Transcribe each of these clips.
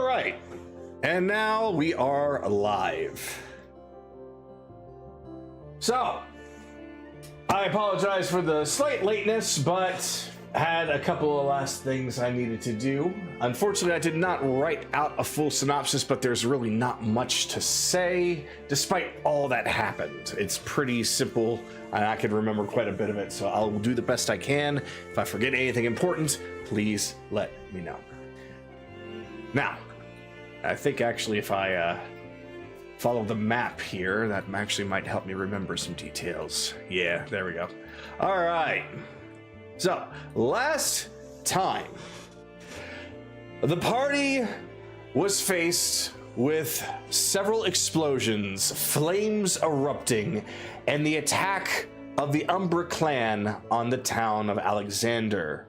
right, and now we are live. So, I apologize for the slight lateness, but had a couple of last things I needed to do. Unfortunately, I did not write out a full synopsis, but there's really not much to say, despite all that happened. It's pretty simple, and I can remember quite a bit of it, so I'll do the best I can. If I forget anything important, please let me know. Now, I think actually if I follow the map here, that actually might help me remember some details. Yeah, there we go. All right. So, last time, the party was faced with several explosions, flames erupting, and the attack of the Umbra clan on the town of Alexander.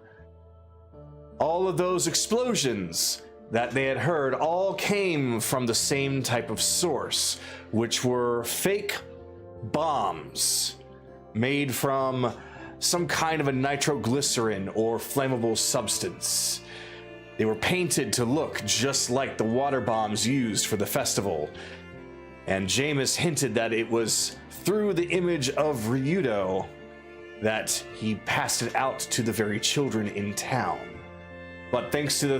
All of those explosions that they had heard all came from the same type of source, which were fake bombs made from some kind of a nitroglycerin or flammable substance. They were painted to look just like the water bombs used for the festival, and Jameis hinted that it was through the image of Ryudo that he passed it out to the very children in town. But thanks to the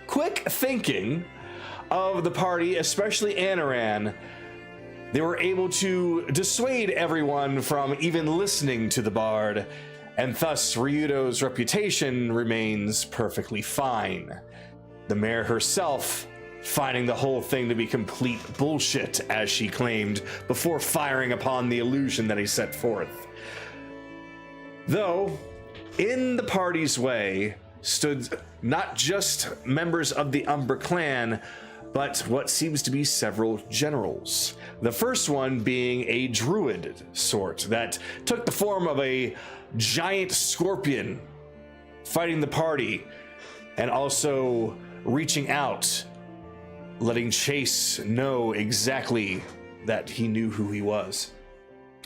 quick thinking of the party, especially Anaran, they were able to dissuade everyone from even listening to the bard, and thus Ryudo's reputation remains perfectly fine. The mayor herself finding the whole thing to be complete bullshit, as she claimed, before firing upon the illusion that he set forth. Though, in the party's way stood not just members of the Umbra clan, but what seems to be several generals. The first one being a druid sort that took the form of a giant scorpion fighting the party, and also reaching out, letting Chase know exactly that he knew who he was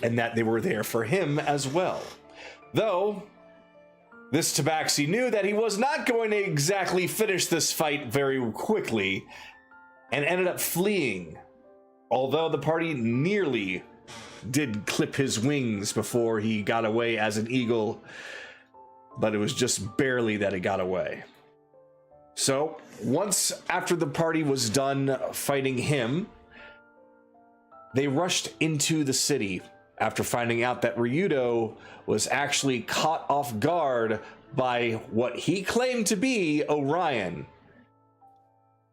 and that they were there for him as well. Though this Tabaxi knew that he was not going to exactly finish this fight very quickly, and ended up fleeing, although the party nearly did clip his wings before he got away as an eagle, but it was just barely that he got away. So, once after the party was done fighting him, they rushed into the city after finding out that Ryudo was actually caught off guard by what he claimed to be Orion.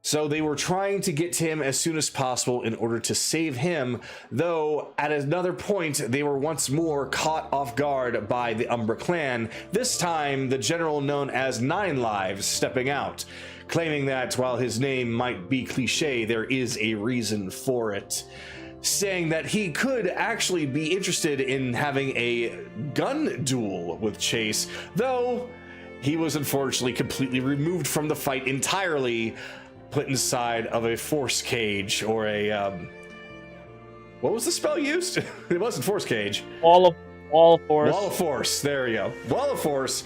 So they were trying to get to him as soon as possible in order to save him, though at another point they were once more caught off guard by the Umbra clan, this time the general known as Nine Lives stepping out, claiming that while his name might be cliche, there is a reason for it, saying that he could actually be interested in having a gun duel with Chase, though he was unfortunately completely removed from the fight entirely, put inside of a force cage, or a what was the spell used? It wasn't force cage. Wall of force. Wall of force. There you go. Wall of force.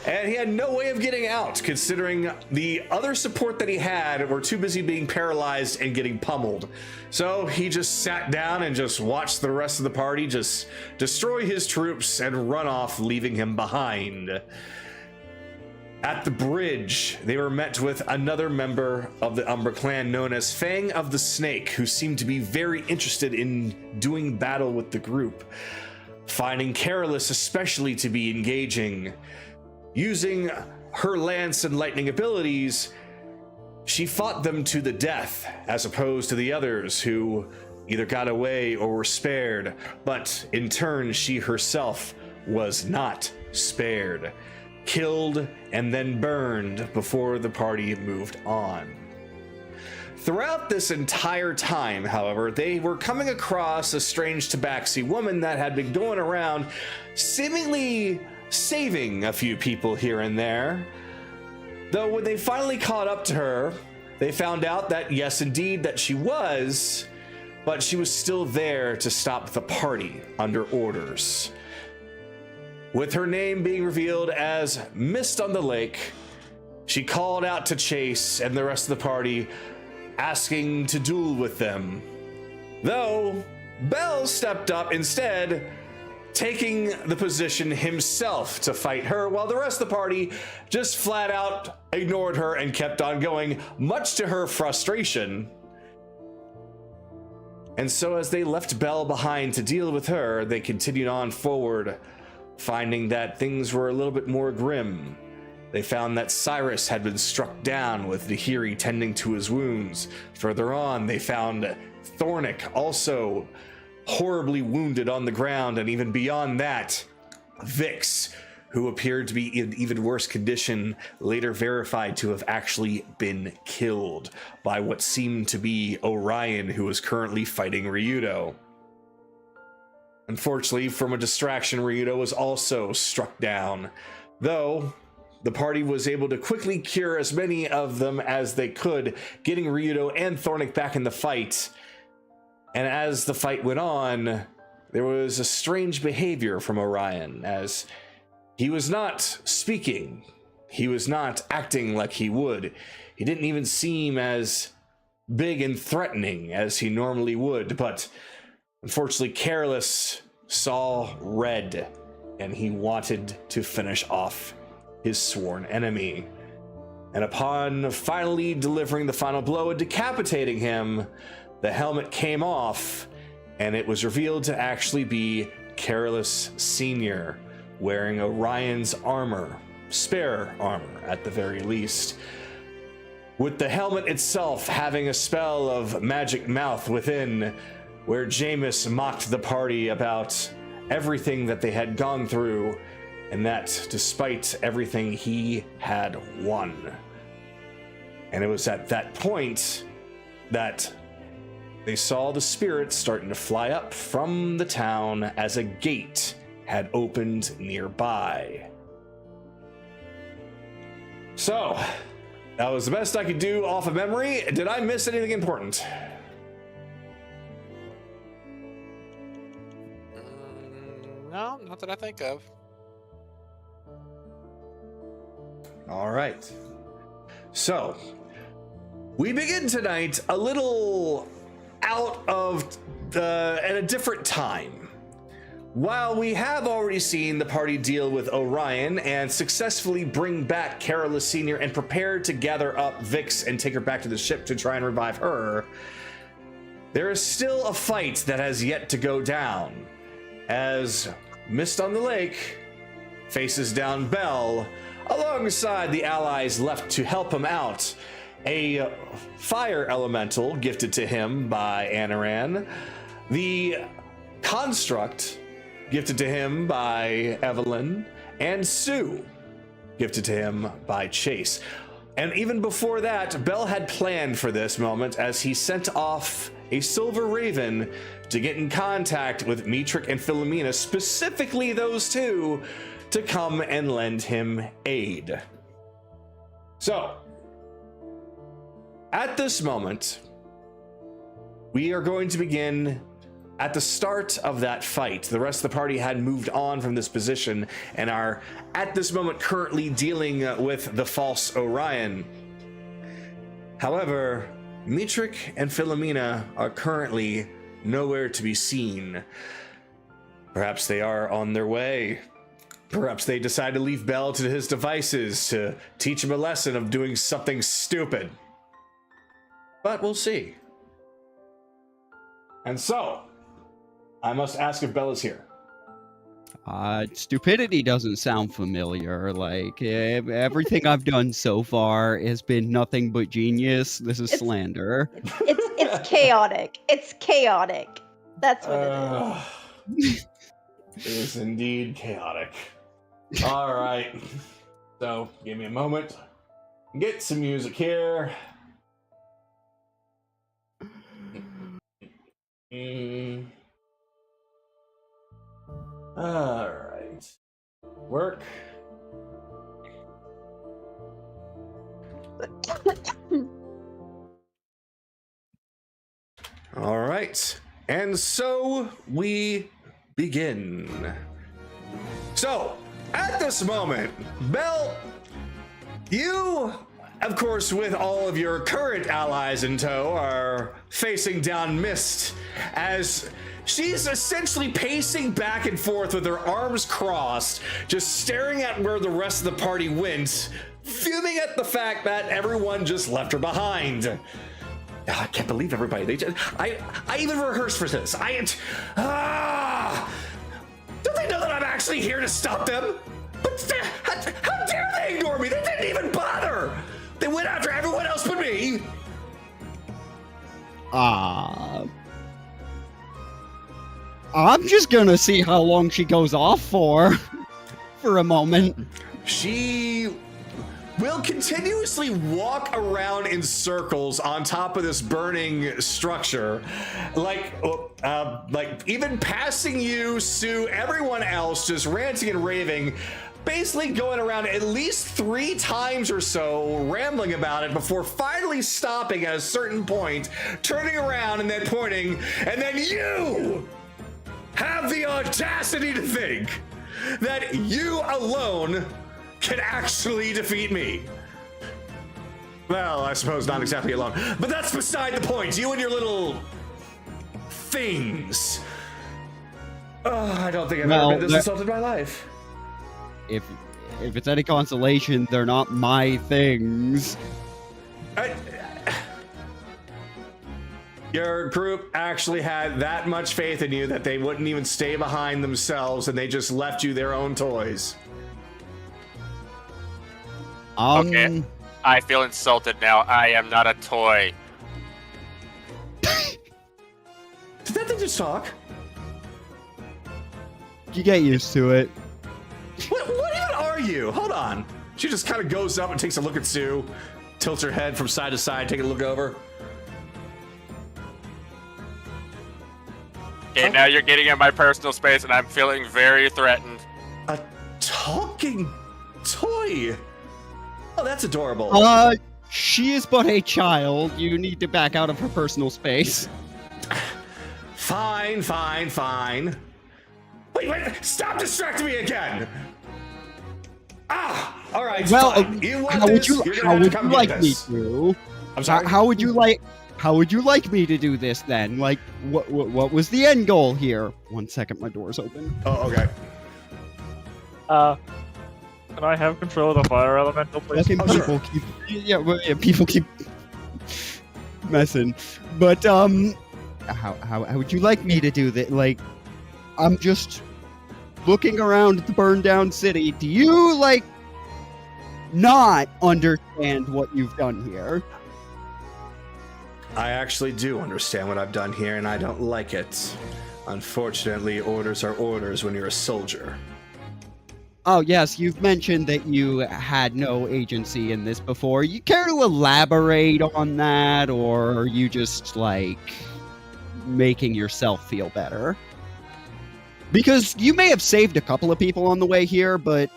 And he had no way of getting out, considering the other support that he had were too busy being paralyzed and getting pummeled. So he just sat down and just watched the rest of the party just destroy his troops and run off, leaving him behind. At the bridge, they were met with another member of the Umbra clan known as Fang of the Snake, who seemed to be very interested in doing battle with the group, finding Carolus especially to be engaging. Using her lance and lightning abilities, she fought them to the death, as opposed to the others who either got away or were spared, but in turn she herself was not spared, killed and then burned before the party moved on. Throughout this entire time, however, they were coming across a strange Tabaxi woman that had been going around seemingly saving a few people here and there. Though when they finally caught up to her, they found out that yes, indeed, that she was, but she was still there to stop the party under orders. With her name being revealed as Mist on the Lake, She called out to Chase and the rest of the party, asking to duel with them. Though, Bell stepped up instead, taking the position himself to fight her, while the rest of the party just flat out ignored her and kept on going, much to her frustration. And so as they left Bell behind to deal with her, they continued on forward, finding that things were a little bit more grim. They found that Cyrus had been struck down, with Nahiri tending to his wounds. Further on, they found Thornick also horribly wounded on the ground, and even beyond that, Vix, who appeared to be in even worse condition, later verified to have actually been killed by what seemed to be Orion, who was currently fighting Ryudo. Unfortunately, from a distraction, Ryudo was also struck down, though the party was able to quickly cure as many of them as they could, getting Ryudo and Thornick back in the fight. And as the fight went on, there was a strange behavior from Orion, as he was not speaking. He was not acting like he would. He didn't even seem as big and threatening as he normally would, but unfortunately, Careless saw red, and he wanted to finish off his sworn enemy. And upon finally delivering the final blow and decapitating him, the helmet came off, and it was revealed to actually be Careless Sr., wearing Orion's armor, spare armor at the very least, with the helmet itself having a spell of magic mouth within, where Jameis mocked the party about everything that they had gone through, and that despite everything, he had won. And it was at that point that they saw the spirits starting to fly up from the town as a gate had opened nearby. So, that was the best I could do off of memory. Did I miss anything important? No, not that I think of. All right. So, we begin tonight a little out of at a different time. While we have already seen the party deal with Orion and successfully bring back Careless Sr. and prepare to gather up Vix and take her back to the ship to try and revive her, there is still a fight that has yet to go down, as Mist on the Lake faces down Bell alongside the allies left to help him out. A fire elemental gifted to him by Anaran, the construct gifted to him by Evelyn, and Sue gifted to him by Chase. And even before that, Bell had planned for this moment, as he sent off a silver raven to get in contact with Mietrich and Philomena, specifically those two, to come and lend him aid. So, at this moment, we are going to begin at the start of that fight. The rest of the party had moved on from this position and are at this moment currently dealing with the false Orion. However, Mietrich and Philomena are currently nowhere to be seen. Perhaps they are on their way. Perhaps they decide to leave Bell to his devices to teach him a lesson of doing something stupid. But we'll see. And so, I must ask if Bell is here. Stupidity doesn't sound familiar. Like, everything I've done so far has been nothing but genius. This is slander. It's chaotic. It's chaotic. That's what it is. It is indeed chaotic. All right. So, give me a moment. Get some music here. All right. Work. All right. And so we begin. So, at this moment, Bell You, of course, with all of your current allies in tow, are facing down Mist as she's essentially pacing back and forth with her arms crossed, just staring at where the rest of the party went, fuming at the fact that everyone just left her behind. I can't believe everybody. I even rehearsed for this. Don't they know that I'm actually here to stop them? But how dare they ignore me? They didn't even bother. They went after everyone else but me. I'm just gonna see how long she goes off for a moment. She will continuously walk around in circles on top of this burning structure, like even passing you, Sue, everyone else, just ranting and raving, basically going around at least 3 times or so, rambling about it before finally stopping at a certain point, turning around and then pointing, and then you have the audacity to think that you alone can actually defeat me. Well, I suppose not exactly alone, but that's beside the point. You and your little things. I don't think I've ever been this insulted in my life. If it's any consolation, they're not my things. Your group actually had that much faith in you that they wouldn't even stay behind themselves, and they just left you their own toys. Okay, I feel insulted now. I am not a toy. Did that thing just talk? You get used to it. What even are you? Hold on. She just kind of goes up and takes a look at Sue, tilts her head from side to side, taking a look over. Okay, now you're getting in my personal space, and I'm feeling very threatened. A talking toy? Oh, that's adorable. She is but a child. You need to back out of her personal space. Fine. Wait, stop distracting me again! All right, Well, fine. You want how this? would you like me to? I'm sorry? How would you like me to do this then? Like, what was the end goal here? 1 second, my door's open. Oh, okay. Can I have control of the fire elemental, please? People keep messing. But how would you like me to do that? Like, I'm just looking around at the burned down city. Do you not understand what you've done here? I actually do understand what I've done here, and I don't like it. Unfortunately, orders are orders when you're a soldier. Oh, yes, you've mentioned that you had no agency in this before. You care to elaborate on that, or are you just, making yourself feel better? Because you may have saved a couple of people on the way here, but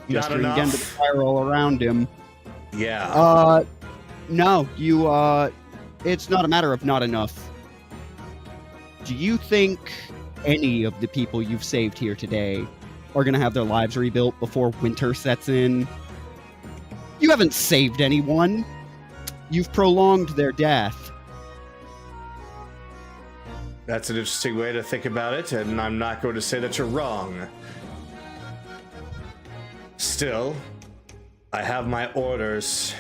Not gesturing again to the enough. fire all around him. Yeah. No, it's not a matter of not enough. Do you think any of the people you've saved here today are going to have their lives rebuilt before winter sets in? You haven't saved anyone. You've prolonged their death. That's an interesting way to think about it, and I'm not going to say that you're wrong. Still, I have my orders.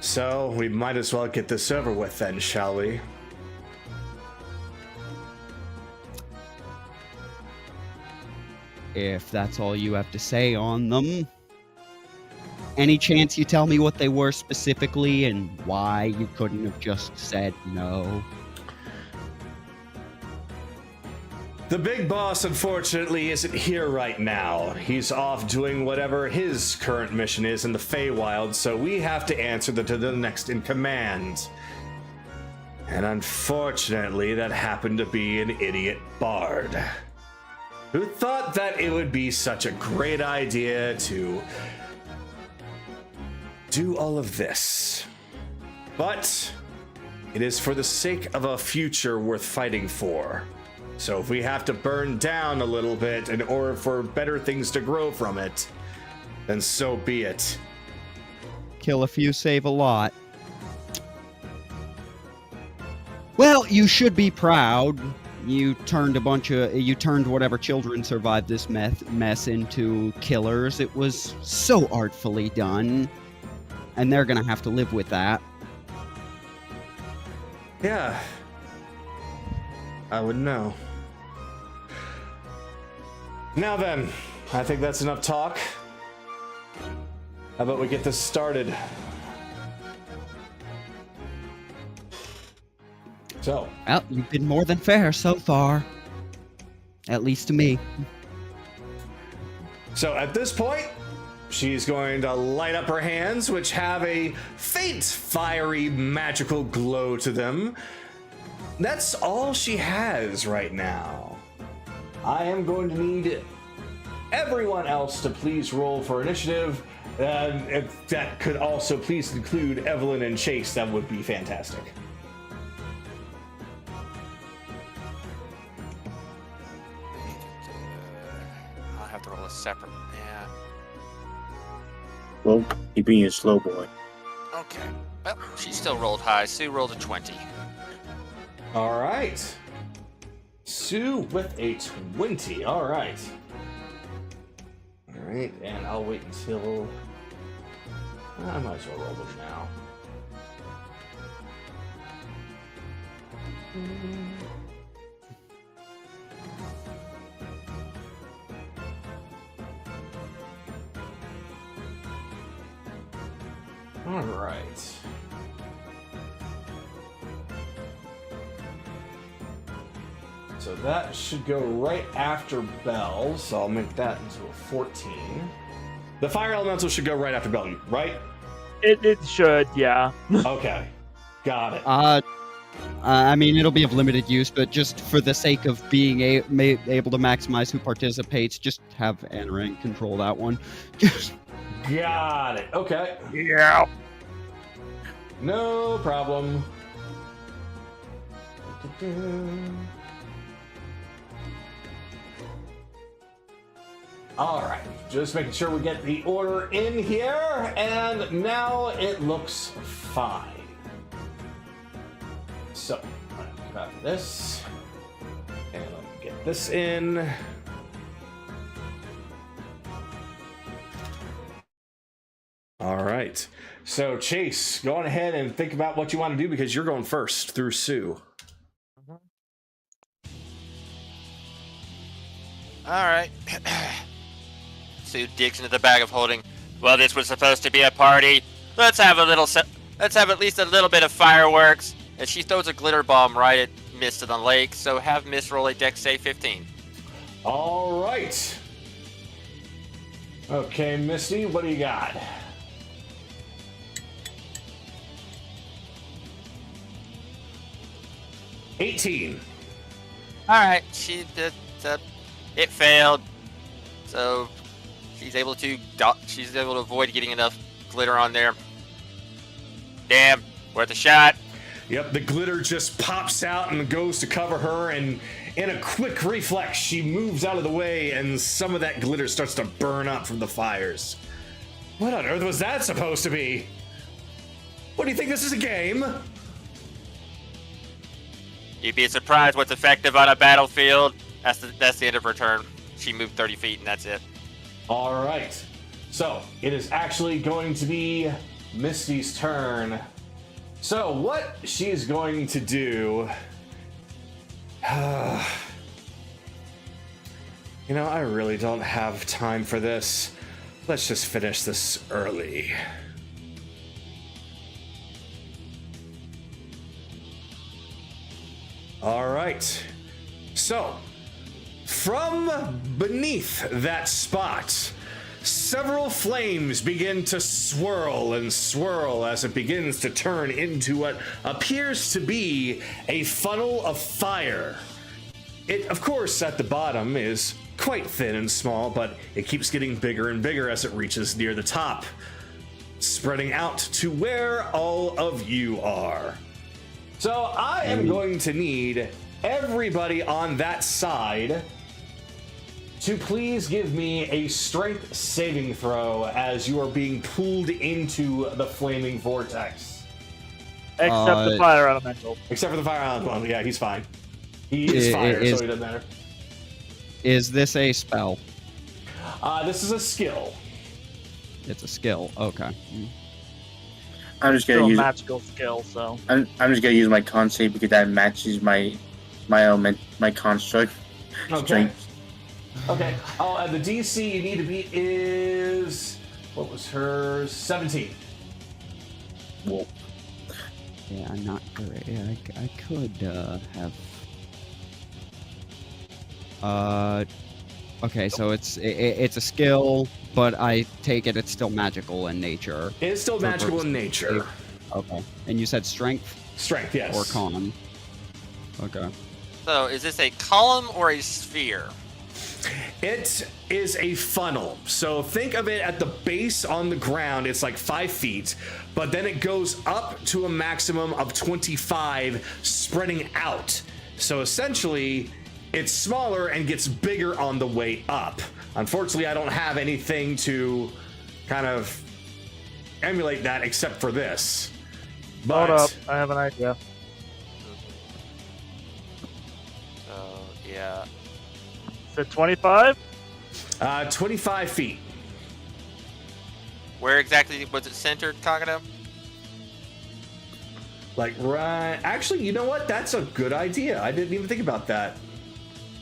So, we might as well get this over with then, shall we? If that's all you have to say on them. Any chance you tell me what they were specifically and why you couldn't have just said no? The big boss, unfortunately, isn't here right now. He's off doing whatever his current mission is in the Feywild, so we have to answer to the next in command. And unfortunately, that happened to be an idiot bard who thought that it would be such a great idea to do all of this. But it is for the sake of a future worth fighting for. So if we have to burn down a little bit in order for better things to grow from it, then so be it. Kill a few, save a lot. Well, you should be proud. You turned whatever children survived this mess into killers. It was so artfully done. And they're gonna have to live with that. Yeah. I would know. Now then, I think that's enough talk. How about we get this started? So. Well, you've been more than fair so far. At least to me. So at this point, she's going to light up her hands, which have a faint, fiery, magical glow to them. That's all she has right now. I am going to need everyone else to please roll for initiative. If that could also please include Evelyn and Chase, that would be fantastic. I'll have to roll a separate. Yeah. Well, he being a slow boy. Okay. Well, she still rolled high. Sue rolled a 20. All right. Sue with a 20. All right. All right, and I'll wait until... I might as well roll them now. All right. So that should go right after Bell, so I'll make that into a 14. The fire elemental should go right after Bell, right? It should, yeah. Okay, got it. I mean, it'll be of limited use, but just for the sake of being able to maximize who participates, just have Anarang control that one. Got it. Okay. Yeah. No problem. All right, just making sure we get the order in here, and now it looks fine. So, grab this, and I'll get this in. All right, so Chase, go on ahead and think about what you want to do because you're going first through Sue. All right. Sue digs into the bag of holding. Well, this was supposed to be a party. Let's have at least a little bit of fireworks. And she throws a glitter bomb right at Mist in the lake. So have Mist roll a dex save 15. All right. Okay, Misty, what do you got? $18. All right. It failed. So she's able to avoid getting enough glitter on there. Damn, worth a shot. Yep, the glitter just pops out and goes to cover her, and in a quick reflex, she moves out of the way, and some of that glitter starts to burn up from the fires. What on earth was that supposed to be? What do you think, this is a game? You'd be surprised what's effective on a battlefield. That's the end of her turn. She moved 30 feet, and that's it. All right, so it is actually going to be Misty's turn. So what she's going to do... You know, I really don't have time for this. Let's just finish this early. All right, so from beneath that spot, several flames begin to swirl and swirl as it begins to turn into what appears to be a funnel of fire. It, of course, at the bottom is quite thin and small, but it keeps getting bigger and bigger as it reaches near the top, spreading out to where all of you are. So I am going to need everybody on that side to please give me a strength saving throw as you are being pulled into the flaming vortex. Except the fire elemental. Except for the fire elemental. Yeah, he's fine. He is fire, so he doesn't matter. Is this a spell? This is a skill. It's a skill. Okay. I'm just Still gonna a use. magical skill, so. I'm just gonna use my con save because that matches my element, my construct. Okay. Strength. Okay. Oh, the DC you need to beat is, what was hers? 17. Whoa. Yeah, I'm not great. Yeah, I could have. Okay, so it's a skill, but I take it it's still magical in nature. It is still For magical in purposes- nature. Okay. And you said strength Strength, yes. or con? Okay. So, is this a column or a sphere? It is a funnel. So think of it at the base on the ground. It's like 5 feet, but then it goes up to a maximum of 25, spreading out. So essentially, it's smaller and gets bigger on the way up. Unfortunately, I don't have anything to kind of emulate that except for this. But Hold up, I have an idea. So, yeah. Is it 25? 25 feet. Where exactly was it centered, Kagato? Like, right. Actually, you know what? That's a good idea. I didn't even think about that.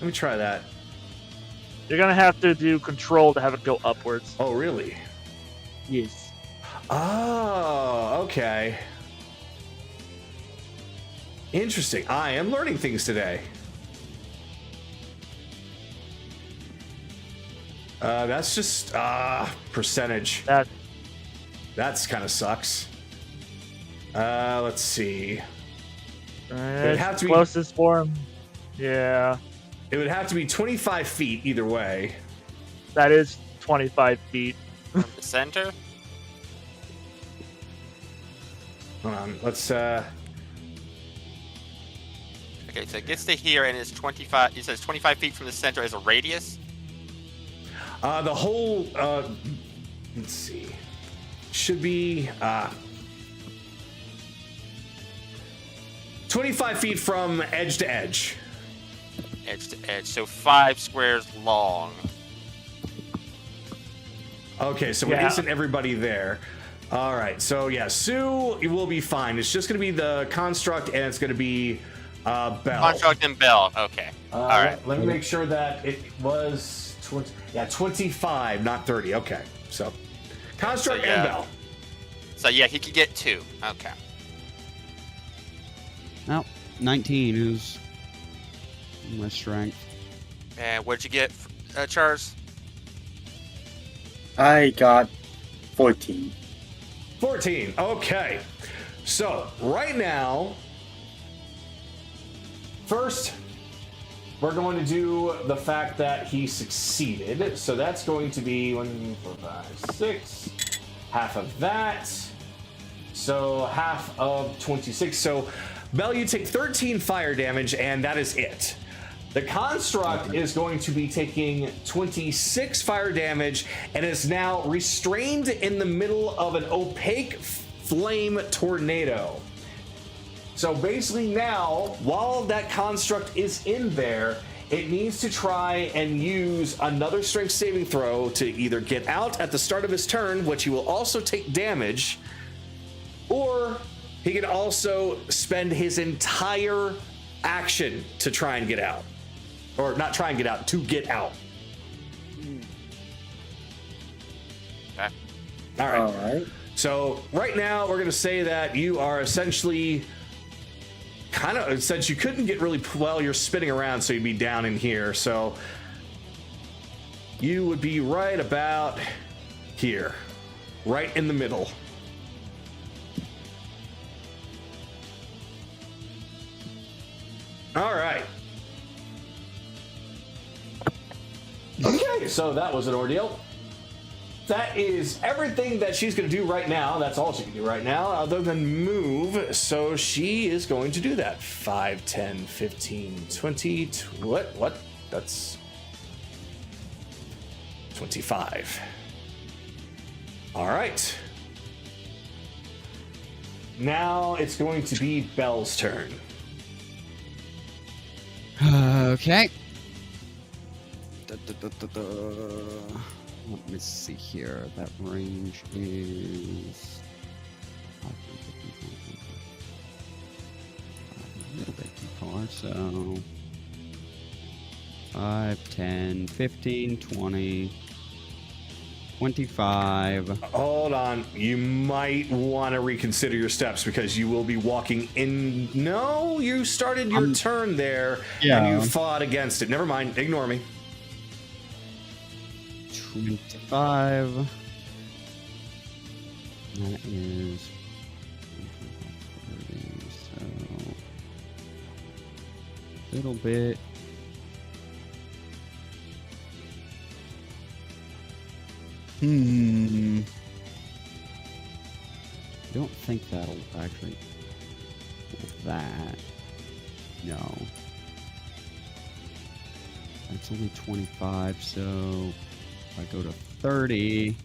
Let me try that. You're gonna have to do control to have it go upwards. Oh, really? Yes. Oh, okay. Interesting. I am learning things today. That's just percentage. That's kind of sucks. Let's see. It's have to be- closest form. Yeah, It would have to be 25 feet either way. that is 25 feet. From the center? Hold on. Let's Okay, so it gets to here and it's 25. It says 25 feet from the center as a radius. the whole let's see. Should be 25 feet from edge to edge. Edge to edge. So 5 squares long. Okay, so it Yeah. isn't everybody there. All right, so yeah, Sue will be fine. It's just going to be the construct, and it's going to be Bell. Construct and Bell. Okay. All right. Let me make sure that it was 20. Yeah, 25, not 30. Okay, so construct So, yeah. and Bell. So yeah, he could get 2. Okay. Well, 19 is my strength. And what'd you get, Charles? I got 14. 14. Okay. So, right now, first, we're going to do the fact that he succeeded. So that's going to be 1, 4, 5, 6. Half of that. So, half of 26. So, Bell, you take 13 fire damage, and that is it. The construct is going to be taking 26 fire damage and is now restrained in the middle of an opaque flame tornado. So basically now, while that construct is in there, it needs to try and use another strength saving throw to either get out at the start of his turn, which he will also take damage, or he can also spend his entire action to try and get out. Or not try and get out, to get out. Okay. All right. All right. So right now we're going to say that you are essentially kind of, since you couldn't get really, well, you're spinning around, so you'd be down in here. So you would be right about here, right in the middle. All right. Okay, so that was an ordeal. That is everything that she's going to do right now. That's all she can do right now, other than move. So she is going to do that. 5, 10, 15, 20. What? That's 25. All right. Now it's going to be Belle's turn. Okay. Let me see here. That range is a little bit too far, so 5, 10, 15, 20, 25. Hold on. You might want to reconsider your steps because you will be walking in. No, you started your turn there and you fought against it. Never mind. Ignore me. 25. That is 30, so a little bit. I don't think that'll actually pull that. No. That's only 25, so if I go to 30.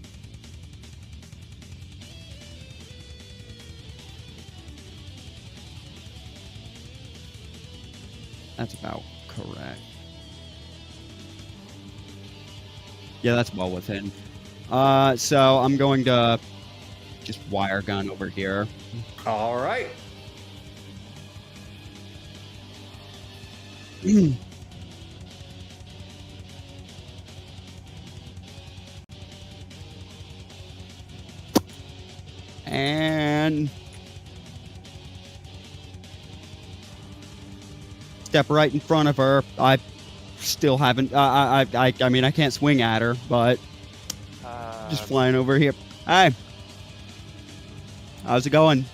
That's about correct. Yeah, that's well within. So I'm going to just wire gun over here. All right. And step right in front of her. I still haven't. I mean, I can't swing at her, but just flying over here. Hi. How's it going?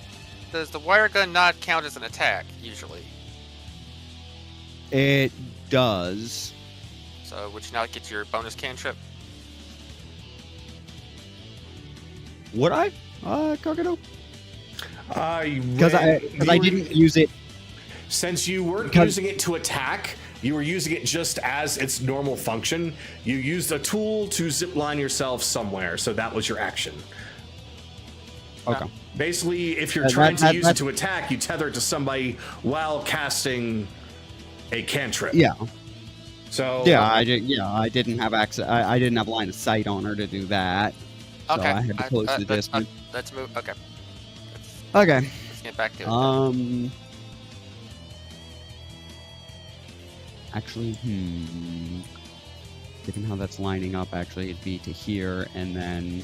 Does the wire gun not count as an attack usually? It does. So would you not get your bonus cantrip? Would I, Kagato? Because I didn't use it. Since you weren't using it to attack, you were using it just as its normal function. You used a tool to zipline yourself somewhere, so that was your action. Okay. Basically, if you're trying to use it to attack, you tether it to somebody while casting a cantrip. Yeah. So I didn't have access. I didn't have line of sight on her to do that. Okay. So I had to close the distance. Let's move. Okay. Okay. Let's get back to it. Actually, given how that's lining up, actually, it'd be to here, and then,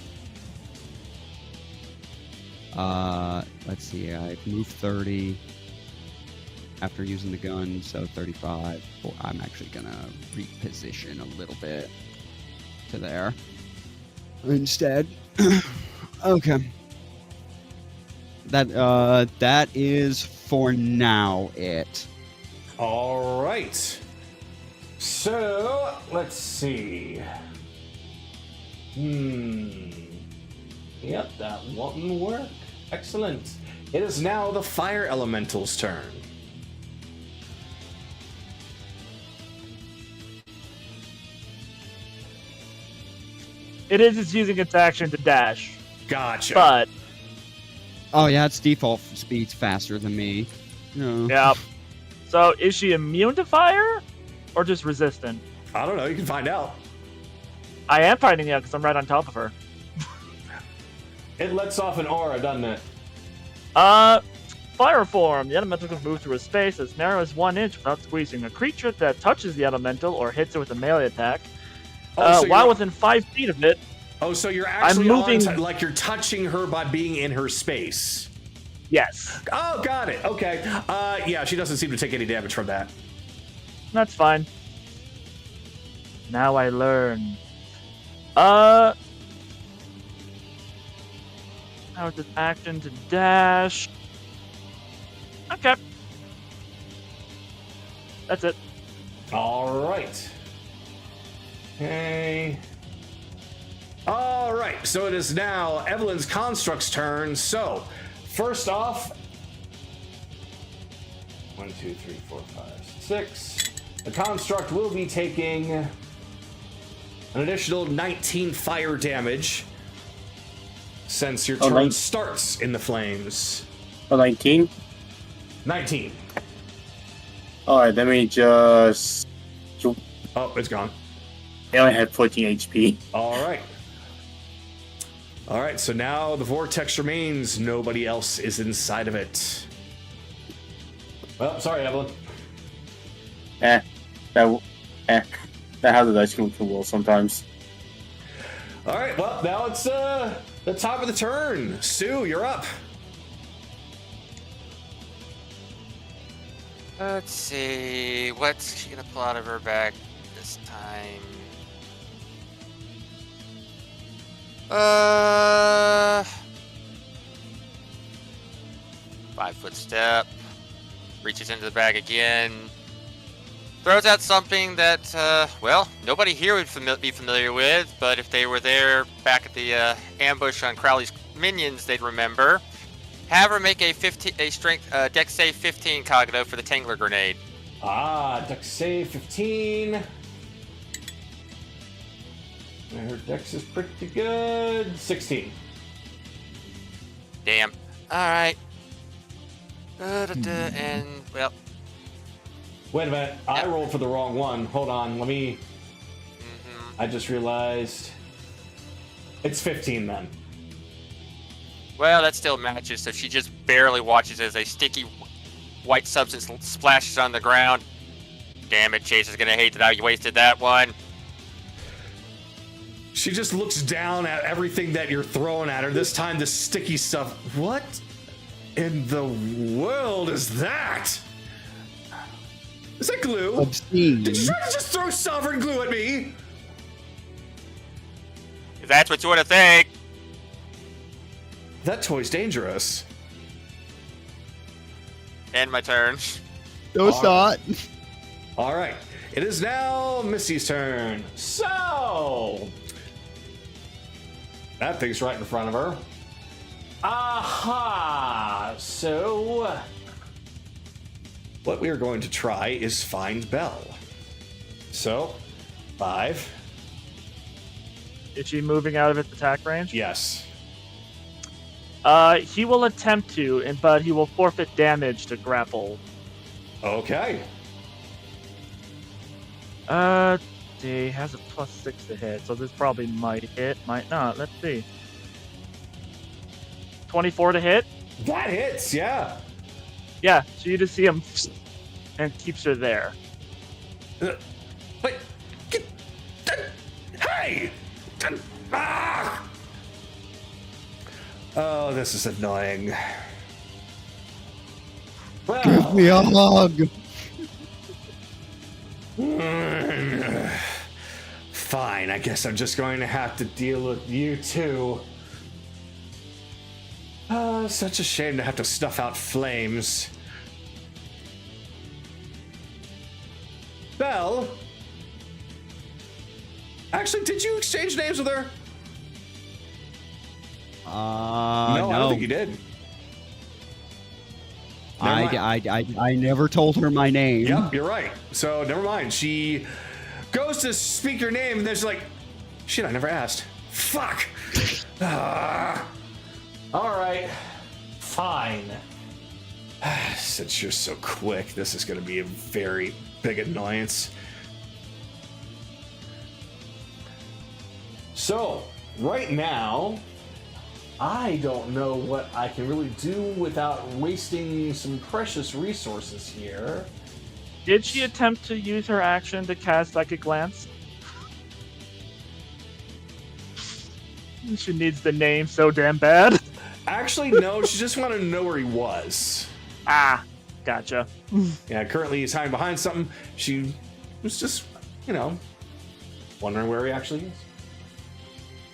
let's see, I've moved 30 after using the gun, so 35. Well, I'm actually gonna reposition a little bit to there instead. Okay. That is for now it. All right. So, let's see. Yep, that won't work. Excellent. It is now the fire elemental's turn. It's using its action to dash. Gotcha. But Oh yeah, its default speed's faster than me. No. yeah. So is she immune to fire, or just resistant? I don't know. You can find out. I am finding out because I'm right on top of her. It lets off an aura, doesn't it? Fire form. The elemental can move through a space as narrow as 1 inch without squeezing. A creature that touches the elemental or hits it with a melee attack, while within 5 feet of it. Oh, so you're actually moving, like you're touching her by being in her space. Yes. Oh, got it. Okay. Yeah, she doesn't seem to take any damage from that. That's fine. Now I learn. How is this action to dash? Okay. That's it. All right. Okay. All right. So it is now Evelyn's Construct's turn. So, first off, 1, 2, 3, 4, 5, 6. The Construct will be taking an additional 19 fire damage since your Oh, turn nine- starts in the flames. Oh, 19? 19. Alright, let me just... Oh, it's gone. I only had 14 HP. All right. All right, so now the vortex remains. Nobody else is inside of it. Well, sorry, Evelyn. That has a dice can roll sometimes. All right, well, now it's the top of the turn. Sue, you're up. Let's see. What's she gonna pull out of her bag this time? 5-foot step. Reaches into the bag again. Throws out something that, well, nobody here would be familiar with, but if they were there back at the ambush on Crowley's minions, they'd remember. Have her make a strength dex save 15 Kagato for the Tangler grenade. Dex save 15. Her dex is pretty good. 16. Damn. Alright. And, well. Wait a minute. I rolled for the wrong one. Hold on. Let me... I just realized... It's 15 then. Well, that still matches, so she just barely watches as a sticky white substance splashes on the ground. Damn it, Chase is gonna hate that I wasted that one. She just looks down at everything that you're throwing at her. This time, the sticky stuff. What in the world is that? Is that glue? Obscene. Did you try to just throw sovereign glue at me? If that's what you want to think. That toy's dangerous. End my turn. No shot. All right. It is now Missy's turn. So... that thing's right in front of her. Aha! So... what we are going to try is find Belle. So, 5. Is she moving out of its attack range? Yes. He will attempt to, but he will forfeit damage to grapple. Okay. He has a +6 to hit, so this probably might hit, might not. Let's see. 24 to hit? That hits, yeah. Yeah, so you just see him and keeps her there. Wait. Hey! Ah! Oh, this is annoying. Well, Give me a hug. Fine, I guess I'm just going to have to deal with you too. Such a shame to have to snuff out flames. Belle? Actually, did you exchange names with her? No, I don't think you did. I never told her my name. Yep, you're right. So never mind. She goes to speak your name, and there's like, shit, I never asked. Fuck. All right, fine. Since you're so quick, this is going to be a very big annoyance. So right now, I don't know what I can really do without wasting some precious resources here. Did she attempt to use her action to cast Psychic Glance? She needs the name so damn bad. Actually, no, she just wanted to know where he was. Ah, gotcha. Yeah, currently he's hiding behind something. She was just, wondering where he actually is.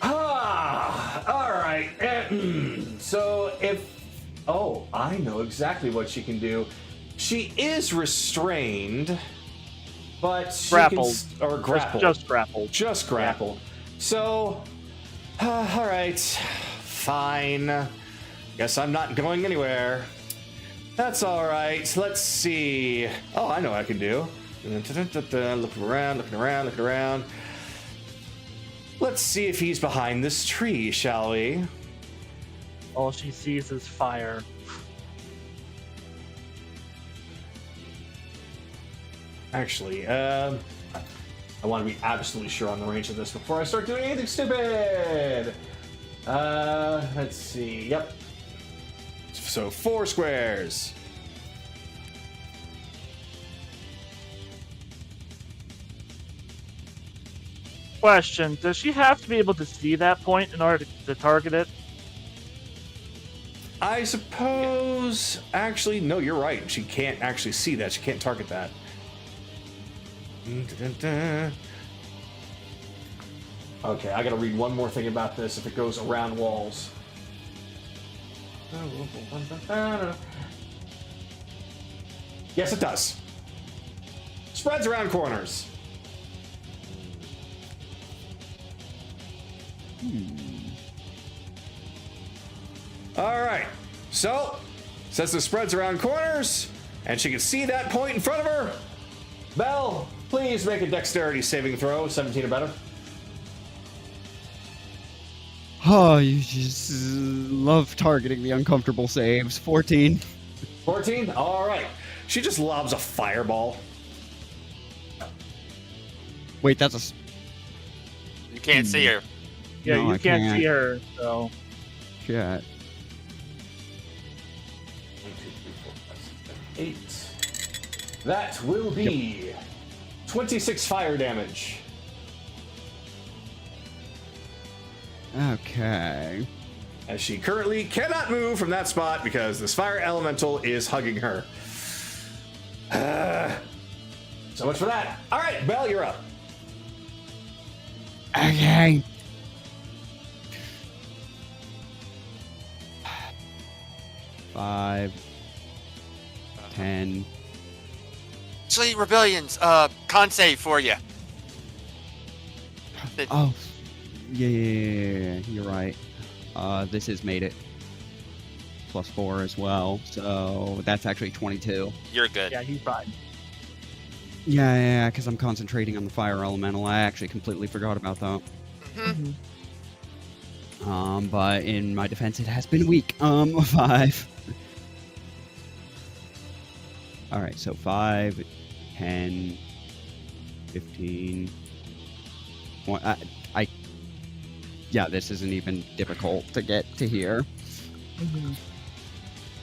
All right. So I know exactly what she can do. She is restrained, but she Grappled. or grappled. Just grappled. Just grappled. So, all right, fine. Guess I'm not going anywhere. That's all right. Let's see. Oh, I know what I can do. Looking around. Let's see if he's behind this tree, shall we? All she sees is fire. Actually, I want to be absolutely sure on the range of this before I start doing anything stupid. Let's see. Yep. So 4 squares. Question: does she have to be able to see that point in order to target it? I suppose. Actually, no, you're right. She can't actually see that. She can't target that. Okay, I gotta read one more thing about this if it goes around walls. Yes, it does. Spreads around corners. All right. So, since it spreads around corners, and she can see that point in front of her, Belle, please make a dexterity saving throw, 17 or better. Oh, you just love targeting the uncomfortable saves. 14. 14? All right. She just lobs a fireball. Wait, that's a... You can't see her. Yeah, No, you I can't see her, so. Shit. 1, 2, 3, 4, 5, 6, 7, 8. That will be 26 fire damage. Okay. As she currently cannot move from that spot because this fire elemental is hugging her. So much for that. All right, Belle, you're up. Okay. Five, 10. Actually, rebellions. Con save for you. Oh, yeah, you're right. This has made it +4 as well, so that's actually 22. You're good. Yeah, he's fine. Yeah, because I'm concentrating on the fire elemental. I actually completely forgot about that. But in my defense, it has been weak. 5. All right, so 5, 10, 15. Yeah, this isn't even difficult to get to here.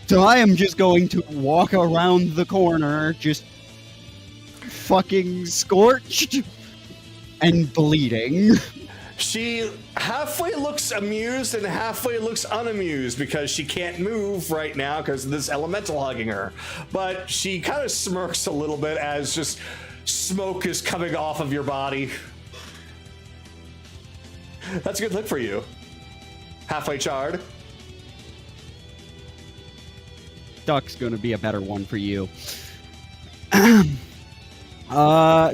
So I am just going to walk around the corner, just fucking scorched and bleeding. She halfway looks amused and halfway looks unamused because she can't move right now because of this elemental hugging her. But she kind of smirks a little bit as just smoke is coming off of your body. That's a good look for you. Halfway charred. Duck's gonna be a better one for you.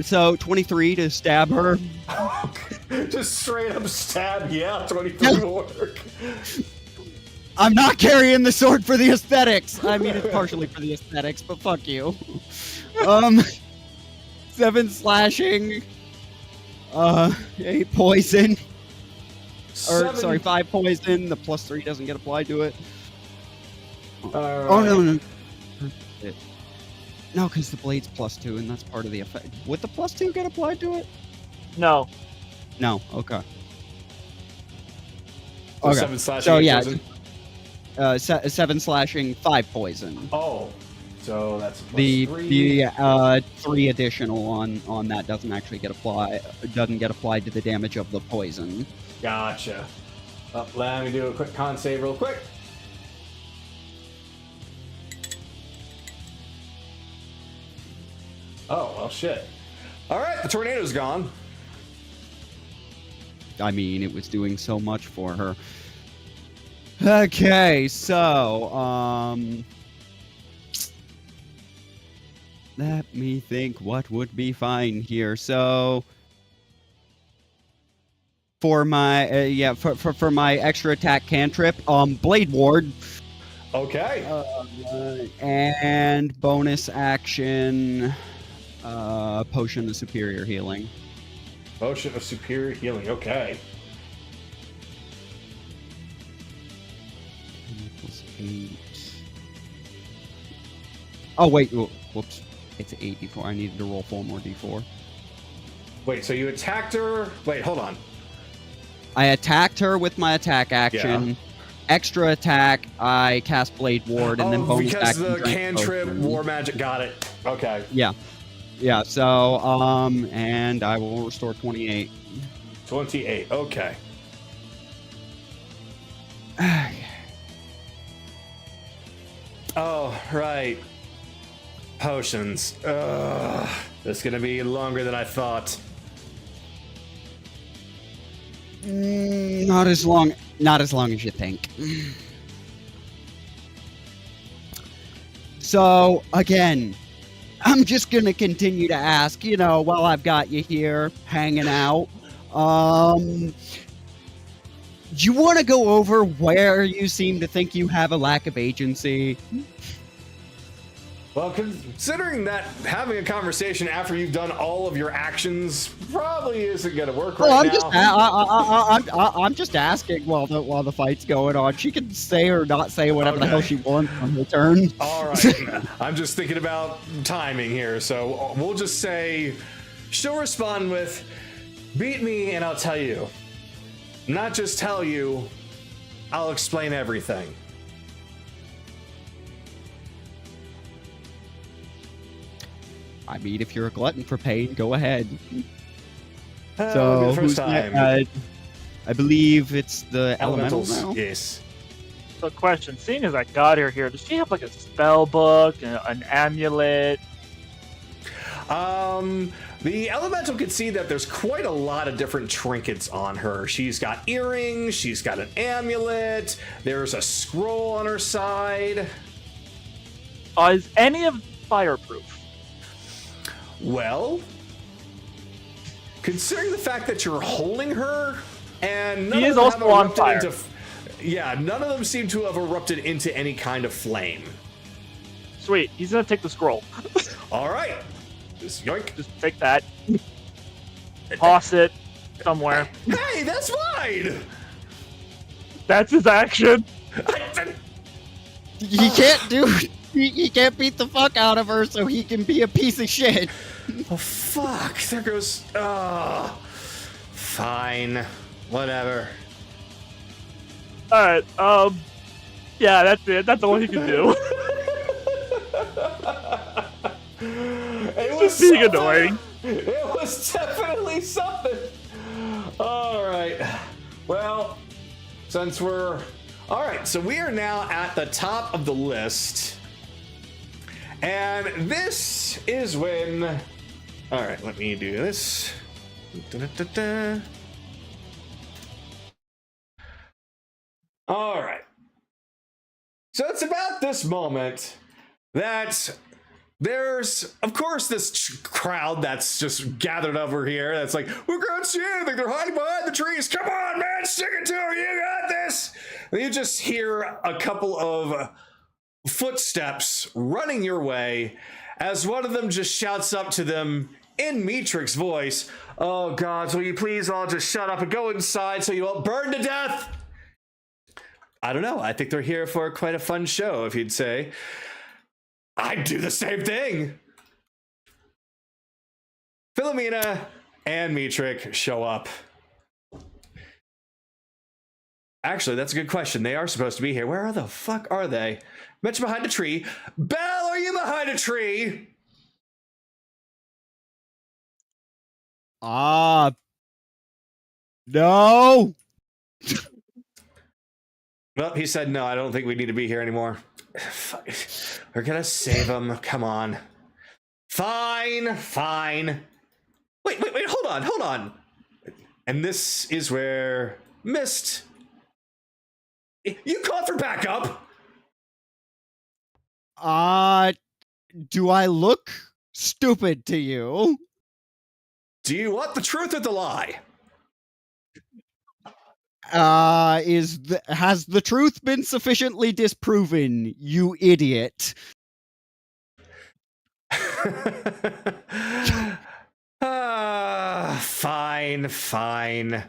So 23 to stab her. Just straight up stab. Yeah, 23 will work. I'm not carrying the sword for the aesthetics. I mean, it's partially for the aesthetics, but fuck you. 7 slashing. 8 poison. Or, sorry, 5 poison. The +3 doesn't get applied to it. Oh, no. No, because the blade's +2, and that's part of the effect. Would the +2 get applied to it? No. No, okay. So Okay. 7 slashing. So, yeah. Poison. 7 slashing, 5 poison. Oh, so that's a The +3. 3 additional on that doesn't actually get applied. Doesn't get applied to the damage of the poison. Gotcha. Let me do a quick con save real quick. Oh, well, shit. All right, the tornado's gone. I mean, it was doing so much for her. Okay, so, let me think what would be fine here. So, for my, for my extra attack cantrip, Blade Ward. Okay. And bonus action, Potion of Superior Healing. Potion of superior healing. Okay. +8. Oh wait, whoops. It's 8d4. I needed to roll 4 more d4. Wait, so you attacked her? Wait, hold on. I attacked her with my attack action. Yeah. Extra attack, I cast Blade Ward, and then bonus because action. the cantrip war magic. Got it. Okay. Yeah, so, and I will restore 28. 28. Okay. Oh, right. Potions. This is gonna be longer than I thought. Not as long as you think. So, again, I'm just gonna continue to ask, while I've got you here hanging out. Do you want to go over where you seem to think you have a lack of agency? Well, considering that having a conversation after you've done all of your actions probably isn't gonna work right now. I'm just asking while the fight's going on. She can say or not say whatever the hell she wants on her turn. All right. I'm just thinking about timing here, so we'll just say she'll respond with, "Beat me and I'll tell you. Not just tell you, I'll explain everything." I mean, if you're a glutton for pain, go ahead. So, who's first time. I believe it's the elementals now. Yes. So, question: seeing as I got her here, does she have like a spell book, an amulet? The elemental can see that there's quite a lot of different trinkets on her. She's got earrings, she's got an amulet, there's a scroll on her side. Is any of fireproof? Well, considering the fact that you're holding her, and none She of is them also have on erupted fire. none of them seem to have erupted into any kind of flame. Sweet, he's gonna take the scroll. All right. Just yoink. Just take that. Toss it somewhere. Hey, that's mine! That's his action. He can't he can't beat the fuck out of her, so he can be a piece of shit. Oh, fuck. There goes... Fine. Whatever. Alright, yeah, that's it. That's all he can do. It was Being something. annoying. It was definitely something. All right. Well, since we're... All right, so we are now at the top of the list. And this is when... All right, let me do this. Da-da-da-da. All right. So it's about this moment that there's, of course, this crowd that's just gathered over here that's like, we can't see anything, they're hiding behind the trees, come on, man, stick it to her, you got this. And you just hear a couple of footsteps running your way as one of them just shouts up to them in Meatrix's voice, "Oh, gods, will you please all just shut up and go inside so you won't burn to death?" I don't know. I think they're here for quite a fun show, if you'd say. I'd do the same thing. Philomena and Meatrix show up. Actually, that's a good question. They are supposed to be here. Where the fuck are they? Mentioned behind a tree. Belle, are you behind a tree? No. Well, he said no. I don't think we need to be here anymore. Fuck. We're gonna save him. Come on. Fine. Wait. Hold on. And this is where Mist. You called for backup. Do I look stupid to you? Do you want the truth or the lie? Has the truth been sufficiently disproven, you idiot? Fine, fine.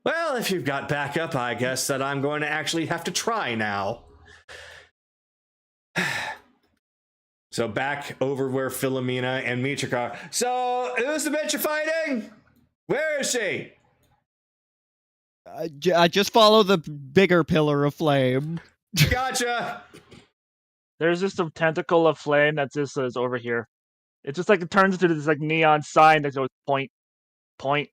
Well, if you've got backup, I guess that I'm going to actually have to try now. So back over where Philomena and Mitra are. So, who's the bitch you're fighting? Where is she? I just follow the bigger pillar of flame. Gotcha. There's just a tentacle of flame that just is over here. It just like it turns into this like neon sign that goes point, point,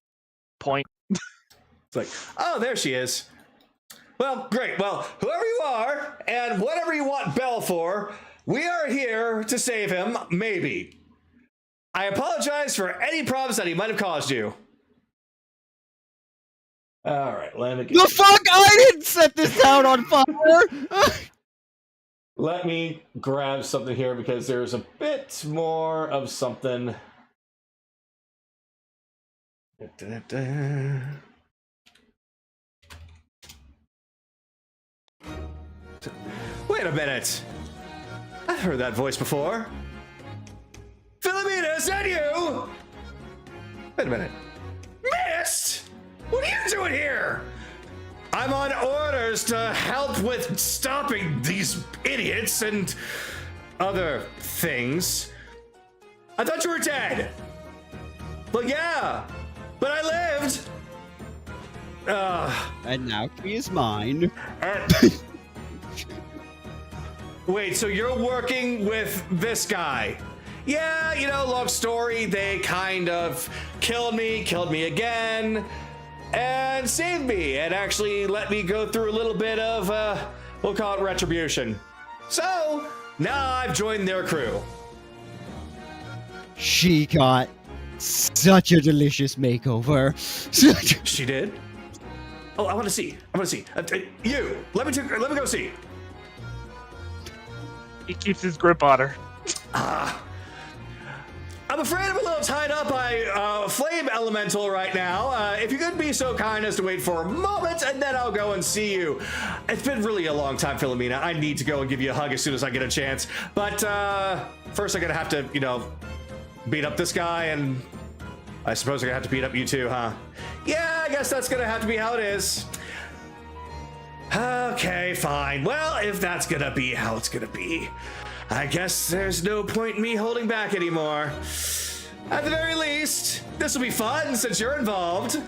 point. It's like, oh, there she is. Well, great. Well, whoever you are and whatever you want Bell for, we are here to save him, maybe. I apologize for any problems that he might have caused you. All right, let me get The fuck! I didn't set this town on fire! Let me grab something here because there's a bit more of something. Wait a minute. I've heard that voice before. Philomena, is that you? Wait a minute. Mist! What are you doing here? I'm on orders to help with stopping these idiots and other things. I thought you were dead. Well, yeah, but I lived. And now he is mine. Wait, so you're working with this guy? Yeah, you know, long story. They kind of killed me again, and saved me, and actually let me go through a little bit of, we'll call it retribution. So, now I've joined their crew. She got such a delicious makeover. She did? Oh, I want to see. You, let me go see. He keeps his grip on her. I'm afraid I'm a little tied up by Flame Elemental right now. If you could be so kind as to wait for a moment, and then I'll go and see you. It's been really a long time, Philomena. I need to go and give you a hug as soon as I get a chance. But first I'm gonna have to, you know, beat up this guy, and I suppose I'm gonna have to beat up you too, huh? Yeah, I guess that's gonna have to be how it is. Okay, fine. Well, if that's gonna be how it's gonna be, I guess there's no point in me holding back anymore. At the very least, this will be fun since you're involved.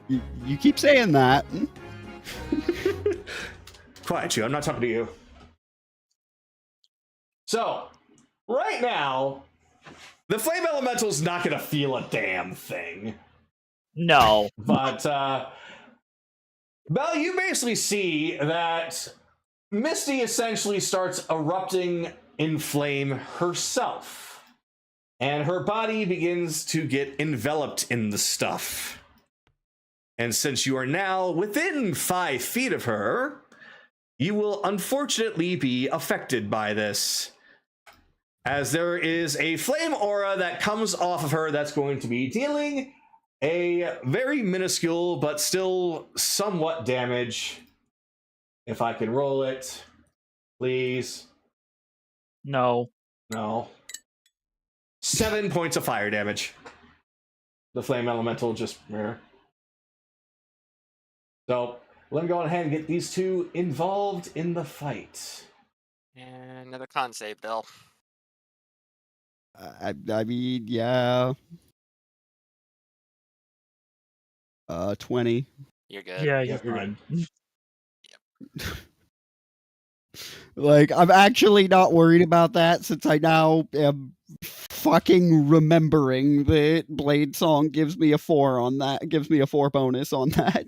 You keep saying that. Quiet, you. I'm not talking to you. So, right now, the Flame Elemental's not gonna feel a damn thing. No. But, Belle, you basically see that Misty essentially starts erupting in flame herself, and her body begins to get enveloped in the stuff. And since you are now within 5 feet of her, you will unfortunately be affected by this, as there is a flame aura that comes off of her that's going to be dealing a very minuscule but still somewhat damage. If I can roll it, please. No. 7 points of fire damage. The flame elemental just... So, let me go ahead and get these two involved in the fight. And another con save, Bill. I mean, yeah. 20. You're good. Yeah, You're you're good. Like, I'm actually not worried about that since I now am fucking remembering that Blade Song gives me a 4 on that. Gives me a 4 bonus on that.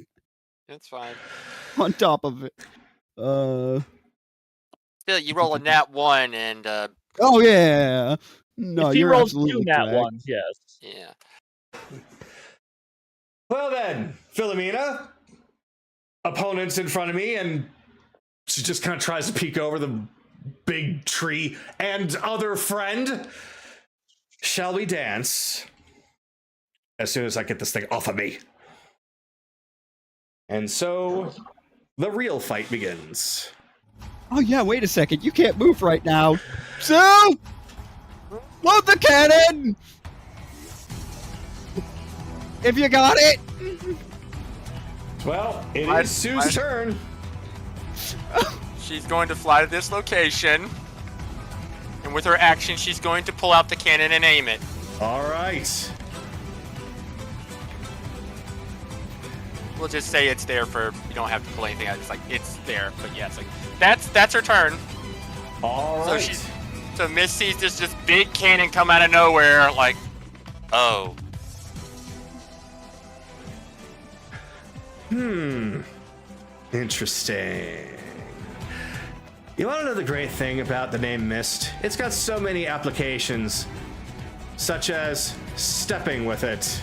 It's fine. On top of it. Bill, you roll a nat 1 and Oh yeah. No, if he you're rolls absolutely 2 nat correct. ones, yes. yeah. Well then, Philomena, opponent's in front of me, and she just kind of tries to peek over the big tree. And other friend, shall we dance? As soon as I get this thing off of me. And so, the real fight begins. Oh yeah, wait a second. You can't move right now. So, load the cannon! If you got it. Well, it I- is Sue's turn. She's going to fly to this location. And with her action, she's going to pull out the cannon and aim it. All right. We'll just say it's there for, you don't have to pull anything out. It's like, it's there. But yeah, it's like, that's her turn. All So right. So Miss sees this just big cannon come out of nowhere, like, oh. Interesting. You want to know the great thing about the name Mist? It's got so many applications, such as stepping with it.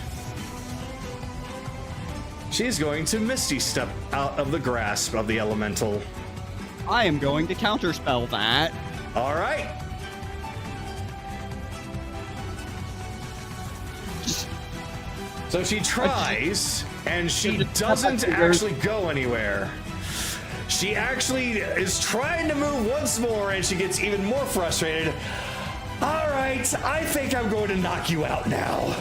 She's going to Misty Step out of the grasp of the elemental. I am going to counterspell that. All right. So she tries, and she doesn't actually go anywhere. She actually is trying to move once more, and she gets even more frustrated. All right, I think I'm going to knock you out now.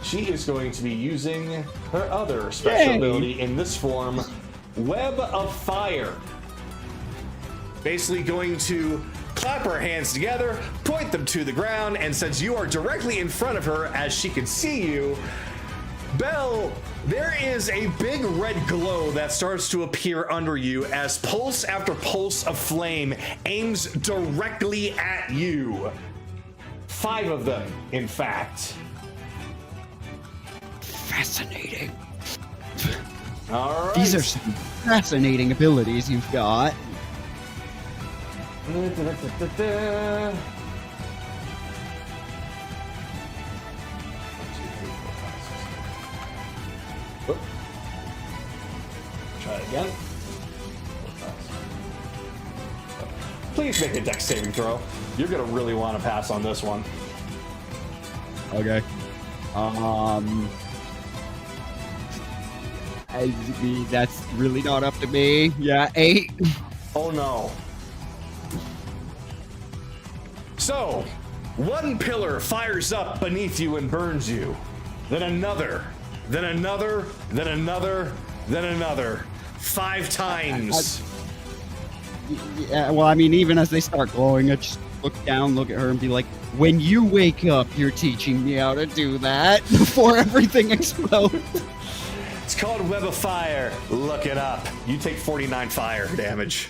She is going to be using her other special ability in this form, Web of Fire. Basically going to clap her hands together, point them to the ground, and since you are directly in front of her as she can see you, Belle, there is a big red glow that starts to appear under you as pulse after pulse of flame aims directly at you. 5 of them, in fact. Fascinating. All right. These are some fascinating abilities you've got. Oop. Try it again. Please make a dex saving throw. You're gonna really want to pass on this one. Okay. That's really not up to me. Yeah, 8. Oh no. So, one pillar fires up beneath you and burns you. Then another. Then another. Then another. Then another. 5 times. Yeah, well, I mean, even as they start glowing, I just look down, look at her, and be like, when you wake up, you're teaching me how to do that before everything explodes. It's called Web of Fire. Look it up. You take 49 fire damage.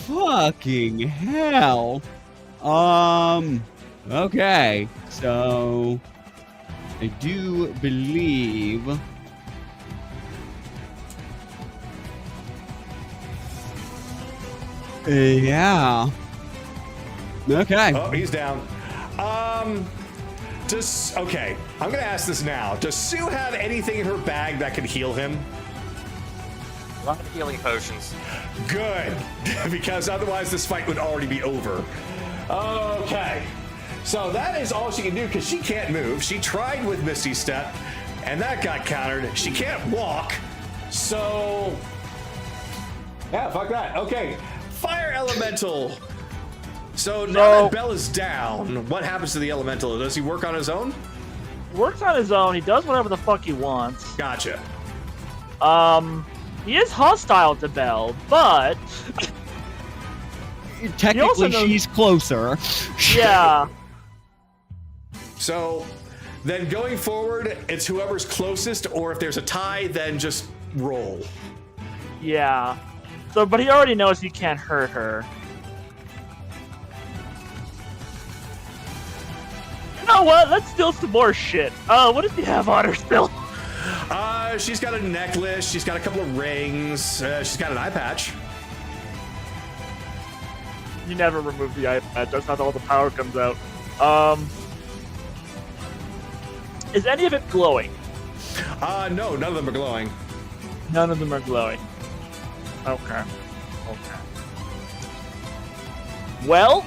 Fucking hell. Okay. So, I do believe... yeah. Okay. Oh, he's down. Okay, I'm gonna ask this now. Does Sue have anything in her bag that could heal him? A lot of healing potions. Good, because otherwise this fight would already be over. Okay, so that is all she can do because she can't move. She tried with Misty Step, and that got countered. She can't walk, so yeah, fuck that. Okay, Fire Elemental. So now that Belle is down, what happens to the Elemental? Does he work on his own? He works on his own. He does whatever the fuck he wants. Gotcha. He is hostile to Belle, but Technically, she's closer. yeah. So then going forward, it's whoever's closest, or if there's a tie, then just roll. Yeah. So, but he already knows he can't hurt her. You know what? Let's steal some more shit. What does he have on her still? She's got a necklace. She's got a couple of rings. She's got an eye patch. You never remove the eye patch. That's not all the power comes out. Is any of it glowing? No, none of them are glowing. None of them are glowing. Okay. Okay. Well.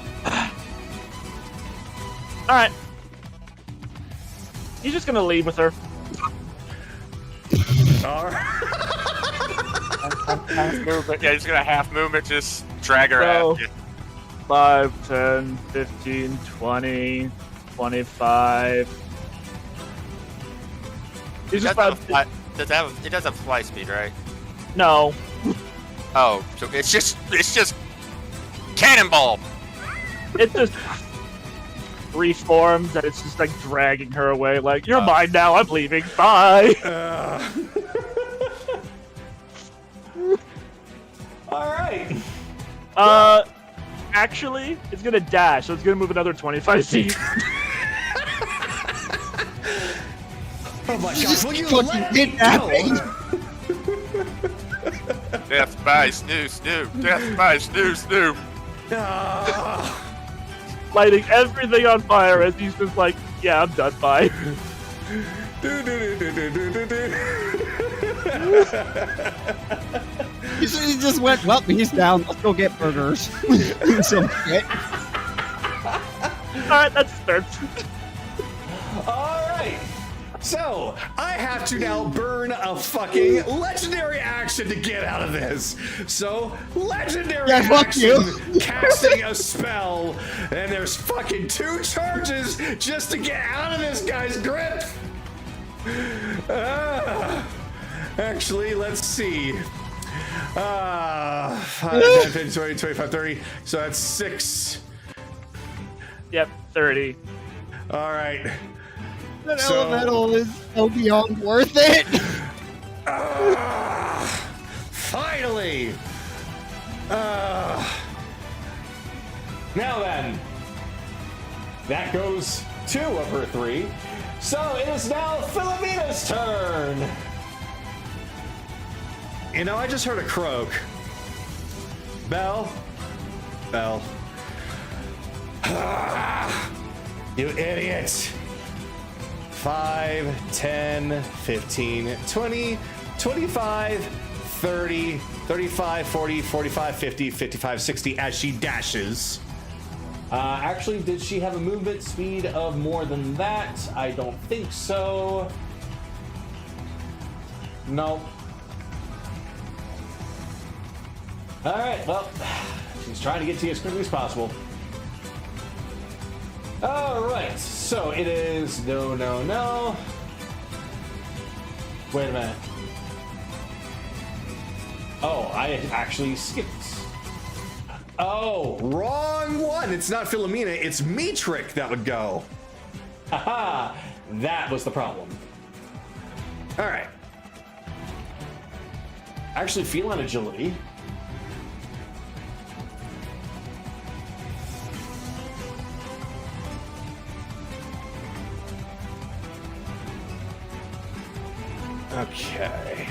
All right. He's just gonna leave with her. All right. Half movement. Yeah, he's gonna half movement, just drag her So- out. Yeah. 5, 10, 15, 20, 25. He's just about. It does have fly speed, right? No. Oh, so it's just cannonball. It just reforms and it's just like dragging her away. Like, you're mine now. I'm leaving. Bye. All right. Actually, it's gonna dash, so it's gonna move another 25 feet. Oh my Just god, will you fucking let me kidnapping. go? Death by snoo. Death by snoo. Ah. Lighting everything on fire as he's just like, yeah, I'm done. Bye. He just went, well, he's down. Let's go get burgers. Some shit. Alright, that's third. All right. So, I have to now burn a fucking legendary action to get out of this. So, legendary Yeah, fuck action, you. casting a spell, and there's fucking 2 charges just to get out of this guy's grip. Actually, let's see. 5, 10, 15, 20, 25, 30. So that's 6. Yep, 30. All right. That So- elemental is so beyond worth it. Finally! Now then, that goes 2 of her 3. So it is now Philomena's turn. You know, I just heard a croak. Belle? Belle. You idiot! 5, 10, 15, 20, 25, 30, 35, 40, 45, 50, 55, 60 as she dashes. Actually, did she have a movement speed of more than that? I don't think so. No. Alright, well, she's trying to get to you as quickly as possible. Alright, so it is no. Wait a minute. Oh, I actually skipped. Oh, wrong one. It's not Philomena, it's Metric that would go. Haha, that was the problem. Alright. Actually, feline agility. Okay.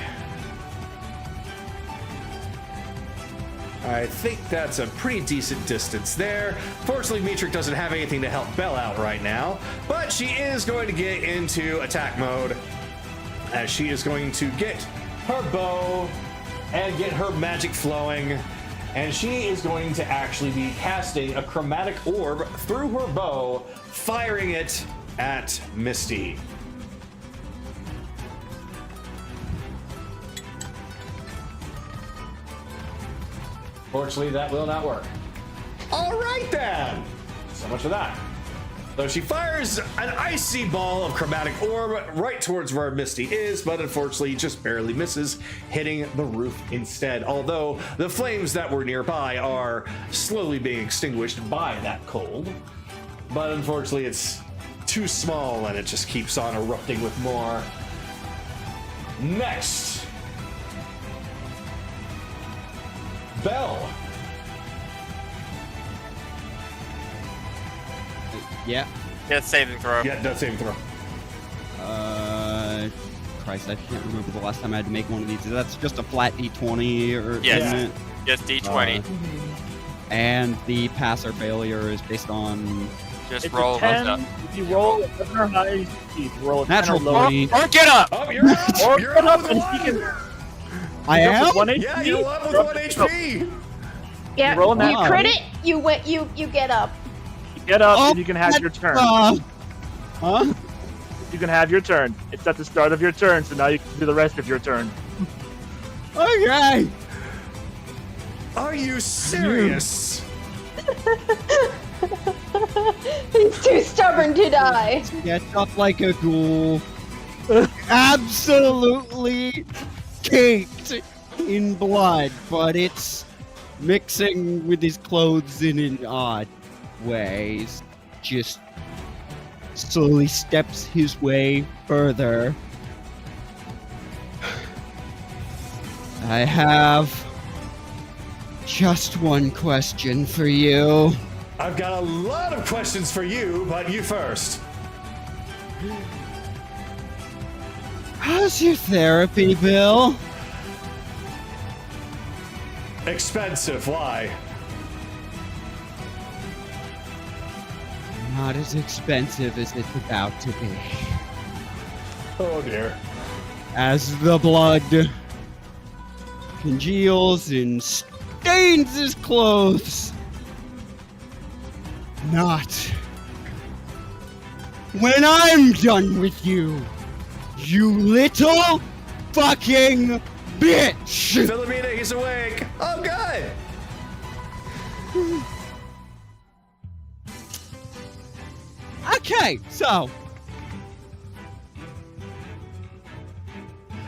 I think that's a pretty decent distance there. Fortunately, Metric doesn't have anything to help Belle out right now, but she is going to get into attack mode as she is going to get her bow and get her magic flowing, and she is going to actually be casting a chromatic orb through her bow, firing it at Misty. Fortunately, that will not work. All right, then. So much for that. So she fires an icy ball of chromatic orb right towards where Misty is, but unfortunately just barely misses, hitting the roof instead. Although the flames that were nearby are slowly being extinguished by that cold. But unfortunately, it's too small and it just keeps on erupting with more. Next. Belle. Yeah. Death saving throw. Yeah, death saving throw. Christ, I can't remember the last time I had to make one of these. That's just a flat D20 or Yes. isn't it? Just D20. And the pass or failure is based on Just It's roll a 10. those up. If you roll a 7 or higher, you roll a 10 natural or lower. 20. Or get up! Oh, you're up! Or You're get up up with and one! he can. I You're up am? with 1 HP. Yeah, you're up with 1 HP! Yeah, roll a you nat crit 20. it, you get up. You get up Oh, and you can have your turn. Huh? You can have your turn. It's at the start of your turn, so now you can do the rest of your turn. Okay. Are you serious? He's too stubborn to die. Gets up like a ghoul. Absolutely caked in blood, but it's mixing with his clothes in an odd way. He's just slowly steps his way further. I have just one question for you. I've got a lot of questions for you, but you first. How's your therapy, Bill? Expensive, why? Not as expensive as it's about to be. Oh dear. As the blood congeals and stains his clothes. Not when I'm done with you, you little fucking bitch! Philomena, he's awake. Oh, good. Okay, so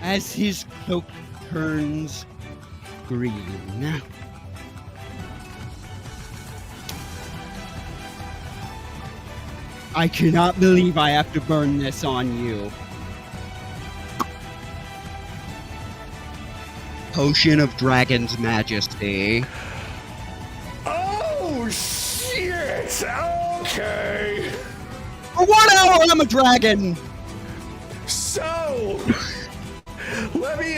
as his cloak turns green, I cannot believe I have to burn this on you. Potion of Dragon's Majesty. Oh, shit. Okay. For 1 hour, I'm a dragon. So, let me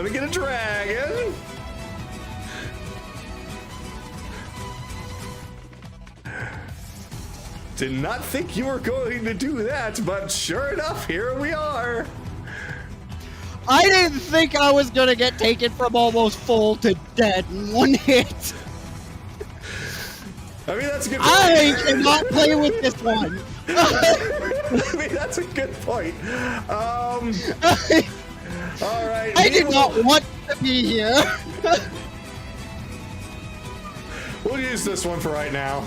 get a dragon. Did not think you were going to do that, but sure enough, here we are. I didn't think I was gonna get taken from almost full to dead in one hit. I mean, that's a good point. I cannot play with this one. I mean, that's a good point. All right. I did not want to be here. We'll use this one for right now.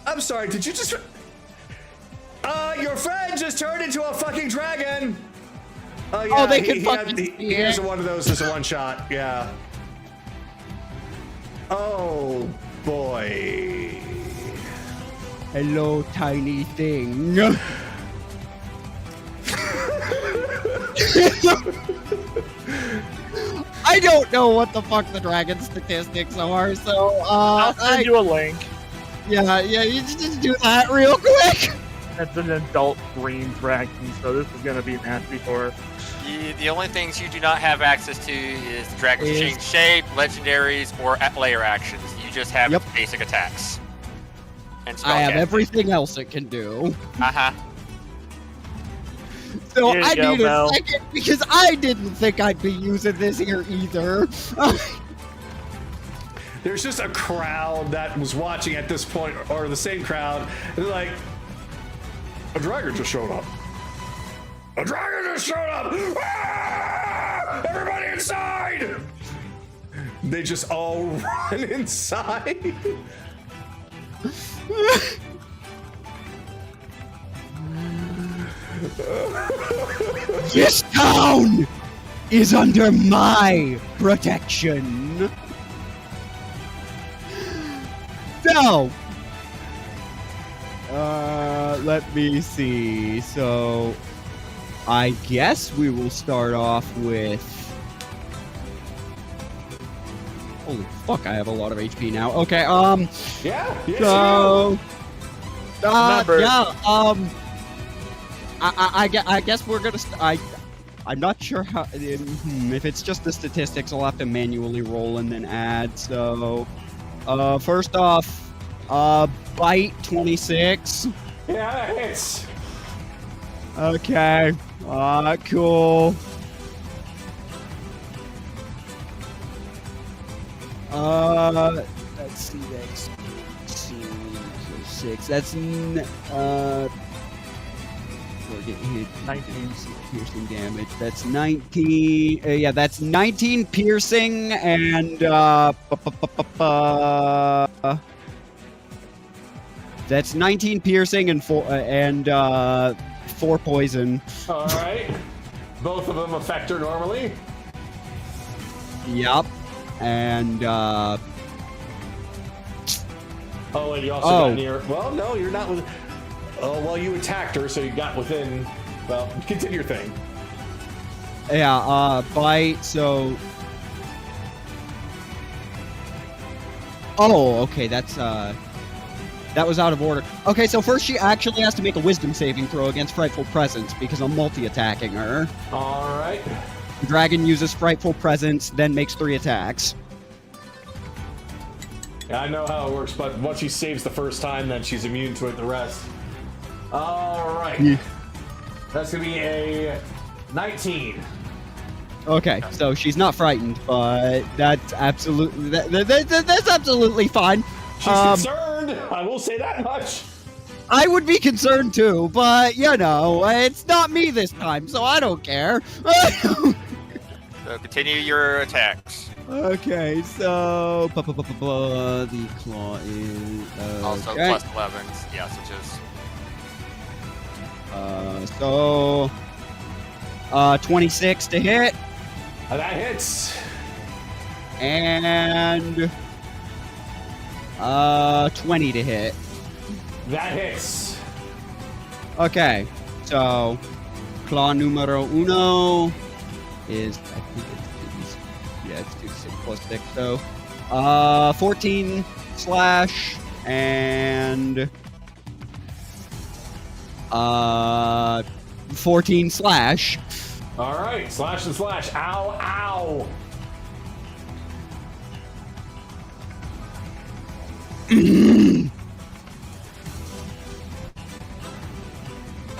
I'm sorry, did you just... your friend just turned into a fucking dragon! Yeah, Oh, they can fucking he has one of those as a one-shot, yeah. Oh, boy. Hello, tiny thing. I don't know what the fuck the dragon statistics are, so I'll send you a link. Yeah, you just do that real quick. It's an adult green dragon, so this is gonna be nasty for her. The only things you do not have access to is the dragon change shape, legendaries, or layer actions. You just have its basic attacks. And I have spellcasting. everything else it can do. Uh-huh. So Here you I go, need a Mel. second because I didn't think I'd be using this here either. There's just a crowd that was watching at this point, or the same crowd, and they're like, a dragon just showed up. A dragon just showed up! Ah! Everybody inside! They just all run inside. This town is under my protection. So, let me see. So, I guess we will start off with. Holy fuck! I have a lot of HP now. Okay. Yeah. Yes, So, Remember- yeah. I guess we're gonna. I'm not sure how. If it's just the statistics, I'll have to manually roll and then add. So, first off, bite 26. Yeah, it's. Okay. Cool. Let's see. That's 6. That's before getting hit. 19. Piercing damage. That's 19. Yeah, that's 19 piercing and that's 19 piercing and 4 poison. All right. Both of them affect her normally. Yep. And Oh, and you also got near. Well, no, you're not with. Oh, well, you attacked her, so you got within. Well, continue your thing. yeah, bite. So. Oh, okay. That's that was out of order. Okay, so first she actually has to make a wisdom saving throw against Frightful Presence because I'm multi-attacking her. All right. The dragon uses Frightful Presence, then makes 3 attacks. Yeah, I know how it works, but once she saves the first time, then she's immune to it the rest. All right. Yeah. That's going to be a 19. Okay, so she's not frightened, but that's absolutely that's absolutely fine. She's concerned. I will say that much. I would be concerned too, but you know, it's not me this time, so I don't care. So continue your attacks. Okay, so the claw is Also okay. plus 11s. Yes, which is. So 26 to hit That hits. and 20 to hit. That hits. Okay, so claw numero uno is, I think it's 2d6 plus 6, so 14 slash and 14 slash. All right. Slash and slash. Ow, ow.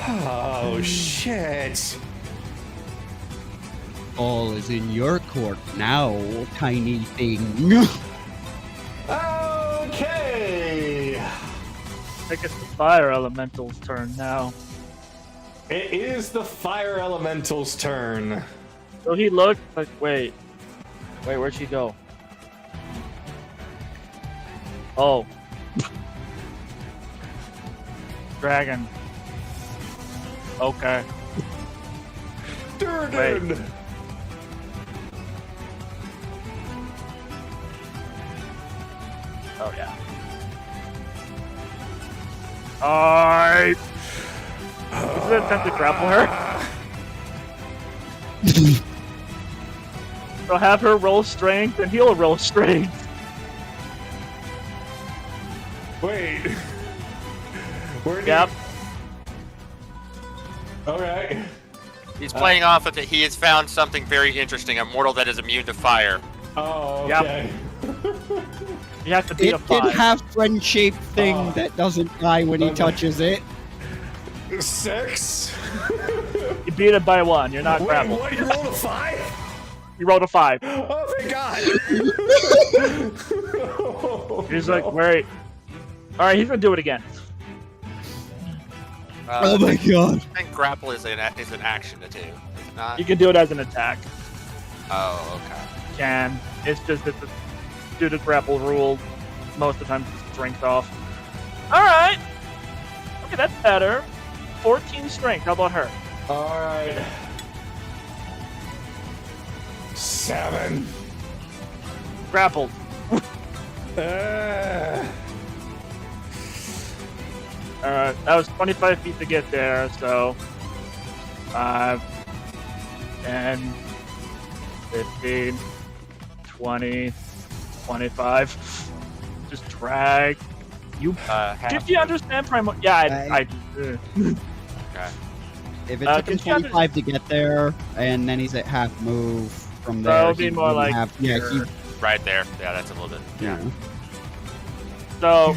Oh, shit. All is in your court now, tiny thing. Okay. I think it's the fire elemental's turn now. It is the fire elemental's turn. So he looked like, wait, where'd she go? Oh. Dragon. Okay. Durden. Oh yeah. Alright. Is it an attempt to grapple her? So have her roll strength and he'll roll strength. Wait. Where Yep. Okay. He's playing off with it. He has found something very interesting. A mortal that is immune to fire. Oh, Yep. okay. You have to beat a It did 5. have friend-shaped thing Oh. that doesn't die when he Okay. touches it. 6. You beat it by 1. You're not Wait, grappled. what? You rolled a 5? You rolled a 5. Oh, thank God. He's like, wait. Alright, he's gonna do it again. Oh my god. I think grapple is an action to do. Is it not? You can do it as an attack. Oh, okay. You can. It's just that due to grapple rule, most of the time it's strength off. Alright. Okay, that's better. 14 strength. How about her? All right. 7. Grappled. That was 25 feet to get there, so 5, 10, 15, 20, 25. Just drag. You. Did you understand Primo? Yeah, I Okay. If it took him can she under- 25 to get there, and then he's at half move from So there. it'll be he more wouldn't like have, yeah, he, Right there. Yeah, that's a little bit. yeah. So,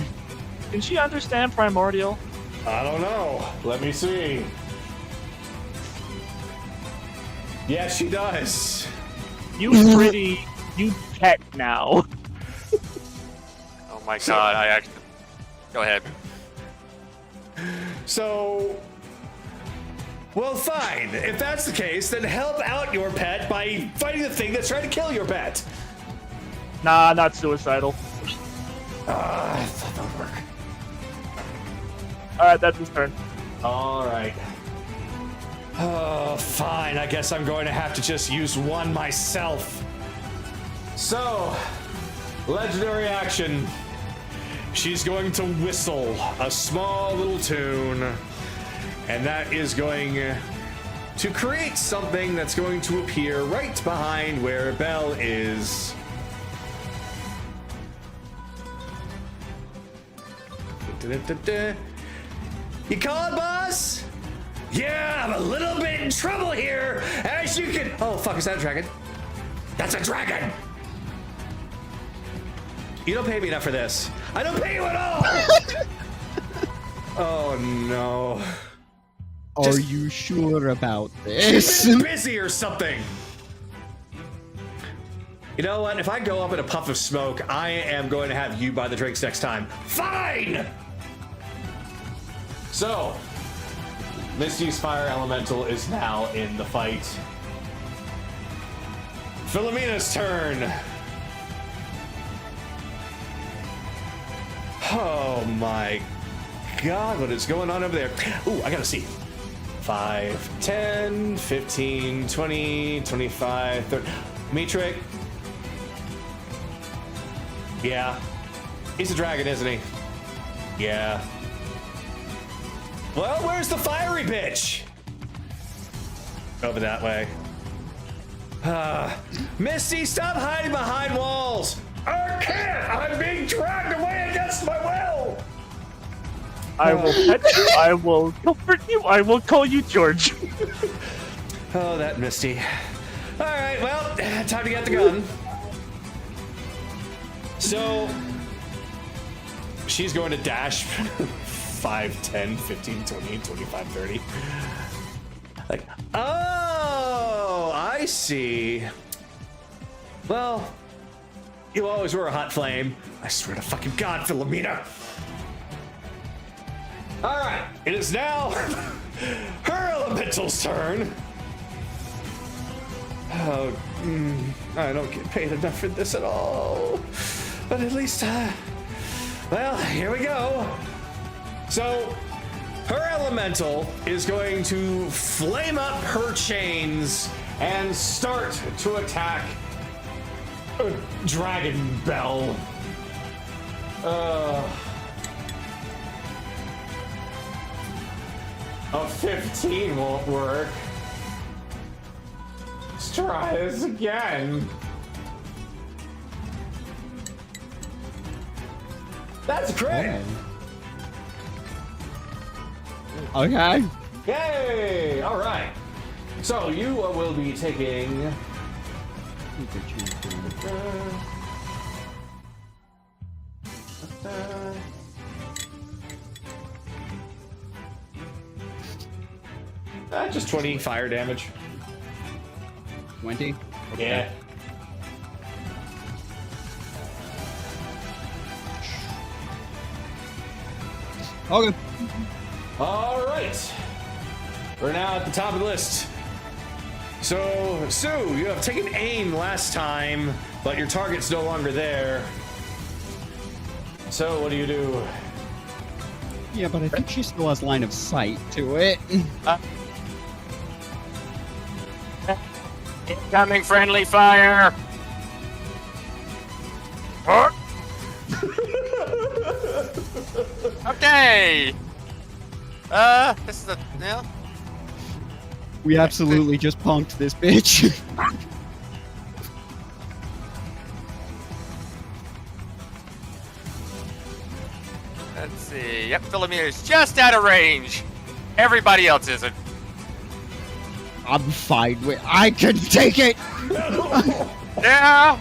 can she understand Primordial? I don't know. Let me see. Yes, she does. You pretty. You pet now. Oh my god, I actually. Go ahead. So Well, fine. If that's the case, then help out your pet by fighting the thing that's trying to kill your pet. Nah, not suicidal. I thought that would work. Alright, that's his turn. All right. Oh, fine. I guess I'm going to have to just use one myself. So, legendary action. She's going to whistle a small little tune, and that is going to create something that's going to appear right behind where Belle is. You call it, boss? Yeah, I'm a little bit in trouble here, as you can. Oh, fuck, is that a dragon? That's a dragon! You don't pay me enough for this. I don't pay you at all! Oh, no. Are you sure about this? She's been busy or something. You know what? If I go up in a puff of smoke, I am going to have you buy the drinks next time. Fine! So, Misty's fire elemental is now in the fight. Philomena's turn. Oh my god, what is going on over there? Ooh, I gotta see. 5, 10, 15, 20, 25, 30. Metric. Yeah. He's a dragon, isn't he? Yeah. Well, where's the fiery bitch? Over that way. Misty, stop hiding behind walls! I can't! I'm being dragged away against my will! I will pet you, I will comfort you, I will call you George. Oh, that Misty. Alright, well, time to get the gun. So, she's going to dash 5, 10, 15, 20, 25, 30. Like, oh, I see. Well, you always were a hot flame. I swear to fucking God, Philomena. All right, it is now her elemental's turn. Oh, I don't get paid enough for this at all. But at least, well, here we go. So, her elemental is going to flame up her chains and start to attack Dragon Bell. A 15 won't work. Let's try this again. That's great. Okay. Yay! All right. So you will be taking. Just 20 fire damage. 20? Yeah. Okay. All right. We're now at the top of the list. So, Sue, you have taken aim last time, but your target's no longer there. So, what do you do? Yeah, but I think she still has line of sight to it. Incoming friendly fire! Huh? Okay! This is a... Yeah. We absolutely just punked this bitch. Let's see. Yep, Philomena's just out of range. Everybody else isn't. I'm fine with I can take it! Yeah!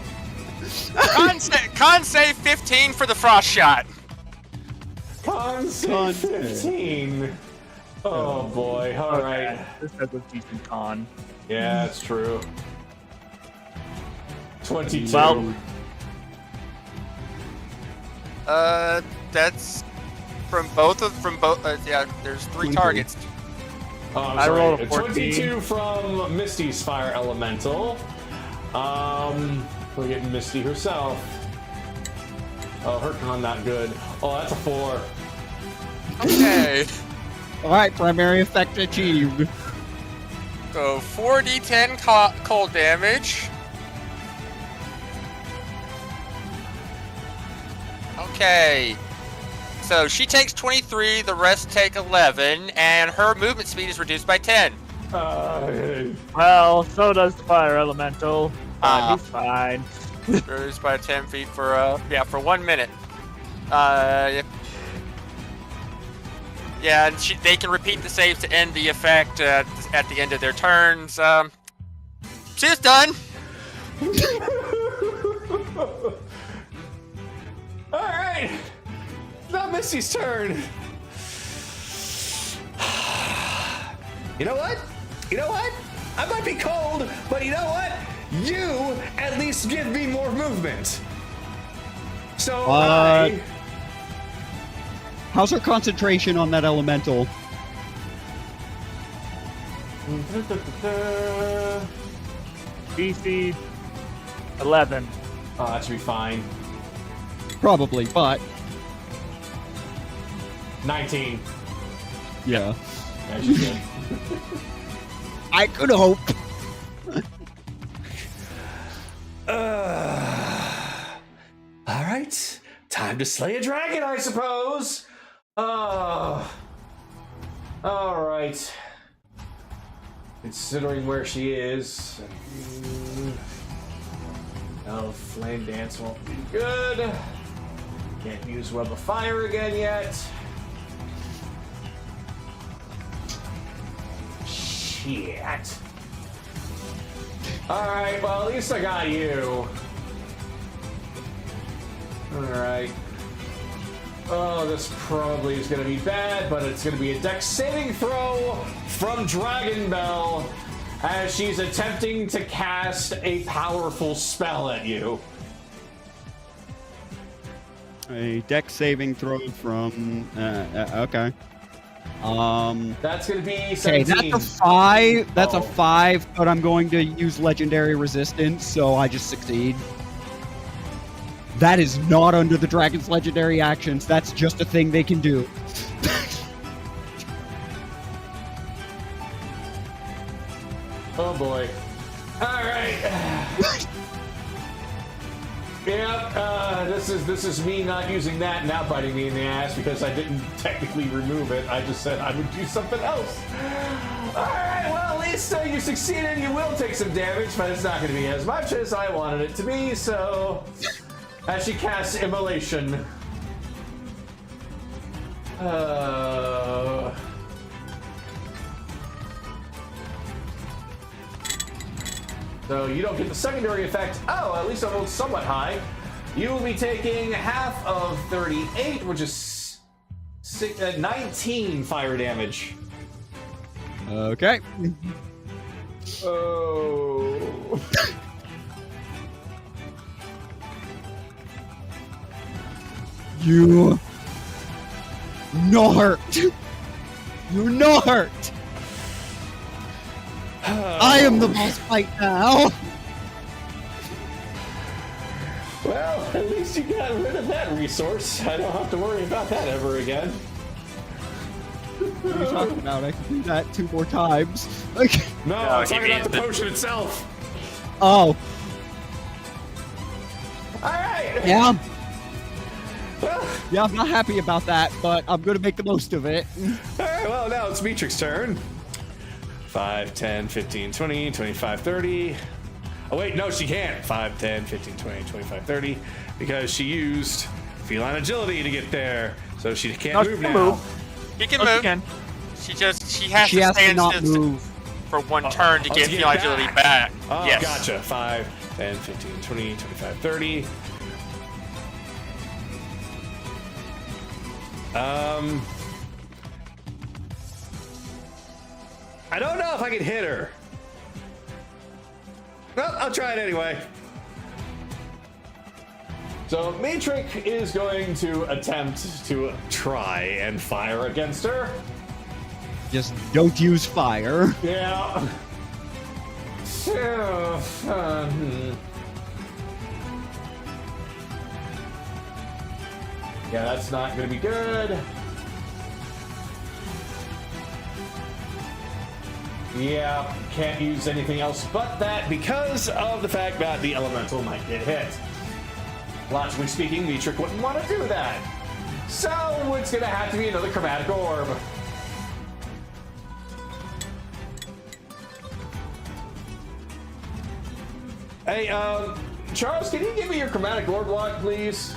Con save 15 for the frost shot. Con save 15. Oh boy, alright. This has a decent con. Yeah, that's true. 22. Well, that's from both, yeah, there's 3 22. targets. Oh, I'm I sorry. rolled a 14. 22 from Misty's fire elemental. We're getting Misty herself. Oh, her con not good. Oh, that's a 4. Okay. All right, primary effect achieved. So 4d10 cold damage. Okay. So she takes 23, the rest take 11, and her movement speed is reduced by 10. Well, so does the fire elemental. Ah. He's fine. Reduced by 10 feet for 1 minute. Yep. Yeah, and they can repeat the saves to end the effect at the end of their turns. She's done. All right. Now Misty's turn. You know what? I might be cold, but you know what? You at least give me more movement. So How's her concentration on that elemental? DC 11. Oh, that should be fine. Probably, but 19. yeah. Yeah, she's good. I could hope. All right, time to slay a dragon, I suppose. All right. Considering where she is, flame dance won't be good. Can't use web of fire again yet. Shit. All right, well, at least I got you. All right. Oh, this probably is going to be bad, but it's going to be a dex saving throw from Dragon Bell as she's attempting to cast a powerful spell at you. A dex saving throw from. Okay. That's going to be Okay, 17. that's a 5. That's Oh. a 5, but I'm going to use legendary resistance, so I just succeed. That is not under the dragon's legendary actions. That's just a thing they can do. Oh boy. Alright. Yep, this is me not using that now biting me in the ass because I didn't technically remove it. I just said I would do something else. Alright, well at least you succeeded. You will take some damage, but it's not going to be as much as I wanted it to be, so... As she casts Immolation. So you don't get the secondary effect. Oh, at least I rolled somewhat high. You will be taking half of 38, which is 19 fire damage. Okay. Oh. You no hurt. You no hurt. I am the boss fight now. Well, at least you got rid of that resource. I don't have to worry about that ever again. What are you talking about? I can do that 2 more times. Okay. No, No, I'm he talking about means the the- potion itself. Oh, All right. yeah. Well, Yeah, I'm not happy about that, but I'm going to make the most of it. all right, well, now it's Meatrix's turn. 5, 10, 15, 20, 25, 30. Oh, wait, no, she can't. 5, 10, 15, 20, 25, 30. Because she used feline agility to get there. So she can't No, move she now. can move. He can Oh, she move. can. She has She to has to stand not still move. for one turn to Oh, get to get feline agility back. Oh, Yes. gotcha. 5, 10, 15, 20, 25, 30. I don't know if I can hit her. Well, I'll try it anyway. So Matrix is going to attempt to try and fire against her. Just don't use fire. Yeah. Yeah, that's not gonna be good. Yeah, can't use anything else but that because of the fact that the elemental might get hit. Logically speaking, Mietrich wouldn't want to do that. So it's gonna have to be another chromatic orb. Hey, Charles, can you give me your chromatic orb log, please?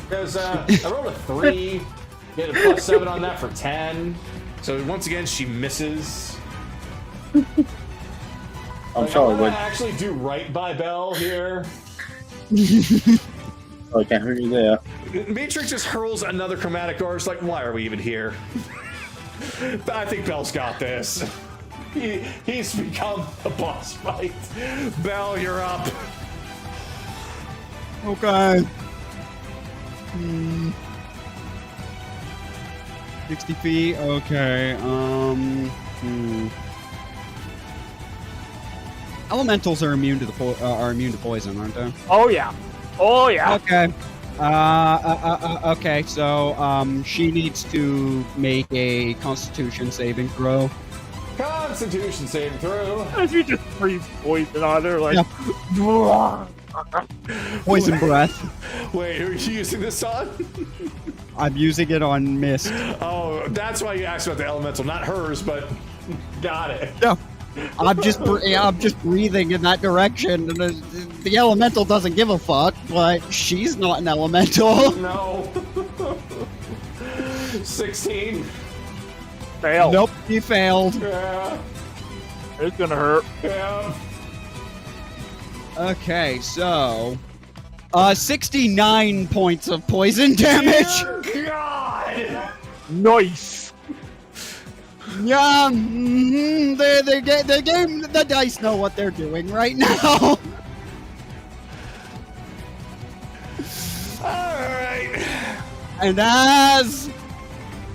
Because I rolled a 3, get a +7 on that for 10. So once again, she misses. I'm sorry, I'm but gonna actually do right by Belle here. I can't hear you there. Matrix just hurls another chromatic orb. It's like, why are we even here? I think Belle's got this. He's become a boss fight. Belle, you're up. Okay. 60 feet. Okay. Elementals are immune to the poison, aren't they? Oh yeah. Oh yeah. Okay. Okay. So she needs to make a Constitution saving throw. Constitution saving throw. As you just breathe poison on her, like. Yeah. Poison breath. Wait, who are you using this on? I'm using it on Mist. Oh, that's why you asked about the elemental, not hers, but got it. No. I'm just breathing in that direction, and the elemental doesn't give a fuck. But she's not an elemental. No. 16. Fail. Nope, he failed. Yeah. It's gonna hurt. Yeah. Okay, so 69 points of poison damage. Dear God. Nice. Yeah, the dice know what they're doing right now. Alright. And as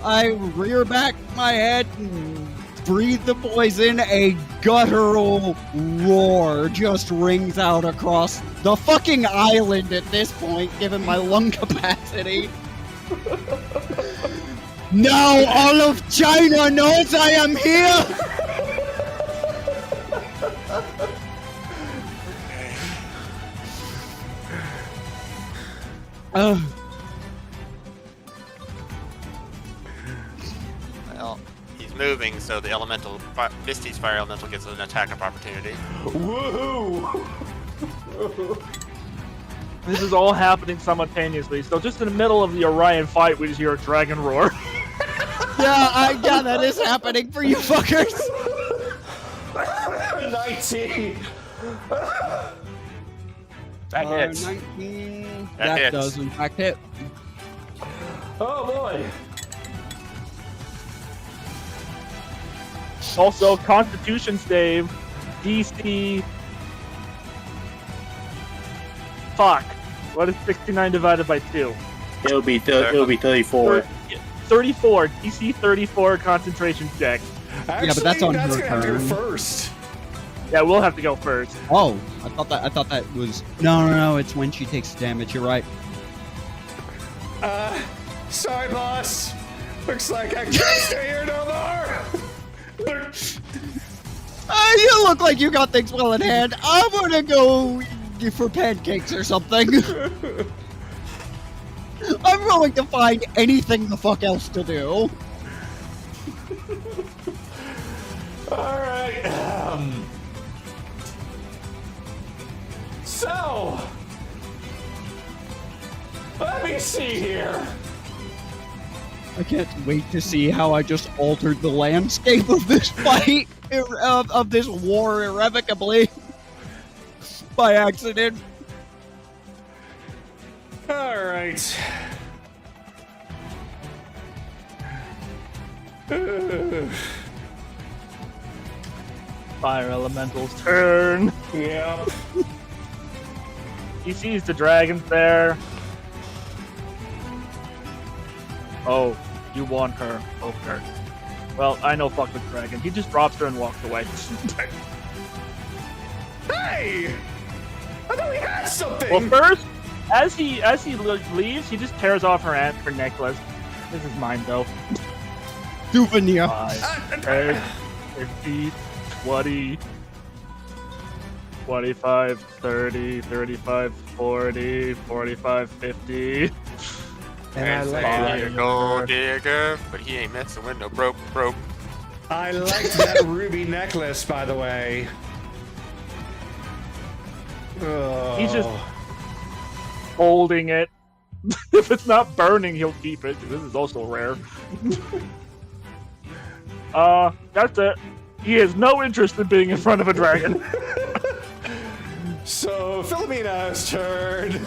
I rear back my head and breathe the poison, a guttural roar just rings out across the fucking island at this point, given my lung capacity. Now all of China knows I am here! Well, he's moving, so the elemental, Misty's fire elemental gets an attack of opportunity. Woohoo! This is all happening simultaneously. So just in the middle of the Orion fight, we just hear a dragon roar. Yeah, that is happening for you fuckers. 19. That hits. 19. That That hits. does in fact hit. Oh boy. Also, Constitution save, DC. Fuck. What is 69 divided by 2? It'll be 34. 34. DC 34 concentration check. Actually, but that's on her gonna have to go turn. first. Yeah, we'll have to go first. Oh, I thought that was no. It's when she takes damage. You're right. Sorry, boss. Looks like I can't stay here no more. You look like you got things well in hand. I'm gonna go for pancakes or something. I'm willing to find anything the fuck else to do. All right. So, let me see here. I can't wait to see how I just altered the landscape of this fight, of this war irrevocably, by accident. All right. Fire Elemental's turn. Yeah. He sees the dragons there. Oh, you want her. Okay. Well, I know fuck with dragon. He just drops her and walks away. Hey! I thought we had something! Well, first, as he leaves, he just tears off her necklace. This is mine, though. Souvenir. 5, 10, 15, 20, 25, 30, 35, 40, 45, 50. And I like Say that. a gold digger, but he ain't messing with no broke. I liked that ruby necklace, by the way. Oh. He's just holding it. If it's not burning, he'll keep it. This is also rare. That's it. He has no interest in being in front of a dragon. So, Philomena's turn.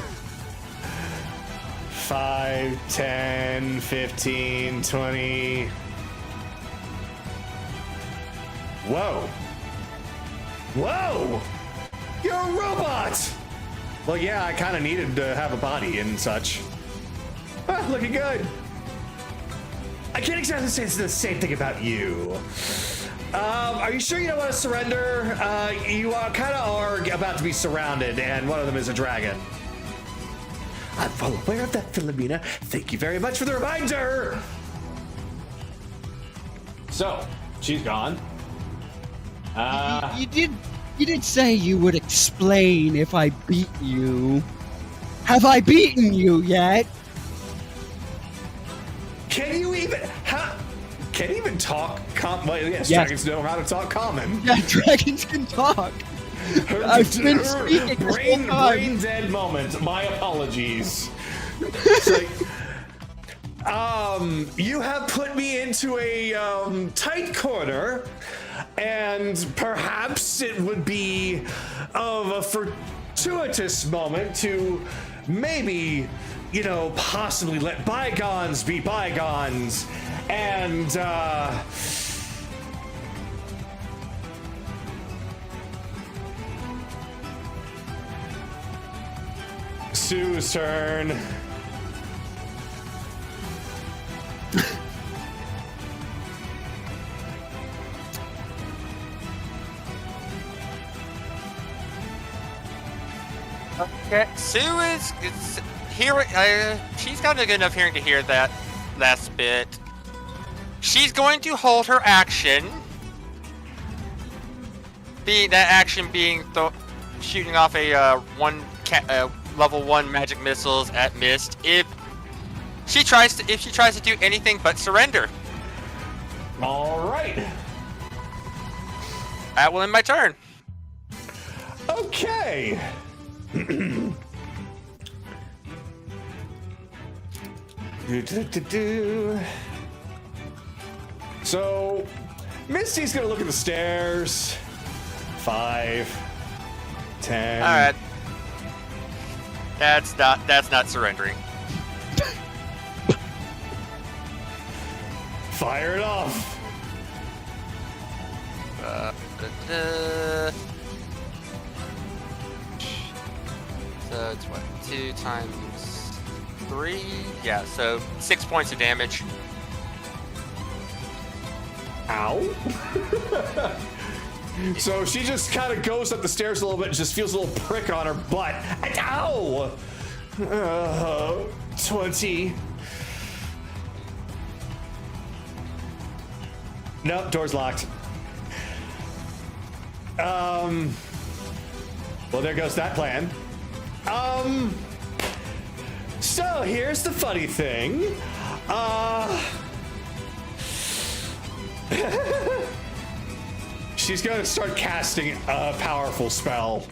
5, 10, 15, 20. Whoa. Whoa! You're a robot! Well, yeah, I kind of needed to have a body and such. Ah, looking good. I can't exactly say it's the same thing about you. Are you sure you don't want to surrender? You kind of are about to be surrounded, and one of them is a dragon. I'm well aware of that, Philomena. Thank you very much for the reminder. So, she's gone. You did say you would explain if I beat you. Have I beaten you yet? Can you even? Can you even talk? Well, yes, Yes. dragons know how to talk common. Yeah, dragons can talk. I've been speaking this whole time. Brain dead moment. My apologies. It's like, you have put me into a tight corner, and perhaps it would be of a fortuitous moment to maybe, possibly let bygones be bygones, and Sue's turn. Okay, Sue is hearing. She's got a good enough hearing to hear that last bit. She's going to hold her action. Being shooting off a level 1 magic missiles at Mist. If she tries to do anything but surrender. All right. That will end my turn. Okay. So, Misty's gonna look at the stairs. 5, 10. All right. That's not surrendering. Fire it off. So it's what? 2 times 3? Yeah, so 6 points of damage. Ow. So she just kind of goes up the stairs a little bit and just feels a little prick on her butt. Ow! 20. Nope, door's locked. Well, there goes that plan. So here's the funny thing. She's gonna start casting a powerful spell.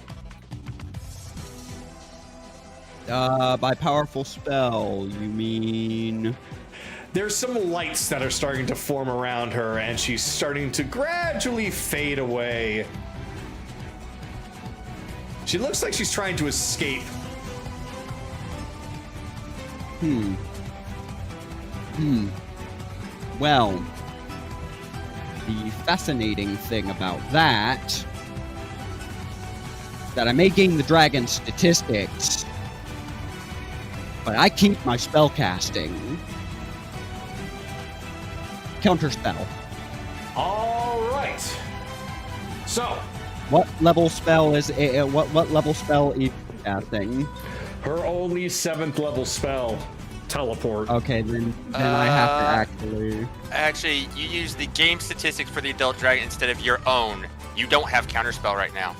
By powerful spell, you mean? There's some lights that are starting to form around her, and she's starting to gradually fade away. She looks like she's trying to escape. Well, the fascinating thing about that I may gain the dragon statistics, but I keep my spell casting. Counterspell. right. So, What level spell is what level spell is casting? her only 7th level spell, teleport. Okay, then I have to actually. Actually, you use the game statistics for the adult dragon instead of your own. You don't have counterspell right now.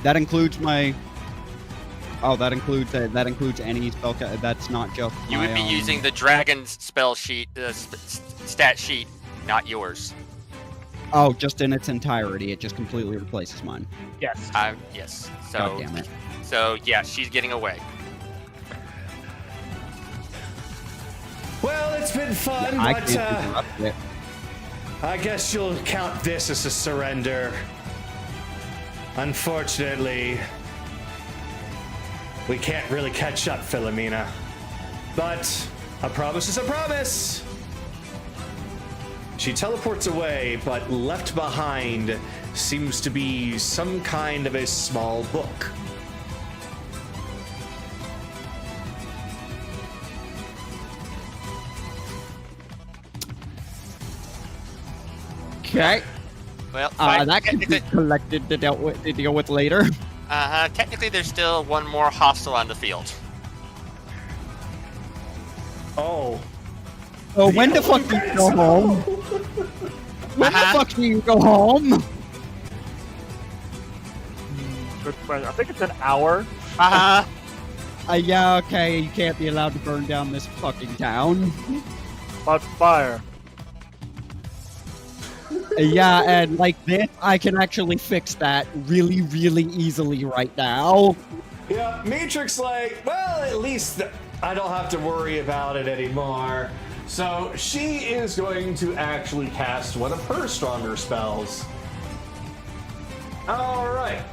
That includes my. Oh, that includes any spell. That's not just. You would be using the dragon's spell sheet, stat sheet, not yours. Oh, just in its entirety. It just completely replaces mine. Yes. Yes. God damn it. So yeah, she's getting away. Well, it's been fun, I but can't interrupt it. I guess you'll count this as a surrender. Unfortunately, we can't really catch up, Philomena. But a promise is a promise! She teleports away, but left behind seems to be some kind of a small book. Okay. Well, fine. That can be collected to deal with later. Technically, there's still one more hostile on the field. Oh. Oh, when the fuck do you go home? When the fuck do you go home? Good question. I think it's an hour. Yeah, okay, you can't be allowed to burn down this fucking town. About fire. Yeah, and like this, I can actually fix that really, really easily right now. Yeah, Matrix like, well, at least I don't have to worry about it anymore. So she is going to actually cast one of her stronger spells. All right.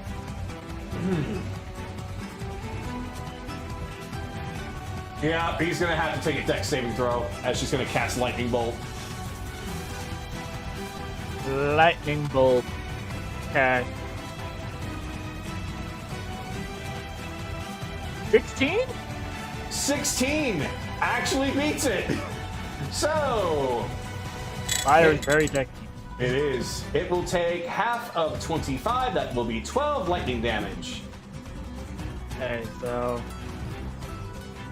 Yeah, he's going to have to take a dex saving throw as she's going to cast Lightning Bolt. Lightning bolt. Okay. 16? 16 actually beats it. So Fire is very decky. it is. It will take half of 25. That will be 12 lightning damage. Okay, so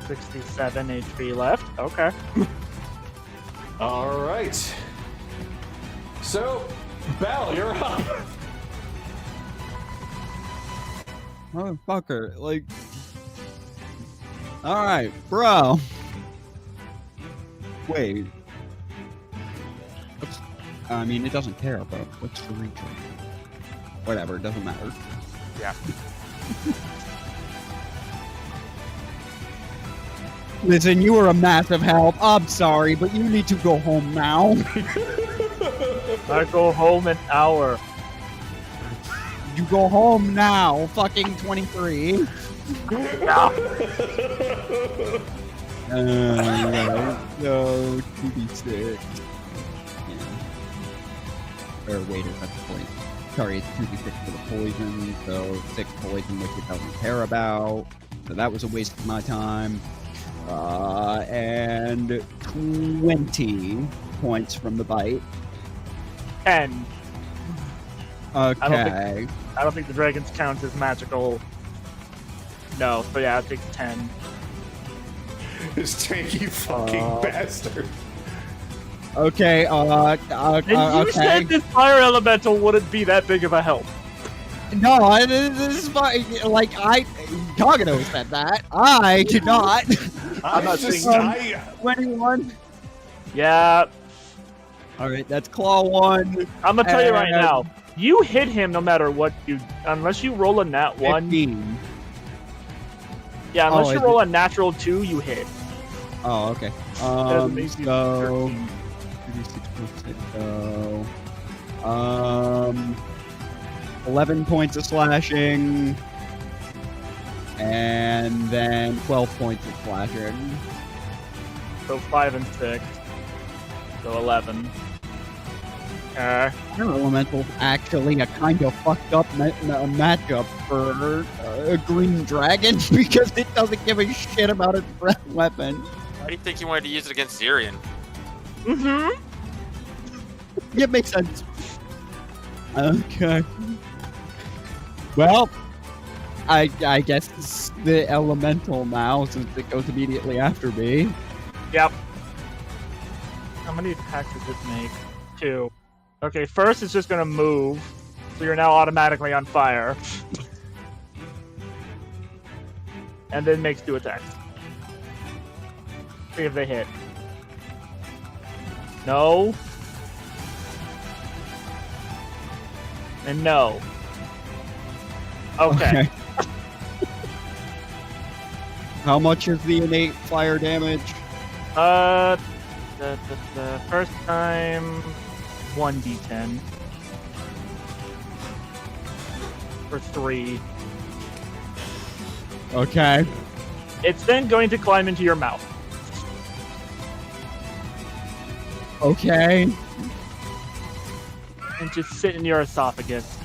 67 HP left. Okay. All right. So, Belle, you're up. Motherfucker, like. Alright, bro. Wait. I mean, it doesn't care, bro. What's the reach? Whatever, it doesn't matter. Yeah. Listen, you were a massive help. I'm sorry, but you need to go home now. I go home an hour. You go home now. Fucking 23. No, 2d6. Yeah. Or wait, at the point. Sorry, it's 2d6 for the poison, so 6 poison, which it doesn't care about. So that was a waste of my time. And 20 points from the bite. 10. Okay. I don't think the dragons count as magical. No, so yeah, I think 10. This tanky fucking bastard. Okay, And you okay. said this fire elemental wouldn't be that big of a help. No, this is fine. Like, Kagato said that. I did not. I'm not just, saying- 21. Yeah, Alright, that's Claw 1. I'm gonna tell you right And- now. You hit him no matter what you, unless you roll a nat 1. 15. Yeah, unless Oh, you is roll a natural 2, you hit. Oh, okay. That makes you So 13. 36.6, so 11 points of slashing, and then 12 points of slashing. So 5 and 6. So 11. Fire Elemental's actually a kind of fucked up matchup for a green dragon because it doesn't give a shit about its breath weapon. Why do you think you wanted to use it against Zirian? Mm-hmm. It makes sense. Okay. Well, I guess it's the elemental now, since it goes immediately after me. Yep. How many attacks does this make? 2. Okay, first it's just gonna move, so you're now automatically on fire. And then makes 2 attacks. See if they hit. No. And no. Okay. How much is the innate fire damage? The first time 1d10 for 3. Okay. It's then going to climb into your mouth. Okay. And just sit in your esophagus.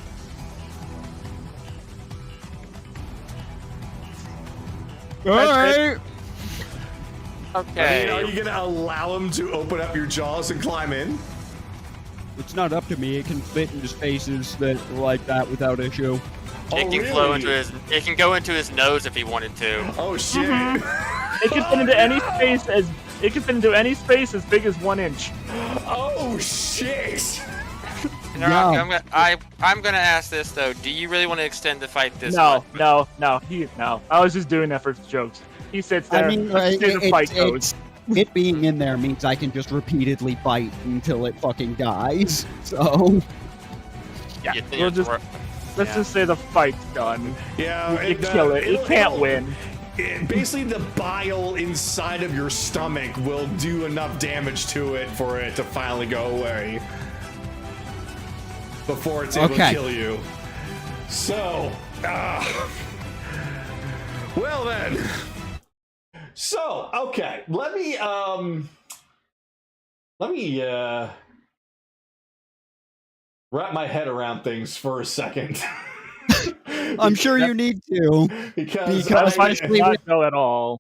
Alright. Okay. Are you gonna allow him to open up your jaws and climb in? It's not up to me. It can fit into spaces that like that without issue. It can flow into his. It can go into his nose if he wanted to. Oh shit! It can fit into any space as big as 1 inch. Oh shit! Yeah. I'm gonna ask this though. Do you really want to extend the fight this No, much? no. I was just doing that for jokes. He sits there. I mean, the fight goes. it being in there means I can just repeatedly bite until it fucking dies. So, Yeah, You're let's just say the fight's done. Yeah, You kill it. You can't win. Basically, the bile inside of your stomach will do enough damage to it for it to finally go away before it's able to kill you. So, well then. So, okay, let me wrap my head around things for a second. I'm sure you need to. because I do not know at all.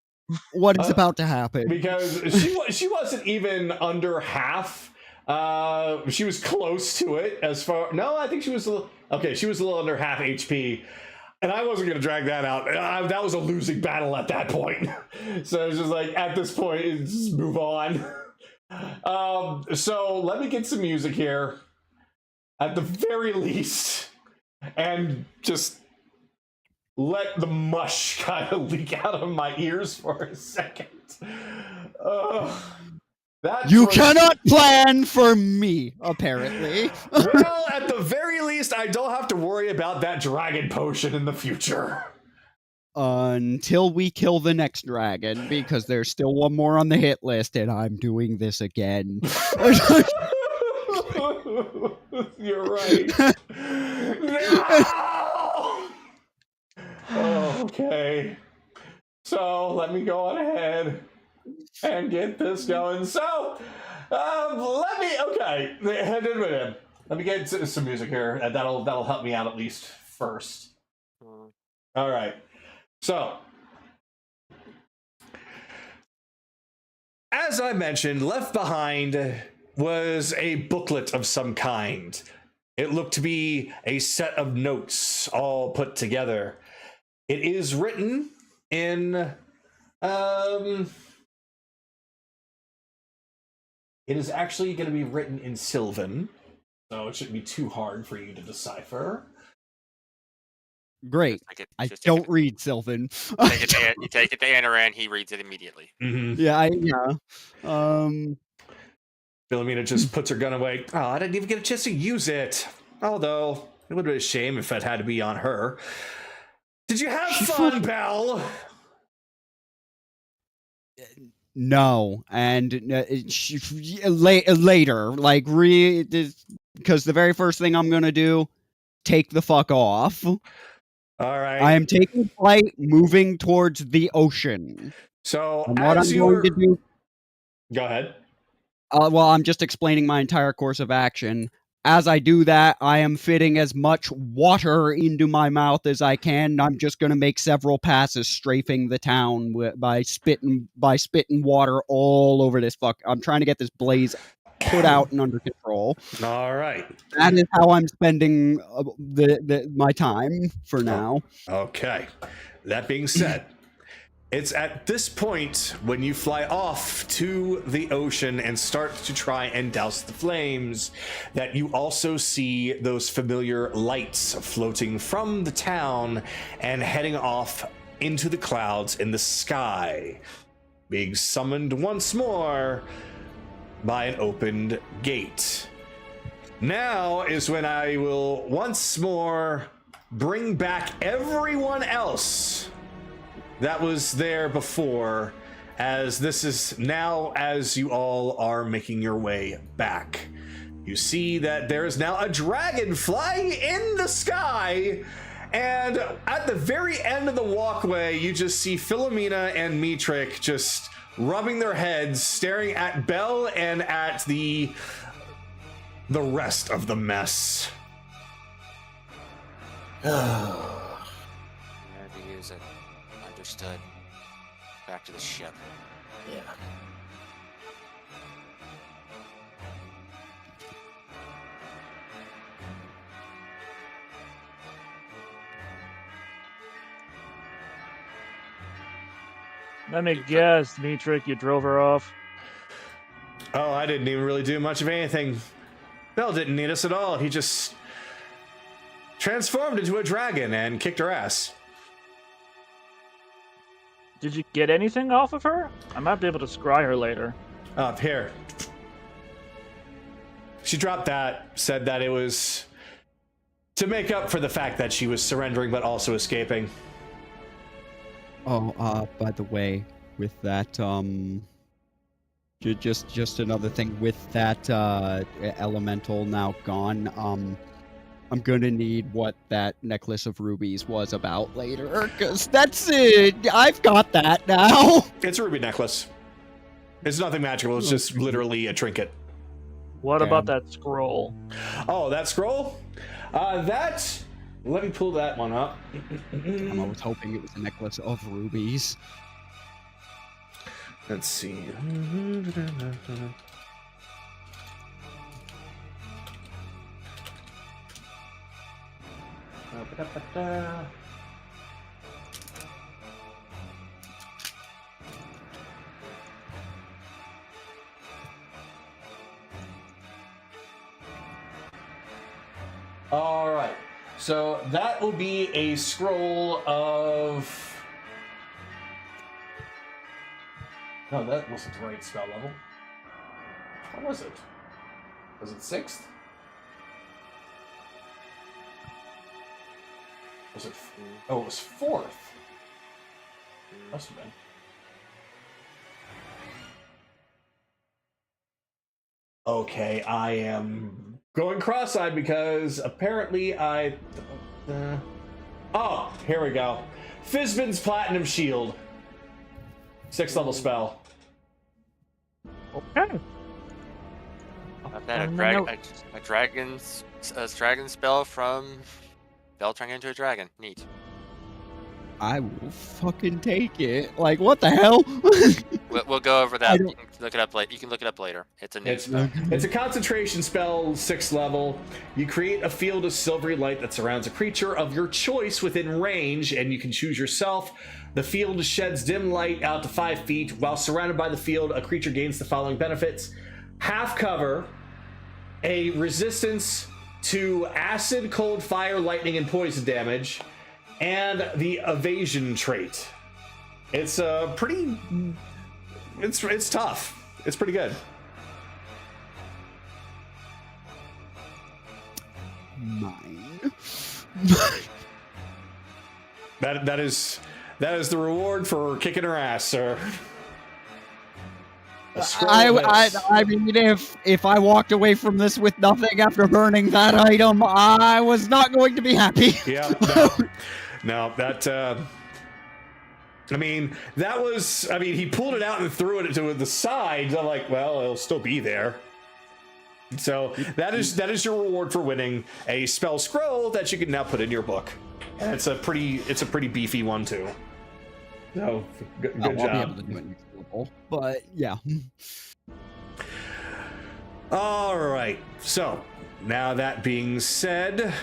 What is about to happen? Because she wasn't even under half. She was close to it as far. No, I think she was she was a little under half HP, and I wasn't gonna drag that out. That was a losing battle at that point. So it's just like at this point, just move on. So let me get some music here, at the very least, and just let the mush kind of leak out of my ears for a second. You cannot plan for me, apparently. Well, at the very least, I don't have to worry about that dragon potion in the future. Until we kill the next dragon, because there's still one more on the hit list, and I'm doing this again. You're right. No! Okay. So let me go on ahead and get this going. So let me get some music here. That'll help me out at least first. All right. So, as I mentioned, left behind was a booklet of some kind. It looked to be a set of notes all put together. It is written in it is actually going to be written in Sylvan, so it shouldn't be too hard for you to decipher. Great. I don't read Sylvan. You take it to Anaran, he reads it immediately. Mm-hmm. Yeah. Philomena just puts her gun away. Oh, I didn't even get a chance to use it. Although, it would be a shame if it had to be on her. Did you have fun, Belle? No, and later, like, because the very first thing I'm gonna do, take the fuck off. All right. I am taking flight, moving towards the ocean. So, and what I'm going to do... Go ahead. Well, I'm just explaining my entire course of action. As I do that, I am fitting as much water into my mouth as I can. I'm just going to make several passes strafing the town by spitting water all over this fuck. I'm trying to get this blaze put out and under control. All right. That is how I'm spending my time for now. Okay. That being said, it's at this point when you fly off to the ocean and start to try and douse the flames that you also see those familiar lights floating from the town and heading off into the clouds in the sky, being summoned once more by an opened gate. Now is when I will once more bring back everyone else that was there before, as this is now as you all are making your way back. You see that there is now a dragon flying in the sky, and at the very end of the walkway, you just see Philomena and Mitrik just rubbing their heads, staring at Belle and at the rest of the mess. Never use it. Understood. Back to the ship. Yeah. Let me guess, Mitrik, you drove her off. Oh, I didn't even really do much of anything. Bell didn't need us at all. He just transformed into a dragon and kicked her ass. Did you get anything off of her? I might be able to scry her later. Up here. She dropped that, said that it was to make up for the fact that she was surrendering but also escaping. Oh, by the way, with that, just another thing, with that, elemental now gone, I'm gonna need what that necklace of rubies was about later, because that's it. I've got that now. It's a ruby necklace. It's nothing magical. It's just literally a trinket. What Damn. about that scroll? Oh, that scroll? Let me pull that one up. I was hoping it was a necklace of rubies. Let's see. All right. So that will be a scroll of... No, that wasn't the right spell level. What was it? Was it 6th? Was it... Oh, it was 4th. Must have been. Okay, I am going cross-eyed because apparently oh, here we go. Fizbin's Platinum Shield. 6th level spell. Okay. I've had a dragon spell from Bell turning into a dragon. Neat. I will fucking take it. Like, what the hell? We'll go over that. You can look it up later. You can look it up later. It's a new spell. It's a concentration spell, 6th level. You create a field of silvery light that surrounds a creature of your choice within range, and you can choose yourself. The field sheds dim light out to 5 feet. While surrounded by the field, a creature gains the following benefits: half cover, a resistance to acid, cold, fire, lightning, and poison damage, and the evasion trait. It's pretty... It's tough. It's pretty good. Mine. That is the reward for kicking her ass, sir. I mean, if I walked away from this with nothing after burning that item, I was not going to be happy. Yeah. No, that. I mean, that was. I mean, he pulled it out and threw it to the side. I'm like, well, it'll still be there. So that is your reward for winning a spell scroll that you can now put in your book, and it's a pretty beefy one too. So good job. I'll be able to do it next level, but yeah. All right. So now that being said,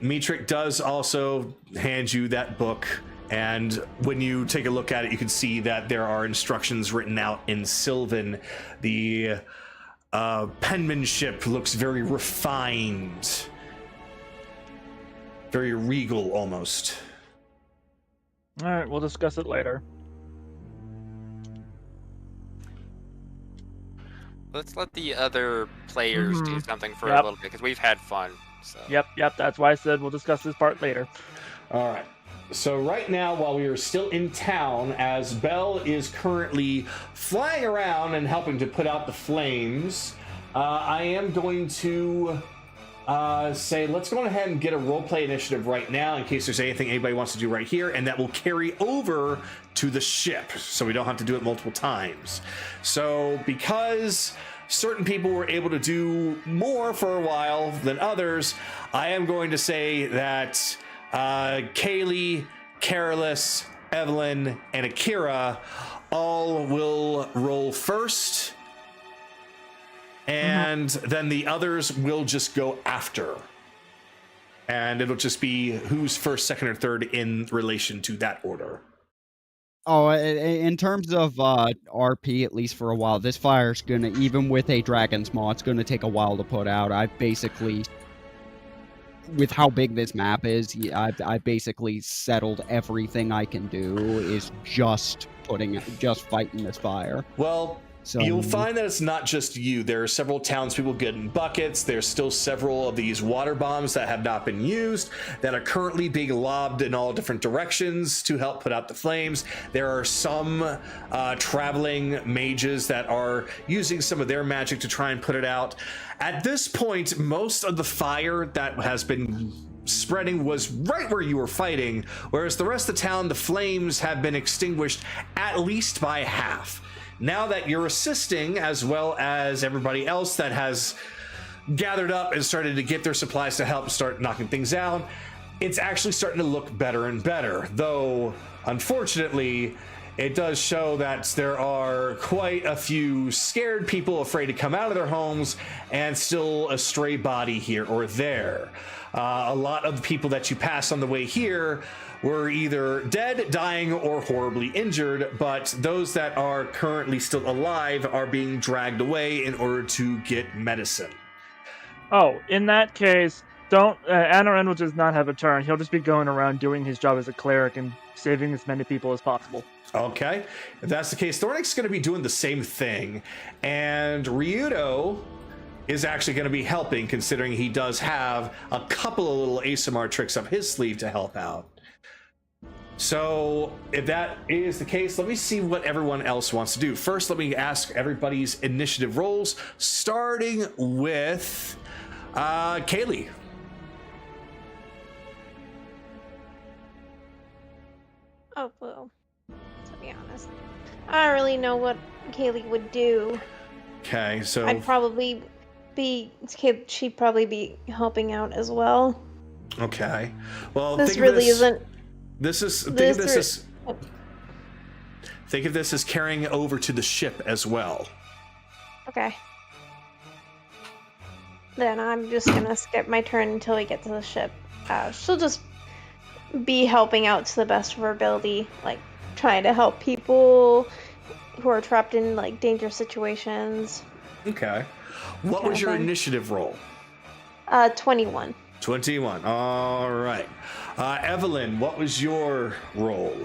Mitrik does also hand you that book. And when you take a look at it, you can see that there are instructions written out in Sylvan. The penmanship looks very refined, very regal almost. All right, we'll discuss it later. Let's let the other players do something for a Yep. little bit, because we've had fun. So. Yep, that's why I said we'll discuss this part later. All right. So right now, while we are still in town, as Belle is currently flying around and helping to put out the flames, I am going to say, let's go ahead and get a roleplay initiative right now in case there's anything anybody wants to do right here, and that will carry over to the ship, so we don't have to do it multiple times. So because certain people were able to do more for a while than others, I am going to say that Kaylee, Carolus, Evelyn, and Akira all will roll first, and then the others will just go after. And it'll just be who's first, second, or third in relation to that order. Oh, in terms of RP, at least for a while, this fire's gonna, even with a Dragon's Maw, it's gonna take a while to put out. I've basically, with how big this map is, I've basically settled everything I can do is just fighting this fire. Well, So you'll find that it's not just you. There are several townspeople getting buckets. There's still several of these water bombs that have not been used that are currently being lobbed in all different directions to help put out the flames. There are some traveling mages that are using some of their magic to try and put it out. At this point, most of the fire that has been spreading was right where you were fighting, whereas the rest of the town, the flames have been extinguished at least by half. Now that you're assisting, as well as everybody else that has gathered up and started to get their supplies to help start knocking things out, it's actually starting to look better and better. Though, unfortunately, it does show that there are quite a few scared people afraid to come out of their homes, and still a stray body here or there. A lot of the people that you passed on the way here were either dead, dying, or horribly injured, but those that are currently still alive are being dragged away in order to get medicine. Oh, in that case, Anaran will just not have a turn. He'll just be going around doing his job as a cleric and saving as many people as possible. Okay, if that's the case, Thornik's going to be doing the same thing, and Ryudo is actually going to be helping, considering he does have a couple of little ASMR tricks up his sleeve to help out. So if that is the case, let me see what everyone else wants to do. First, let me ask everybody's initiative rolls, starting with Kaylee. Oh, well, to be honest, I don't really know what Kaylee would do. Okay, so she'd probably be helping out as well. okay. Well, This really isn't. Think of this as carrying over to the ship as well. Okay. Then I'm just gonna skip my turn until we get to the ship. She'll just be helping out to the best of her ability, like trying to help people who are trapped in like dangerous situations. Okay. What was your initiative roll? 21. 21. All right. Evelyn, what was your roll?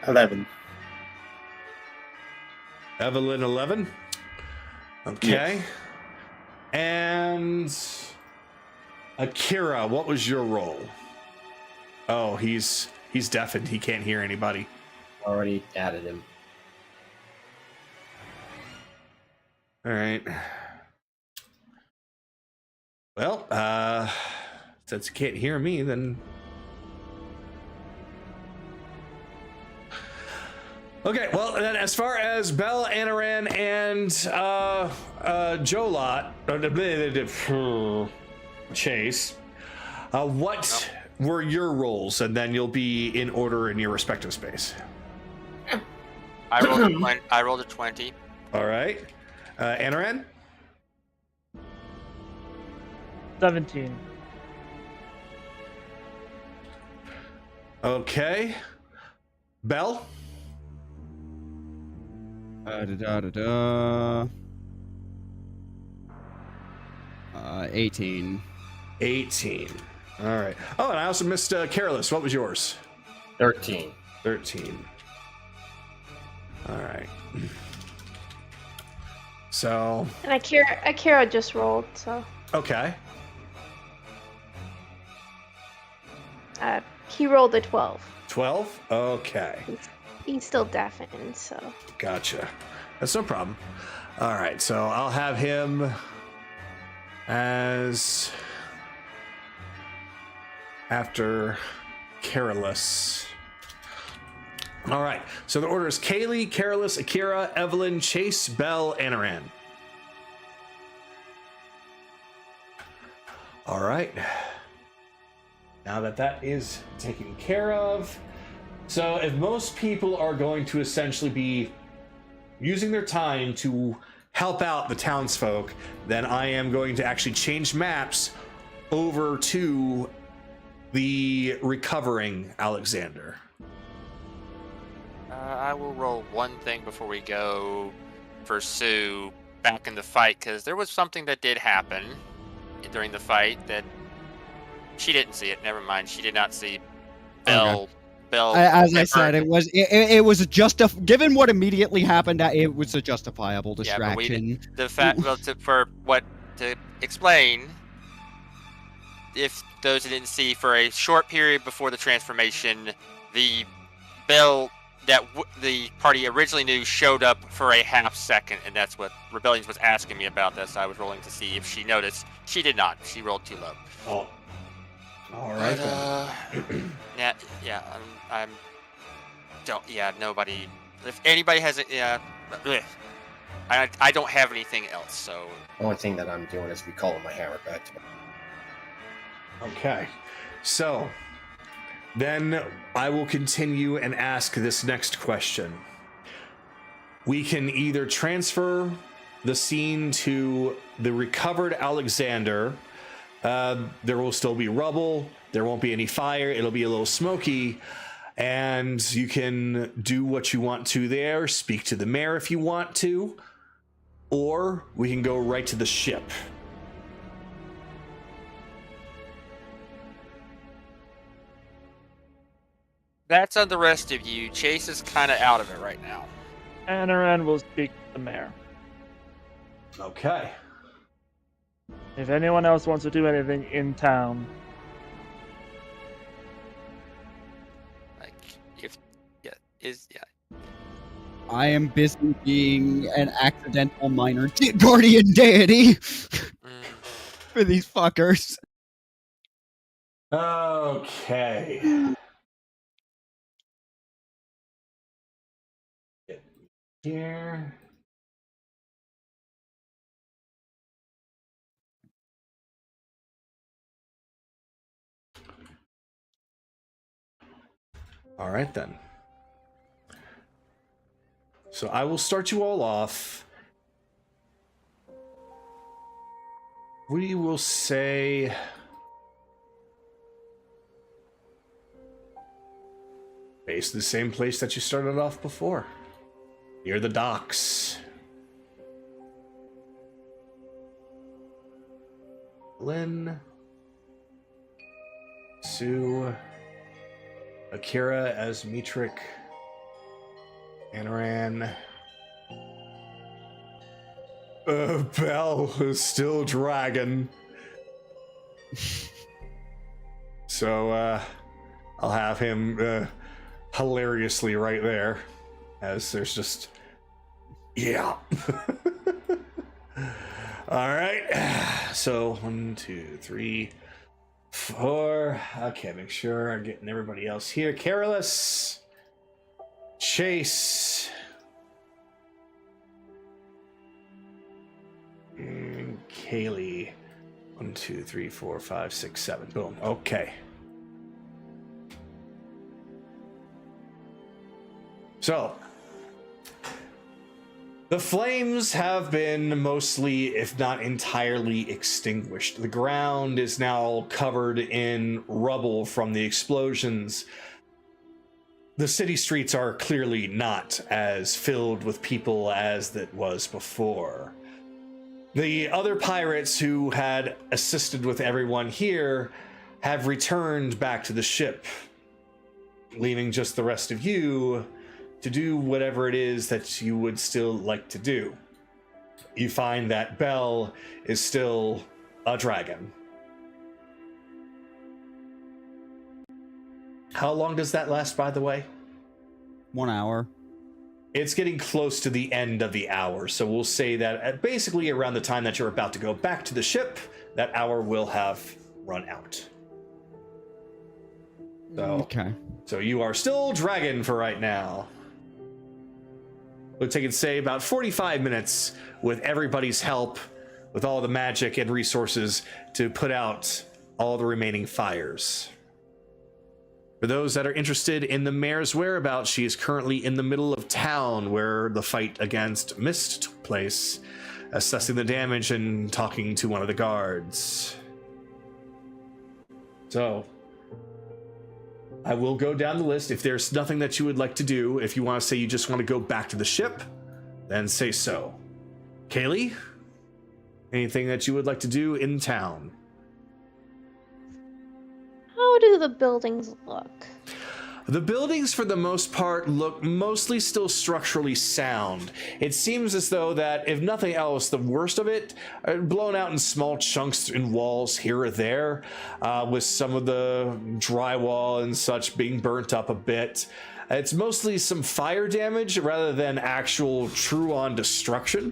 11. Evelyn, 11. Okay. Yes. And Akira, what was your roll? Oh, he's deafened. He can't hear anybody. Already added him. All right. Well, since you can't hear me, then... Okay, well, then as far as Belle, Anaran, and Jolot, Chase, what were your rolls? And then you'll be in order in your respective space. I rolled a 20. All right. Anaran? 17. Okay. Bell? 18. 18. All right. Oh, and I also missed Careless. What was yours? 13. 13. All right. So. And Akira just rolled, so Okay. he rolled a 12. 12? Okay. He's still deafened, so. Gotcha. That's no problem. All right. So I'll have him as after Careless. All right. So the order is Kaylee, Careless, Akira, Evelyn, Chase, Bell, Anaran. All right. Now that is taken care of. So if most people are going to essentially be using their time to help out the townsfolk, then I am going to actually change maps over to the recovering Alexander. I will roll one thing before we go for Sue back in the fight, because there was something that did happen during the fight that she didn't see it. Never mind, she did not see Bell. Okay. Bell. As I said, it was given what immediately happened. It was a justifiable distraction. The fact, well, to explain, if those who didn't see, for a short period before the transformation, the Bell that the party originally knew showed up for a half second, and that's what Rebellions was asking me about. This I was rolling to see if she noticed. She did not. She rolled too low. Oh. All right. But, nobody. If anybody has it, I don't have anything else. So The only thing that I'm doing is recalling my hammer back to me. Okay. So then I will continue and ask this next question. We can either transfer the scene to the recovered Alexander. There will still be rubble. There won't be any fire. It'll be a little smoky. And you can do what you want to there. Speak to the mayor if you want to. Or we can go right to the ship. that's on the rest of you. Chase is kind of out of it right now. Anaran will speak to the mayor. Okay. If anyone else wants to do anything in town, Like, I am busy being an accidental minor guardian deity for these fuckers. Okay. Here. All right, then. So I will start you all off. We will say... basically the same place that you started off before. Near the docks. Lynn. Sue. Akira as Mitrik. Anaran. Bell is still dragon. So, I'll have him hilariously right there. As there's just... yeah. Alright. So, 1, 2, 3, 4. Okay, make sure I'm getting everybody else here. Careless. Chase. And Kaylee. 1, 2, 3, 4, 5, 6, 7. Boom. Okay. So, The flames have been mostly, if not entirely, extinguished. The ground is now covered in rubble from the explosions. The city streets are clearly not as filled with people as it was before. The other pirates who had assisted with everyone here have returned back to the ship, leaving just the rest of you to do whatever it is that you would still like to do. You find that Belle is still a dragon. How long does that last, by the way? 1 hour. It's getting close to the end of the hour, so we'll say that at basically around the time that you're about to go back to the ship, that hour will have run out. Okay. So you are still dragon for right now. It'll take, say, about 45 minutes with everybody's help, with all the magic and resources, to put out all the remaining fires. For those that are interested in the mayor's whereabouts, she is currently in the middle of town where the fight against Mist took place, assessing the damage and talking to one of the guards. So, I will go down the list. If there's nothing that you would like to do, if you want to say you just want to go back to the ship, then say so. Kaylee, anything that you would like to do in town? How do the buildings look? The buildings, for the most part, look mostly still structurally sound. It seems as though that, if nothing else, the worst of it are blown out in small chunks in walls here or there, with some of the drywall and such being burnt up a bit. It's mostly some fire damage rather than actual true-on destruction.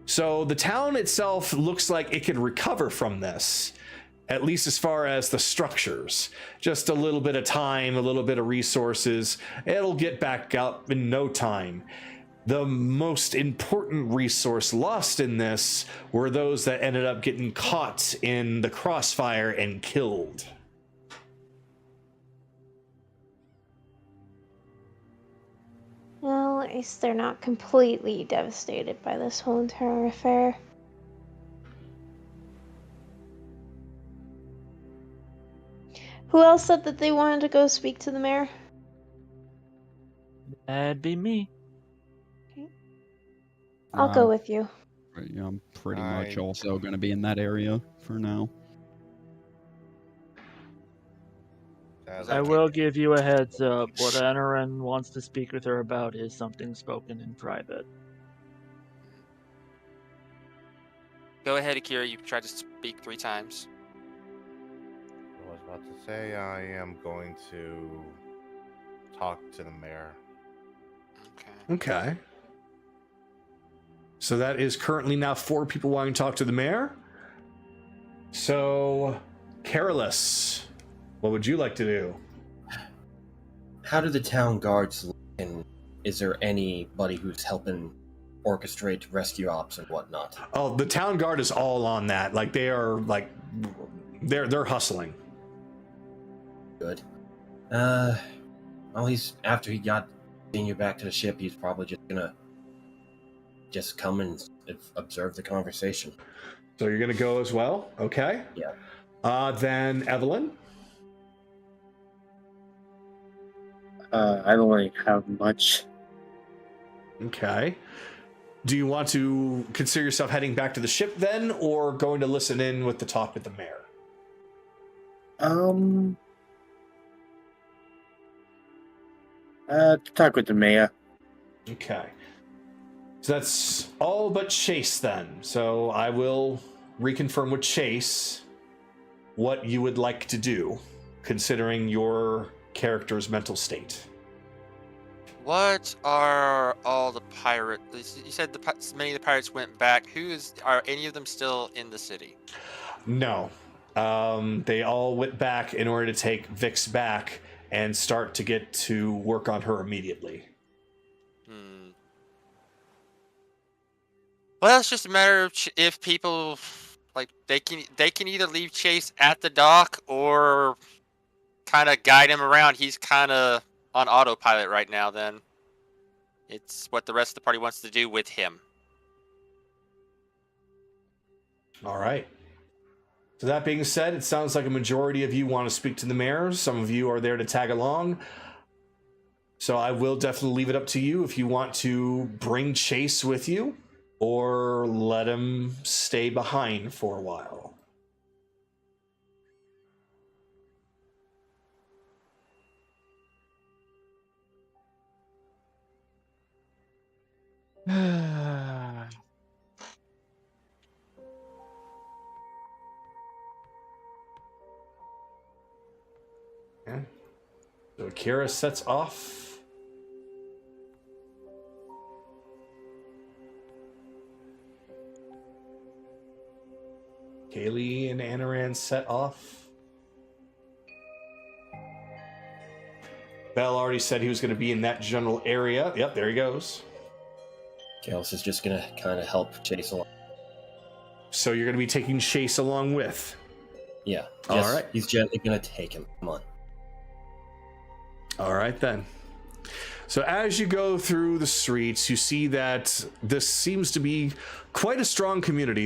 So the town itself looks like it could recover from this, at least as far as the structures. Just a little bit of time, a little bit of resources, it'll get back up in no time. The most important resource lost in this were those that ended up getting caught in the crossfire and killed. Well, at least they're not completely devastated by this whole entire affair. Who else said that they wanted to go speak to the mayor? That'd be me. I'll go with you. Yeah, I'm pretty much also going to be in that area for now. I will give you a heads up. What Anaran wants to speak with her about is something spoken in private. Go ahead, Akira. You tried to speak 3 times. I was about to say I am going to talk to the mayor. Okay. Okay. So that is currently now 4 people wanting to talk to the mayor. So, Carolus, what would you like to do? How do the town guards look, and is there anybody who's helping orchestrate rescue ops and whatnot? Oh, the town guard is all on that. Like they are, like they're hustling. Good. Well, he's after he got you back to the ship, he's probably just gonna come and observe the conversation. So you're gonna go as well, okay? Yeah. Then Evelyn. I don't really have much. Okay. Do you want to consider yourself heading back to the ship then, or going to listen in with the talk with the mayor? Talk with the mayor. Okay. So that's all but Chase then. So I will reconfirm with Chase what you would like to do, considering your character's mental state. What are all the pirates? You said many of the pirates went back. Are any of them still in the city? No. They all went back in order to take Vix back and start to get to work on her immediately. Well, it's just a matter of if people like they can either leave Chase at the dock or kind of guide him around. He's kind of on autopilot right now. Then, It's what the rest of the party wants to do with him. All right. So that being said, it sounds like a majority of you want to speak to the mayor. Some of you are there to tag along. So I will definitely leave it up to you if you want to bring Chase with you or let him stay behind for a while. Okay. So Akira sets off. Kaylee and Anaran set off. Bell already said he was going to be in that general area. Yep, there he goes. Kalis is just gonna kind of help Chase along. So you're going to be taking Chase along with. Yeah. All just- right. He's gently gonna take him. Come on. All right, then. So as you go through the streets, you see that this seems to be quite a strong community.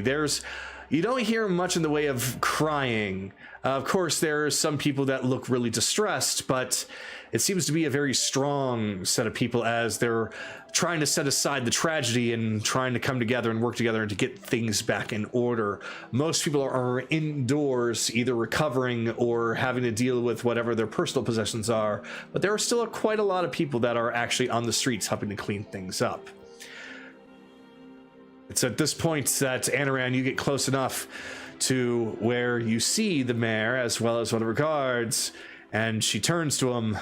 You don't hear much in the way of crying. Of course, there are some people that look really distressed, but it seems to be a very strong set of people as they're trying to set aside the tragedy and trying to come together and work together and to get things back in order. Most people are indoors, either recovering or having to deal with whatever their personal possessions are, but there are still quite a lot of people that are actually on the streets helping to clean things up. It's at this point that, Anaran, you get close enough to where you see the mayor as well as one of her guards, and she turns to him.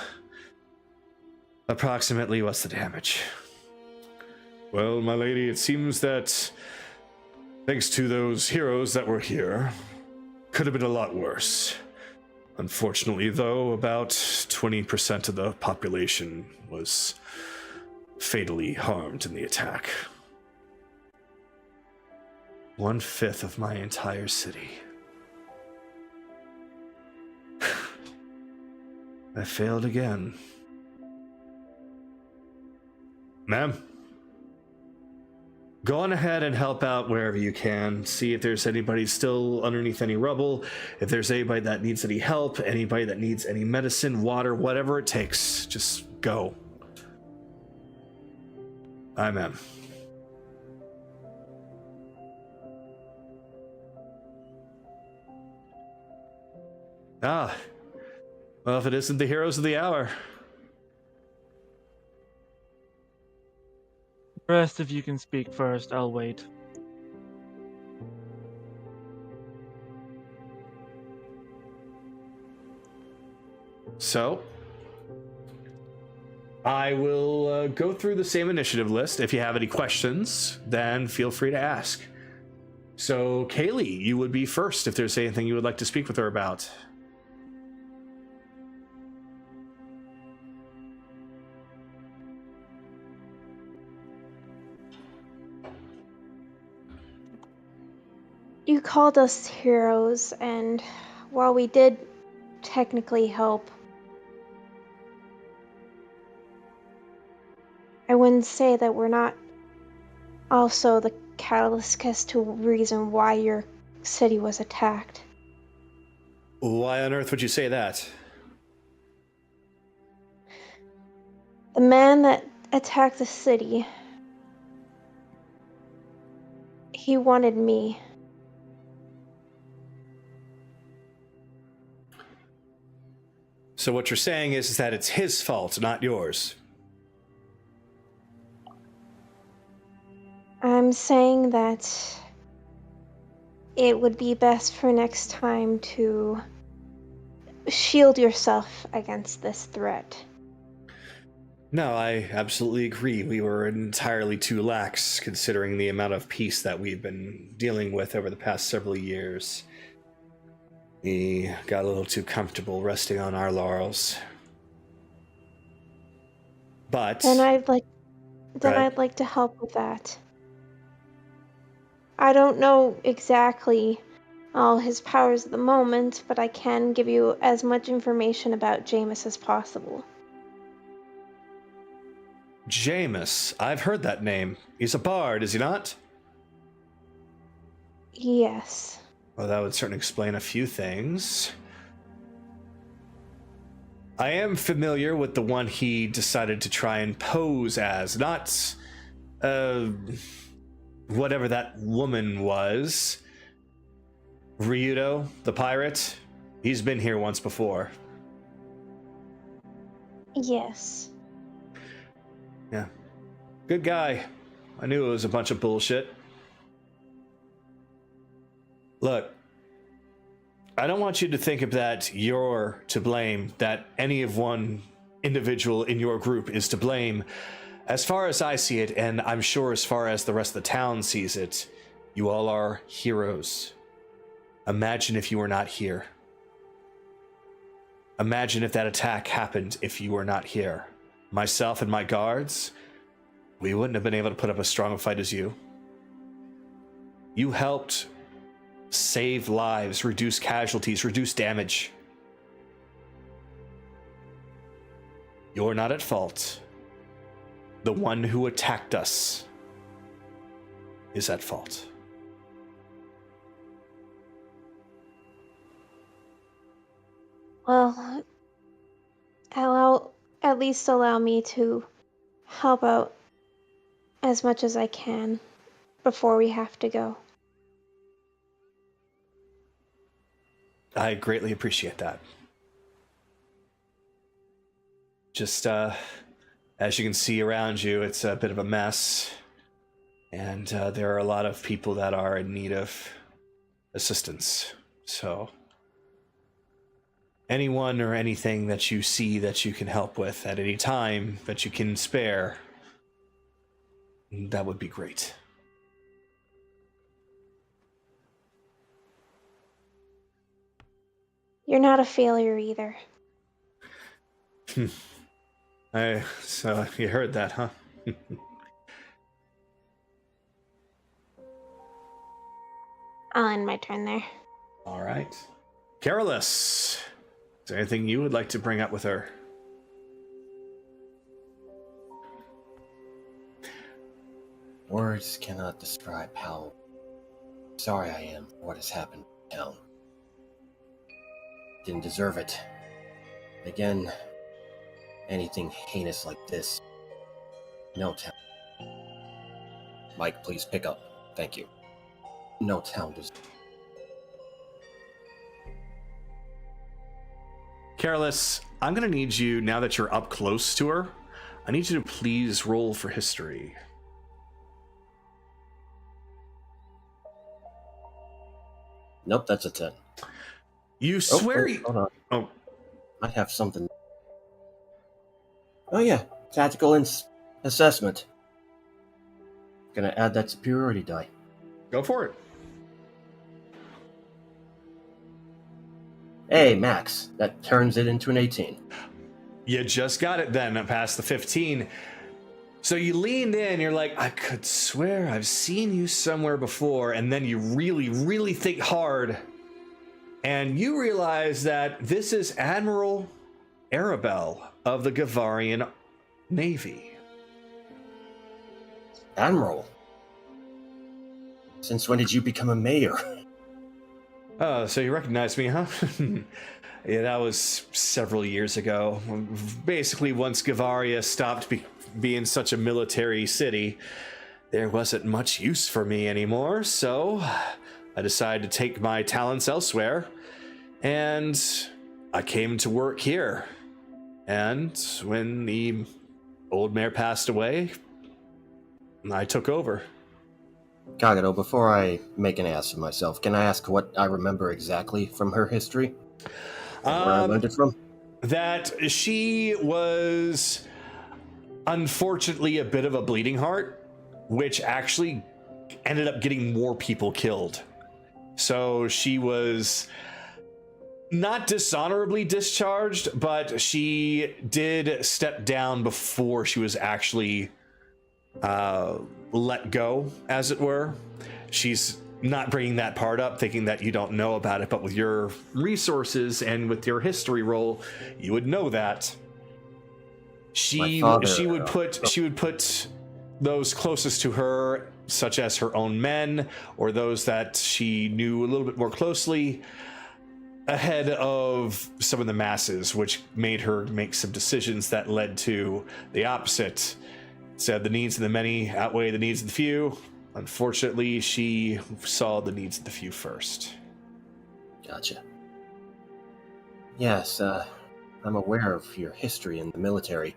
Approximately, what's the damage? Well, my lady, it seems that thanks to those heroes that were here, could have been a lot worse. Unfortunately, though, about 20% of the population was fatally harmed in the attack. 1/5 of my entire city. I failed again. Ma'am, go on ahead and help out wherever you can. See if there's anybody still underneath any rubble. If there's anybody that needs any help, anybody that needs any medicine, water, whatever it takes, just go. Aye, ma'am. Ah, well, if it isn't the heroes of the hour. The rest of you can speak first. I'll wait. So, I will go through the same initiative list. If you have any questions, then feel free to ask. So, Kaylee, you would be first if there's anything you would like to speak with her about. You called us heroes, and while we did technically help, I wouldn't say that we're not also the catalyst as to reason why your city was attacked. Why on earth would you say that? The man that attacked the city, he wanted me. So what you're saying is that it's his fault, not yours. I'm saying that it would be best for next time to shield yourself against this threat. No, I absolutely agree. We were entirely too lax considering the amount of peace that we've been dealing with over the past several years. We got a little too comfortable resting on our laurels. But Then I'd like to help with that. I don't know exactly all his powers at the moment, but I can give you as much information about Jameis as possible. Jameis. I've heard that name. He's a bard, is he not? Yes. Well, that would certainly explain a few things. I am familiar with the one he decided to try and pose as, not whatever that woman was. Ryudo, the pirate. He's been here once before. Yes. Yeah. Good guy. I knew it was a bunch of bullshit. Look, I don't want you to think of that you're to blame, that any of one individual in your group is to blame. As far as I see it, and I'm sure as far as the rest of the town sees it, you all are heroes. Imagine if you were not here. Imagine if that attack happened if you were not here. Myself and my guards, we wouldn't have been able to put up as strong a fight as you. You helped save lives, reduce casualties, reduce damage. You're not at fault. The one who attacked us is at fault. Well, at least allow me to help out as much as I can before we have to go. I greatly appreciate that. Just, as you can see around you, it's a bit of a mess. And there are a lot of people that are in need of assistance. So, anyone or anything that you see that you can help with at any time that you can spare, that would be great. You're not a failure either. So you heard that, huh? I'll end my turn there. All right. Carolus, is there anything you would like to bring up with her? Words cannot describe how sorry I am for what has happened in town. Didn't deserve it. Again, anything heinous like this, no town. Mike, please pick up. Thank you. No town deserves. Carolus, I'm going to need you, now that you're up close to her, I need you to please roll for history. Nope, that's a 10. You swear hold on. Oh. I have something. Oh yeah, tactical assessment. Gonna add that superiority die. Go for it. Hey, Max, that turns it into an 18. You just got it then, past the 15. So you leaned in, you're like, I could swear I've seen you somewhere before, and then you really, really think hard, and you realize that this is Admiral Arabelle of the Gavarian Navy. Admiral? Since when did you become a mayor? Oh, so you recognize me, huh? Yeah, that was several years ago. Basically, once Gavaria stopped being such a military city, there wasn't much use for me anymore, so I decided to take my talents elsewhere, and I came to work here. And when the old mayor passed away, I took over. Kagato, before I make an ass of myself, can I ask what I remember exactly from her history? Where I learned it from? That she was unfortunately a bit of a bleeding heart, which actually ended up getting more people killed. So she was not dishonorably discharged, but she did step down before she was actually let go, as it were. She's not bringing that part up, thinking that you don't know about it, but with your resources and with your history roll, you would know that. She father, would put those closest to her, such as her own men or those that she knew a little bit more closely, ahead of some of the masses, which made her make some decisions that led to the opposite. Said the needs of the many outweigh the needs of the few. Unfortunately, she saw the needs of the few first. Gotcha. Yes, I'm aware of your history in the military.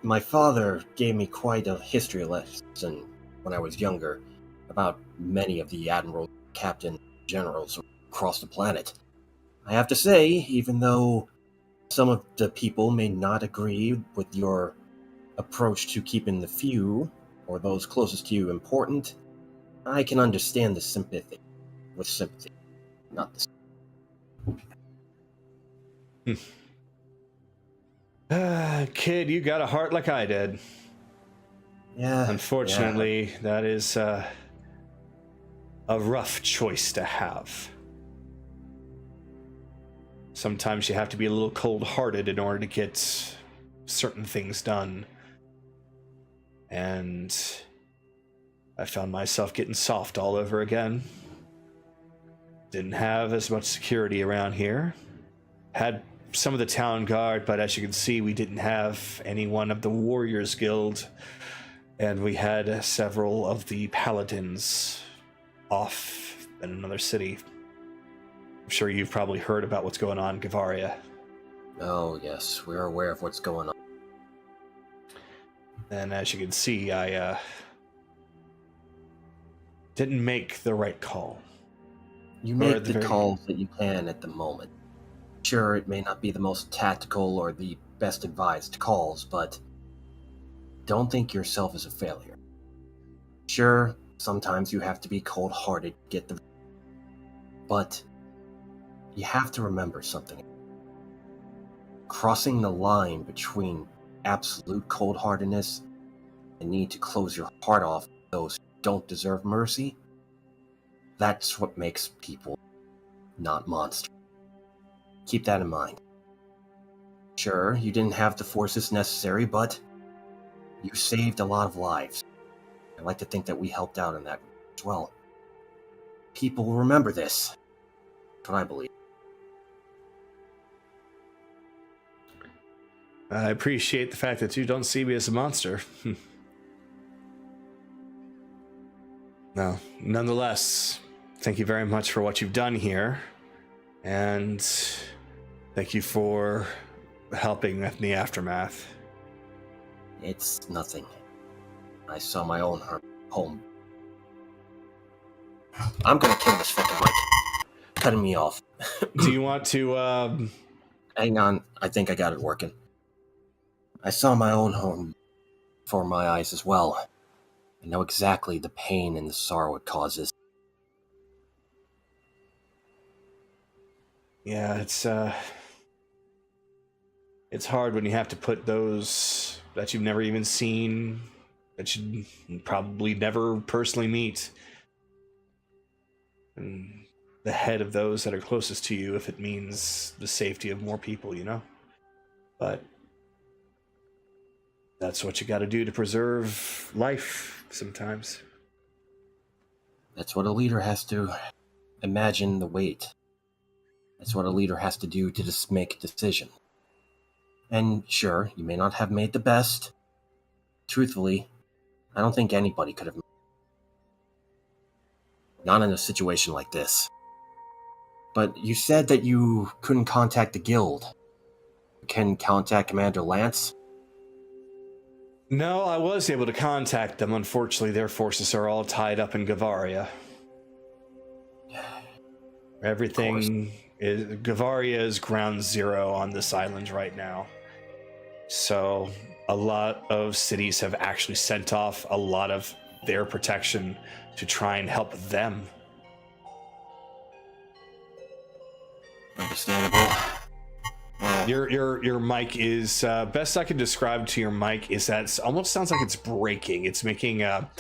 My father gave me quite a history lesson when I was younger about many of the admirals, captain, generals across the planet. I have to say, even though some of the people may not agree with your approach to keeping the few, or those closest to you, important, I can understand the sympathy. With sympathy, not the Kid, you got a heart like I did. Yeah. Unfortunately, that is a rough choice to have. Sometimes you have to be a little cold-hearted in order to get certain things done. And I found myself getting soft all over again. Didn't have as much security around here. Had some of the town guard, but as you can see, we didn't have anyone of the Warriors Guild, and we had several of the Paladins off in another city. I'm sure you've probably heard about what's going on in Gavaria. Oh, yes, we're aware of what's going on. And as you can see, I didn't make the right call. You make the calls that you can at the moment. Sure, it may not be the most tactical or the best advised calls, but don't think yourself as a failure. Sure, sometimes you have to be cold-hearted to get the... But you have to remember something. Crossing the line between absolute cold-heartedness and need to close your heart off to those who don't deserve mercy, that's what makes people not monsters. Keep that in mind. Sure, you didn't have the forces necessary, but you saved a lot of lives. I like to think that we helped out in that as well. People will remember this. That's what I believe. I appreciate the fact that you don't see me as a monster. No, nonetheless, thank you very much for what you've done here. And thank you for helping in the aftermath. It's nothing. I saw my own home. I'm gonna kill this fucking mic. Cutting me off. Do you want to, Hang on, I think I got it working. I saw my own home before my eyes as well. I know exactly the pain and the sorrow it causes. Yeah, it's hard when you have to put those that you've never even seen, that you probably never personally meet, and the head of those that are closest to you if it means the safety of more people, you know? But that's what you got to do to preserve life sometimes. That's what a leader has to imagine the weight. That's what a leader has to do to just make a decision. And sure, you may not have made the best. Truthfully, I don't think anybody could have. Not in a situation like this. But you said that you couldn't contact the guild. You can contact Commander Lance? No, I was able to contact them. Unfortunately, their forces are all tied up in Gavaria. Everything is... Gavaria is ground zero on this island right now. So a lot of cities have actually sent off a lot of their protection to try and help them. Understandable. Your mic is best I can describe to your mic is that it almost sounds like it's breaking. It's making a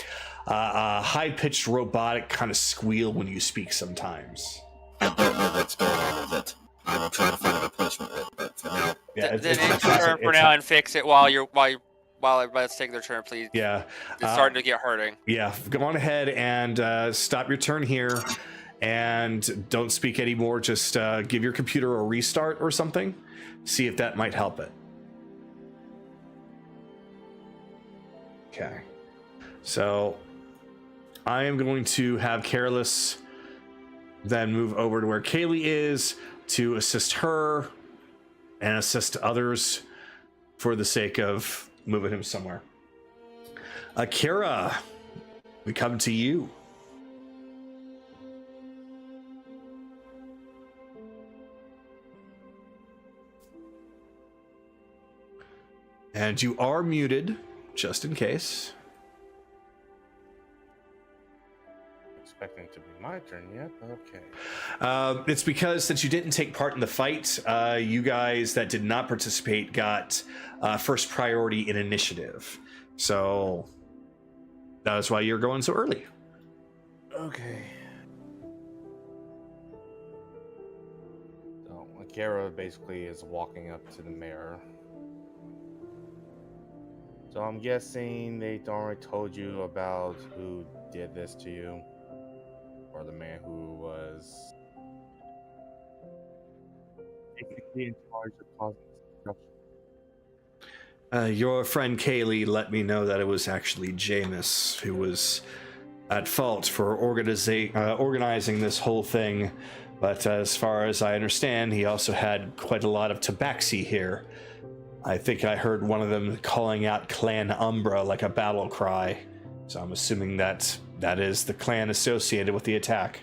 high-pitched robotic kind of squeal when you speak sometimes. I don't know what's going on with it. I will try to find a replacement, but for now, Yeah, Then take your turn for now and fix it while everybody's taking their turn, please. Yeah. It's starting to get hurting. Yeah, go on ahead and stop your turn here, and don't speak anymore. Just give your computer a restart or something. See if that might help it. Okay. So I am going to have Careless then move over to where Kaylee is to assist her and assist others for the sake of moving him somewhere. Akira, we come to you. And you are muted, just in case. Expecting it to be my turn yet, but okay. It's because since you didn't take part in the fight, you guys that did not participate got first priority in initiative. So that is why you're going so early. Okay. So Akira basically is walking up to the mayor. So I'm guessing they already told you about who did this to you, or the man who was basically in charge of causing destruction. Your friend Kaylee let me know that it was actually Jameis who was at fault for organizing this whole thing. But as far as I understand, he also had quite a lot of tabaxi here. I think I heard one of them calling out Clan Umbra like a battle cry. So I'm assuming that that is the clan associated with the attack.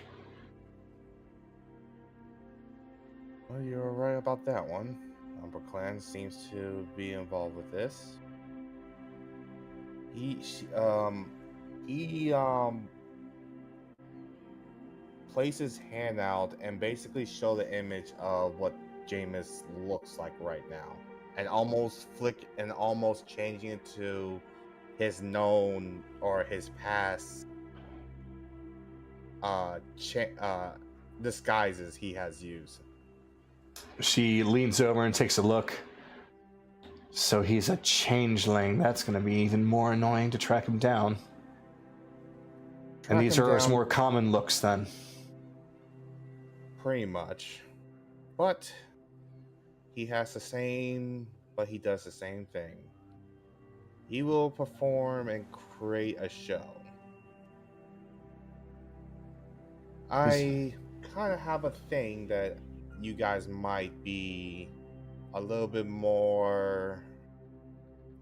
Well, you're right about that one. Umbra Clan seems to be involved with this. He placed his hand out and basically showed the image of what Jameis looks like right now, and almost changing it to his known or his past disguises he has used. She leans over and takes a look. So he's a changeling. That's going to be even more annoying to track him down. And these are his more common looks then. Pretty much. But he has the same, but he does the same thing. He will perform and create a show. I kind of have a thing that you guys might be a little bit more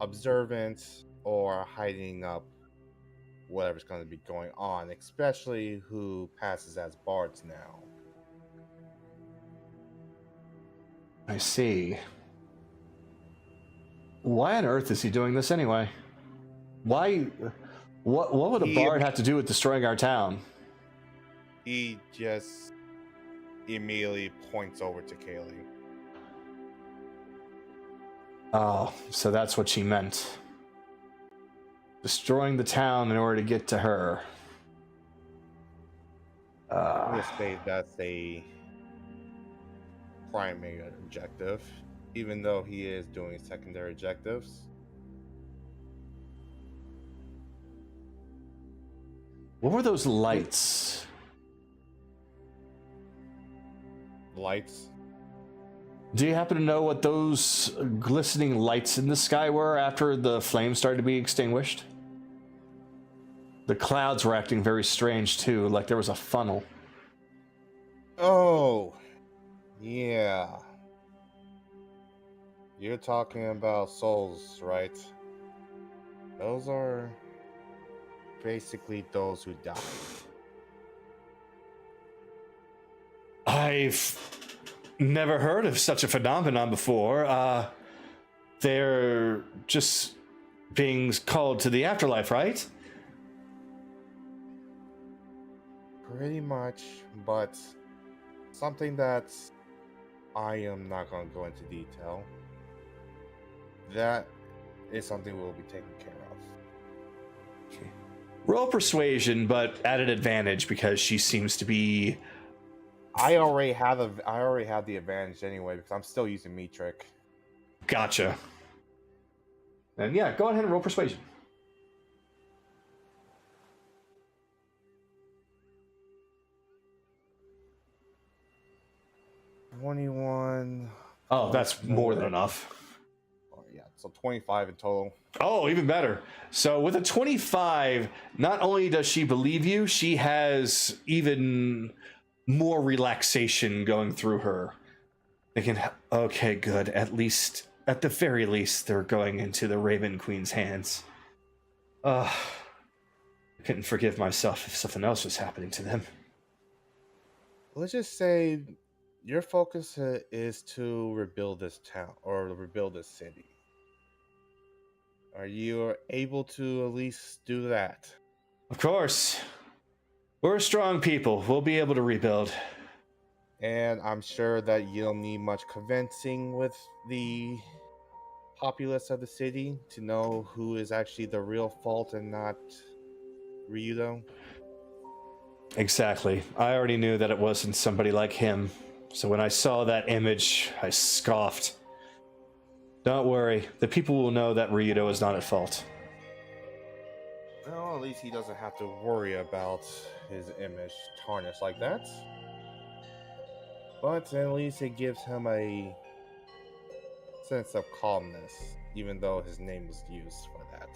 observant or hiding up whatever's going to be going on, especially who passes as bards now. I see. Why on earth is he doing this anyway? Why? What would a bard have to do with destroying our town? He just immediately points over to Kaylee. Oh, so that's what she meant. Destroying the town in order to get to her. I'm gonna say that's a primary objective, even though he is doing secondary objectives. What were those lights? Lights? Do you happen to know what those glistening lights in the sky were after the flames started to be extinguished? The clouds were acting very strange too, like there was a funnel. Oh, yeah. You're talking about souls, right? Those are basically those who died. I've never heard of such a phenomenon before. They're just being called to the afterlife, right? Pretty much, but something that I am not going to go into detail. That is something we'll be taking care of. Okay. Roll persuasion, but at an advantage because she seems to be. I already have the advantage anyway because I'm still using Metric. Gotcha. And yeah, go ahead and roll persuasion. 21. Oh, that's more than enough. Oh, yeah, so 25 in total. Oh, even better. So with a 25, not only does she believe you, she has even more relaxation going through her. Thinking, okay, good. At the very least, they're going into the Raven Queen's hands. I couldn't forgive myself if something else was happening to them. Let's just say your focus is to rebuild this town or rebuild this city. Are you able to at least do that? Of course. We're strong people. We'll be able to rebuild. And I'm sure that you don't need much convincing with the populace of the city to know who is actually the real fault and not Ryudo. Exactly. I already knew that it wasn't somebody like him. So when I saw that image, I scoffed. Don't worry. The people will know that Ryudo is not at fault. Well, at least he doesn't have to worry about his image tarnished like that. But at least it gives him a sense of calmness, even though his name was used for that.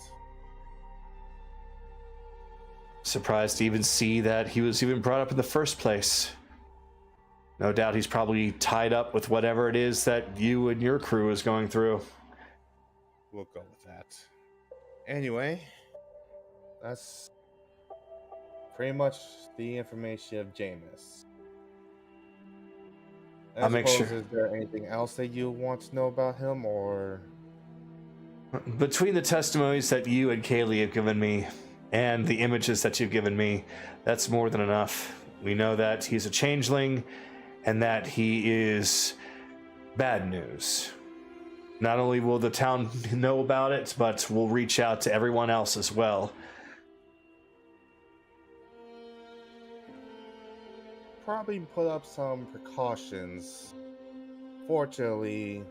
Surprised to even see that he was even brought up in the first place. No doubt he's probably tied up with whatever it is that you and your crew is going through. We'll go with that. Anyway, that's pretty much the information of Jameis. I'll make sure. Is there anything else that you want to know about him, or? Between the testimonies that you and Kaylee have given me and the images that you've given me, that's more than enough. We know that he's a changeling and that he is bad news. Not only will the town know about it, but we'll reach out to everyone else as well. Probably put up some precautions. Fortunately,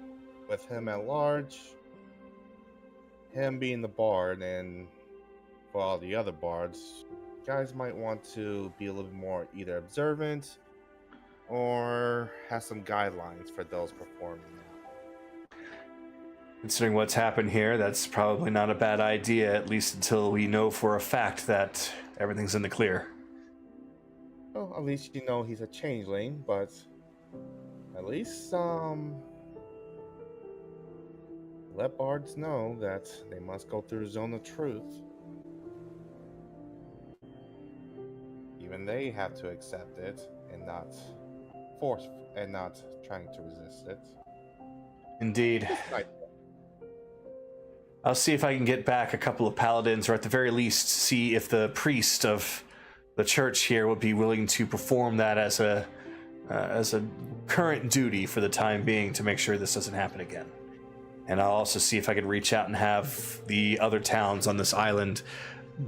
with him at large, him being the bard, and for all the other bards, guys might want to be a little bit more either observant or have some guidelines for those performing. Considering what's happened here, that's probably not a bad idea, at least until we know for a fact that everything's in the clear. Well, at least you know he's a changeling, but at least let bards know that they must go through the zone of truth. Even they have to accept it and not force and not trying to resist it. Indeed. I'll see if I can get back a couple of paladins, or at the very least see if the priest of the church here would be willing to perform that as a current duty for the time being to make sure this doesn't happen again. And I'll also see if I can reach out and have the other towns on this island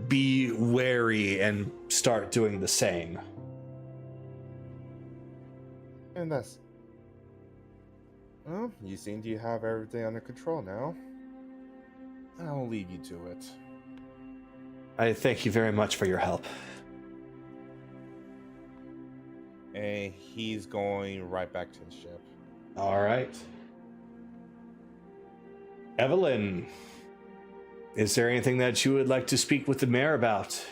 be wary and start doing the same. And that's... Well, you seem to have everything under control now. I'll leave you to it. I thank you very much for your help. And he's going right back to the ship. All right. Evelyn, is there anything that you would like to speak with the mayor about?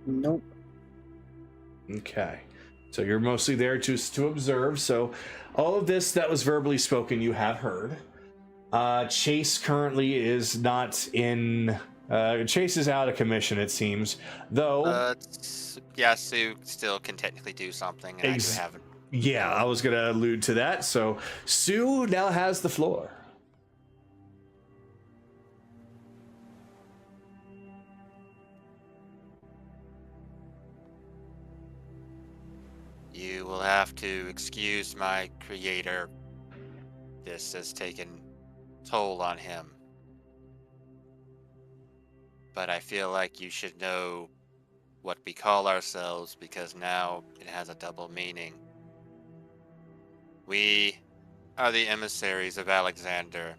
Nope. Okay. So you're mostly there just to observe. So all of this that was verbally spoken, you have heard. Chase currently is not in... Chase is out of commission, it seems. Though... Yeah, Sue still can technically do something, and I do haven't. Yeah, I was going to allude to that. So Sue now has the floor. You will have to excuse my creator. This has taken toll on him. But I feel like you should know what we call ourselves, because now it has a double meaning. We are the emissaries of Alexander,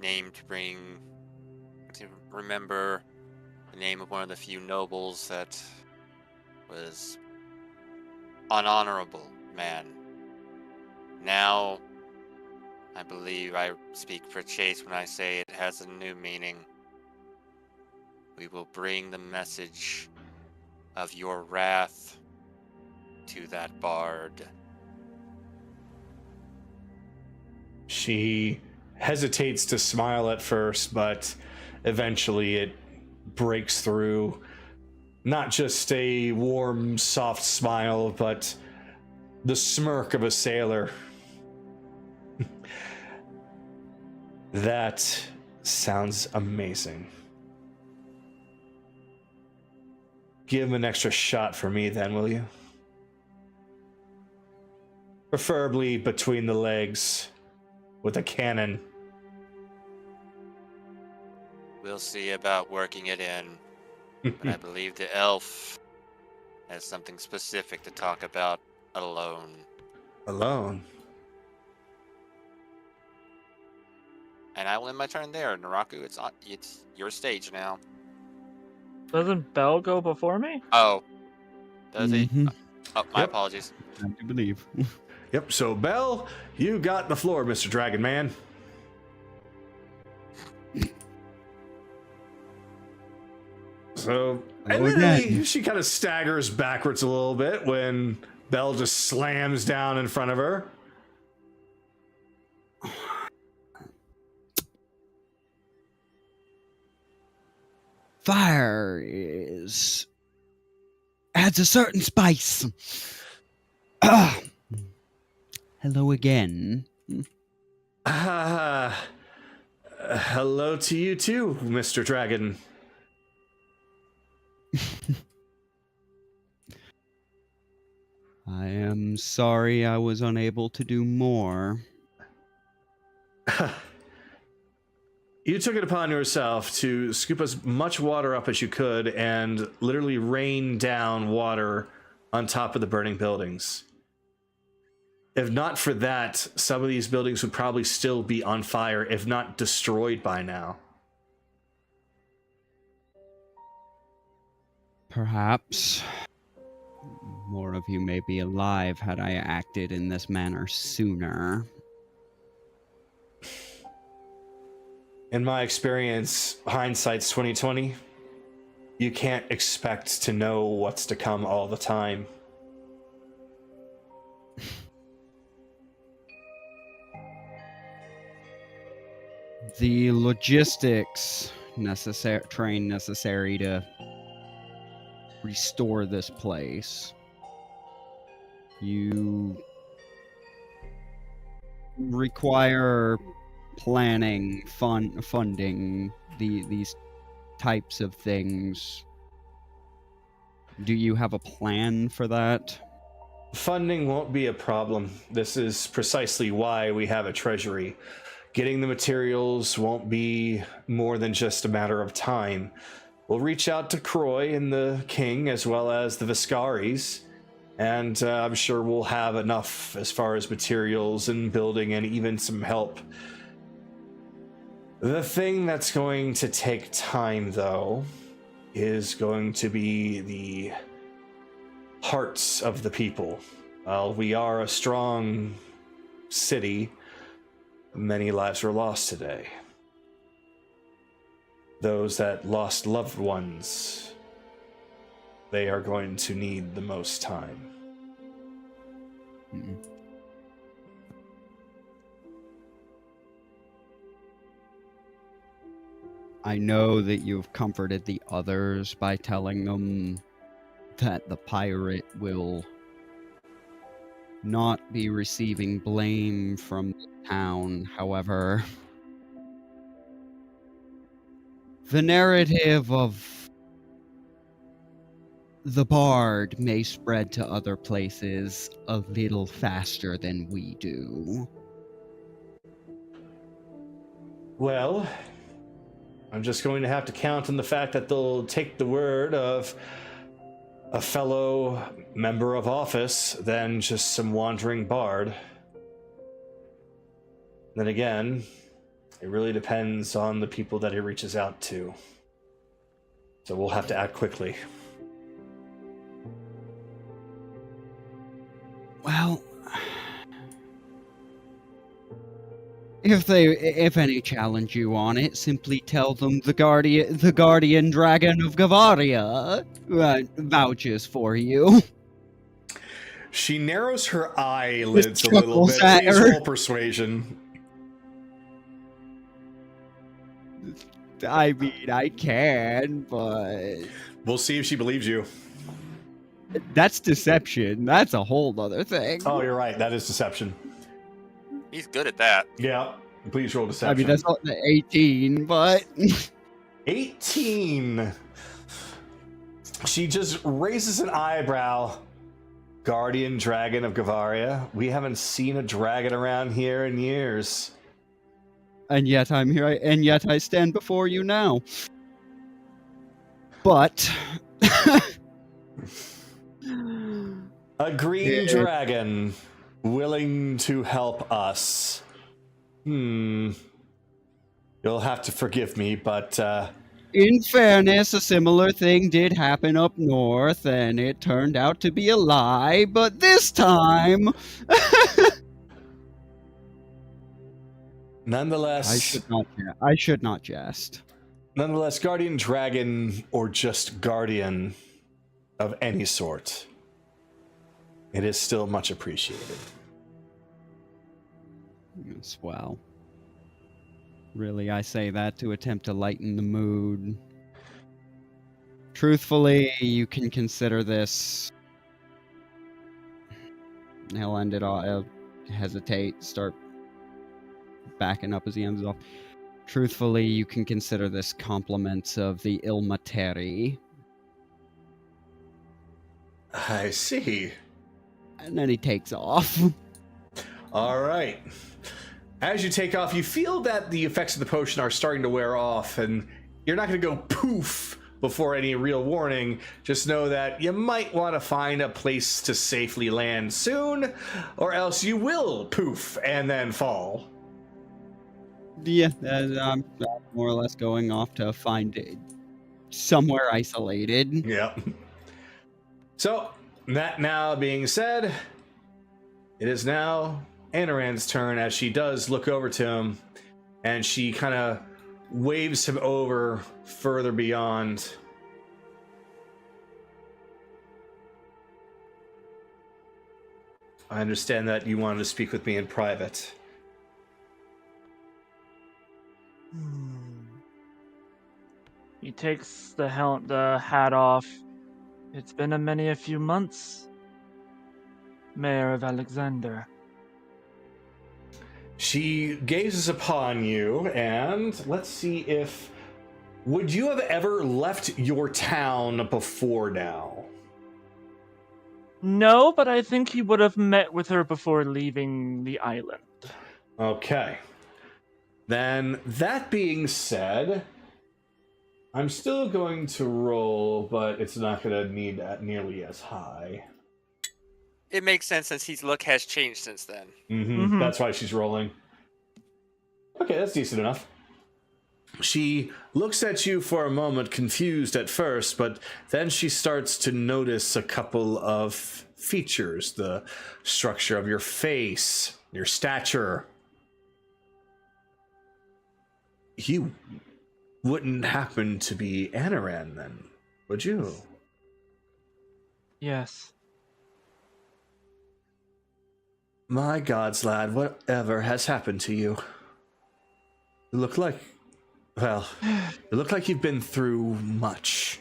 named to bring, to remember the name of one of the few nobles that was an honorable man. Now, I believe I speak for Chase when I say it has a new meaning. We will bring the message of your wrath to that bard. She hesitates to smile at first, but eventually it breaks through. Not just a warm, soft smile, but the smirk of a sailor. That sounds amazing. Give him an extra shot for me then, will you? Preferably between the legs, with a cannon. We'll see about working it in, but I believe the elf has something specific to talk about alone. Alone? And I will end my turn there, Naraku. It's your stage now. Doesn't Bell go before me? Oh, does he? Mhm. Oh, my Yep. apologies. I do believe. Yep, so Bell, you got the floor, Mr. Dragon Man. So, admittedly, she kind of staggers backwards a little bit when Bell just slams down in front of her. Fire adds a certain spice. Ah. Hello again. Hello to you too, Mr. Dragon. I am sorry I was unable to do more. You took it upon yourself to scoop as much water up as you could and literally rain down water on top of the burning buildings. If not for that, some of these buildings would probably still be on fire, if not destroyed by now. Perhaps more of you may be alive had I acted in this manner sooner. In my experience, hindsight's 2020. You can't expect to know what's to come all the time. The logistics necessary to restore this place. You require planning, funding, these types of things. Do you have a plan for that? Funding won't be a problem. This is precisely why we have a treasury. Getting the materials won't be more than just a matter of time. We'll reach out to Croy and the king, as well as the Viscaris, and I'm sure we'll have enough as far as materials and building and even some help. The thing that's going to take time, though, is going to be the hearts of the people. While we are a strong city, many lives were lost today. Those that lost loved ones, they are going to need the most time. Mm-mm. I know that you've comforted the others by telling them that the pirate will not be receiving blame from the town. However, the narrative of the bard may spread to other places a little faster than we do. Well, I'm just going to have to count on the fact that they'll take the word of a fellow member of office than just some wandering bard. Then again, it really depends on the people that he reaches out to. So we'll have to act quickly. Well, if any challenge you on it, simply tell them the guardian dragon of Gavaria vouches for you. She narrows her eyelids Just a little chuckles bit. at Please her. roll persuasion. I mean, I can, but We'll see if she believes you. that's deception. That's a whole other thing. Oh, you're right. That is deception. He's good at that. Yeah. Please roll deception. I mean, that's not 18, but 18. She just raises an eyebrow. Guardian dragon of Gavaria. We haven't seen a dragon around here in years. and yet I'm here, and yet I stand before you now. But A green dragon willing to help us. You'll have to forgive me, but in fairness, a similar thing did happen up north, and it turned out to be a lie, but this time... nonetheless, I should not jest. Nonetheless, guardian dragon or just guardian of any sort, it is still much appreciated. Yes, well, really, I say that to attempt to lighten the mood. Truthfully, you can consider this... He'll end it all. He'll hesitate, start backing up as he ends it off. Truthfully, you can consider this compliments of the Ilmateri. I see. And then he takes off. All right. As you take off, you feel that the effects of the potion are starting to wear off, and you're not going to go poof before any real warning. Just know that you might want to find a place to safely land soon, or else you will poof and then fall. Yeah, I'm more or less going off to find it somewhere isolated. Yeah. So, that now being said, it is now Anaran's turn as she does look over to him, and she kind of waves him over further beyond. I understand that you wanted to speak with me in private. He takes the hat off. It's been a few months, Mayor of Alexander. She gazes upon you, and let's see if... Would you have ever left your town before now? No, but I think he would have met with her before leaving the island. Okay. Then, that being said, I'm still going to roll, but it's not going to need that nearly as high. It makes sense since his look has changed since then. Mm-hmm. That's why she's rolling. Okay, that's decent enough. She looks at you for a moment, confused at first, but then she starts to notice a couple of features. The structure of your face, your stature. You wouldn't happen to be Anaran then, would you? Yes. My gods, lad, whatever has happened to you? You look like... Well, you look like you've been through much.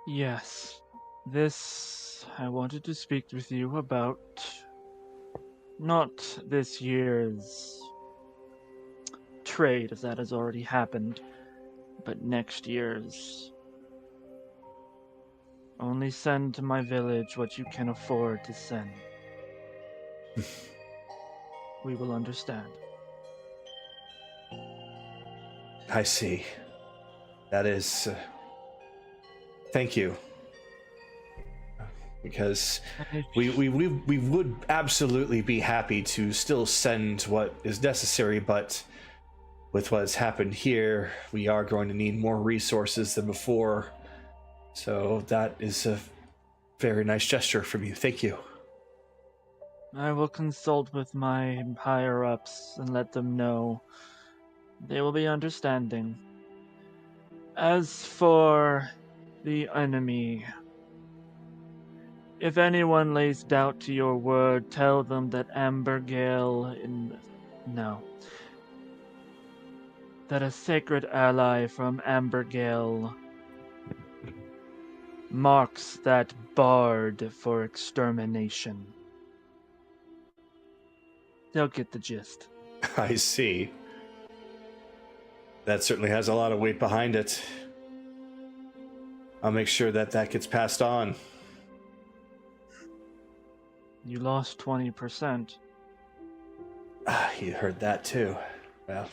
Yes. This... I wanted to speak with you about... Not this year's... trade, as that has already happened, but next year's. Only send to my village what you can afford to send. We will understand. I see. That is... thank you. because we would absolutely be happy to still send what is necessary, but with what has happened here, we are going to need more resources than before. So that is a very nice gesture from you. Thank you. I will consult with my higher-ups and let them know. They will be understanding. As for the enemy, if anyone lays doubt to your word, tell them that that a sacred ally from Ambergale marks that bard for extermination. They'll get the gist. I see. That certainly has a lot of weight behind it. I'll make sure that gets passed on. You lost 20%. You heard that too. Well,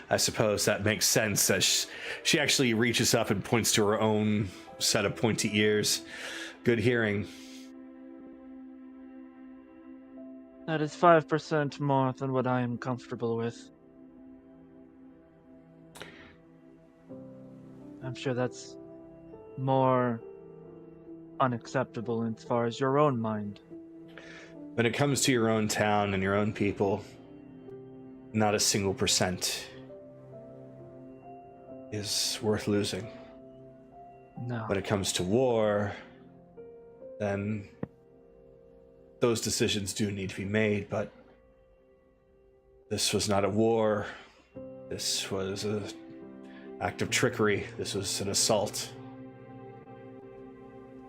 I suppose that makes sense as she actually reaches up and points to her own set of pointy ears. Good hearing. That is 5% more than what I am comfortable with. I'm sure that's more unacceptable as far as your own mind. When it comes to your own town and your own people, not a single percent is worth losing. No. When it comes to war, then those decisions do need to be made, but this was not a war. This was an act of trickery. This was an assault.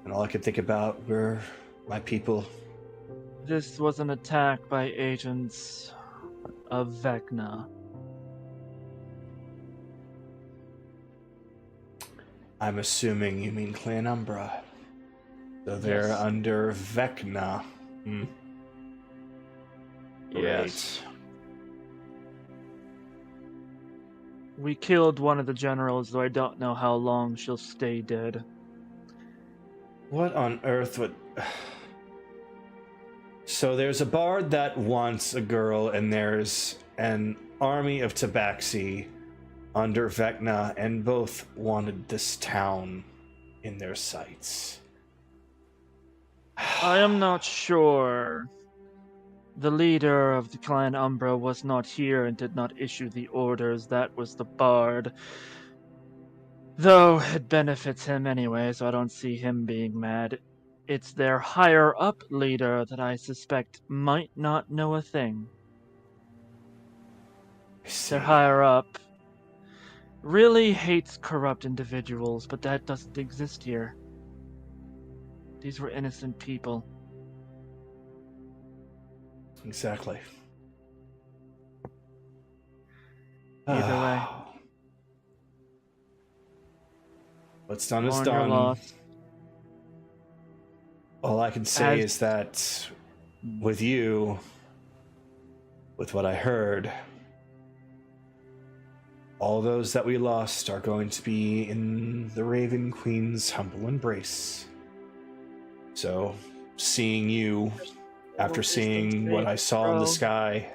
And all I could think about were my people. This was an attack by agents of Vecna. I'm assuming you mean Clan Umbra. So they're Yes. under Vecna. Yes. We killed one of the generals, though I don't know how long she'll stay dead. What on earth would... So there's a bard that wants a girl, and there's an army of Tabaxi under Vecna, and both wanted this town in their sights. I am not sure. The leader of the clan Umbra was not here and did not issue the orders. That was the bard. Though it benefits him anyway, so I don't see him being mad. It's their higher-up leader that I suspect might not know a thing. Their higher-up really hates corrupt individuals, but that doesn't exist here. These were innocent people. Exactly. Either way. What's done is Mourn your done. loss. All I can say As- is that with you, with what I heard, all those that we lost are going to be in the Raven Queen's humble embrace. So, seeing you, after seeing what I saw in the sky,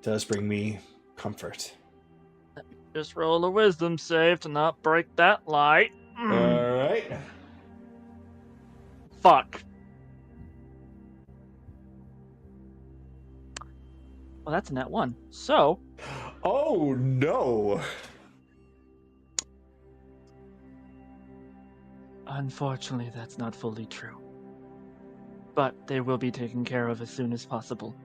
does bring me comfort. Just roll a wisdom save to not break that light. Alright. Fuck. Well, that's a net 1. So, Oh no! unfortunately, that's not fully true. But they will be taken care of as soon as possible.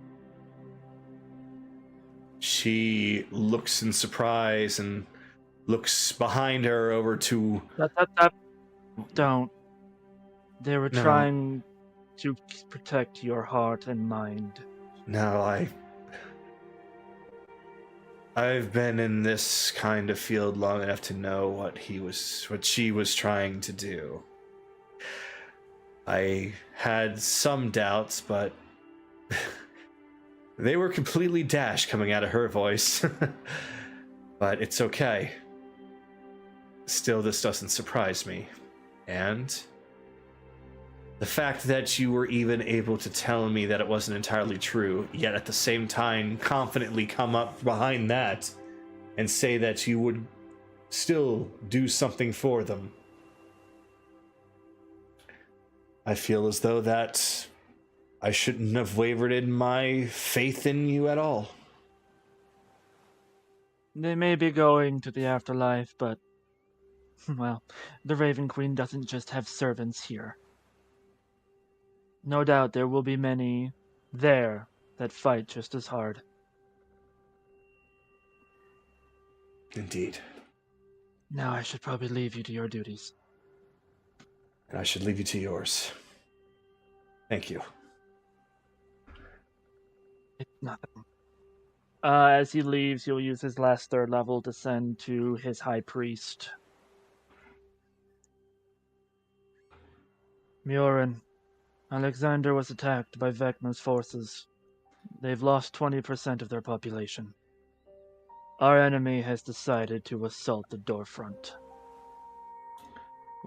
She looks in surprise and looks behind her over to... Don't. They were No. trying to protect your heart and mind. No, I've been in this kind of field long enough to know what she was trying to do. I had some doubts, but they were completely dashed coming out of her voice. But it's okay. Still, this doesn't surprise me. And The fact that you were even able to tell me that it wasn't entirely true, yet at the same time confidently come up behind that and say that you would still do something for them. I feel as though that I shouldn't have wavered in my faith in you at all. They may be going to the afterlife, but, well, the Raven Queen doesn't just have servants here. No doubt there will be many there that fight just as hard. Indeed. Now I should probably leave you to your duties. And I should leave you to yours. Thank you. It's nothing. As he leaves, he'll use his last 3rd level to send to his high priest. Murin, Alexander was attacked by Vecna's forces. They've lost 20% of their population. Our enemy has decided to assault the doorfront.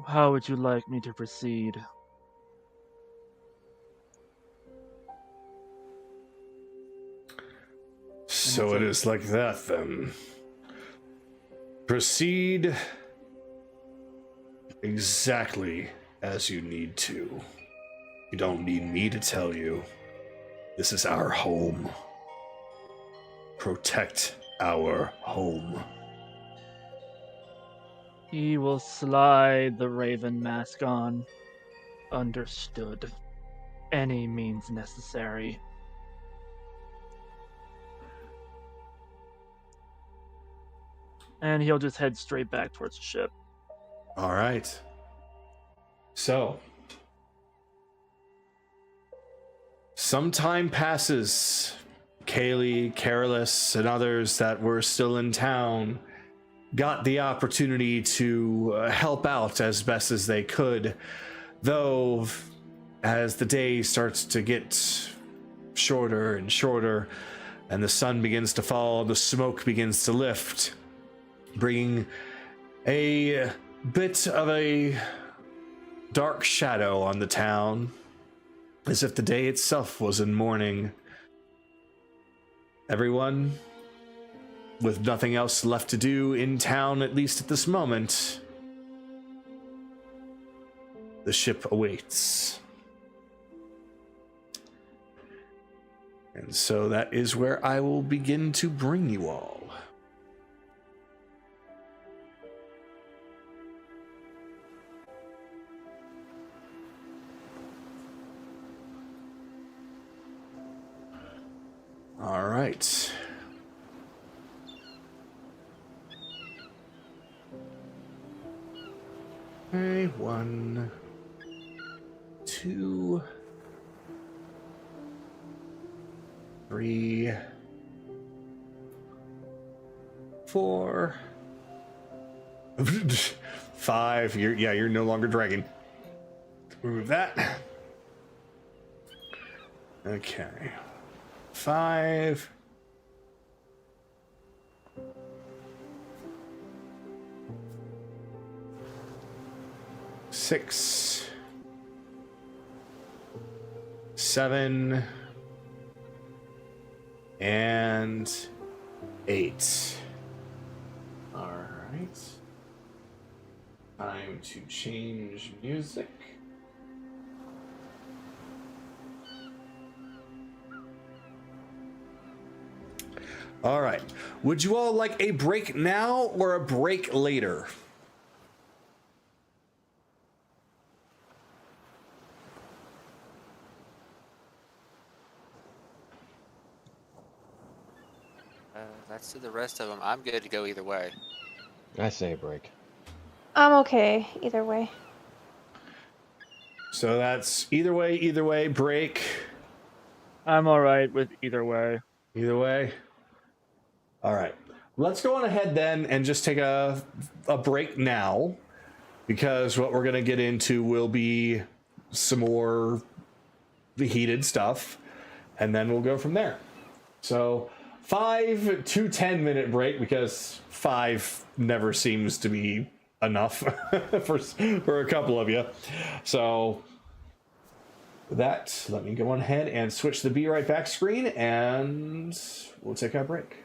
How would you like me to proceed? So it is like that, then. Proceed exactly as you need to. You don't need me to tell you. This is our home. Protect our home. He will slide the Raven mask on. Understood. Any means necessary. And he'll just head straight back towards the ship. All right. So, some time passes. Kaylee, Careless, and others that were still in town got the opportunity to help out as best as they could. Though, as the day starts to get shorter and shorter, and the sun begins to fall, the smoke begins to lift, bringing a bit of a dark shadow on the town, as if the day itself was in mourning. Everyone, with nothing else left to do in town, at least at this moment, the ship awaits. And so that is where I will begin to bring you all. All right. Okay, 1, 2, 3, 4, 5. You're no longer dragging. Remove that. Okay. 5. 6, 7, and 8. All right. Time to change music. All right. Would you all like a break now or a break later? That's to the rest of them. I'm good to go either way. I say break. I'm okay either way. So that's either way, break. I'm alright with either way. Either way. All right. Let's go on ahead then and just take a break now, because what we're going to get into will be some more heated stuff, and then we'll go from there. So 5 to 10 minute break, because 5 never seems to be enough for a couple of you. So With that, let me go on ahead and switch the Be Right Back screen, and we'll take our break.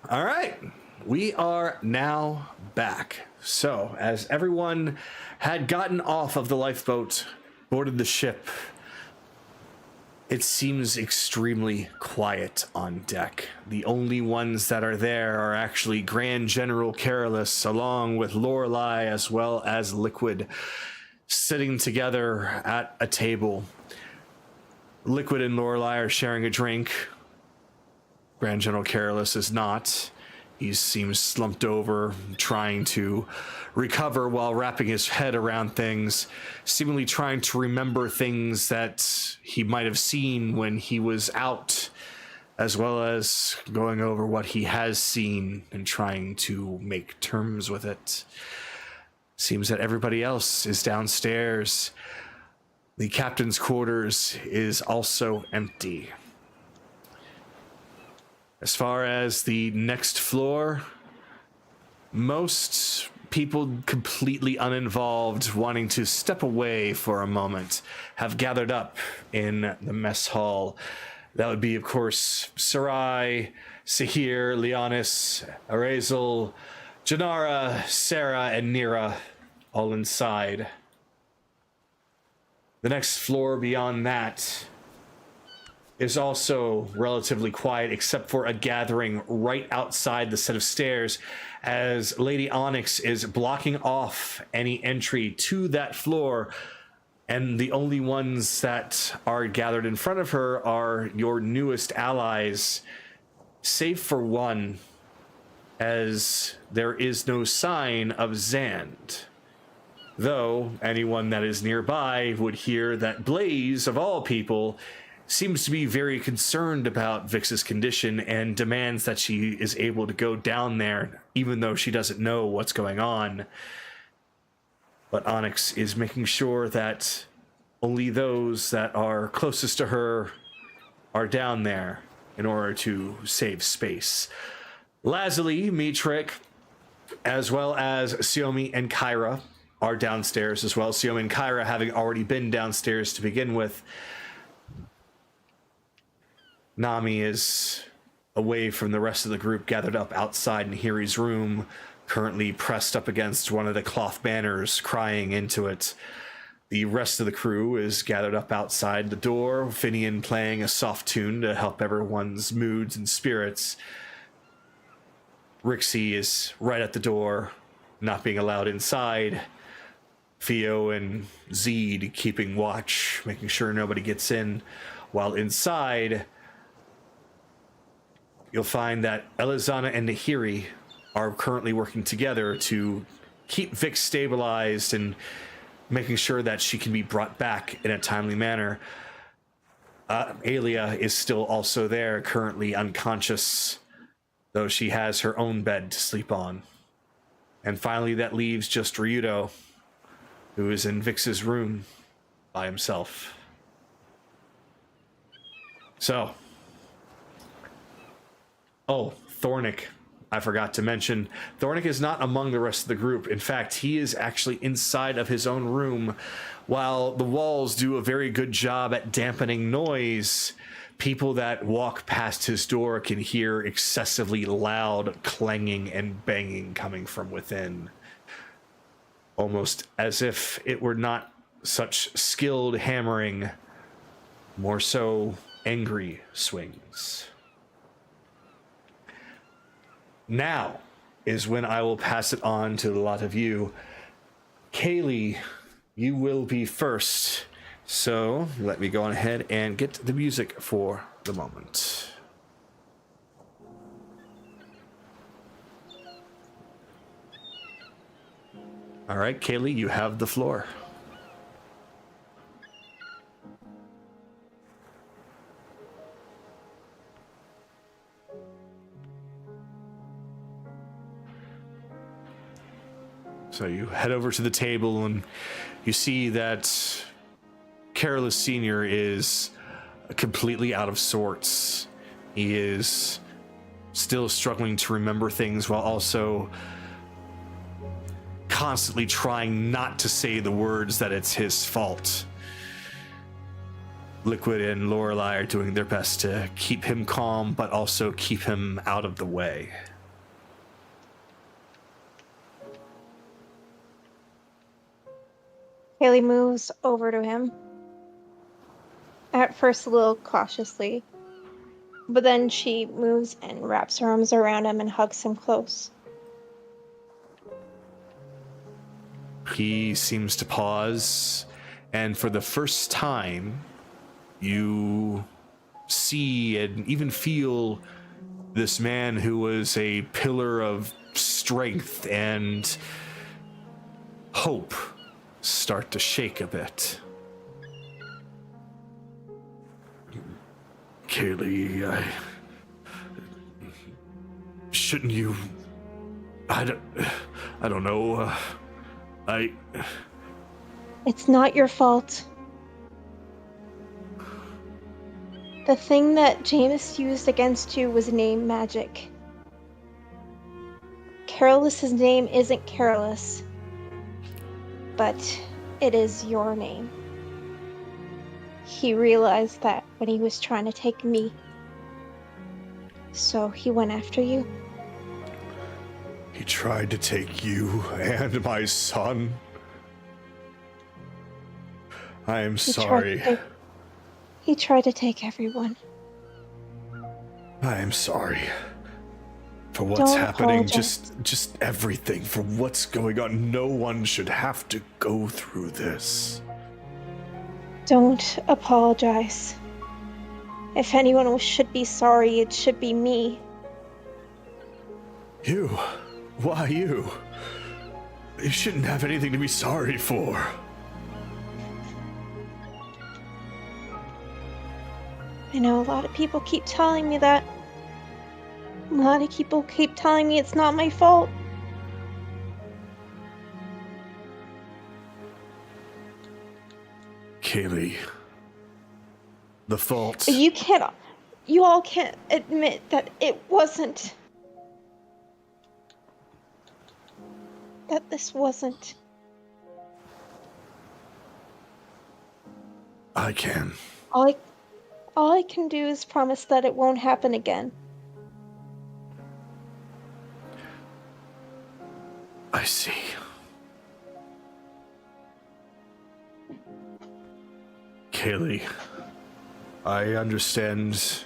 All right, we are now back. So, as everyone had gotten off of the lifeboat, boarded the ship, it seems extremely quiet on deck. The only ones that are there are actually Grand General Carolus, along with Lorelei as well as Liquid, sitting together at a table. Liquid and Lorelei are sharing a drink. Grand General Carolus is not. He seems slumped over, trying to recover while wrapping his head around things, seemingly trying to remember things that he might have seen when he was out, as well as going over what he has seen and trying to make terms with it. Seems that everybody else is downstairs. The captain's quarters is also empty. As far as the next floor, most people completely uninvolved, wanting to step away for a moment, have gathered up in the mess hall. That would be, of course, Sarai, Sahir, Leonis, Arazel, Janara, Sarah, and Nira, all inside. The next floor beyond that is also relatively quiet, except for a gathering right outside the set of stairs, as Lady Onyx is blocking off any entry to that floor, and the only ones that are gathered in front of her are your newest allies, save for one, as there is no sign of Zand. Though anyone that is nearby would hear that Blaze, of all people, seems to be very concerned about Vix's condition and demands that she is able to go down there, even though she doesn't know what's going on. But Onyx is making sure that only those that are closest to her are down there in order to save space. Lazuli, Mitrik, as well as Xiaomi and Kyra are downstairs as well. Xiaomi and Kyra having already been downstairs to begin with. Nami is away from the rest of the group, gathered up outside in Hiri's room, currently pressed up against one of the cloth banners, crying into it. The rest of the crew is gathered up outside the door, Finian playing a soft tune to help everyone's moods and spirits. Rixie is right at the door, not being allowed inside. Theo and Zeed keeping watch, making sure nobody gets in, while inside you'll find that Elizana and Nahiri are currently working together to keep Vix stabilized and making sure that she can be brought back in a timely manner. Alia is still also there, currently unconscious, though she has her own bed to sleep on. And finally, that leaves just Ryudo, who is in Vix's room by himself. So, Thornick, I forgot to mention. Thornick is not among the rest of the group. In fact, he is actually inside of his own room. While the walls do a very good job at dampening noise, people that walk past his door can hear excessively loud clanging and banging coming from within. Almost as if it were not such skilled hammering, more so angry swings. Now is when I will pass it on to the lot of you. Kaylee, you will be first. So let me go on ahead and get the music for the moment. All right, Kaylee, you have the floor. So you head over to the table and you see that Carolus Sr. is completely out of sorts. He is still struggling to remember things while also constantly trying not to say the words that it's his fault. Liquid and Lorelei are doing their best to keep him calm, but also keep him out of the way. Haley moves over to him. At first, a little cautiously, but then she moves and wraps her arms around him and hugs him close. He seems to pause, and for the first time, you see and even feel this man who was a pillar of strength and hope start to shake a bit. Kaylee, shouldn't you? I don't know. It's not your fault. The thing that Jameis used against you was name magic. Careless's name isn't careless, but it is your name. He realized that when he was trying to take me. So he went after you. He tried to take you and my son. I am sorry. He tried to take everyone. I am sorry for what's Don't happening. apologize. Just everything, for what's going on. No one should have to go through this. Don't apologize. If anyone should be sorry, it should be me. You? Why you? You shouldn't have anything to be sorry for. I know a lot of people keep telling me that. A lot of people keep telling me it's not my fault. Kaylee, the fault. But you all can't admit that it wasn't. That this wasn't. I can. All I can do is promise that it won't happen again. I see. Kaylee, I understand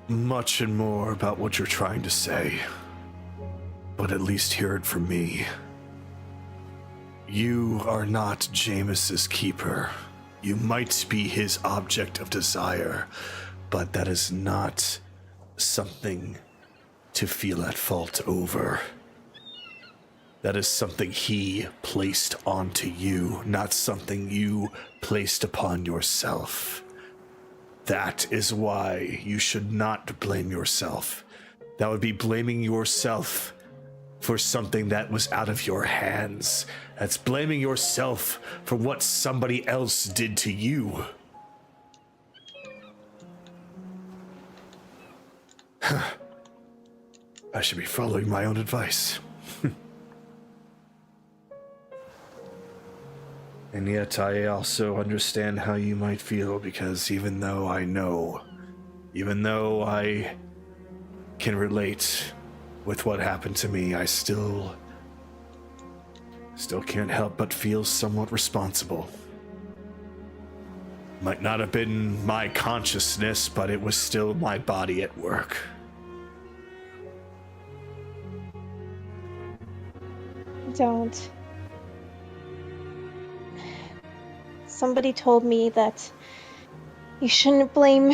much and more about what you're trying to say, but at least hear it from me. You are not Jameis's keeper. You might be his object of desire, but that is not something to feel at fault over. That is something he placed onto you, not something you placed upon yourself. That is why you should not blame yourself. That would be blaming yourself for something that was out of your hands. That's blaming yourself for what somebody else did to you. I should be following my own advice. And yet I also understand how you might feel, because even though I can relate with what happened to me, I still can't help but feel somewhat responsible. Might not have been my consciousness, but it was still my body at work. Don't. Somebody told me that you shouldn't blame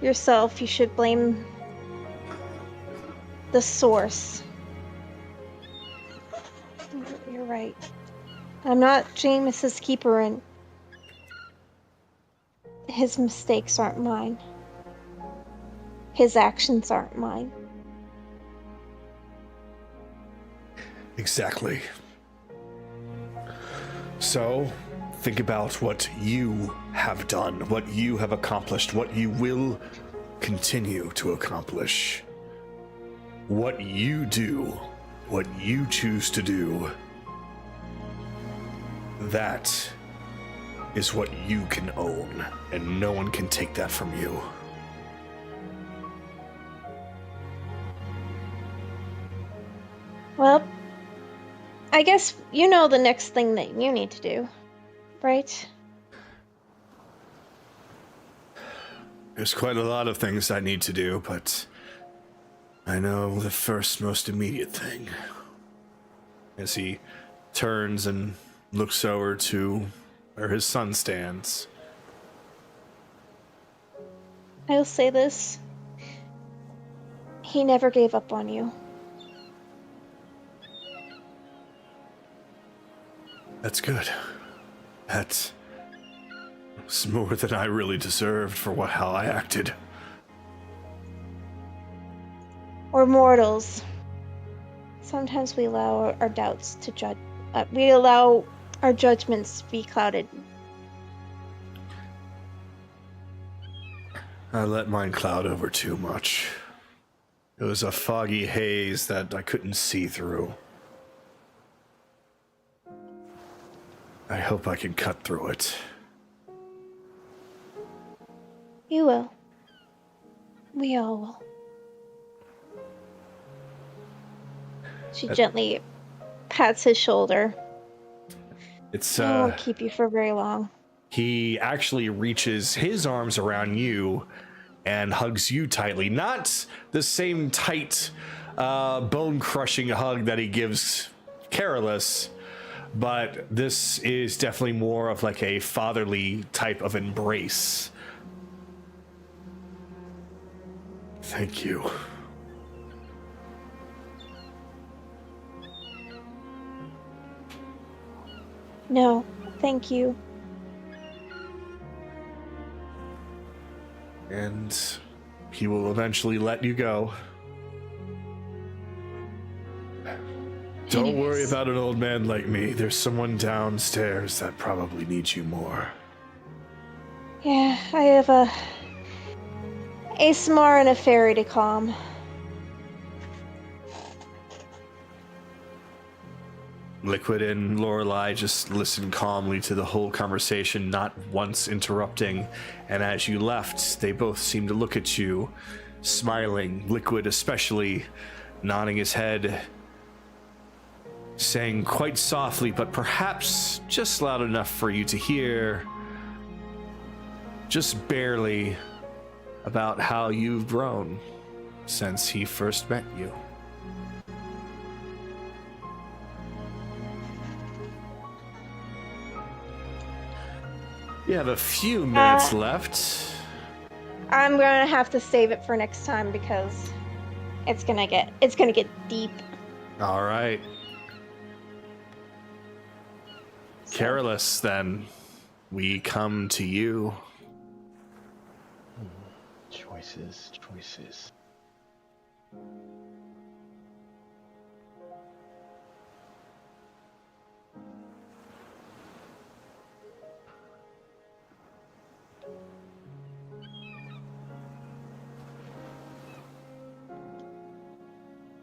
yourself, you should blame the source. You're right. I'm not Jameis's keeper, and his mistakes aren't mine. His actions aren't mine. Exactly. So, think about what you have done, what you have accomplished, what you will continue to accomplish. What you do, what you choose to do, that is what you can own, and no one can take that from you. Well, I guess you know the next thing that you need to do, right? There's quite a lot of things I need to do, but I know the first most immediate thing. As he turns and looks over to where his son stands. I'll say this. He never gave up on you. That's good. That's more than I really deserved for how I acted. We're mortals. Sometimes we allow our doubts to judge. We allow our judgments to be clouded. I let mine cloud over too much. It was a foggy haze that I couldn't see through. I hope I can cut through it. You will. We all will. She gently pats his shoulder. It's I won't keep you for very long. He actually reaches his arms around you and hugs you tightly. Not the same tight, bone-crushing hug that he gives Carolus, but this is definitely more of like a fatherly type of embrace. Thank you. No, thank you. And he will eventually let you go. Don't worry about an old man like me. There's someone downstairs that probably needs you more. Yeah, I have a Smar and a fairy to calm. Liquid and Lorelei just listened calmly to the whole conversation, not once interrupting. And as you left, they both seemed to look at you, smiling. Liquid especially, nodding his head, saying quite softly, but perhaps just loud enough for you to hear, just barely, about how you've grown since he first met you. You have a few minutes left. I'm gonna have to save it for next time because it's gonna get deep. All right. Carolus, then, we come to you. Choices.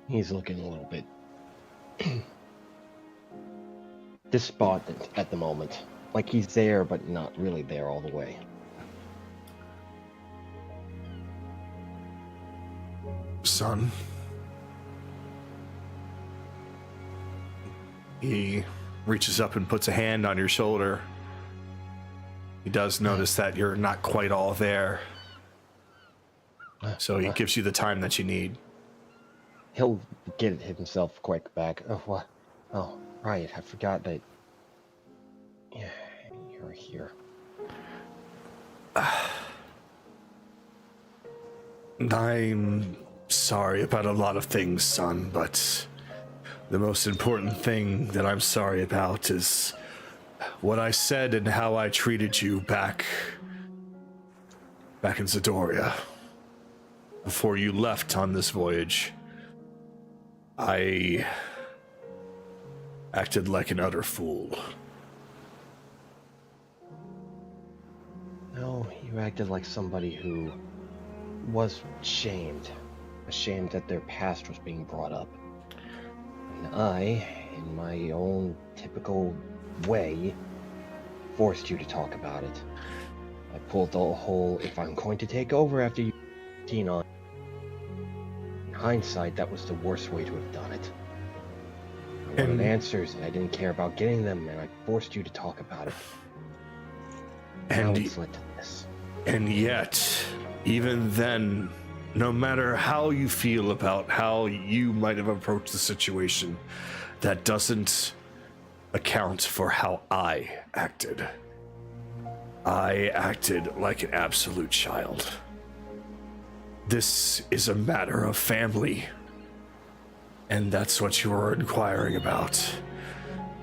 He's looking a little bit despondent at the moment. Like he's there, but not really there all the way. Son. He reaches up and puts a hand on your shoulder. He does notice that you're not quite all there. So he gives you the time that you need. He'll get himself quick back. Oh, what? Oh, right. I forgot that. Yeah, you're here. I'm sorry about a lot of things, son, but the most important thing that I'm sorry about is what I said and how I treated you back in Zadoria. Before you left on this voyage, I acted like an utter fool. No, you acted like somebody who was ashamed that their past was being brought up. And I, in my own typical way, forced you to talk about it. I pulled the whole, if I'm going to take over after you 18 on. In hindsight, that was the worst way to have done it. I wanted And- answers, and I didn't care about getting them, and I forced you to talk about it. Now And it's led to this. And yet, even then, no matter how you feel about how you might have approached the situation, that doesn't account for how I acted. I acted like an absolute child. This is a matter of family. And that's what you're inquiring about.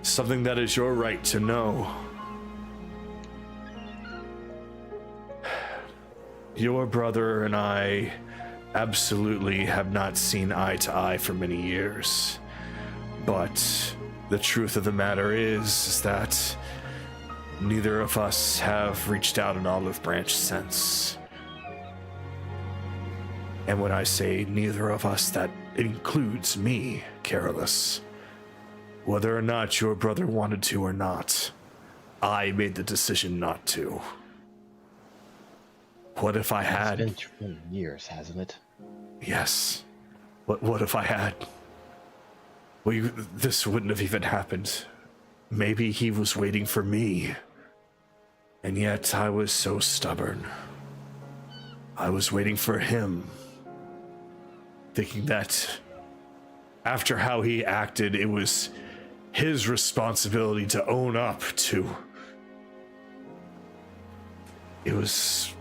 Something that is your right to know. Your brother and I absolutely have not seen eye to eye for many years. But the truth of the matter is that neither of us have reached out an olive branch since. And when I say neither of us, that includes me, Careless. Whether or not your brother wanted to or not, I made the decision not to. What if I had? It's been 20 years, hasn't it? Yes. What if I had? Well, this wouldn't have even happened. Maybe he was waiting for me. And yet I was so stubborn. I was waiting for him. Thinking that after how he acted, it was his responsibility to own up to. It was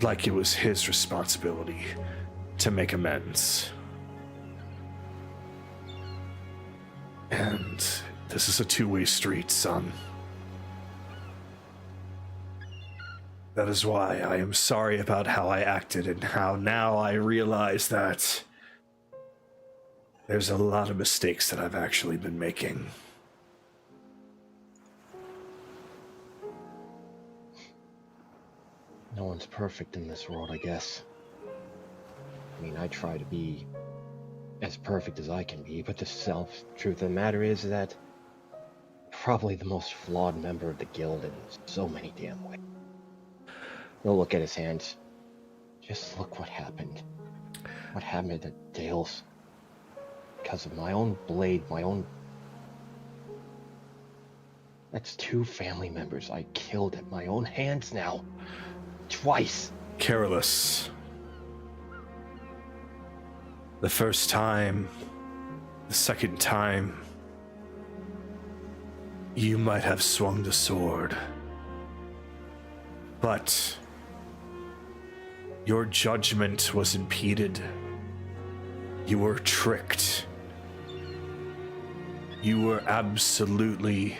like it was his responsibility to make amends. And this is a two-way street, son. That is why I am sorry about how I acted and how now I realize that there's a lot of mistakes that I've actually been making. No one's perfect in this world, I guess. I mean, I try to be as perfect as I can be, but the truth of the matter is that probably the most flawed member of the guild in so many damn ways. No, look at his hands. Just look what happened. What happened to Dale's? Because of my own blade, That's 2 family members I killed at my own hands now. Twice. Careless. The first time, the second time, you might have swung the sword. But your judgment was impeded. You were tricked. You were absolutely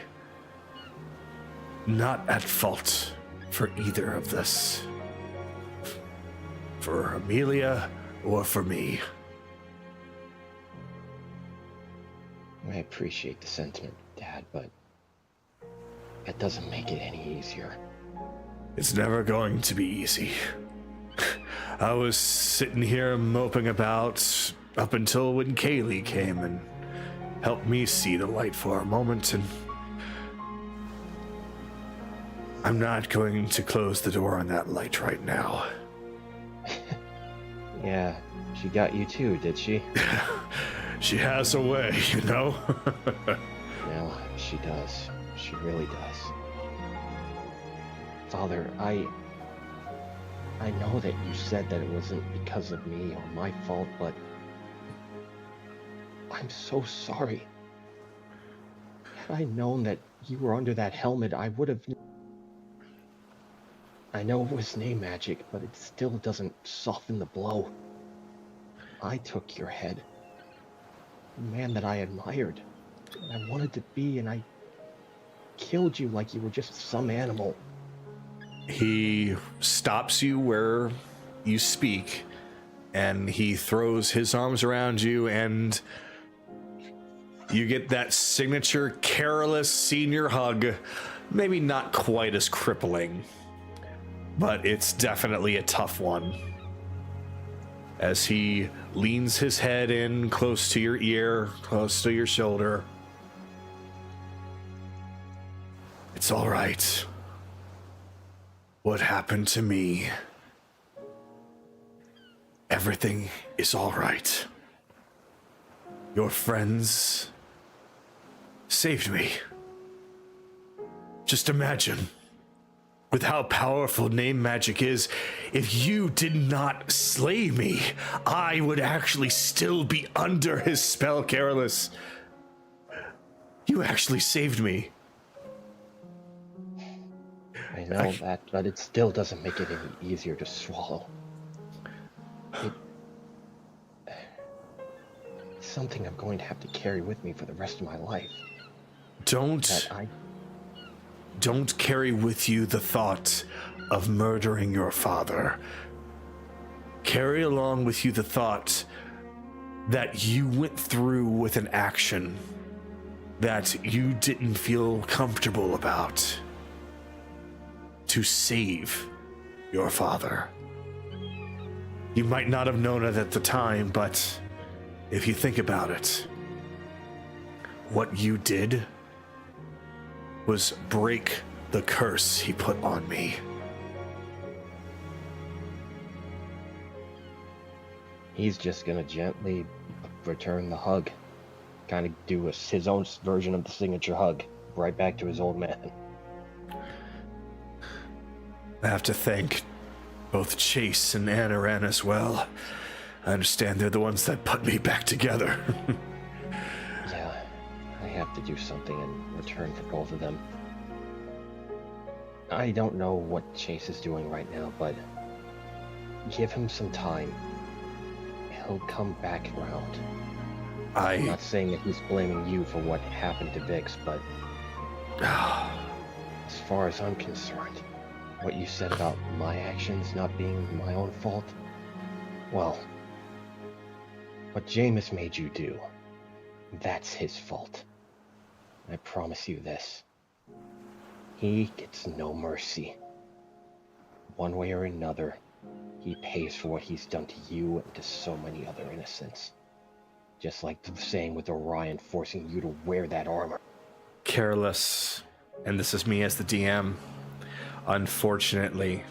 not at fault for either of this. For Amelia or for me. I appreciate the sentiment, Dad, but that doesn't make it any easier. It's never going to be easy. I was sitting here moping about up until when Kaylee came and helped me see the light for a moment, and I'm not going to close the door on that light right now. Yeah, she got you too, did she? She has a way, you know? Well, she does. She really does. Father, I know that you said that it wasn't because of me or my fault, but I'm so sorry. Had I known that you were under that helmet, I would have... I know it was name magic, but it still doesn't soften the blow. I took your head. The man that I admired, and I wanted to be, and I killed you like you were just some animal. He stops you where you speak, and he throws his arms around you, and you get that signature Careless senior hug. Maybe not quite as crippling, but it's definitely a tough one. As he leans his head in close to your ear, close to your shoulder. It's all right. What happened to me? Everything is all right. Your friends saved me. Just imagine, with how powerful name magic is, if you did not slay me, I would actually still be under his spell, Careless. You actually saved me. I know that, but it still doesn't make it any easier to swallow. It's something I'm going to have to carry with me for the rest of my life. Don't carry with you the thought of murdering your father. Carry along with you the thought that you went through with an action that you didn't feel comfortable about to save your father. You might not have known it at the time, but if you think about it, what you did was break the curse he put on me. He's just gonna gently return the hug. Kind of do his own version of the signature hug. Right back to his old man. I have to thank both Chase and Anaran as well. I understand they're the ones that put me back together. Yeah, I have to do something in return for both of them. I don't know what Chase is doing right now, but give him some time. He'll come back around. I'm not saying that he's blaming you for what happened to Vix, but as far as I'm concerned, what you said about my actions not being my own fault, well, what Jameis made you do, that's his fault. I promise you this. He gets no mercy. One way or another, he pays for what he's done to you and to so many other innocents. Just like the same with Orion forcing you to wear that armor. Careless, and this is me as the DM, unfortunately,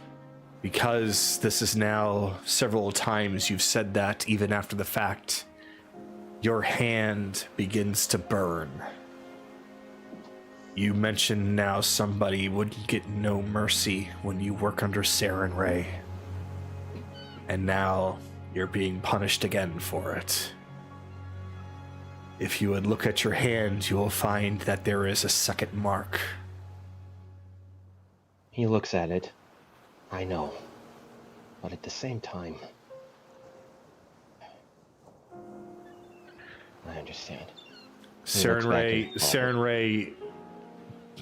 because this is now several times you've said that even after the fact, your hand begins to burn. You mentioned now somebody would get no mercy when you work under Saren Ray. And now you're being punished again for it. If you would look at your hand, you will find that there is a second mark. He looks at it. I know. But at the same time, I understand. Saren Ray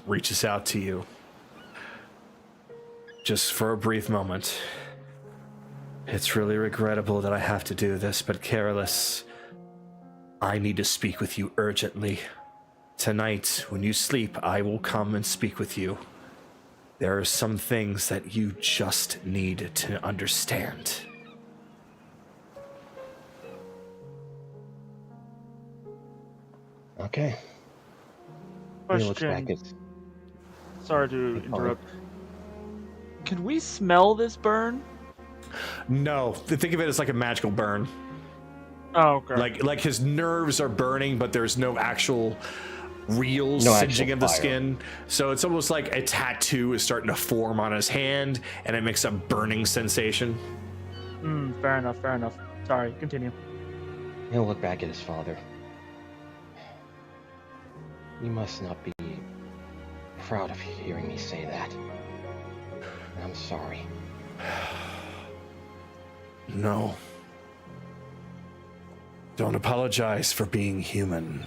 reaches out to you. Just for a brief moment. It's really regrettable that I have to do this, but Careless, I need to speak with you urgently. Tonight, when you sleep, I will come and speak with you. There are some things that you just need to understand. Okay. He looks back Question. at... Sorry to interrupt. Can we smell this burn? No, think of it as like a magical burn. Oh, okay. Like his nerves are burning, but there's no actual real No singeing actual of the fire. skin. So it's almost like a tattoo is starting to form on his hand, and it makes a burning sensation. Fair enough, fair enough. Sorry, continue. He'll look back at his father. You must not be proud of hearing me say that. I'm sorry. No. Don't apologize for being human.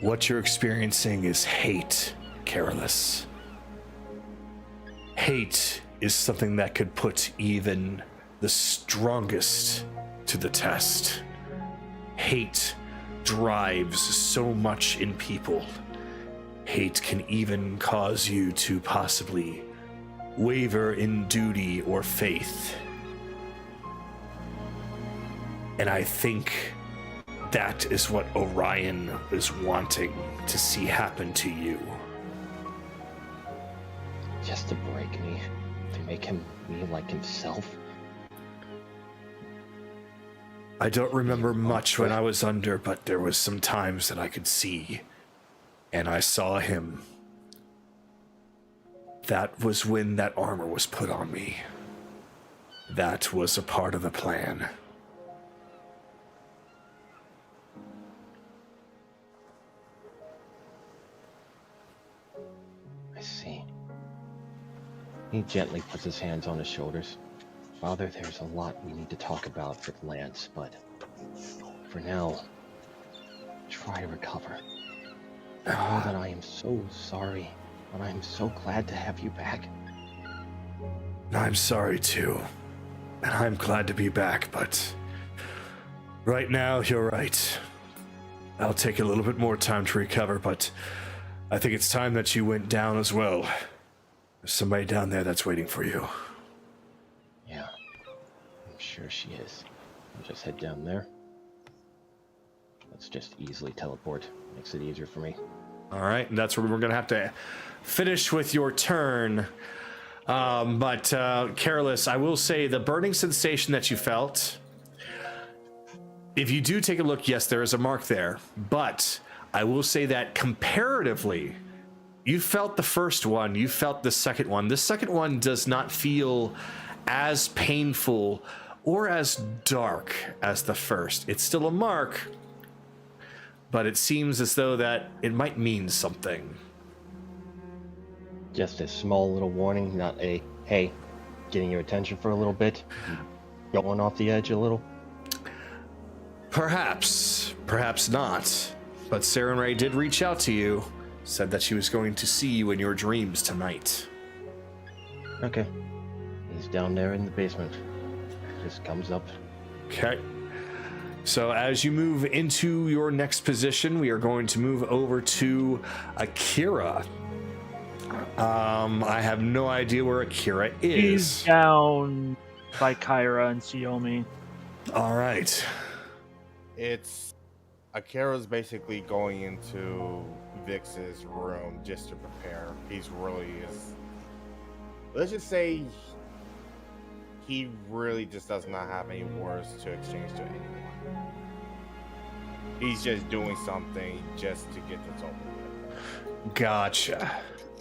What you're experiencing is hate, Careless. Hate is something that could put even the strongest to the test. Hate drives so much in people. Hate can even cause you to possibly waver in duty or faith. And I think that is what Orion is wanting to see happen to you. Just to break me, to make him me like himself. I don't remember much when I was under, but there was some times that I could see, and I saw him. That was when that armor was put on me. That was a part of the plan. I see. He gently puts his hands on his shoulders. Father, there's a lot we need to talk about with Lance, but for now, try to recover. I know that I am so sorry, but I am so glad to have you back. I'm sorry too, and I'm glad to be back, but right now, you're right. I'll take a little bit more time to recover, but I think it's time that you went down as well. There's somebody down there that's waiting for you. Yeah, I'm sure she is. I'll just head down there. Let's just easily teleport. Makes it easier for me. All right, and that's where we're going to have to finish with your turn. But Careless, I will say the burning sensation that you felt, if you do take a look, yes, there is a mark there. But I will say that comparatively, you felt the first one, you felt the second one. The second one does not feel as painful or as dark as the first. It's still a mark, but it seems as though that it might mean something. Just a small little warning, not a, hey, getting your attention for a little bit, going off the edge a little. Perhaps not. But Saren Ray did reach out to you, said that she was going to see you in your dreams tonight. Okay. He's down there in the basement. Just comes up. Okay. So as you move into your next position, we are going to move over to Akira. I have no idea where Akira is. He's down by Kyra and Xiaomi. All right. It's Akira's basically going into Vix's room just to prepare. He's really is. Let's just say he really just does not have any words to exchange to anyone. He's just doing something just to get this over with. Gotcha.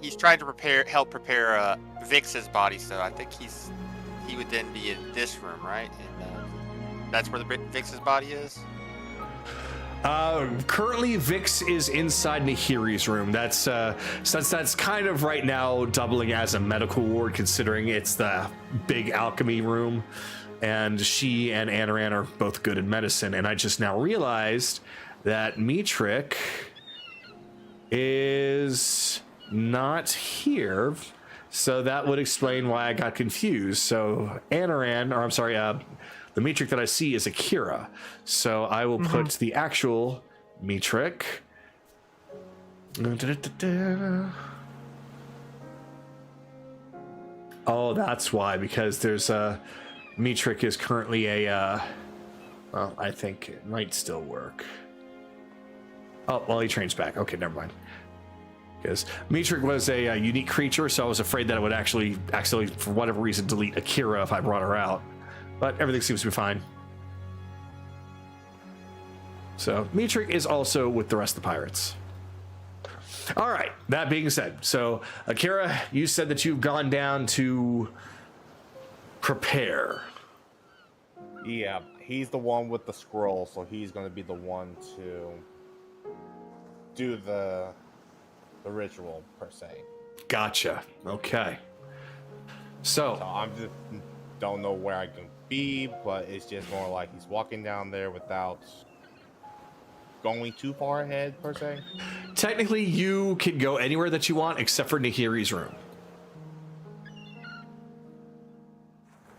He's trying to help prepare Vix's body, so I think he would then be in this room, right? And that's where the Vix's body is. Currently, Vix is inside Nahiri's room. That's since that's kind of right now doubling as a medical ward, considering it's the big alchemy room, and she and Anaran are both good in medicine. And I just now realized that Mitrik is not here, so that would explain why I got confused. So Anaran, or I'm sorry, the Mitrik that I see is Akira. So I will put the actual Mitrik. Oh, that's why, because there's a Mitrik is currently a well, I think it might still work. Oh, well, he trains back. Okay, never mind. Because Mitrik was a unique creature, so I was afraid that it would actually, for whatever reason, delete Akira if I brought her out. But everything seems to be fine. So Mitrik is also with the rest of the pirates. All right, that being said, so Akira, you said that you've gone down to prepare. Yeah, he's the one with the scroll, so he's going to be the one to do the ritual, per se. Gotcha. Okay. So I'm just don't know where I can be, but it's just more like he's walking down there without going too far ahead, per se. Technically, you can go anywhere that you want except for Nahiri's room.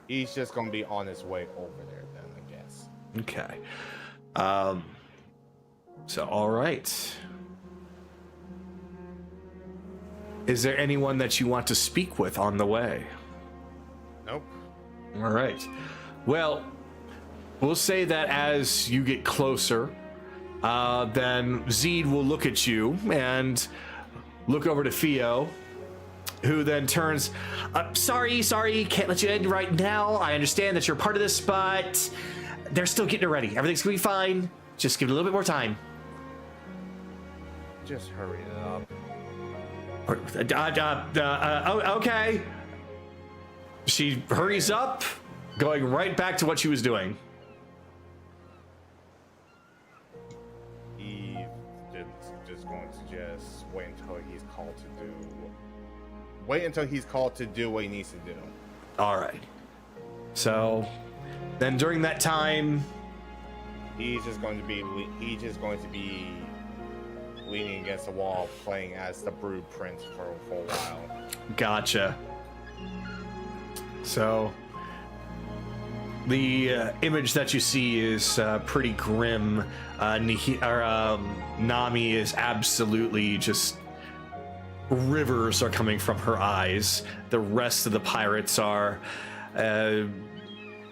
He's just going to be on his way over there, then, I guess. Okay. So, all right. Is there anyone that you want to speak with on the way? Nope. All right. Well, we'll say that as you get closer, then Zeed will look at you and look over to Theo, who then turns, sorry, can't let you in right now. I understand that you're part of this, but they're still getting it ready. Everything's gonna be fine. Just give it a little bit more time. Just hurry it up. Okay. She hurries up, going right back to what she was doing. Eve just going to just wait until he's called to do. Wait until he's called to do what he needs to do. All right. So, then during that time, he's just going to be leaning against the wall, playing as the Brood Prince for a while. Gotcha. So, the image that you see is pretty grim. Nami is absolutely just rivers are coming from her eyes. The rest of the pirates are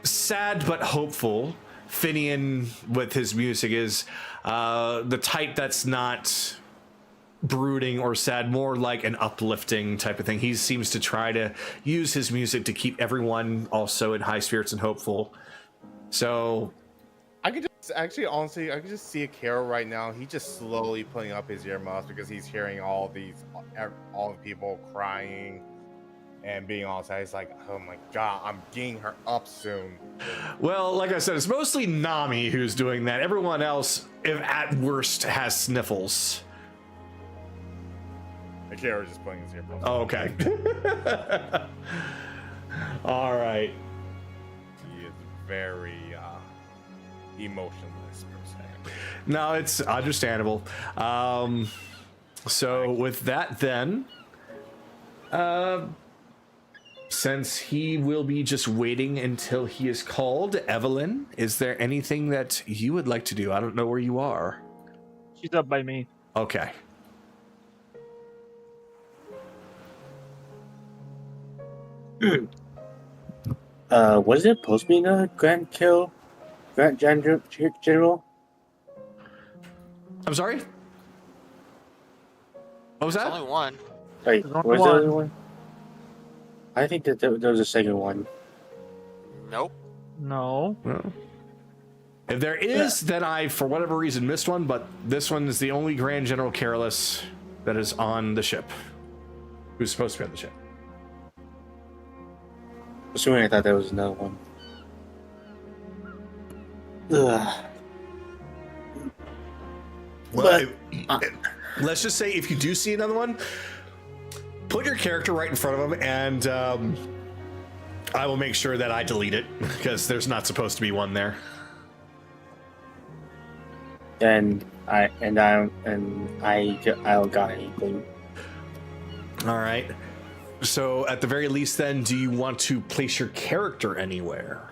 sad but hopeful. Finian with his music is the type that's not brooding or sad, more like an uplifting type of thing. He seems to try to use his music to keep everyone also in high spirits and hopeful. So I could just honestly see a Carol right now. He's just slowly putting up his earmuffs because he's hearing all the people crying and being all sad. He's like, oh my god, I'm getting her up soon. well, like I said, it's mostly Nami who's doing that. Everyone else, if at worst, has sniffles. Akira's just putting his earmuffs. Oh, okay. All right. He is very emotionless per se. No, it's understandable. So with that then, since he will be just waiting until he is called, Evelyn, is there anything that you would like to do? I don't know where you are. She's up by me. Okay. Was it supposed to be a Grand General? I'm sorry? What was There's that? only one. Like, There's only was there one. other one? I think that there was a second one. Nope. No. Well, if there is, then I, for whatever reason, missed one, but this one is the only Grand General Careless that is on the ship. Who's supposed to be on the ship. Assuming I thought there was another one. Ugh. Well, let's just say if you do see another one, put your character right in front of him, and I will make sure that I delete it because there's not supposed to be one there. And I'll got anything. All right. So at the very least, then, do you want to place your character anywhere?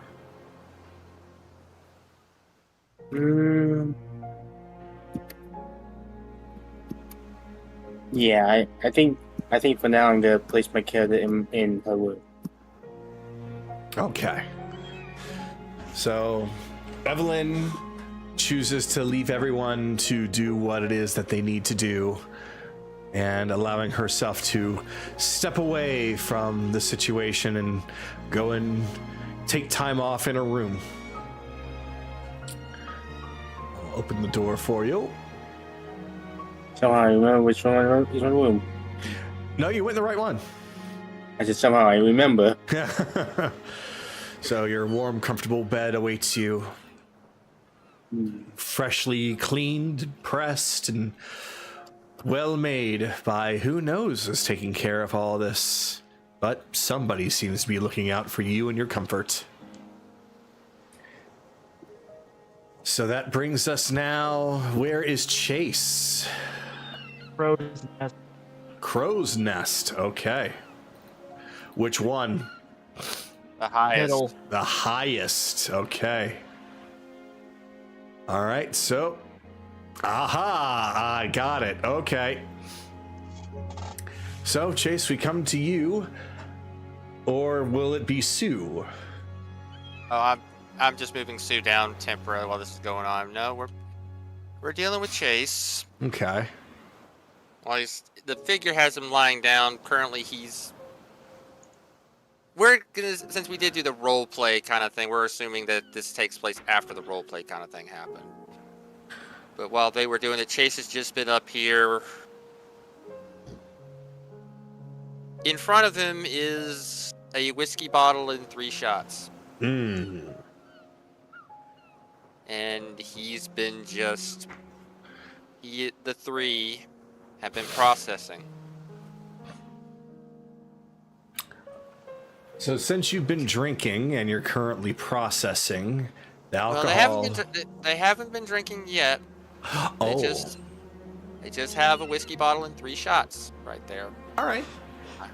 Yeah, I think for now I'm gonna place my character in her room. Okay. So Evelyn chooses to leave everyone to do what it is that they need to do, and allowing herself to step away from the situation and go and take time off in her room. I'll open the door for you. Somehow I remember which one is my room. No, you went in the right one. I said somehow I remember. So your warm, comfortable bed awaits you. Freshly cleaned, pressed, and well made by who knows is taking care of all this. But somebody seems to be looking out for you and your comfort. So that brings us now. Where is Chase? Crow's Nest. Crow's Nest. Okay. Which one? The highest. Middle. The highest. Okay. All right. So, aha! I got it. Okay. So, Chase, we come to you, or will it be Sue? Oh, I'm just moving Sue down temporarily while this is going on. No, we're dealing with Chase. Okay. While the figure has him lying down. Currently, he's we're gonna, since we did do the role play kind of thing, we're assuming that this takes place after the role play kind of thing happened. But while they were doing it, Chase has just been up here. In front of him is a whiskey bottle and 3 shots. Mm. And he's been the 3 have been processing. So since you've been drinking and you're currently processing the alcohol... Well, they haven't been drinking yet. They just have a whiskey bottle and 3 shots right there. All right. Like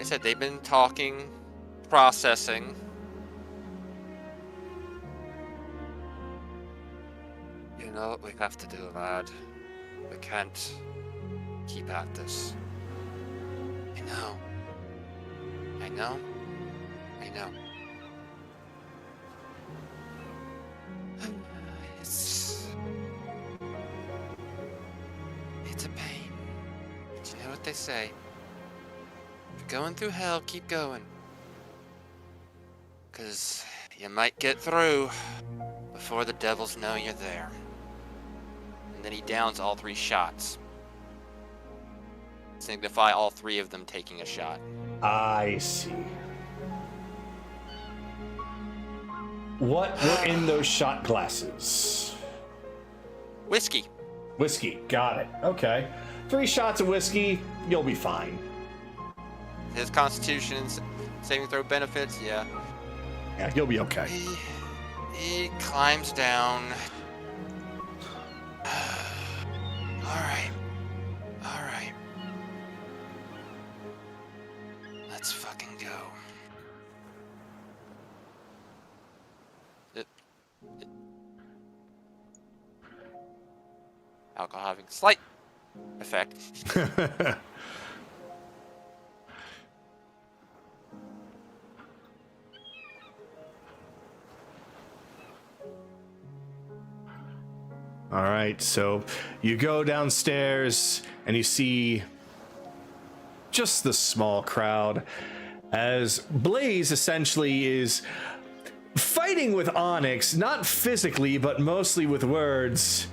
I said, they've been talking, processing. You know what we have to do, lad? We can't keep at this. I know. It's a pain. But you know what they say? If you're going through hell, keep going. 'Cause you might get through before the devils know you're there. And then he downs all 3 shots. Signify all 3 of them taking a shot. I see. What were in those shot glasses? Whiskey. Whiskey. Got it. Okay. 3 shots of whiskey, you'll be fine. His constitution saving throw benefits, yeah. Yeah, you'll be okay. He climbs down. All right. Let's fucking go. Alcohol having slight effect. All right, so you go downstairs and you see just the small crowd as Blaze essentially is fighting with Onyx, not physically, but mostly with words.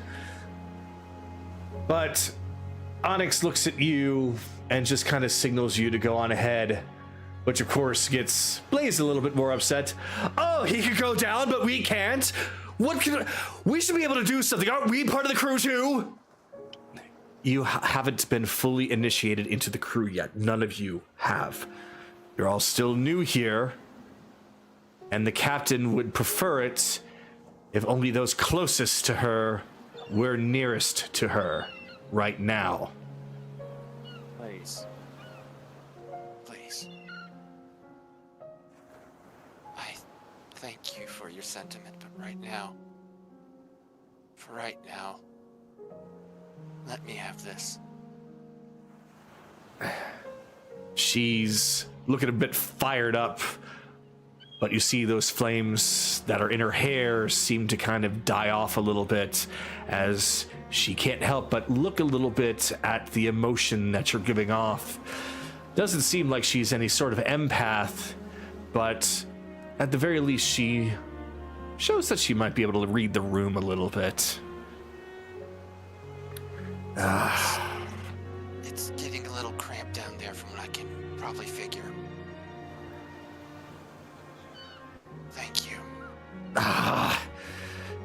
But Onyx looks at you and just kind of signals you to go on ahead, which of course gets Blaze a little bit more upset. Oh, he could go down, but we can't. We should be able to do something. Aren't we part of the crew too? You haven't been fully initiated into the crew yet. None of you have. You're all still new here. And the captain would prefer it if only those closest to her were nearest to her right now. Please. I thank you for your sentiment, but for right now, let me have this. She's looking a bit fired up, but you see those flames that are in her hair seem to kind of die off a little bit as she can't help but look a little bit at the emotion that you're giving off. Doesn't seem like she's any sort of empath, but at the very least she shows that she might be able to read the room a little bit. It's getting a little cramped down there from what I can probably figure. Thank you.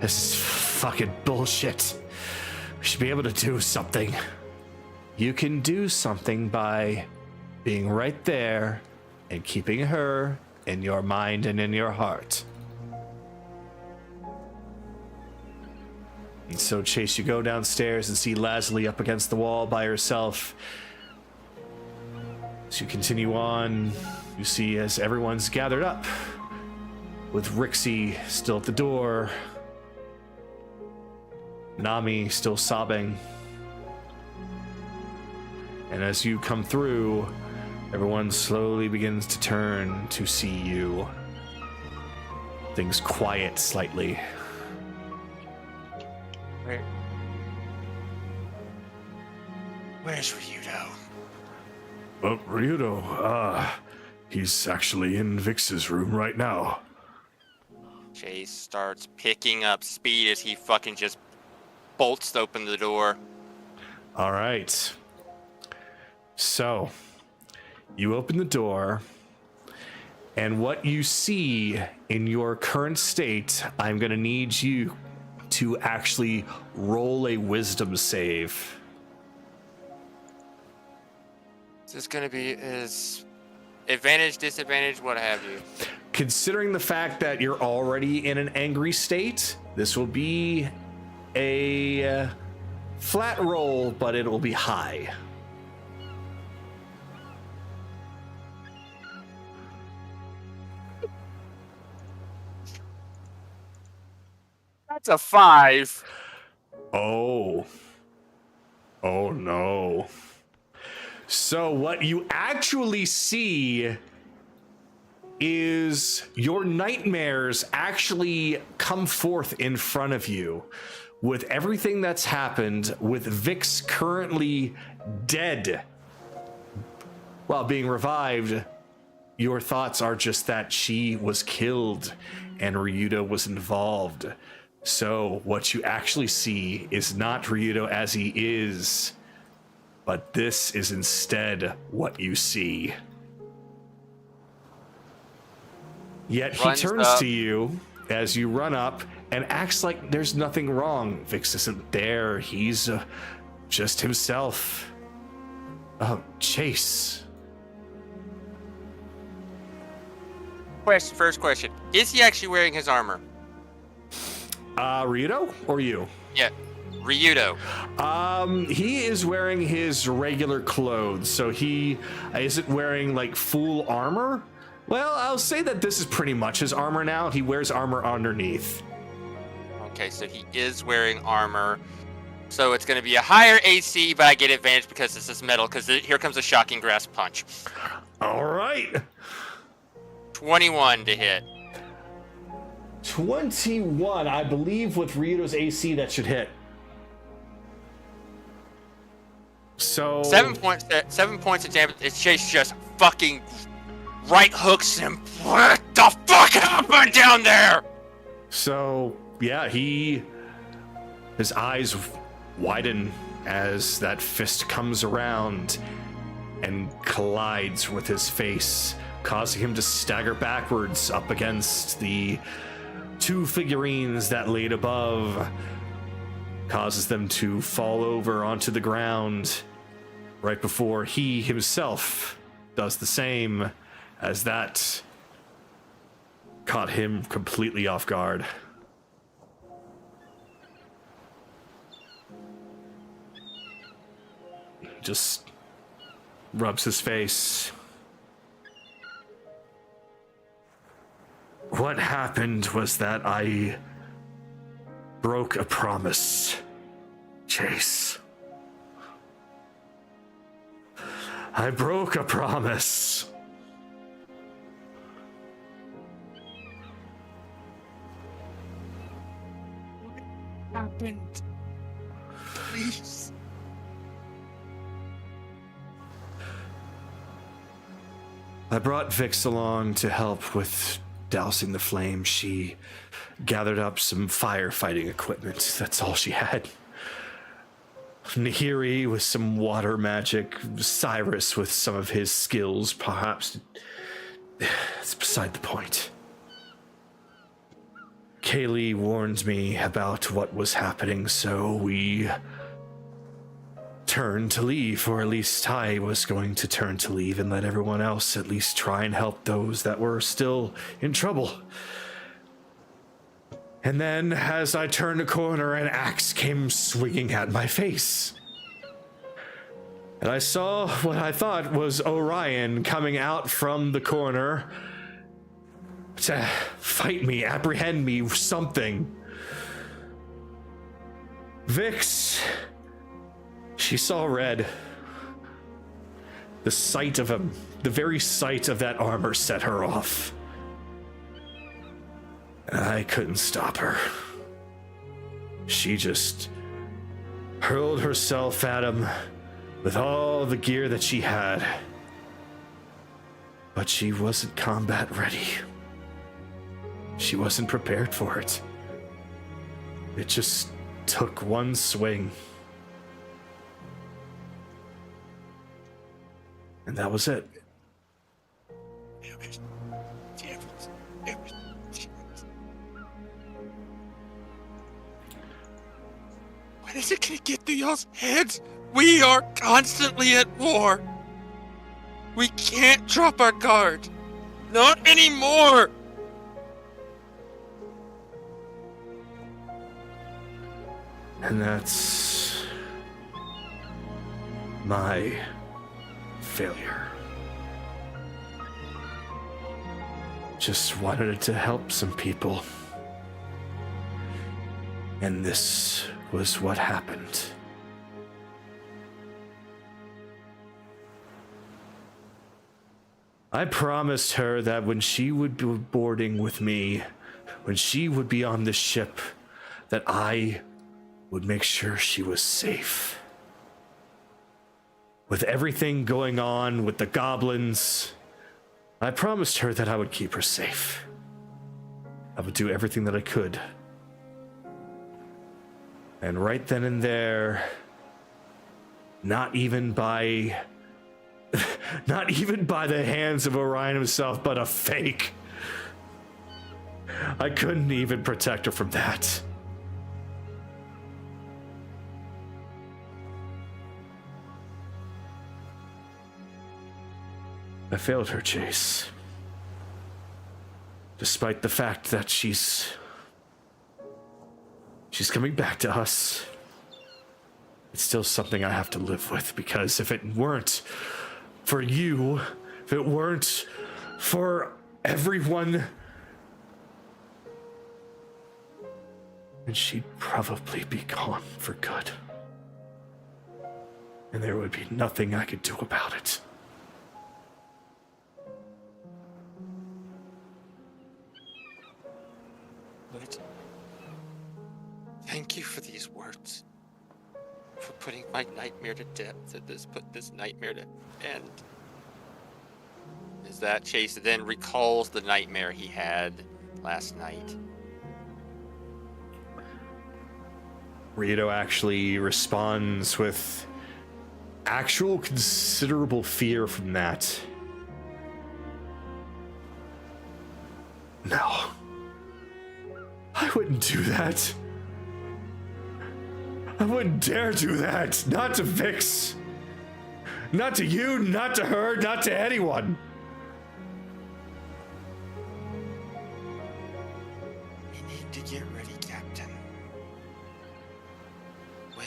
This is fucking bullshit. We should be able to do something. You can do something by being right there and keeping her in your mind and in your heart. And so, Chase, you go downstairs and see Leslie up against the wall by herself. As you continue on, you see as everyone's gathered up, with Rixie still at the door, Nami still sobbing. And as you come through, everyone slowly begins to turn to see you. Things quiet slightly. Where's Ryudo? Well, Ryudo, He's actually in Vix's room right now. Chase starts picking up speed as he fucking just bolts open the door. All right. So, you open the door, and what you see in your current state, I'm going to need you to actually roll a wisdom save. Is this going to be is advantage, disadvantage, what have you? Considering the fact that you're already in an angry state, this will be a flat roll, but it'll be high. That's a 5. Oh no. So what you actually see is your nightmares actually come forth in front of you with everything that's happened, with Vix currently dead while being revived. Your thoughts are just that she was killed and Ryudo was involved. So what you actually see is not Ryudo as he is, but this is instead what you see. Yet he turns to you as you run up and acts like there's nothing wrong. Vix isn't there. He's just himself. Chase. First question. Is he actually wearing his armor? Ryudo or you? Yeah, Ryudo. He is wearing his regular clothes, so he isn't wearing like full armor. Well, I'll say that this is pretty much his armor now. He wears armor underneath. Okay, so he is wearing armor. So it's going to be a higher AC, but I get advantage because this is metal, because here comes a shocking grasp punch. All right. 21 to hit. 21, I believe with Ryudo's AC that should hit. So 7 points of damage. It's Chase just fucking right hooks him. What the fuck happened down there? So yeah, his eyes widen as that fist comes around and collides with his face, causing him to stagger backwards up against the two figurines that laid above, causes them to fall over onto the ground right before he himself does the same, as that caught him completely off guard. Just rubs his face. What happened was that I broke a promise, Chase. I broke a promise. What happened? Please. I brought Vix along to help with dousing the flame. She gathered up some firefighting equipment. That's all she had. Nahiri with some water magic. Cyrus with some of his skills, perhaps. It's beside the point. Kaylee warned me about what was happening, so we turned to leave, or at least I was going to turn to leave and let everyone else at least try and help those that were still in trouble. And then, as I turned a corner, an axe came swinging at my face. And I saw what I thought was Orion coming out from the corner to fight me, apprehend me, something. Vix, she saw red. The sight of him, the very sight of that armor set her off. And I couldn't stop her. She just hurled herself at him with all the gear that she had. But she wasn't combat ready. She wasn't prepared for it. It just took one swing. And that was it. When is it gonna get through y'all's heads? We are constantly at war. We can't drop our guard. Not anymore. And that's my failure. Just wanted to help some people. And this was what happened. I promised her that when she would be boarding with me, when she would be on the ship, that I would make sure she was safe. With everything going on with the goblins, I promised her that I would keep her safe. I would do everything that I could. And right then and there, not even by the hands of Orion himself, but a fake, I couldn't even protect her from that. I failed her, Chase. Despite the fact that she's coming back to us, it's still something I have to live with, because if it weren't for you, if it weren't for everyone, then she'd probably be gone for good. And there would be nothing I could do about it. Lord, thank you for these words. For putting my nightmare to death. Put this nightmare to end. Is that Chase then recalls the nightmare he had last night? Rito actually responds with actual considerable fear from that. No. I wouldn't do that. I wouldn't dare do that. Not to Vix. Not to you, not to her, not to anyone. We need to get ready, Captain. When...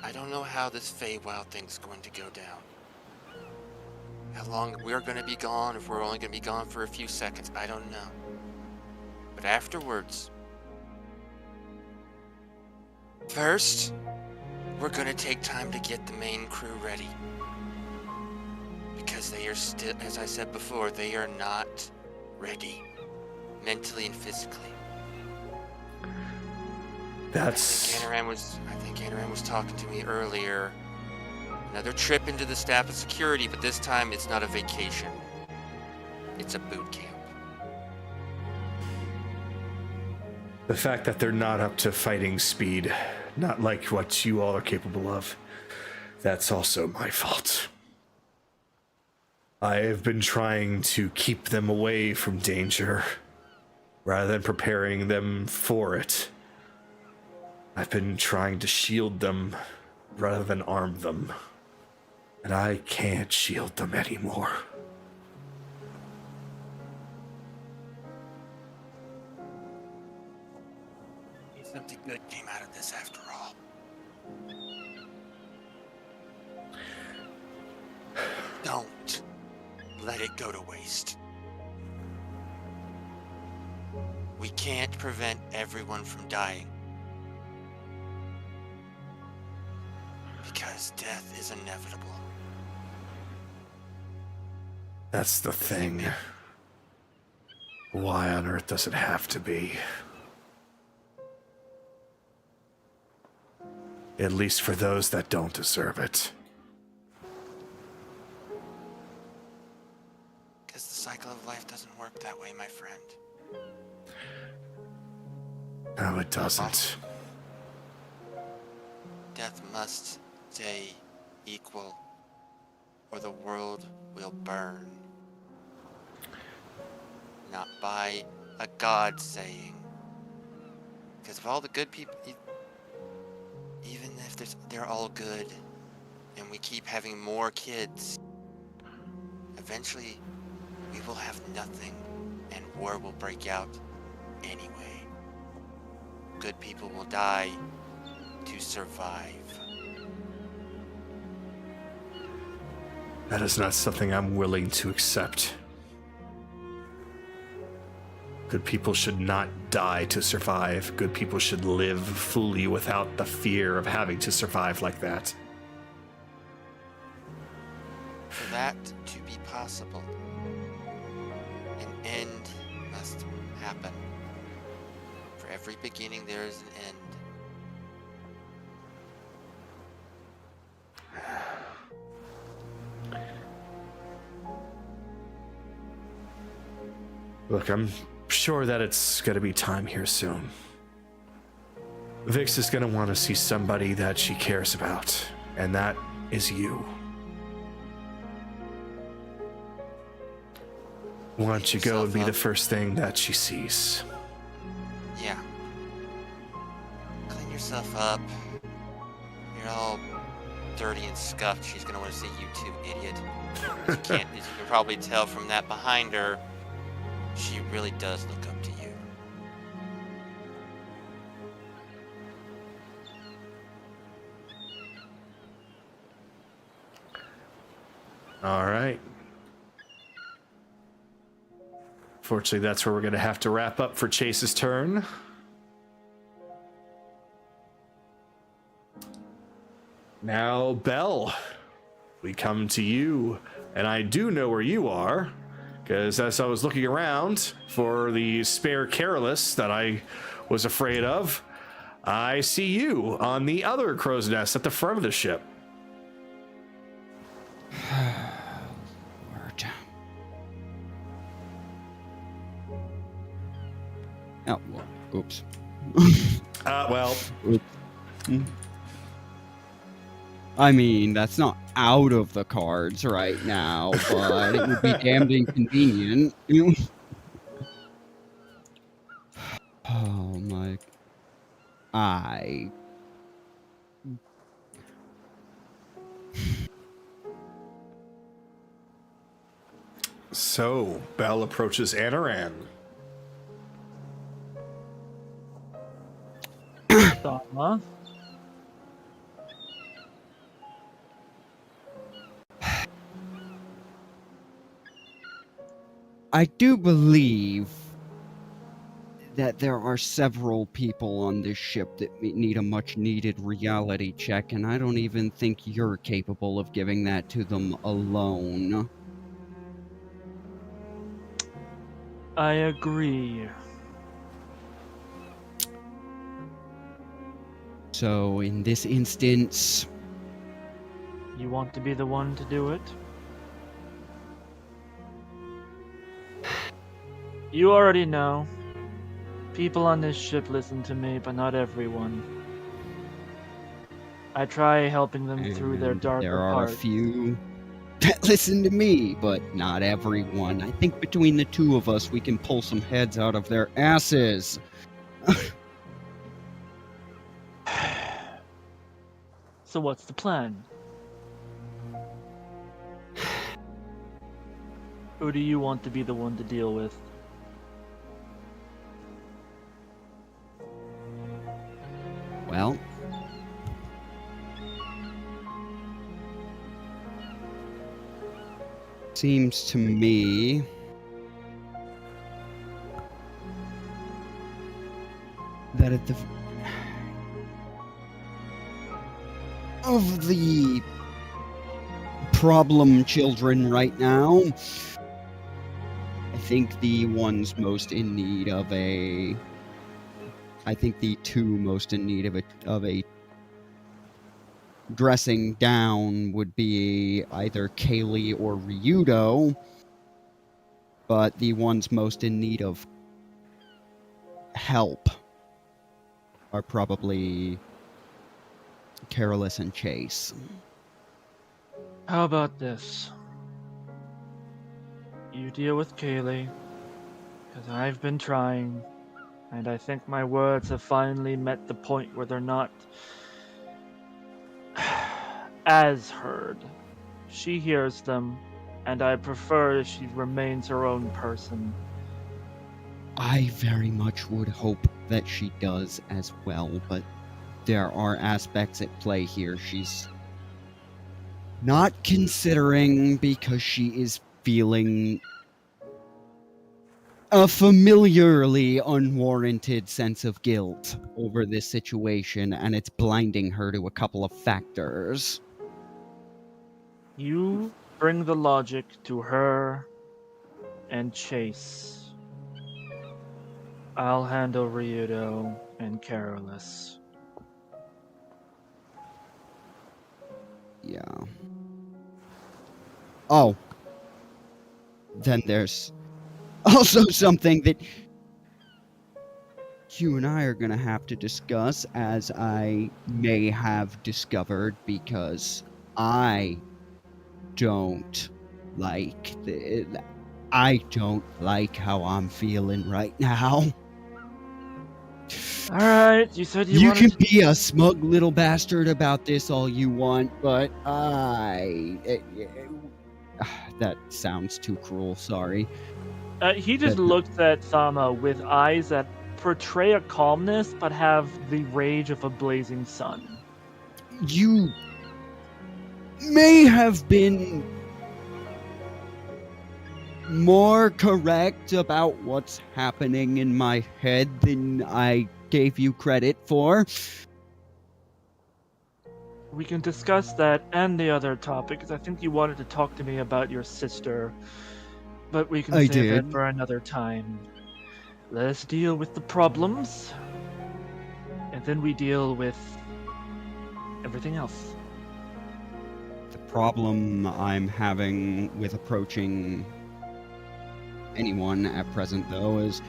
I don't know how this Feywild thing's going to go down. How long we're going to be gone, if we're only going to be gone for a few seconds, I don't know. But afterwards... First, we're gonna take time to get the main crew ready. Because they are still, as I said before, they are not ready. Mentally and physically. I think Anaran was talking to me earlier. Another trip into the staff of security, but this time it's not a vacation. It's a boot camp. The fact that they're not up to fighting speed, not like what you all are capable of, that's also my fault. I have been trying to keep them away from danger, rather than preparing them for it. I've been trying to shield them, rather than arm them. And I can't shield them anymore. Something good came out of this after all. Don't let it go to waste. We can't prevent everyone from dying. Because death is inevitable. That's the thing. Why on earth does it have to be? At least for those that don't deserve it. Because the cycle of life doesn't work that way, my friend. No, it doesn't. Death must stay equal, or the world will burn. Not by a god saying. Because of all the good people, even if they're all good, and we keep having more kids, eventually we will have nothing, and war will break out anyway. Good people will die to survive. That is not something I'm willing to accept. Good people should not die to survive. Good people should live fully without the fear of having to survive like that. For that to be possible, an end must happen. For every beginning, there is an end. Look, I'm sure that it's gonna be time here soon. Vix is gonna want to see somebody that she cares about, and that is you. Why don't you go and be the first thing that she sees? Yeah. Clean yourself up. You're all dirty and scuffed. She's gonna want to see you too, idiot. As you can probably tell from that behind her, she really does look up to you. All right. Fortunately, that's where we're going to have to wrap up for Chase's turn. Now, Belle, we come to you, and I do know where you are, because as I was looking around for the spare Carolus that I was afraid of, I see you on the other crow's nest at the front of the ship. Lord. Oh, well, oops. Well, I mean, that's not out of the cards right now, but it would be damned inconvenient. Oh my. So, Belle approaches Anaran. Dharma. I do believe that there are several people on this ship that need a much needed reality check, and I don't even think you're capable of giving that to them alone. I agree. So, in this instance, You want to be the one to do it? You already know. People on this ship listen to me, but not everyone. I try helping them through their darker there are parts. a few that listen to me, but not everyone. I think between the two of us, we can pull some heads out of their asses. So what's the plan? Who do you want to be the one to deal with? Well, seems to me that at the of the problem children right now, I think the ones most in need of a I think the two most in need of a dressing down would be either Kaylee or Ryudo. but the ones most in need of help are probably Carolus and Chase. How about this? You deal with Kaylee, because I've been trying, and I think my words have finally met the point where they're not as heard. She hears them, and I prefer she remains her own person. I very much would hope that she does as well, but there are aspects at play here she's not considering because she is feeling a familiarly unwarranted sense of guilt over this situation, and it's blinding her to a couple of factors. You bring the logic to her and Chase. I'll handle Ryudo and Carolus. Yeah. Oh. Then there's also something that you and I are going to have to discuss, as I may have discovered, because I don't like I don't like how I'm feeling right now. Alright, you said you You wanted can be a smug little bastard about this all you want, but that sounds too cruel, sorry. He just looks at Sama with eyes that portray a calmness but have the rage of a blazing sun. You may have been more correct about what's happening in my head than I gave you credit for. We can discuss that and the other topic, because I think you wanted to talk to me about your sister. But we can I save that did. for another time. Let's deal with the problems, and then we deal with everything else. The problem I'm having with approaching anyone at present, though, is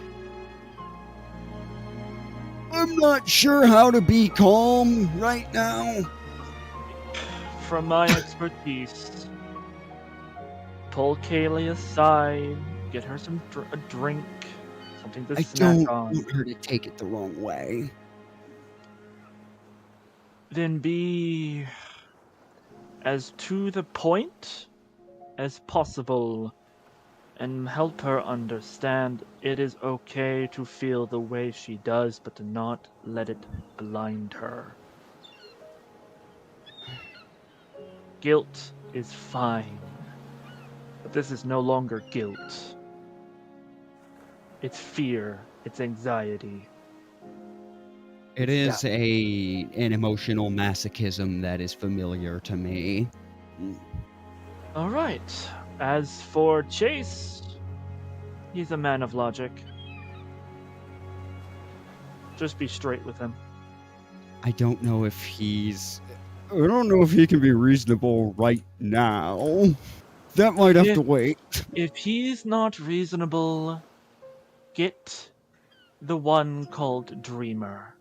I'm not sure how to be calm right now. From my expertise, pull Kaylee aside, get her some a drink, something to I snack don't on. want her to take it the wrong way. Then be as to the point as possible and help her understand it is okay to feel the way she does, but to not let it blind her. Guilt is fine, but this is no longer guilt. It's fear, it's anxiety. It is an emotional masochism that is familiar to me. All right. As for Chase, he's a man of logic. Just be straight with him. I don't know if he can be reasonable right now. That might have to wait. If he's not reasonable, get the one called Dreamer,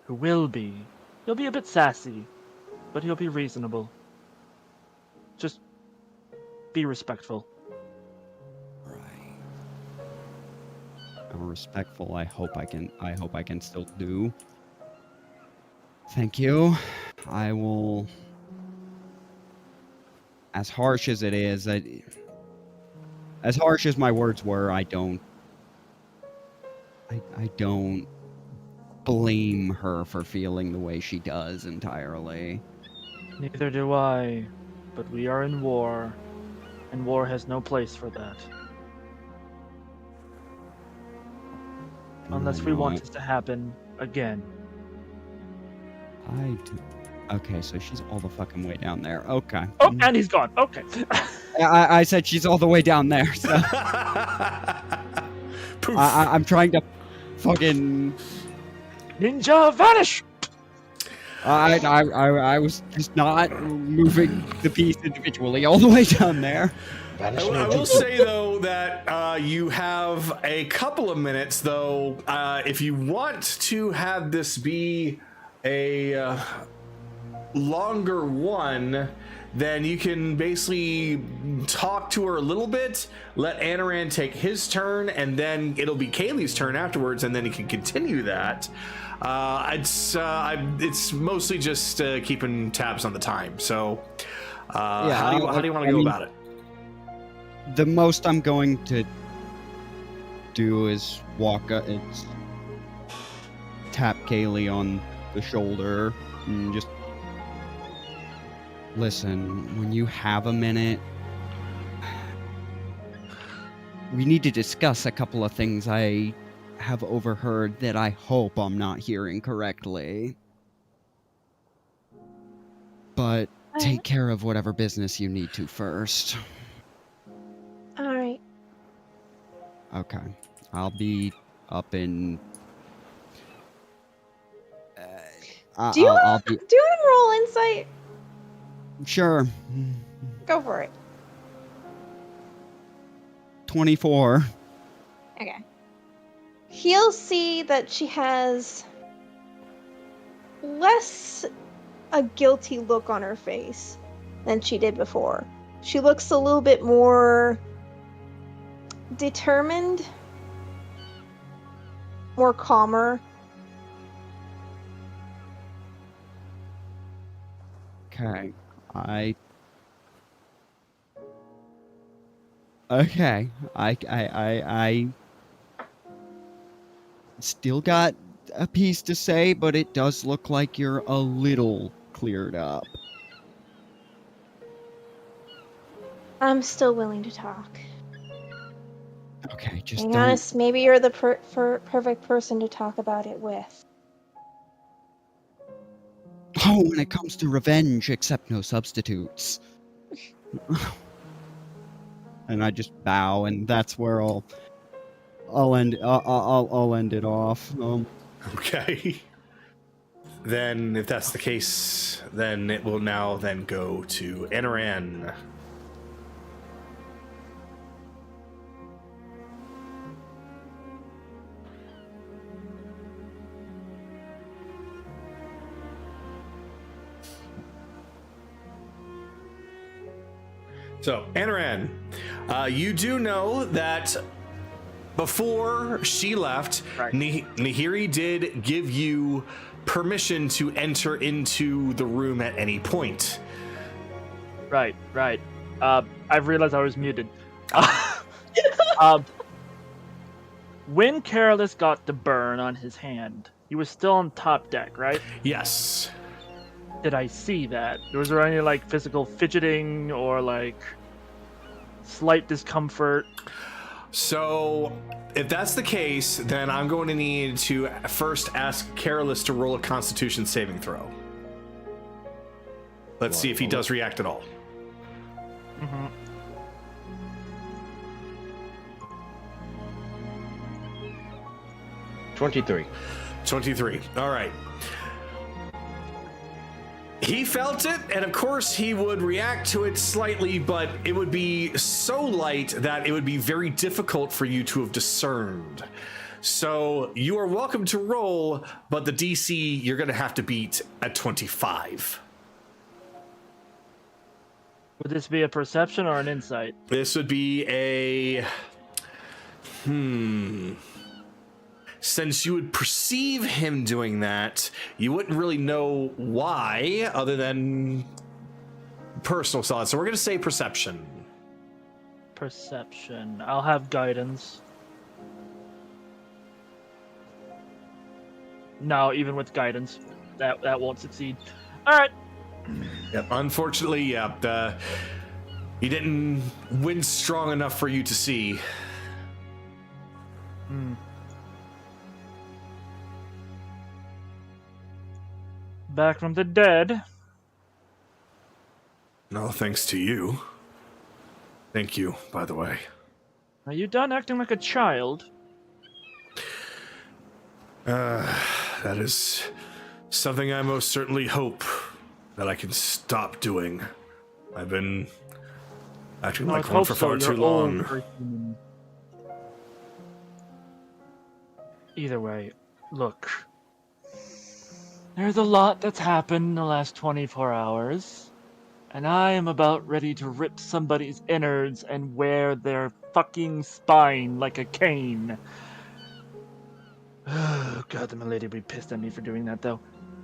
who will be. He'll be a bit sassy, but he'll be reasonable. Just be respectful. Right. I'm respectful. I hope I can still do. Thank you. I will. As harsh as it is, as harsh as my words were, I don't blame her for feeling the way she does entirely. Neither do I, but we are in war, and war has no place for that. Unless we want this to happen again. I do. Okay, so she's all the fucking way down there. Okay. Oh, and he's gone. Okay. I said she's all the way down there, so Poof. I'm trying to fucking Ninja vanish! I was just not moving the piece individually all the way down there. I will say though that you have a couple of minutes though. If you want to have this be a longer one, then you can basically talk to her a little bit, let Anaran take his turn, and then it'll be Kaylee's turn afterwards, and then you can continue that. It's mostly just keeping tabs on the time. So, how do you want to go about it? The most I'm going to do is walk up and tap Kaylee on the shoulder and just listen. When you have a minute, we need to discuss a couple of things I have overheard that I hope I'm not hearing correctly. But take care of whatever business you need to first. All right. Okay. I'll be up in... Do you want to roll insight? Sure. Go for it. 24. Okay. He'll see that she has less a guilty look on her face than she did before. She looks a little bit more determined, more calmer. Okay. Okay. I still got a piece to say, but it does look like you're a little cleared up. I'm still willing to talk. Okay, just Being don't... honest, maybe you're the perfect person to talk about it with. Oh, when it comes to revenge, accept no substitutes. And I just bow, and that's where I'll end it off. Okay. Then, if that's the case, then it will now then go to Anaran. So, Anaran, you do know that before she left, Right. Nahiri did give you permission to enter into the room at any point. Right. I've realized I was muted. When Careless got the burn on his hand, he was still on top deck, right? Yes. Did I see that? Was there any like physical fidgeting or like slight discomfort? So, if that's the case, then I'm going to need to first ask Careless to roll a Constitution saving throw. Let's see if he does react at all. Mm-hmm. 23. 23. All right. He felt it, and of course he would react to it slightly, but it would be so light that it would be very difficult for you to have discerned. So you are welcome to roll, but the DC you're going to have to beat at 25. Would this be a perception or an insight? This would be a... Since you would perceive him doing that, you wouldn't really know why, other than personal thoughts. So we're going to say perception. Perception. I'll have guidance. No, even with guidance, that won't succeed. All right. Yep. Unfortunately, yeah, he didn't win strong enough for you to see. Back from the dead. No, thanks to you. Thank you, by the way. Are you done acting like a child? That is Something I most certainly hope that I can stop doing. I've been acting like one for far too long. Either way, look. There's a lot that's happened in the last 24 hours, and I am about ready to rip somebody's innards and wear their fucking spine like a cane. Oh, God, the milady will be pissed at me for doing that, though.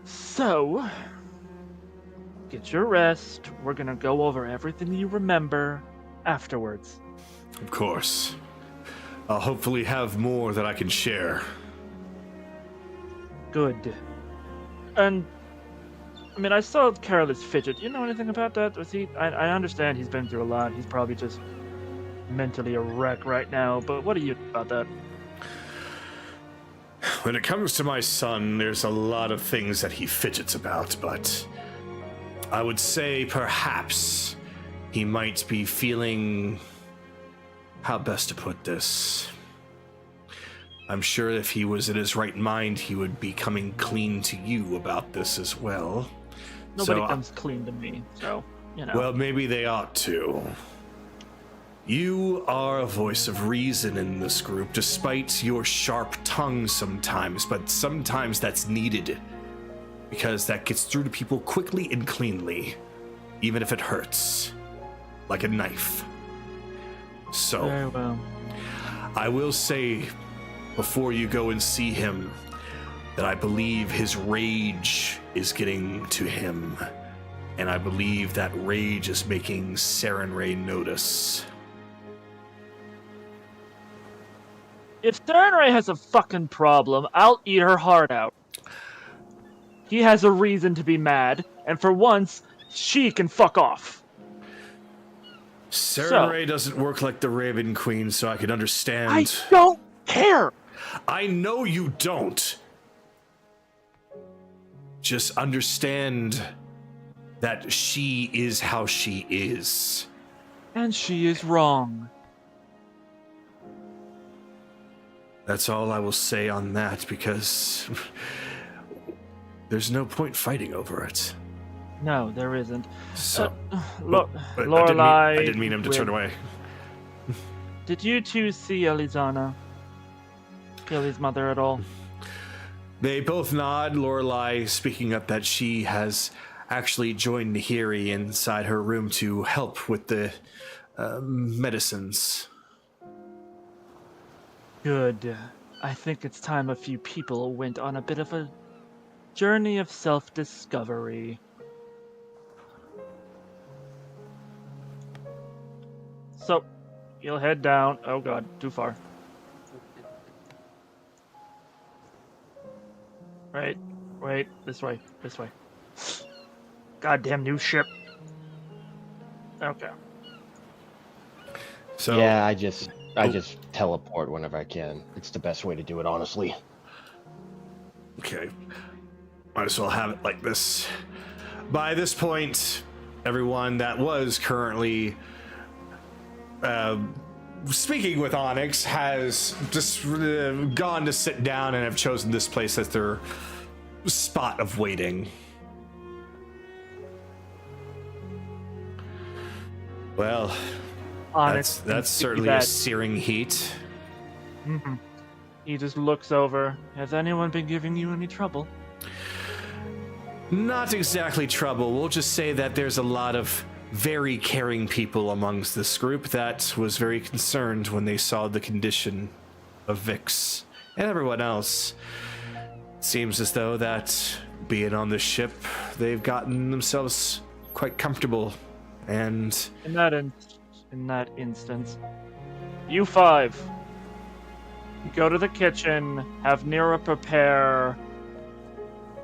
So, get your rest. We're gonna go over everything you remember afterwards. Of course. I'll hopefully have more that I can share. Good. And, I mean, I saw Careless fidget. Do you know anything about that? Was he? I understand he's been through a lot. He's probably just mentally a wreck right now, but what do you about that? When it comes to my son, there's a lot of things that he fidgets about, but I would say perhaps he might be feeling... How best to put this? I'm sure if he was in his right mind, he would be coming clean to you about this as well. Nobody comes clean to me, so, you know. Well, maybe they ought to. You are a voice of reason in this group, despite your sharp tongue sometimes, but sometimes that's needed, because that gets through to people quickly and cleanly, even if it hurts, like a knife. So, Very well. I will say, before you go and see him, that I believe his rage is getting to him, and I believe that rage is making Sarenrae notice. If Sarenrae has a fucking problem, I'll eat her heart out. He has a reason to be mad, and for once, she can fuck off. Sarenrae doesn't work like the Raven Queen, so I can understand. I don't care! I know you don't. Just understand that she is how she is. And she is wrong. That's all I will say on that, because there's no point fighting over it. No, there isn't. So, Look, but Lorelai... I didn't mean him to turn away. Did you two see Elizana? Kelly's mother at all? They both nod, Lorelai speaking up that she has actually joined Nahiri inside her room to help with the medicines. Good. I think it's time a few people went on a bit of a journey of self-discovery. So, you'll head down. Oh god, too far. Right, wait, this way, this way. Goddamn new ship. Okay. So yeah, I just teleport whenever I can. It's the best way to do it, honestly. Okay. Might as well have it like this. By this point, everyone that was currently speaking with Onyx has just gone to sit down and have chosen this place as their spot of waiting. Well, Onyx that's certainly a searing heat. Mm-hmm. He just looks over. Has anyone been giving you any trouble? Not exactly trouble. We'll just say that there's a lot of very caring people amongst this group that was very concerned when they saw the condition of Vix and everyone else. It seems as though that being on this ship, they've gotten themselves quite comfortable, and in that instance, you five, you go to the kitchen, have Nira prepare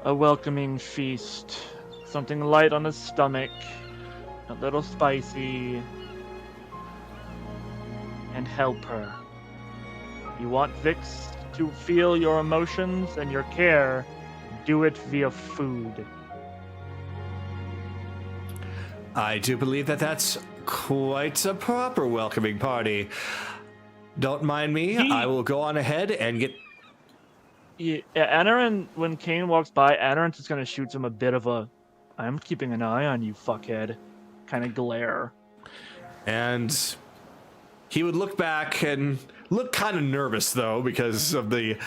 a welcoming feast, something light on his stomach, a little spicy, and help her. You want Vix to feel your emotions and your care, do it via food. I do believe that that's quite a proper welcoming party. Don't mind me, I will go on ahead and get... Yeah, Anarin, when Kane walks by, Anarin's just gonna shoot him a bit of a "I'm keeping an eye on you, fuckhead" kind of glare. And he would look back and look kind of nervous, though, because of the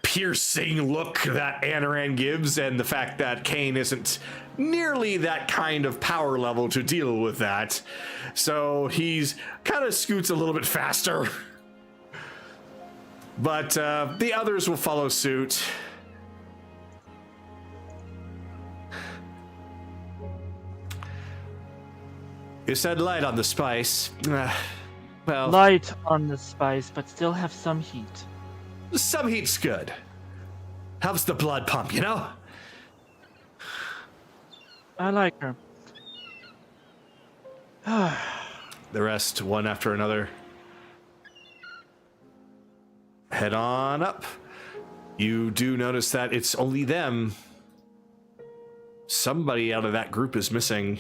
piercing look that Anaran gives and the fact that Kane isn't nearly that kind of power level to deal with that. So he's kind of scoots a little bit faster. But the others will follow suit. You said light on the spice. Well, Light on the spice, but still have some heat. some heat's good. Helps the blood pump, you know? I like her. The rest, one after another, head on up. You do notice that it's only them. Somebody out of that group is missing.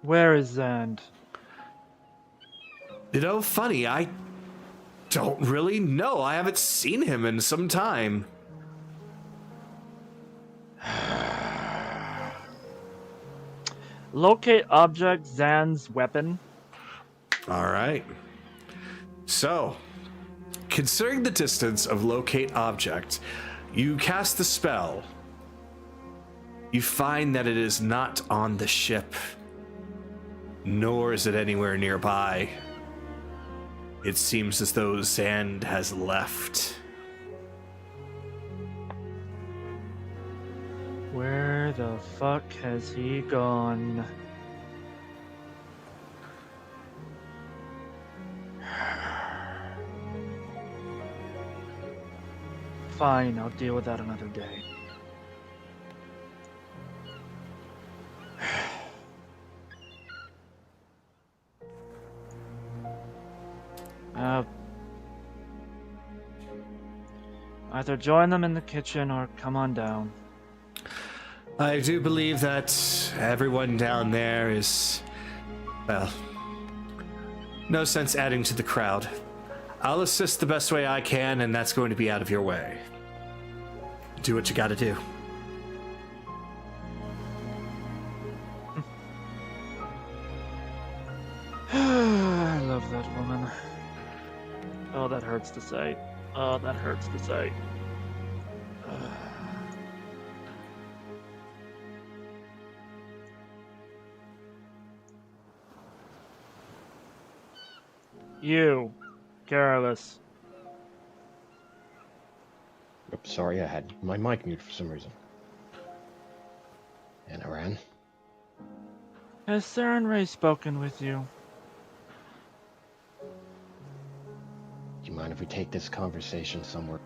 Where is Zand? You know, funny, I don't really know. I haven't seen him in some time. Locate object, Zan's weapon. All right. So, considering the distance of locate object, you cast the spell. You find that it is not on the ship, nor is it anywhere nearby. It seems as though Zand has left. Where the fuck has he gone? Fine, I'll deal with that another day. Either join them in the kitchen or come on down. I do believe that everyone down there is, well, no sense adding to the crowd. I'll assist the best way I can, and that's going to be out of your way. Do what you gotta do. I love that woman. Oh, that hurts to say. Oh, that hurts to say. You, careless. Oops, sorry, I had my mic muted for some reason. And Aran? Has Saren Ray spoken with you? Do you mind if we take this conversation somewhere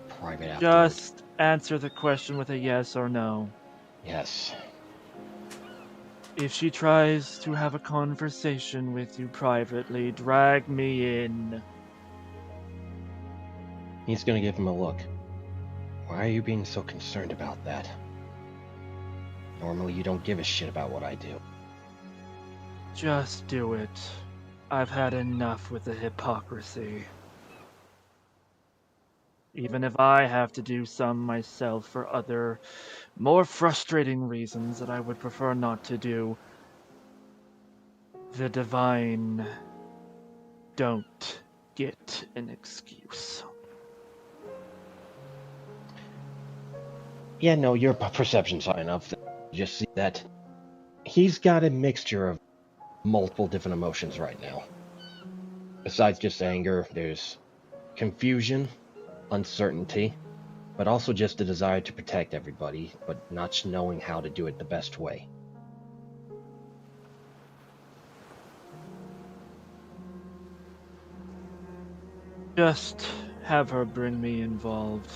private afterwards? Just answer the question with a yes or no. Yes. If she tries to have a conversation with you privately, drag me in. He's gonna give him a look. Why are you being so concerned about that? Normally you don't give a shit about what I do. Just do it. I've had enough with the hypocrisy. Even if I have to do some myself for other, more frustrating reasons that I would prefer not to do. The divine don't get an excuse. Yeah, no, your perception's high enough. Just see that he's got a mixture of multiple different emotions right now. Besides just anger, there's confusion, uncertainty, but also just a desire to protect everybody, but not knowing how to do it the best way. Just have her bring me involved.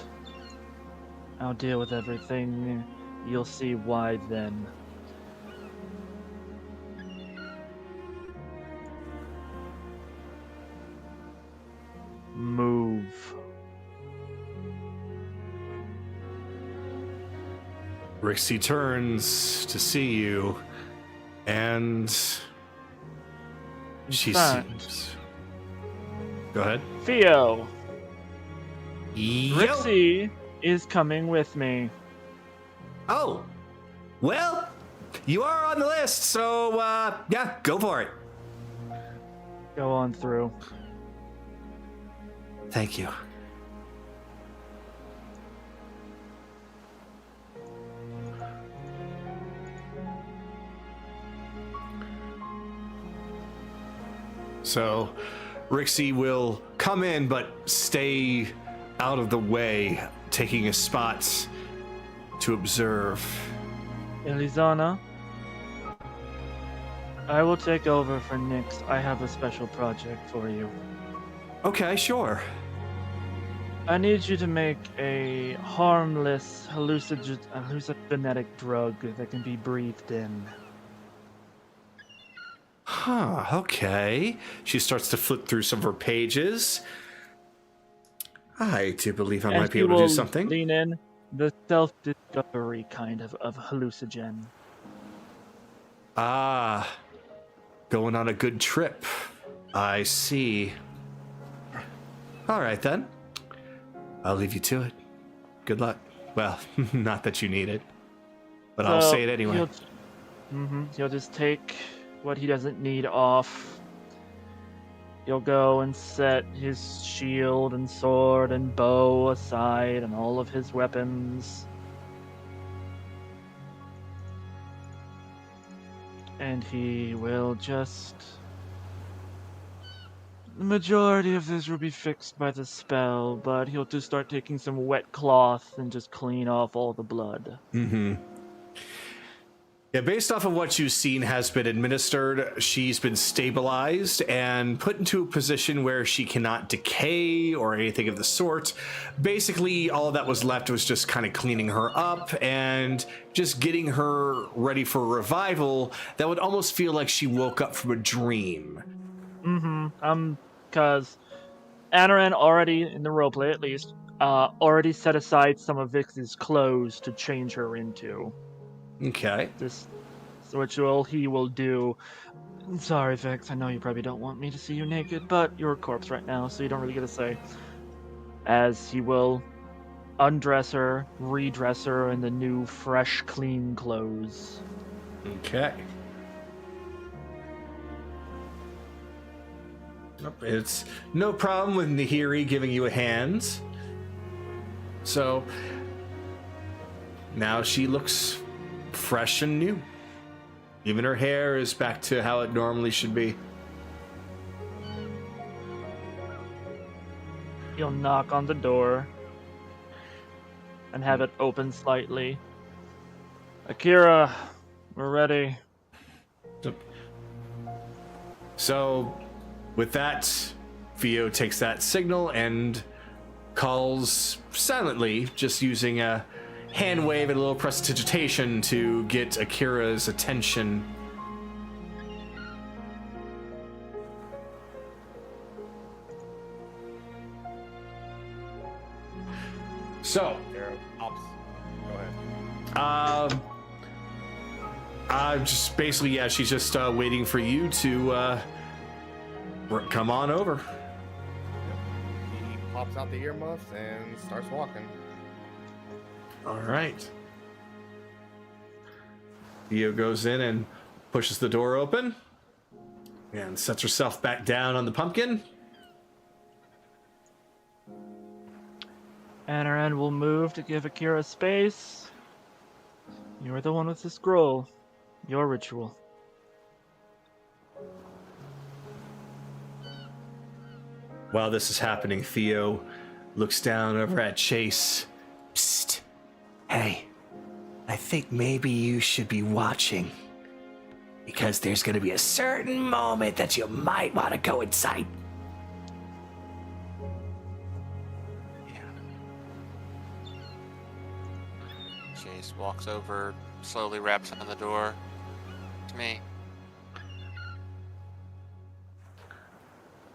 I'll deal with everything. You'll see why then. Move. Rixie turns to see you, and she that? seems Go ahead. Theo, Yo. Rixie is coming with me. Oh, well, you are on the list, so yeah, go for it. Go on through. Thank you. So, Rixie will come in, but stay out of the way, taking a spot to observe. Elizana, I will take over for Nyx. I have a special project for you. Okay, sure. I need you to make a harmless hallucinogenic drug that can be breathed in. Huh, okay. She starts to flip through some of her pages. I do believe I might be able to do something. Lean in the self-discovery kind of hallucinogen. Ah, going on a good trip. I see. All right, then. I'll leave you to it. Good luck. Well, not that you need it, but I'll say it anyway. He'll just take what he doesn't need off. He'll go and set his shield and sword and bow aside and all of his weapons. And he will just... The majority of this will be fixed by the spell, but he'll just start taking some wet cloth and just clean off all the blood. Mm-hmm. Yeah, based off of what you've seen has been administered, she's been stabilized and put into a position where she cannot decay or anything of the sort. Basically, all that was left was just kind of cleaning her up and just getting her ready for revival. That would almost feel like she woke up from a dream. Because Anaran already, in the roleplay at least, already set aside some of Vix's clothes to change her into. Okay. This ritual he will do. I'm sorry, Vix, I know you probably don't want me to see you naked, but you're a corpse right now, so you don't really get a say. As he will undress her, redress her in the new, fresh, clean clothes. Okay. It's no problem with Nahiri giving you a hand. So now she looks fresh and new. Even her hair is back to how it normally should be. He'll knock on the door and have it open slightly. Akira, we're ready. So with that, Theo takes that signal and calls silently, just using a hand wave and a little prestidigitation to get Akira's attention. So, There, ops. Go ahead. just basically, yeah, she's just waiting for you to come on over. He pops out the earmuffs and starts walking. All right. Theo goes in and pushes the door open and sets herself back down on the pumpkin. Anaran will move to give Akira space. You're the one with the scroll. Your ritual. While this is happening, Theo looks down over at Chase. Psst. Hey, I think maybe you should be watching. Because there's going to be a certain moment that you might want to go inside. Chase walks over, slowly raps on the door. To me.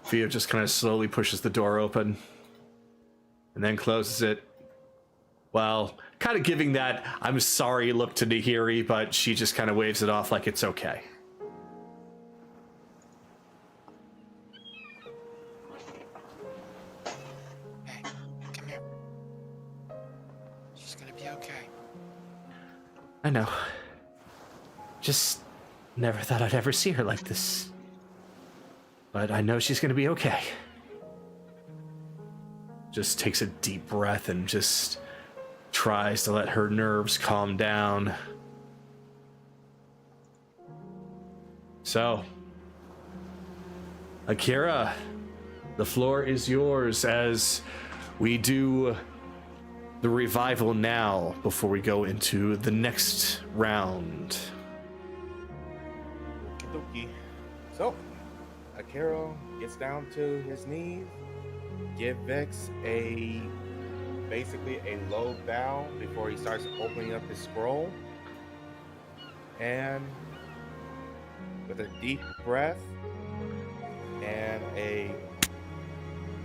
Theo just kind of slowly pushes the door open and then closes it. While kind of giving that I'm sorry look to Nahiri, but she just kind of waves it off like it's okay. I know. Just never thought I'd ever see her like this. But I know she's gonna be okay. Just takes a deep breath and just tries to let her nerves calm down. So, Akira, the floor is yours as we do the revival now before we go into the next round. Okey-dokey. So, Akira gets down to his knees, give Vex basically a low bow before he starts opening up his scroll, and with a deep breath and a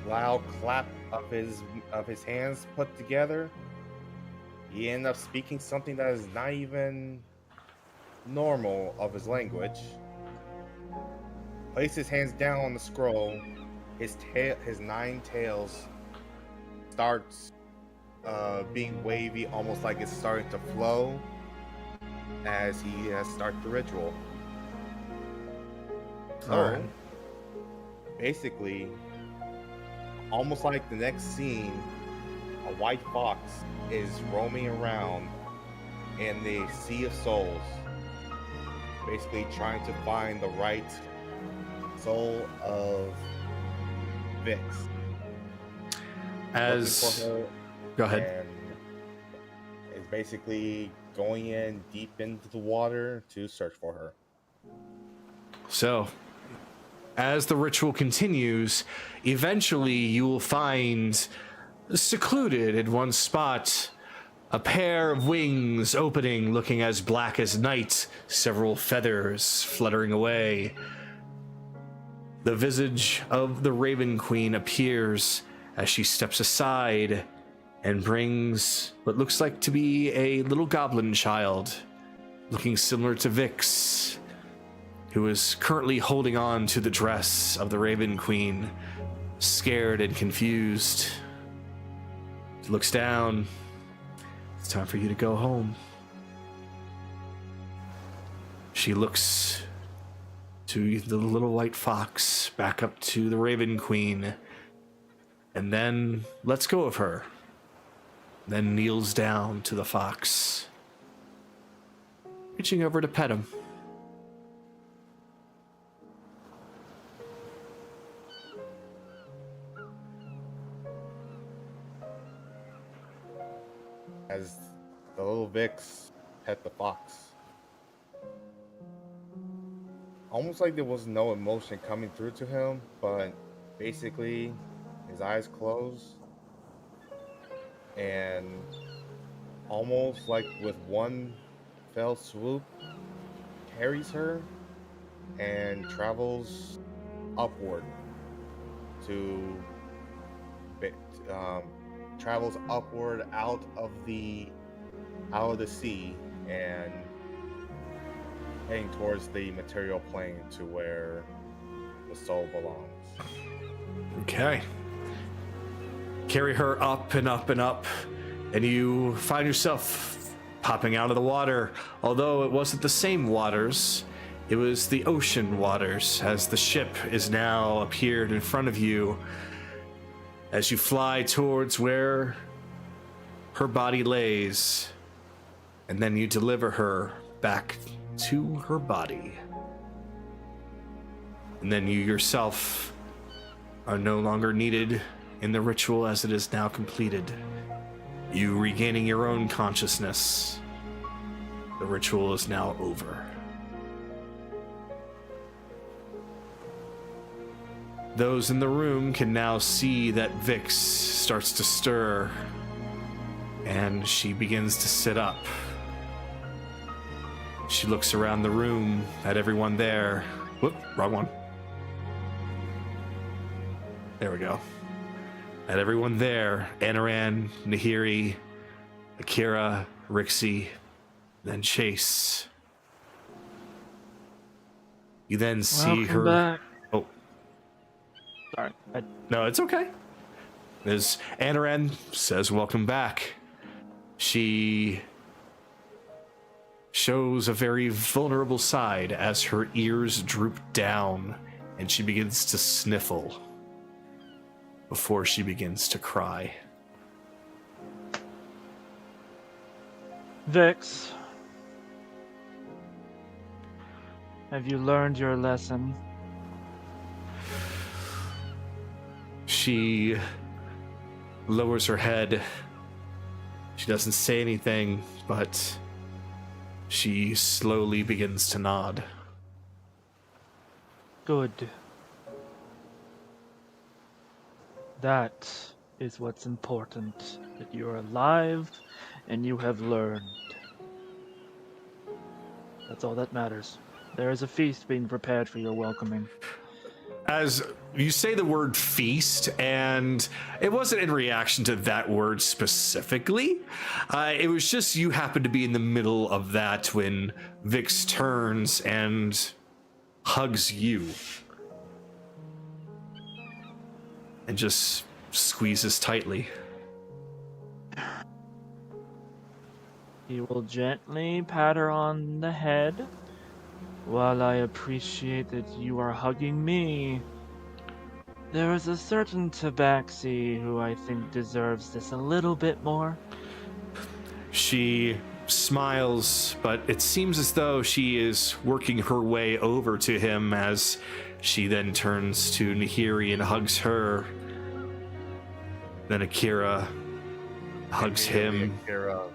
loud clap of his hands put together, he ends up speaking something that is not even normal of his language. Place his hands down on the scroll. His 9 tails starts being wavy, almost like it's starting to flow as he has started the ritual. So, Alright. basically, almost like the next scene, a white fox is roaming around in the Sea of Souls, basically trying to find the right soul of Vix. As Looking for her, go ahead. and is basically going in deep into the water to search for her. So, as the ritual continues, eventually you will find secluded in one spot a pair of wings opening, looking as black as night, several feathers fluttering away. The visage of the Raven Queen appears as she steps aside and brings what looks like to be a little goblin child, looking similar to Vix, who is currently holding on to the dress of the Raven Queen, scared and confused. She looks down. It's time for you to go home. She looks to the little white fox, back up to the Raven Queen, and then lets go of her. Then kneels down to the fox, reaching over to pet him. As the little Vix pet the fox, almost like there was no emotion coming through to him, but basically his eyes closed and almost like with one fell swoop carries her and travels upward to travels upward out of the sea and heading towards the material plane to where the soul belongs. Okay. Carry her up and up and up, and you find yourself popping out of the water. Although it wasn't the same waters, it was the ocean waters, as the ship is now appeared in front of you as you fly towards where her body lays, and then you deliver her back to her body. And then you yourself are no longer needed in the ritual as it is now completed. You regaining your own consciousness. The ritual is now over. Those in the room can now see that Vix starts to stir, and she begins to sit up. She looks around the room at everyone there. Whoop, wrong one. There we go. At everyone there, Anaran, Nahiri, Akira, Rixie, then Chase. You then see her. Back. Oh, Sorry. no, it's okay. As Anaran says, welcome back. She shows a very vulnerable side as her ears droop down and she begins to sniffle before she begins to cry. Vix, have you learned your lesson? She lowers her head. She doesn't say anything, but she slowly begins to nod. Good. That is what's important, that you're alive and you have learned. That's all that matters. There is a feast being prepared for your welcoming. As you say the word feast, and it wasn't in reaction to that word specifically, it was just you happened to be in the middle of that when Vix turns and hugs you and just squeezes tightly. He will gently pat her on the head. While I appreciate that you are hugging me, there is a certain tabaxi who I think deserves this a little bit more. She smiles, but it seems as though she is working her way over to him as she then turns to Nahiri and hugs her. Then Akira hugs him. Akira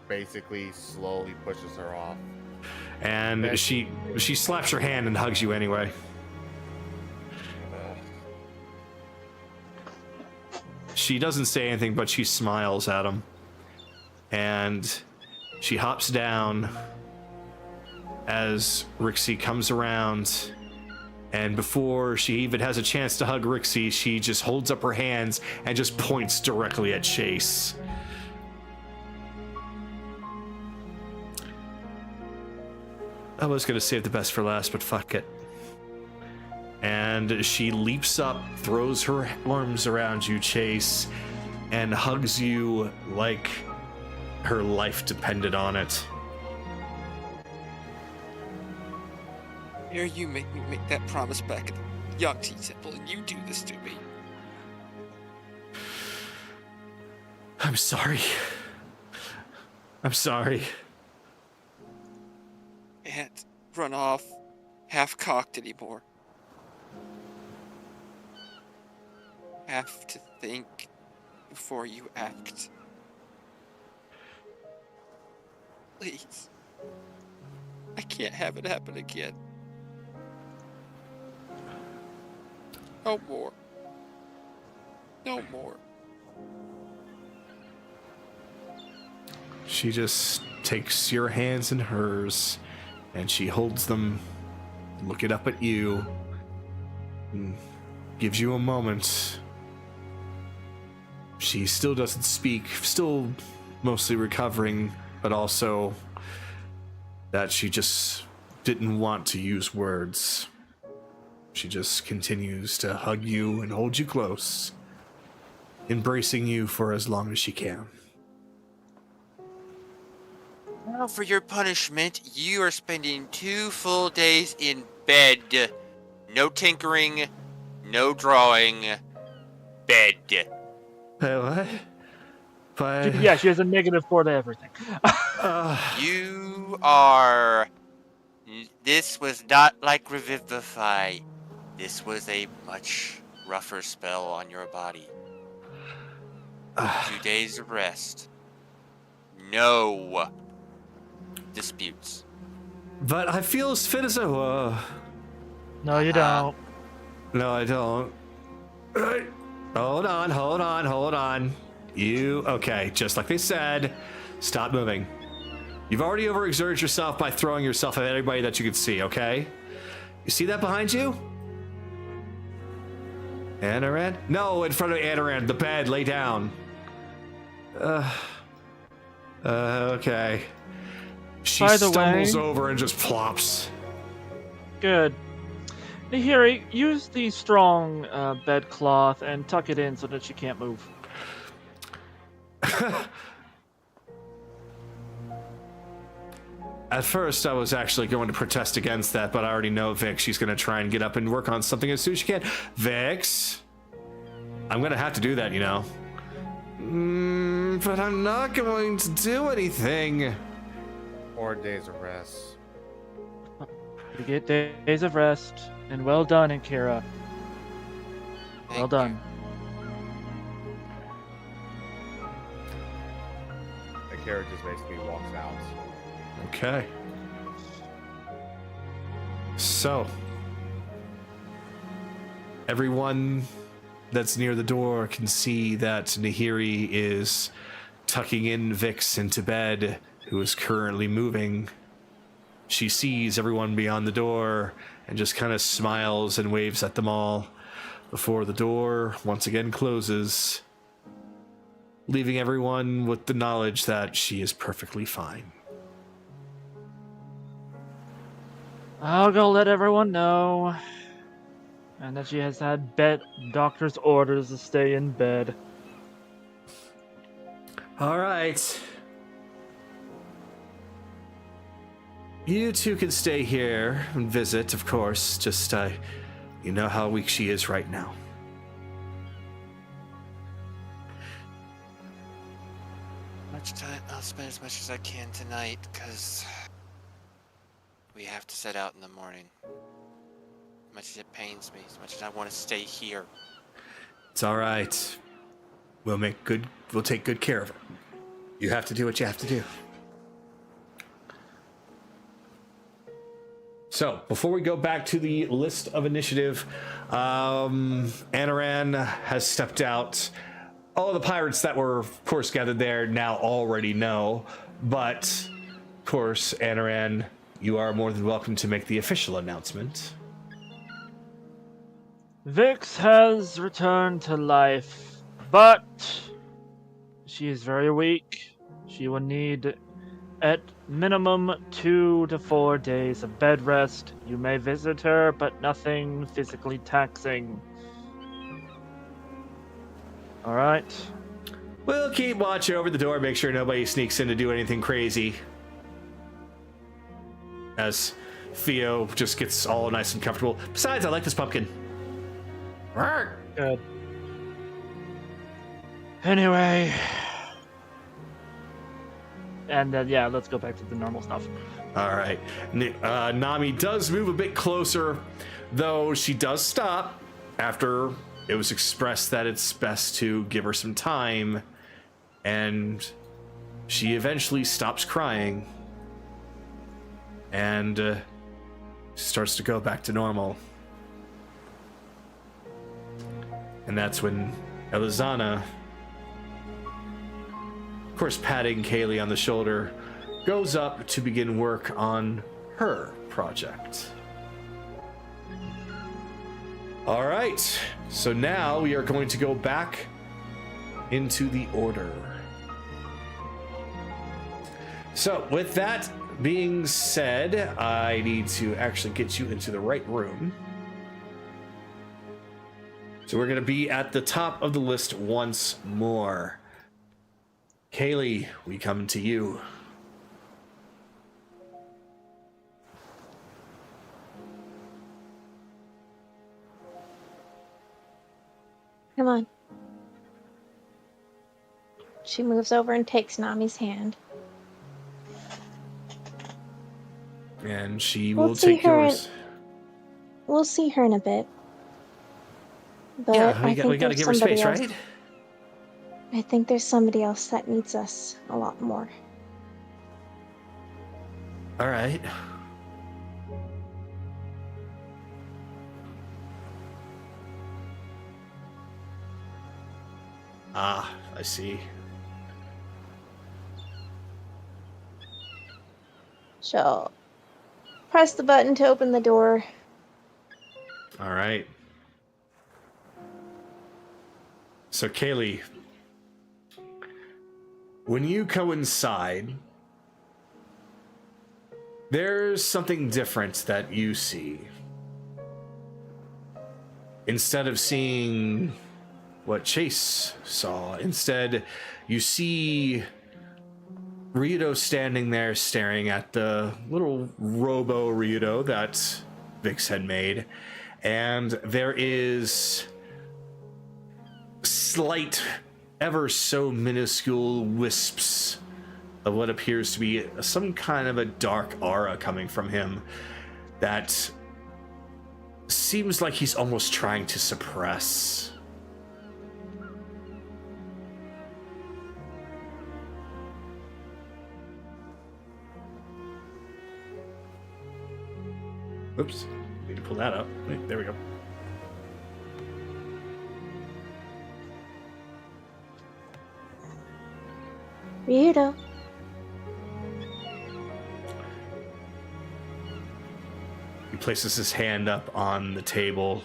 basically slowly pushes her off. And she slaps her hand and hugs you anyway. She doesn't say anything, but she smiles at him. And she hops down as Rixie comes around. And before she even has a chance to hug Rixie, she just holds up her hands and just points directly at Chase. I was gonna save the best for last, but fuck it. And she leaps up, throws her arms around you, Chase, and hugs you like her life depended on it. Here you make me make that promise back at the Yangtze Temple, and you do this to me. I'm sorry. I'm sorry. Can't run off half-cocked anymore. Have to think before you act. Please. I can't have it happen again. No more. No more. She just takes your hands in hers and she holds them, looking up at you, and gives you a moment. She still doesn't speak, still mostly recovering, but also that she just didn't want to use words. She just continues to hug you and hold you close, embracing you for as long as she can. Now for your punishment, you are spending 2 full days in bed. No tinkering, no drawing, bed. What? But Yeah, she has a -4 to everything. You are... This was not like Revivify. This was a much rougher spell on your body. 2 days of rest. No disputes. But I feel as fit as I were. No, you don't. No, I don't. Hold on. Okay, just like they said, stop moving. You've already overexerted yourself by throwing yourself at anybody that you can see, okay? You see that behind you? Anoran? No, in front of Anoran, the bed, lay down. Okay. She By the stumbles way- over and just plops. Good. Nahiri, use the strong bedcloth and tuck it in so that she can't move. At first, I was actually going to protest against that, but I already know Vix. She's going to try and get up and work on something as soon as she can. Vix? I'm going to have to do that, you know. But I'm not going to do anything. Or days of rest. You get days of rest, and well done, Akira. Thank Well done. The character just basically walks out. Okay. So, everyone that's near the door can see that Nahiri is tucking in Vix into bed, who is currently moving. She sees everyone beyond the door and just kind of smiles and waves at them all before the door once again closes, leaving everyone with the knowledge that she is perfectly fine. I'll go let everyone know. And that she has had doctor's orders to stay in bed. All right. You two can stay here and visit, of course. Just, you know how weak she is right now. Much time. I'll spend as much as I can tonight, because we have to set out in the morning. As much as it pains me, as much as I want to stay here. It's all right. We'll take good care of her. You have to do what you have to do. So, before we go back to the list of initiative, Anaran has stepped out. All of the pirates that were, of course, gathered there now already know, but, of course, Anaran, you are more than welcome to make the official announcement. Vix has returned to life, but she is very weak. She will need at minimum 2 to 4 days of bed rest. You may visit her, but nothing physically taxing. Alright? We'll keep watch over the door, make sure nobody sneaks in to do anything crazy. As Theo just gets all nice and comfortable. Besides, I like this pumpkin. Good. Anyway. And yeah, let's go back to the normal stuff. All right. Nami does move a bit closer, though she does stop after it was expressed that it's best to give her some time, and she eventually stops crying and starts to go back to normal. And that's when Elizana, of course patting Kaylee on the shoulder, goes up to begin work on her project. All right, so now we are going to go back into the order. So with that being said, I need to actually get you into the right room. So we're going to be at the top of the list once more. Kaylee, we come to you. Come on. She moves over and takes Nami's hand. And she We'll will see take her yours. We'll see her in a bit. But Yeah, we I got think to there's give her somebody space, else. right? I think there's somebody else that needs us a lot more. All right. Ah, I see. She'll press the button to open the door. All right. So, Kaylee, when you go inside, there's something different that you see. Instead of seeing what Chase saw, instead you see Ryudo standing there staring at the little robo Ryudo that Vix had made, and there is slight, ever so minuscule wisps of what appears to be some kind of a dark aura coming from him that seems like he's almost trying to suppress. Oops, need to pull that up. Wait, there we go. Ryudo. He places his hand up on the table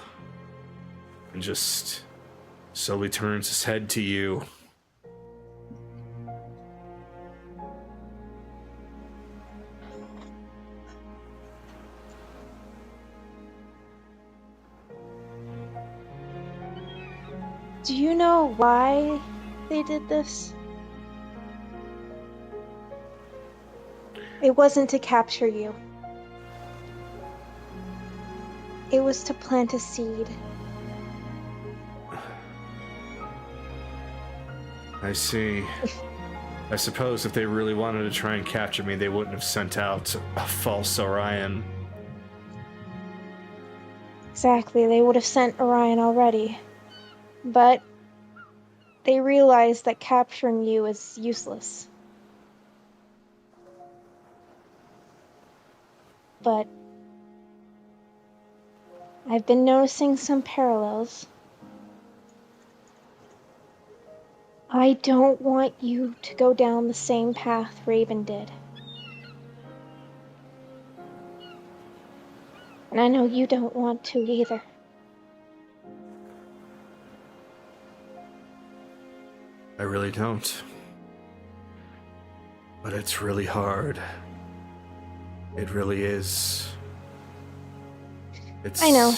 and just slowly turns his head to you. Do you know why they did this? It wasn't to capture you. It was to plant a seed. I see. I suppose if they really wanted to try and capture me, they wouldn't have sent out a false Orion. Exactly, they would have sent Orion already. But they realized that capturing you is useless. But I've been noticing some parallels. I don't want you to go down the same path Raven did. And I know you don't want to either. I really don't. But it's really hard. It really is. I know.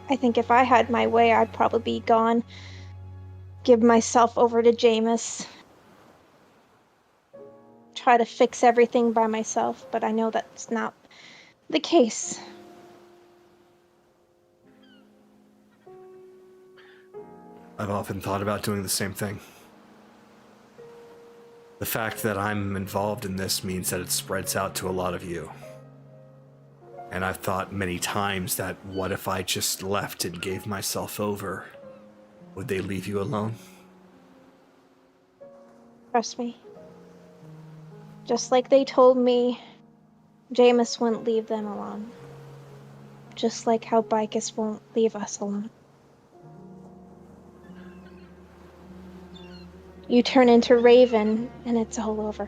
I think if I had my way, I'd probably be gone. Give myself over to Jameis. Try to fix everything by myself, but I know that's not the case. I've often thought about doing the same thing. The fact that I'm involved in this means that it spreads out to a lot of you. And I've thought many times that what if I just left and gave myself over? Would they leave you alone? Trust me. Just like they told me, Jameis wouldn't leave them alone. Just like how Bicus won't leave us alone. You turn into Raven, and it's all over.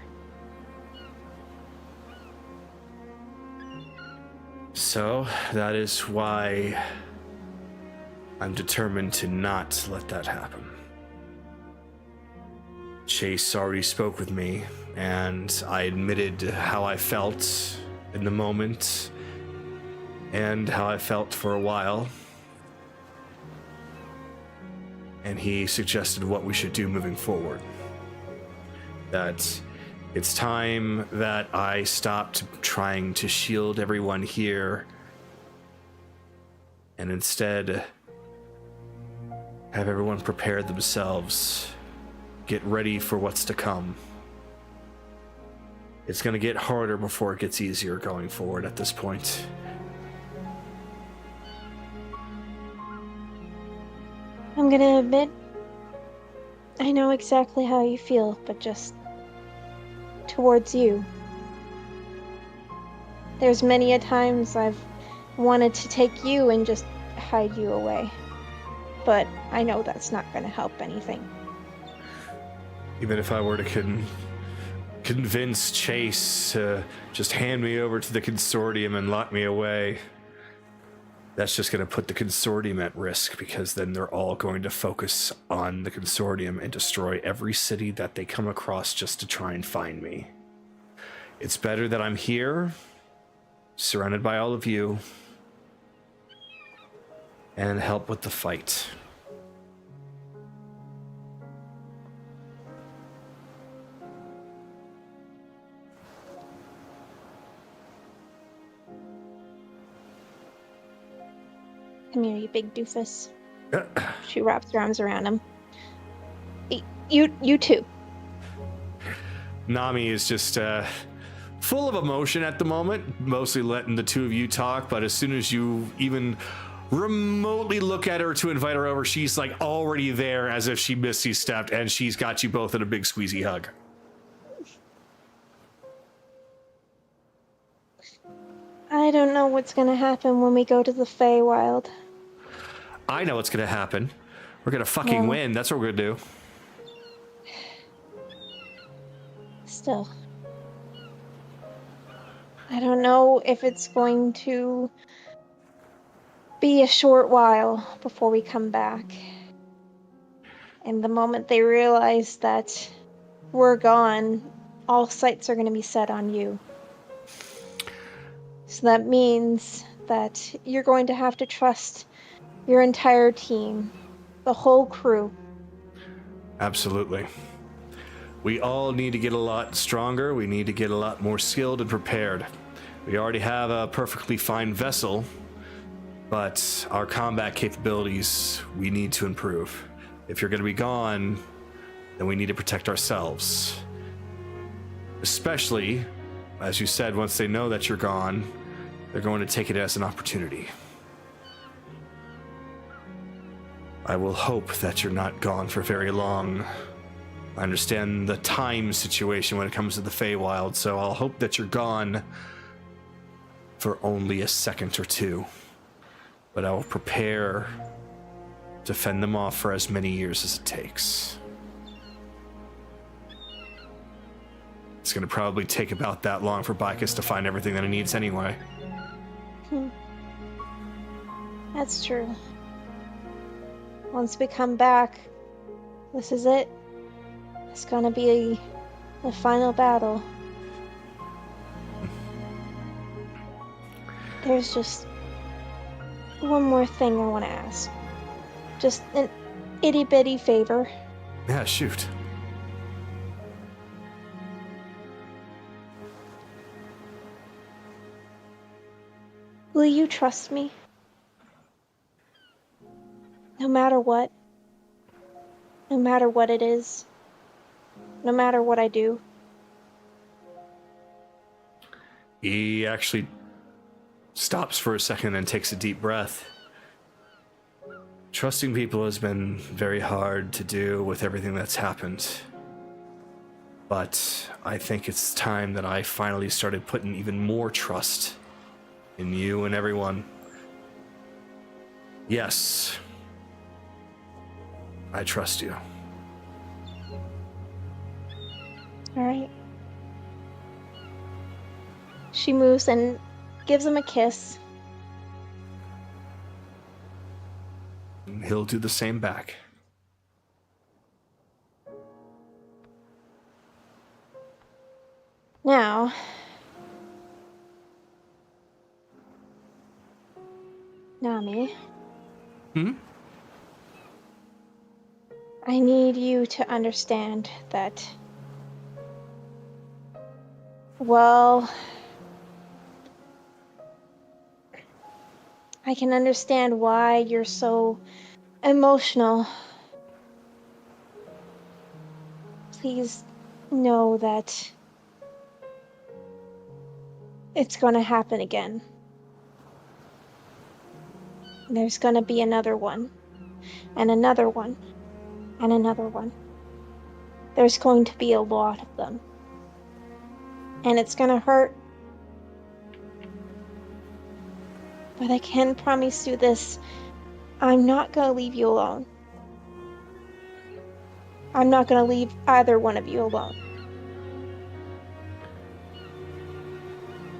So, that is why I'm determined to not let that happen. Chase already spoke with me, and I admitted how I felt in the moment, and how I felt for a while. And he suggested what we should do moving forward. That it's time that I stopped trying to shield everyone here and instead have everyone prepare themselves, get ready for what's to come. It's going to get harder before it gets easier going forward at this point. I'm gonna admit, I know exactly how you feel, but just towards you. There's many a times I've wanted to take you and just hide you away. But I know that's not gonna help anything. Even if I were to convince Chase to just hand me over to the consortium and lock me away, that's just going to put the consortium at risk, because then they're all going to focus on the consortium and destroy every city that they come across just to try and find me. It's better that I'm here, surrounded by all of you, and help with the fight. Come here, you big doofus. She wraps her arms around him. You too. Nami is just full of emotion at the moment, mostly letting the two of you talk, but as soon as you even remotely look at her to invite her over, she's like already there as if she misty stepped, and she's got you both in a big squeezy hug. I don't know what's gonna happen when we go to the Feywild. I know what's gonna happen. We're gonna fucking win. That's what we're gonna do. Still, I don't know if it's going to be a short while before we come back. And the moment they realize that we're gone, all sights are going to be set on you. So that means that you're going to have to trust your entire team, the whole crew. Absolutely. We all need to get a lot stronger. We need to get a lot more skilled and prepared. We already have a perfectly fine vessel, but our combat capabilities, we need to improve. If you're going to be gone, then we need to protect ourselves. Especially, as you said, once they know that you're gone, they're going to take it as an opportunity. I will hope that you're not gone for very long. I understand the time situation when it comes to the Feywild, so I'll hope that you're gone for only a second or two. But I will prepare to fend them off for as many years as it takes. It's going to probably take about that long for Bicus to find everything that he needs anyway. That's true. Once we come back, this is it. It's gonna be the final battle. There's just one more thing I want to ask. Just an itty-bitty favor. Yeah, shoot. Will you trust me? No matter what. No matter what it is. No matter what I do. He actually stops for a second and takes a deep breath. Trusting people has been very hard to do with everything that's happened. But I think it's time that I finally started putting even more trust in you and everyone. Yes, I trust you. All right. She moves and gives him a kiss. And he'll do the same back. Now, Nami, I need you to understand that, well, I can understand why you're so emotional. Please know that it's gonna happen again. There's gonna be another one, and another one, and another one. There's going to be a lot of them. And it's gonna hurt. But I can promise you this, I'm not gonna leave you alone. I'm not gonna leave either one of you alone.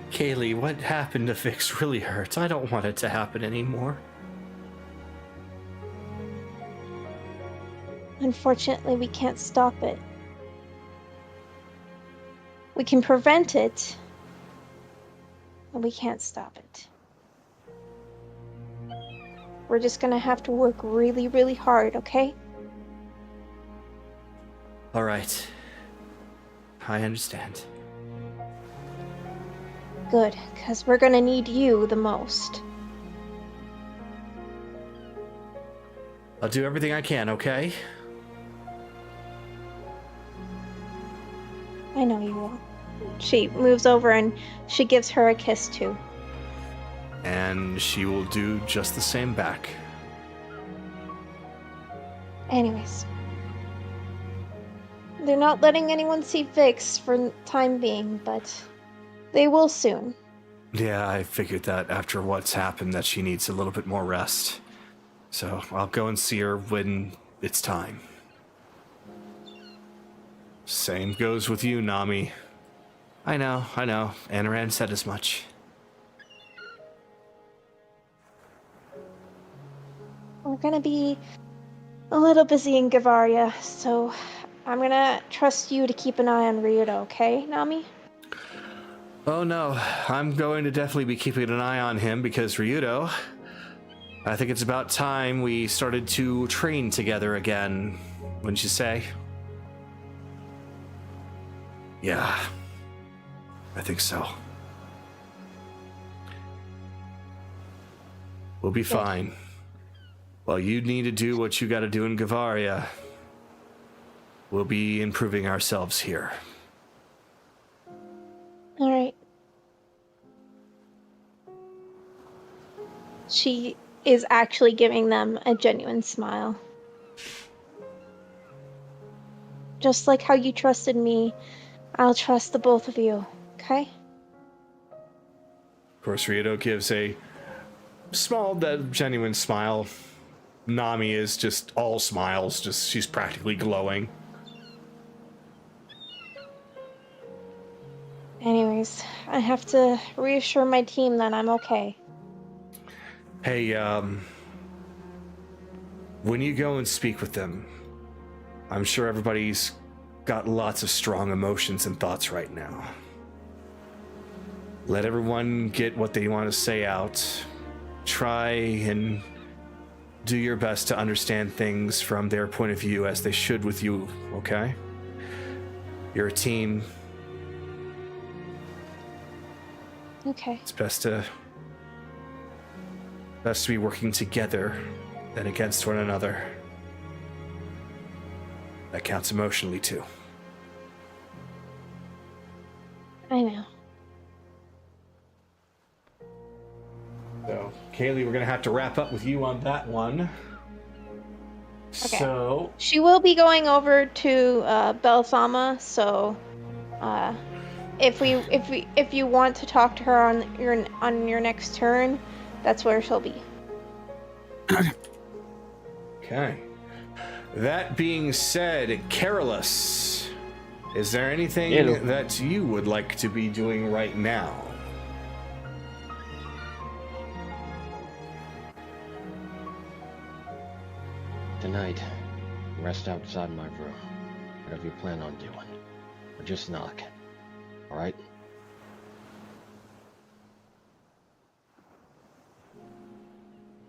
Kaylee, what happened to Vix really hurts. I don't want it to happen anymore. Unfortunately, we can't stop it. We can prevent it, but we can't stop it. We're just gonna have to work really, really hard, okay? All right. I understand. Good, because we're gonna need you the most. I'll do everything I can, okay? I know you will. She moves over and she gives her a kiss too. And she will do just the same back. Anyways. They're not letting anyone see Vix for time being, but they will soon. Yeah, I figured that after what's happened that she needs a little bit more rest. So I'll go and see her when it's time. Same goes with you, Nami. I know. Anaran said as much. We're gonna be a little busy in Gavaria, so I'm gonna trust you to keep an eye on Ryudo, okay, Nami? Oh no, I'm going to definitely be keeping an eye on him because Ryudo, I think it's about time we started to train together again, wouldn't you say? Yeah, I think so. We'll be fine. Well, you need to do what you gotta do in Gavaria. We'll be improving ourselves here. Alright. She is actually giving them a genuine smile. Just like how you trusted me, I'll trust the both of you, okay? Of course, Ryudo gives a small, genuine smile. Nami is just all smiles, she's practically glowing. Anyways, I have to reassure my team that I'm okay. Hey, when you go and speak with them, I'm sure everybody's got lots of strong emotions and thoughts right now. Let everyone get what they want to say out. Try and do your best to understand things from their point of view as they should with you, okay? You're a team. Okay. It's best to be working together than against one another. That counts emotionally too. I know. So, Kaylee, we're gonna have to wrap up with you on that one. Okay. So, She will be going over to Belsama, so if you want to talk to her on your next turn, that's where she'll be. okay. That being said, Carolus, is there anything Hello. that you would like to be doing right now? Tonight, rest outside my room. Whatever you plan on doing. Or just knock. Alright?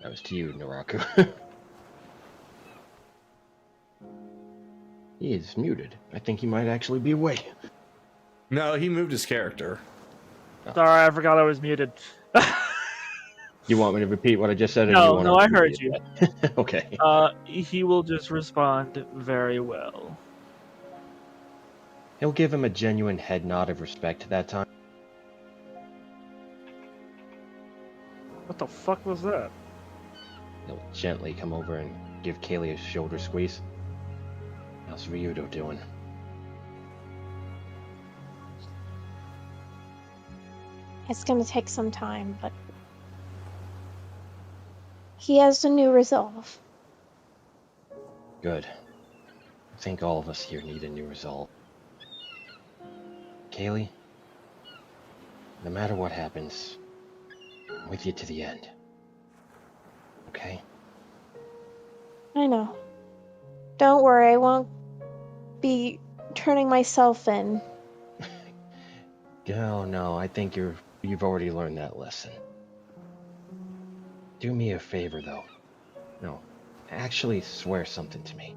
That was to you, Naraku. He is muted. I think he might actually be away. No, he moved his character. Sorry, I forgot I was muted. You want me to repeat what I just said? Or No, you want no, to I heard repeat you. it? Okay. He will just respond very well. He'll give him a genuine head nod of respect that time. What the fuck was that? He'll gently come over and give Kaylee a shoulder squeeze. How's Ryudo doing? It's gonna take some time, but he has a new resolve. Good. I think all of us here need a new resolve. Kaylee, no matter what happens, I'm with you to the end. Okay? I know. Don't worry, I won't be turning myself in. No, I think you've already learned that lesson. Do me a favor, though. No, actually swear something to me.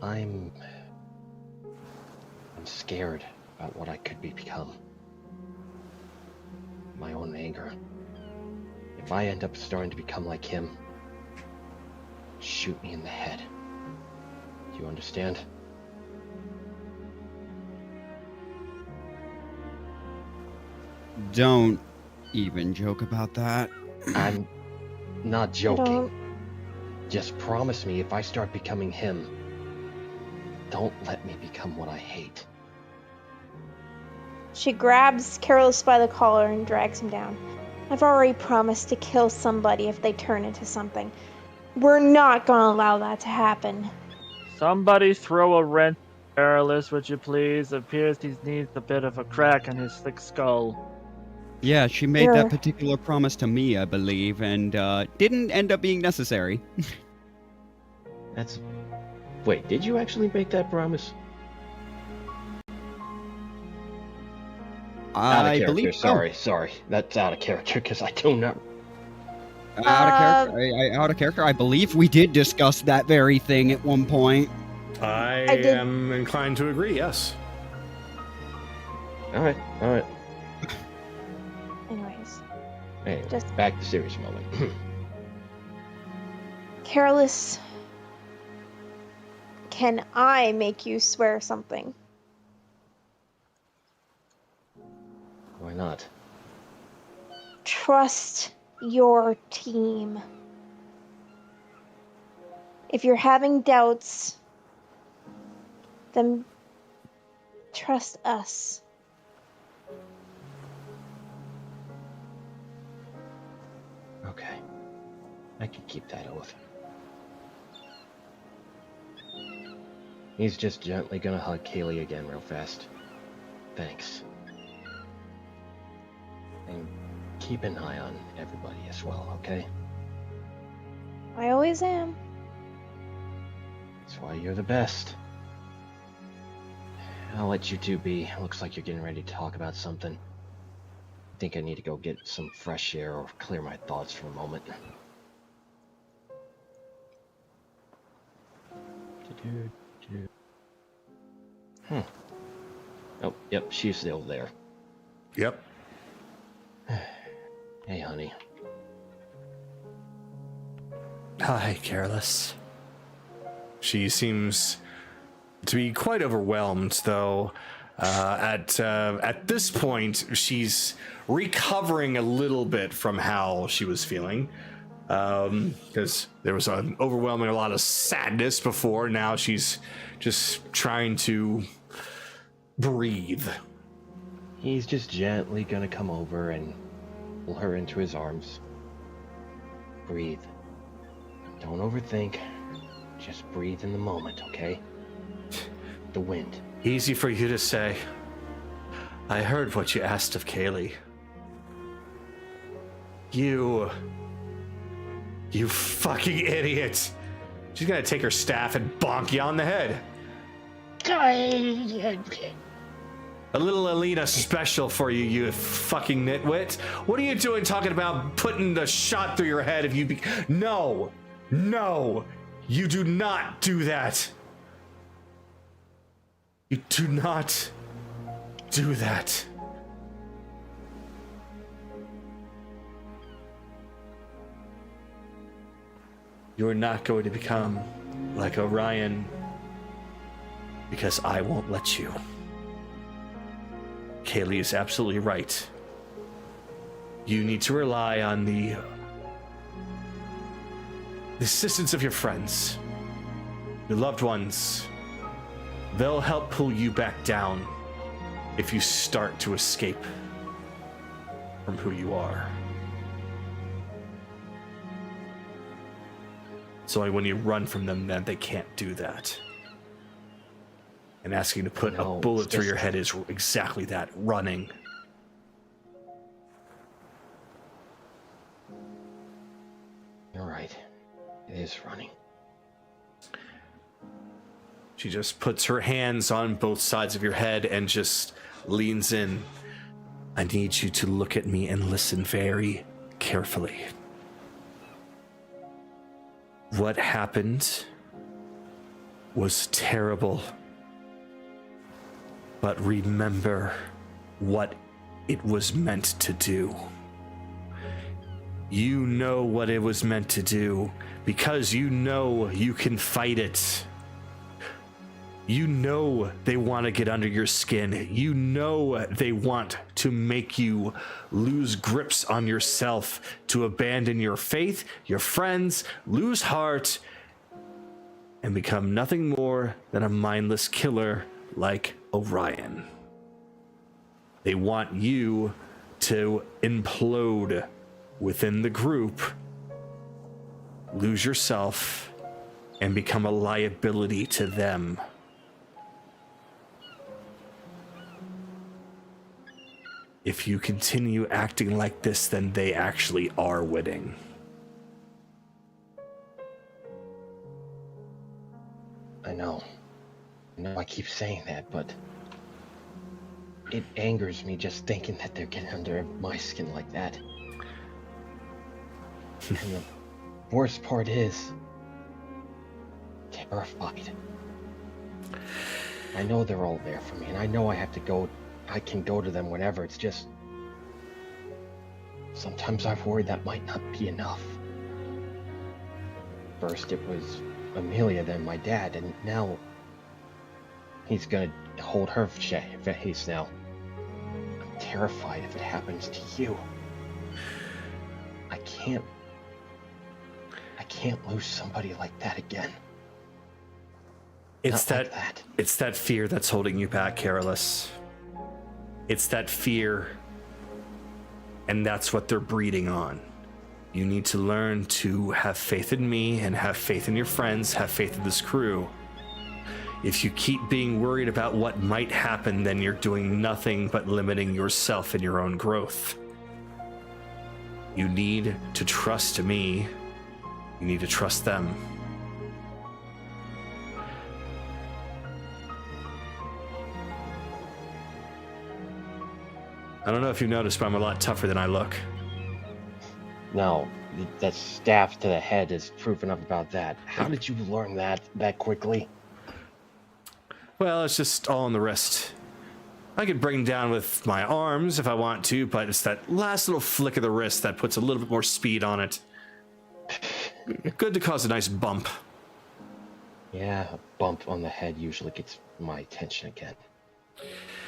I'm scared about what I could become. My own anger. if I end up starting to become like him, shoot me in the head. Do you understand? Don't even joke about that. I'm not joking. don't- Just promise me if I start becoming him, don't let me become what I hate. She grabs Carolus by the collar and drags him down. I've already promised to kill somebody if they turn into something. We're not gonna allow that to happen. Somebody throw a wrench at Carolus, would you please? It appears he needs a bit of a crack in his thick skull. Yeah, she made Sure. that particular promise to me, I believe, and didn't end up being necessary. That's... Wait, did you actually make that promise? Out of I character, believe so. sorry. That's out of character, because I do not... Out of character. Out of character. I believe we did discuss that very thing at one point. I did- am inclined to agree, yes. Alright. Anyways, Anyway, Just- back to serious moment. Carolus, can I make you swear something? Why not? Trust your team. If you're having doubts, then trust us. Okay. I can keep that oath. He's just gently gonna hug Kaylee again real fast. Thanks. And keep an eye on everybody as well, okay? I always am. That's why you're the best. I'll let you two be. Looks like you're getting ready to talk about something. I think I need to go get some fresh air or clear my thoughts for a moment. Oh, yep, she's still there. Yep. Hey, honey. Hi, Careless. She seems to be quite overwhelmed, though. At this point, she's recovering a little bit from how she was feeling, because there was an overwhelming a lot of sadness before. Now she's just trying to breathe. He's just gently gonna come over and pull her into his arms. Breathe. Don't overthink. Just breathe in the moment, okay? The wind. Easy for you to say. I heard what you asked of Kaylee. You fucking idiot. She's gonna take her staff and bonk you on the head. A little Alina special for you, you fucking nitwit. What are you doing talking about putting the shot through your head if you be... No, you do not do that. You do not do that. You're not going to become like Orion because I won't let you. Kaylee is absolutely right. You need to rely on the assistance of your friends, your loved ones. They'll help pull you back down if you start to escape from who you are. It's only when you run from them that they can't do that. And asking to put No, a bullet it's through your just- head is exactly that, running. You're right. It is running. She just puts her hands on both sides of your head and just leans in. I need you to look at me and listen very carefully. What happened was terrible. But remember what it was meant to do. You know what it was meant to do because you know you can fight it. You know they want to get under your skin. You know they want to make you lose grips on yourself, to abandon your faith, your friends, lose heart, and become nothing more than a mindless killer like Orion. They want you to implode within the group, lose yourself, and become a liability to them. If you continue acting like this, then they actually are winning. I know I keep saying that, but it angers me just thinking that they're getting under my skin like that. And the worst part is, terrified. I know they're all there for me, and I know I can go to them whenever. It's just, sometimes I've worried that might not be enough. First it was Amelia, then my dad, and now he's gonna hold her face now. I'm terrified if it happens to you. I can't lose somebody like that again. It's that fear that's holding you back, Carolus. It's that fear, and that's what they're breeding on. You need to learn to have faith in me and have faith in your friends, have faith in this crew. If you keep being worried about what might happen, then you're doing nothing but limiting yourself and your own growth. You need to trust me. You need to trust them. I don't know if you've noticed, but I'm a lot tougher than I look. No, that staff to the head is proof enough about that. How did you learn that quickly? Well, it's just all on the wrist. I could bring down with my arms if I want to, but it's that last little flick of the wrist that puts a little bit more speed on it. Good to cause a nice bump. Yeah, a bump on the head usually gets my attention again.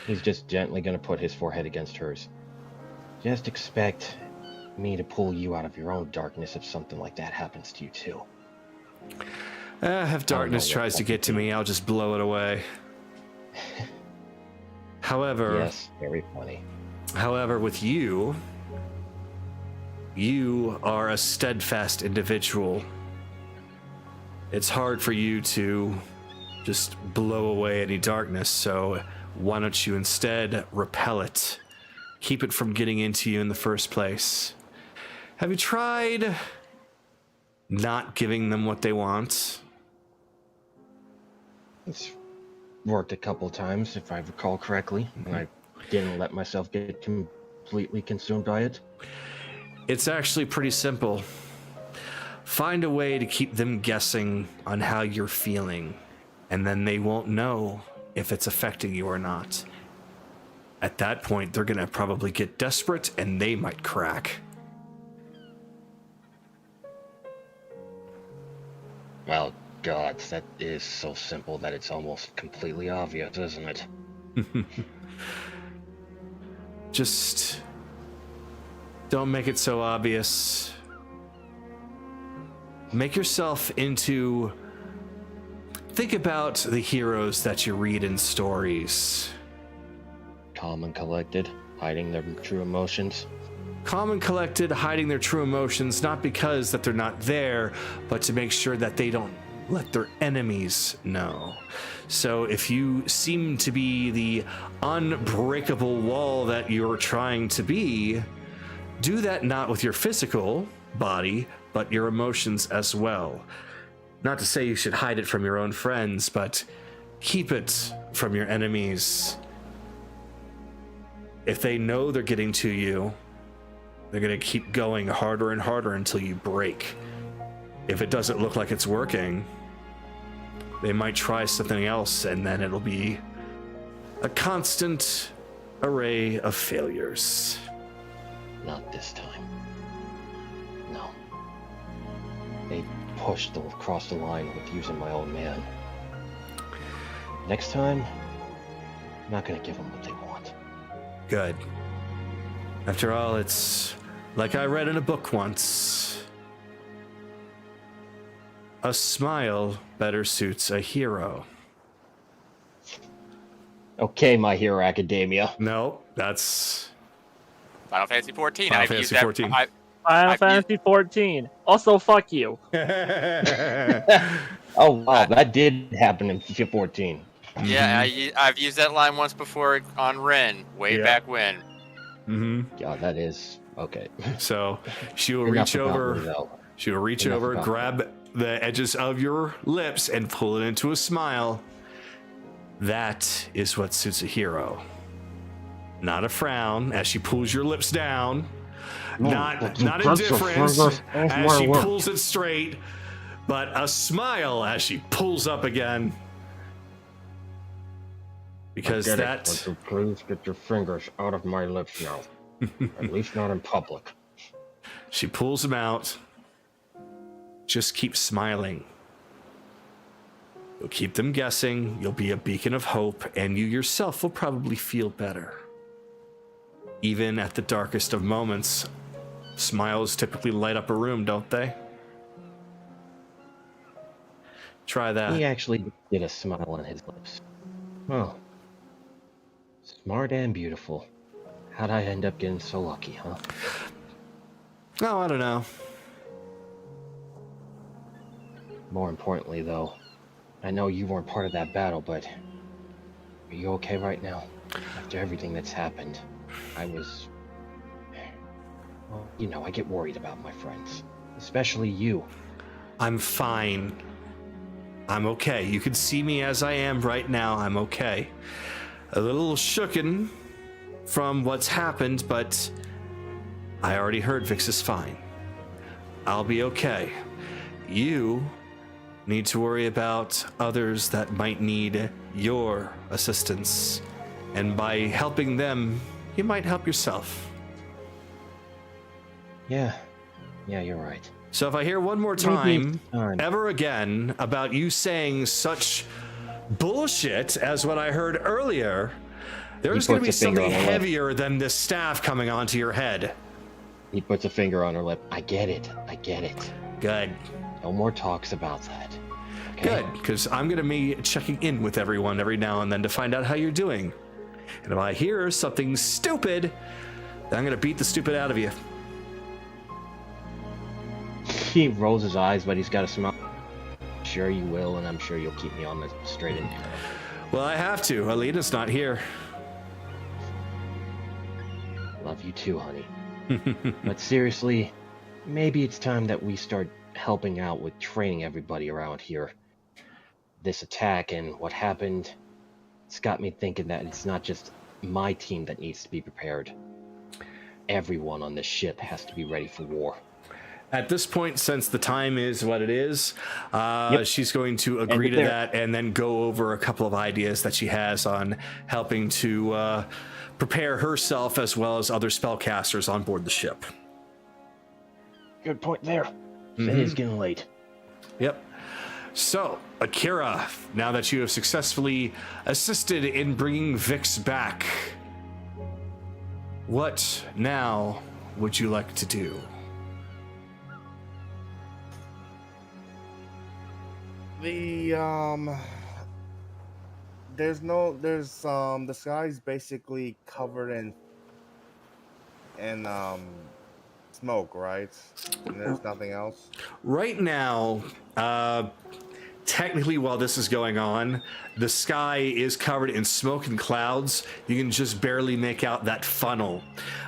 He's just gently gonna put his forehead against hers. Just expect me to pull you out of your own darkness if something like that happens to you too. If darkness tries to get to me, I'll just blow it away. However... Yes, very funny. However, with you, you are a steadfast individual. It's hard for you to just blow away any darkness, so why don't you instead repel it? Keep it from getting into you in the first place. Have you tried not giving them what they want? It's worked a couple times, if I recall correctly, and I didn't let myself get completely consumed by it. It's actually pretty simple. Find a way to keep them guessing on how you're feeling, and then they won't know if it's affecting you or not. At that point, they're gonna probably get desperate and they might crack. Well, God, that is so simple that it's almost completely obvious, isn't it? Just don't make it so obvious. Make yourself into... Think about the heroes that you read in stories. Calm and collected, hiding their true emotions. Calm and collected, hiding their true emotions, not because that they're not there, but to make sure that they don't let their enemies know. So if you seem to be the unbreakable wall that you're trying to be, do that not with your physical body, but your emotions as well. Not to say you should hide it from your own friends, but keep it from your enemies. If they know they're getting to you, they're going to keep going harder and harder until you break. If it doesn't look like it's working, they might try something else, and then it'll be a constant array of failures. Not this time. They pushed across the line with using my old man. Next time, I'm not gonna give them what they want. Good. After all, it's like I read in a book once. A smile better suits a hero. Okay, My Hero Academia. No, that's Final Fantasy 14. Final I've Fantasy used that. 14. Final Fantasy 14. Also, fuck you. Oh wow, that did happen in 14. Yeah, I've used that line once before on Ren, way back when. Mm-hmm. God, that is okay. So she will You're not reach forgotten, over. though. She will reach You're not over, forgotten. grab the edges of your lips, and pull it into a smile. That is what suits a hero. Not a frown as she pulls your lips down. Not indifference as she pulls it straight, but a smile as she pulls up again. Because that. Please get your fingers out of my lips now. At least not in public. She pulls them out. Just keep smiling. You'll keep them guessing, you'll be a beacon of hope, and you yourself will probably feel better. Even at the darkest of moments, smiles typically light up a room, don't they? Try that. He actually did a smile on his lips. Oh. Smart and beautiful. How'd I end up getting so lucky, huh? Oh, I don't know. More importantly, though, I know you weren't part of that battle, but are you okay right now? After everything that's happened, well, you know, I get worried about my friends. Especially you. I'm fine. I'm okay. You can see me as I am right now. I'm okay. A little shooken from what's happened, but I already heard Vix is fine. I'll be okay. You need to worry about others that might need your assistance. And by helping them, you might help yourself. Yeah, you're right. So if I hear one more Maybe time, it's time. ever again, about you saying such bullshit as what I heard earlier, there's going to be puts a finger something on her lip. heavier than this staff coming onto your head. He puts a finger on her lip. I get it. Good. No more talks about that. Okay? Good, because I'm going to be checking in with everyone every now and then to find out how you're doing. And if I hear something stupid, then I'm going to beat the stupid out of you. He rolls his eyes, but he's got a smile. Sure you will, and I'm sure you'll keep me on the straight and narrow. Well, I have to. Alina's not here. Love you too, honey. But seriously, maybe it's time that we start helping out with training everybody around here. This attack and what happened, it's got me thinking that it's not just my team that needs to be prepared. Everyone on this ship has to be ready for war. At this point, since the time is what it is, she's going to agree End it to there. that and then go over a couple of ideas that she has on helping to prepare herself as well as other spellcasters on board the ship. Good point there. It is getting late. Yep. So, Akira, now that you have successfully assisted in bringing Vix back, what now would you like to do? The the sky's basically covered in smoke, right? And there's nothing else. Right now, technically while this is going on, the sky is covered in smoke and clouds. You can just barely make out that funnel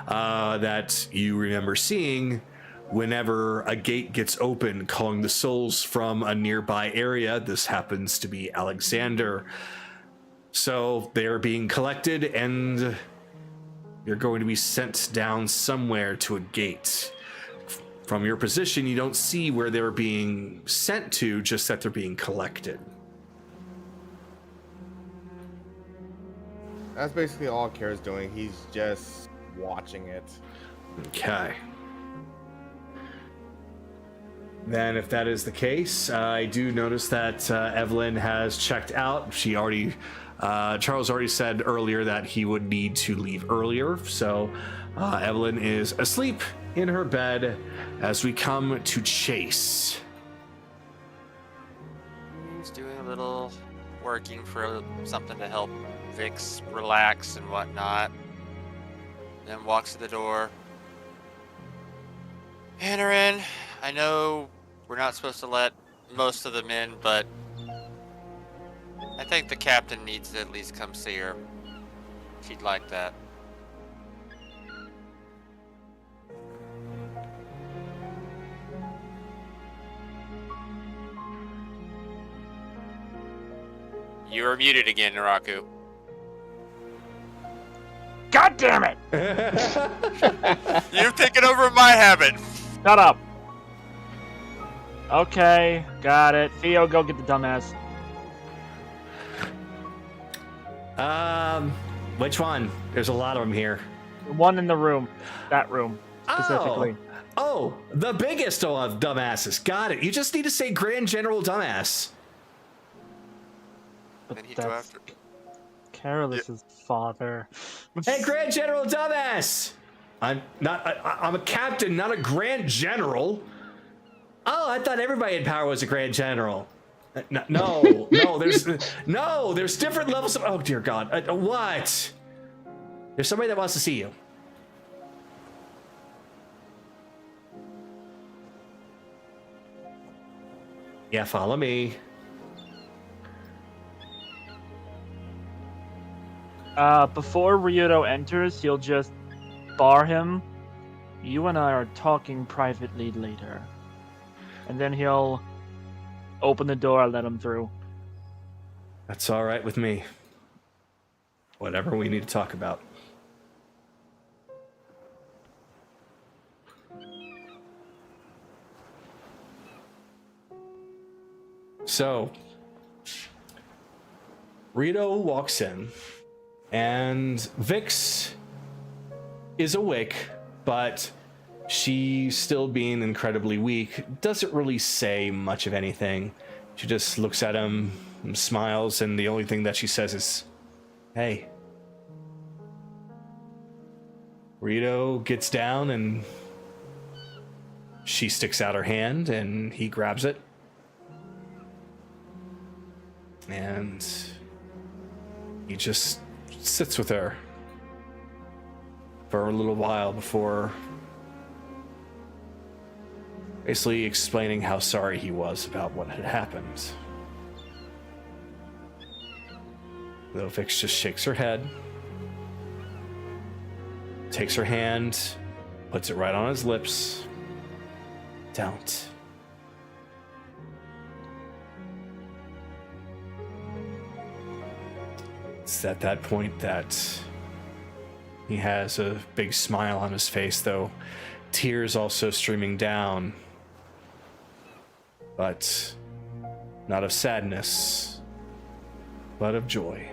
that you remember seeing whenever a gate gets open, calling the souls from a nearby area. This happens to be Alexander. So they're being collected and you're going to be sent down somewhere to a gate. From your position, you don't see where they're being sent to, just that they're being collected. That's basically all Kira's doing. He's just watching it. Okay. Then, if that is the case, I do notice that Evelyn has checked out. She already, Charles already said earlier that he would need to leave earlier. So, Evelyn is asleep in her bed as we come to Chase. He's doing a little working for something to help Vix relax and whatnot. Then walks to the door. Enter in. I know we're not supposed to let most of them in, but I think the captain needs to at least come see her. She'd like that. You are muted again, Naraku. God damn it! You've taken over my habit. Shut up. Okay, got it. Theo, go get the dumbass. Which one? There's a lot of them here. The one in the room. That room, specifically. Oh, the biggest of dumbasses. Got it. You just need to say Grand General Dumbass. Then he'd go after. Careless's father. Hey, Grand General Dumbass! I'm a captain, not a Grand General. Oh, I thought everybody in power was a Grand General. No, there's different levels of. Oh dear God, what? There's somebody that wants to see you. Yeah, follow me. Before Ryudo enters, he'll just bar him. You and I are talking privately later. And then he'll open the door and let him through. That's all right with me. Whatever we need to talk about. So, Rito walks in, and Vix is awake, but she, still being incredibly weak, doesn't really say much of anything. She just looks at him and smiles, and the only thing that she says is, "Hey." Rito gets down, and she sticks out her hand, and he grabs it. And he just sits with her for a little while before basically explaining how sorry he was about what had happened. Though Vix just shakes her head, takes her hand, puts it right on his lips. Don't. It's at that point that he has a big smile on his face, though tears also streaming down. But not of sadness, but of joy.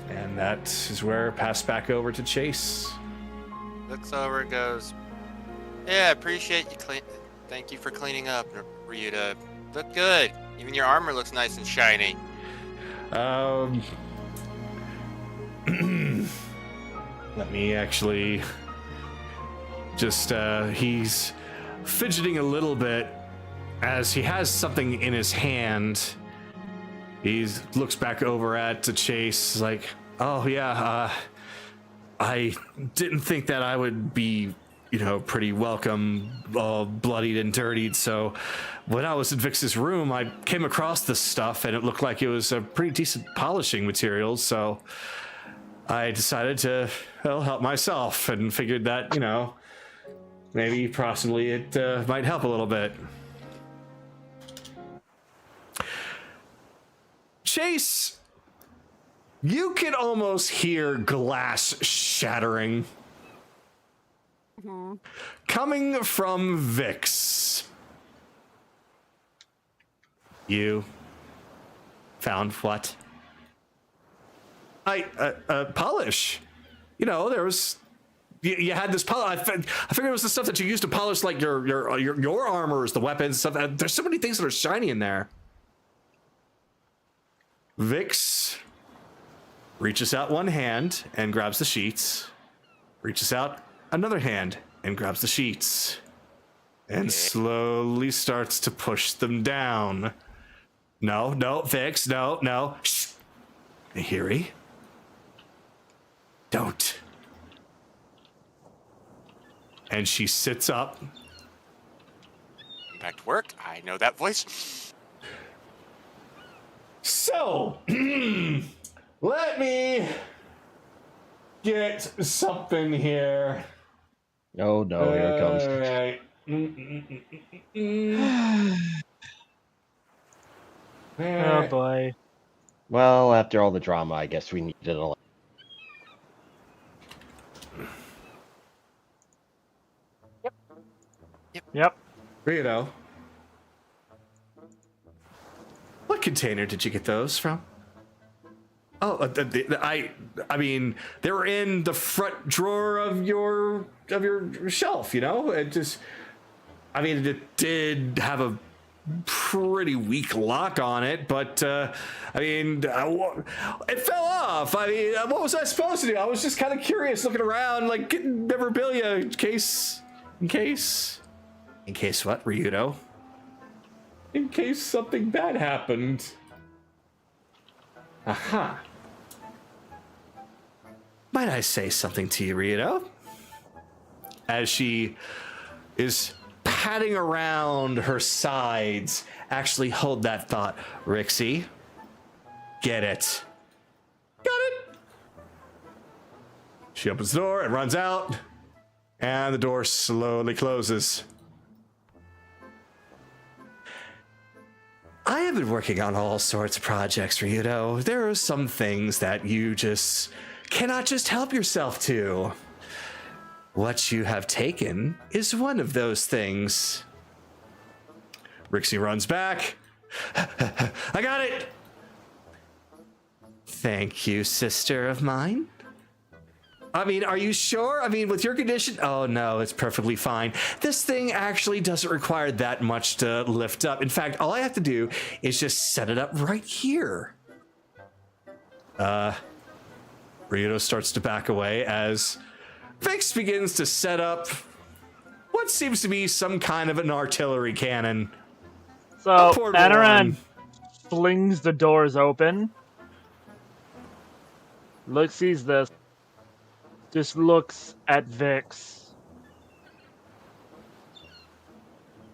And that is where I pass back over to Chase. Looks over and goes, "Yeah, appreciate you thank you for cleaning up, Ryuta. Look good. Even your armor looks nice and shiny." Let me actually just, he's fidgeting a little bit as he has something in his hand. He looks back over at Chase like, "Oh yeah, I didn't think that I would be, pretty welcome, all bloodied and dirtied. So when I was in Vix's room, I came across this stuff and it looked like it was a pretty decent polishing material. So I decided to, help myself and figured that, maybe possibly it might help a little bit." Chase, you can almost hear glass shattering. Coming from Vix. You found what? Polish. There was you had this polish. I figured it was the stuff that you used to polish like your armors, the weapons, stuff. There's so many things that are shiny in there. Vix reaches out one hand and grabs the sheets. Reaches out another hand and grabs the sheets. And slowly starts to push them down. No, Vix, no. Shh. Nahiri. Don't. And she sits up. Back to work. I know that voice. So, let me get something here. Oh no, here it comes. All right. Oh boy. Well, after all the drama, I guess we needed a. Yep. Rito, what container did you get those from? Oh, I mean, they were in the front drawer of your shelf. You know, it just. I mean, it did have a pretty weak lock on it, but I mean, it fell off. I mean, what was I supposed to do? I was just kind of curious, looking around, like getting memorabilia in case what, Ryudo? In case something bad happened. Aha. Might I say something to you, Ryudo? As she is patting around her sides. Actually, hold that thought, Rixie. Get it. Got it. She opens the door and runs out, and the door slowly closes. I have been working on all sorts of projects, Ryudo. There are some things that you just cannot just help yourself to. What you have taken is one of those things. Rixie runs back. I got it! Thank you, sister of mine. I mean, are you sure? I mean, with your condition? Oh no, it's perfectly fine. This thing actually doesn't require that much to lift up. In fact, all I have to do is just set it up right here. Ryudo starts to back away as Vix begins to set up what seems to be some kind of an artillery cannon. So Anaran flings the doors open. Sees this. Just looks at Vix.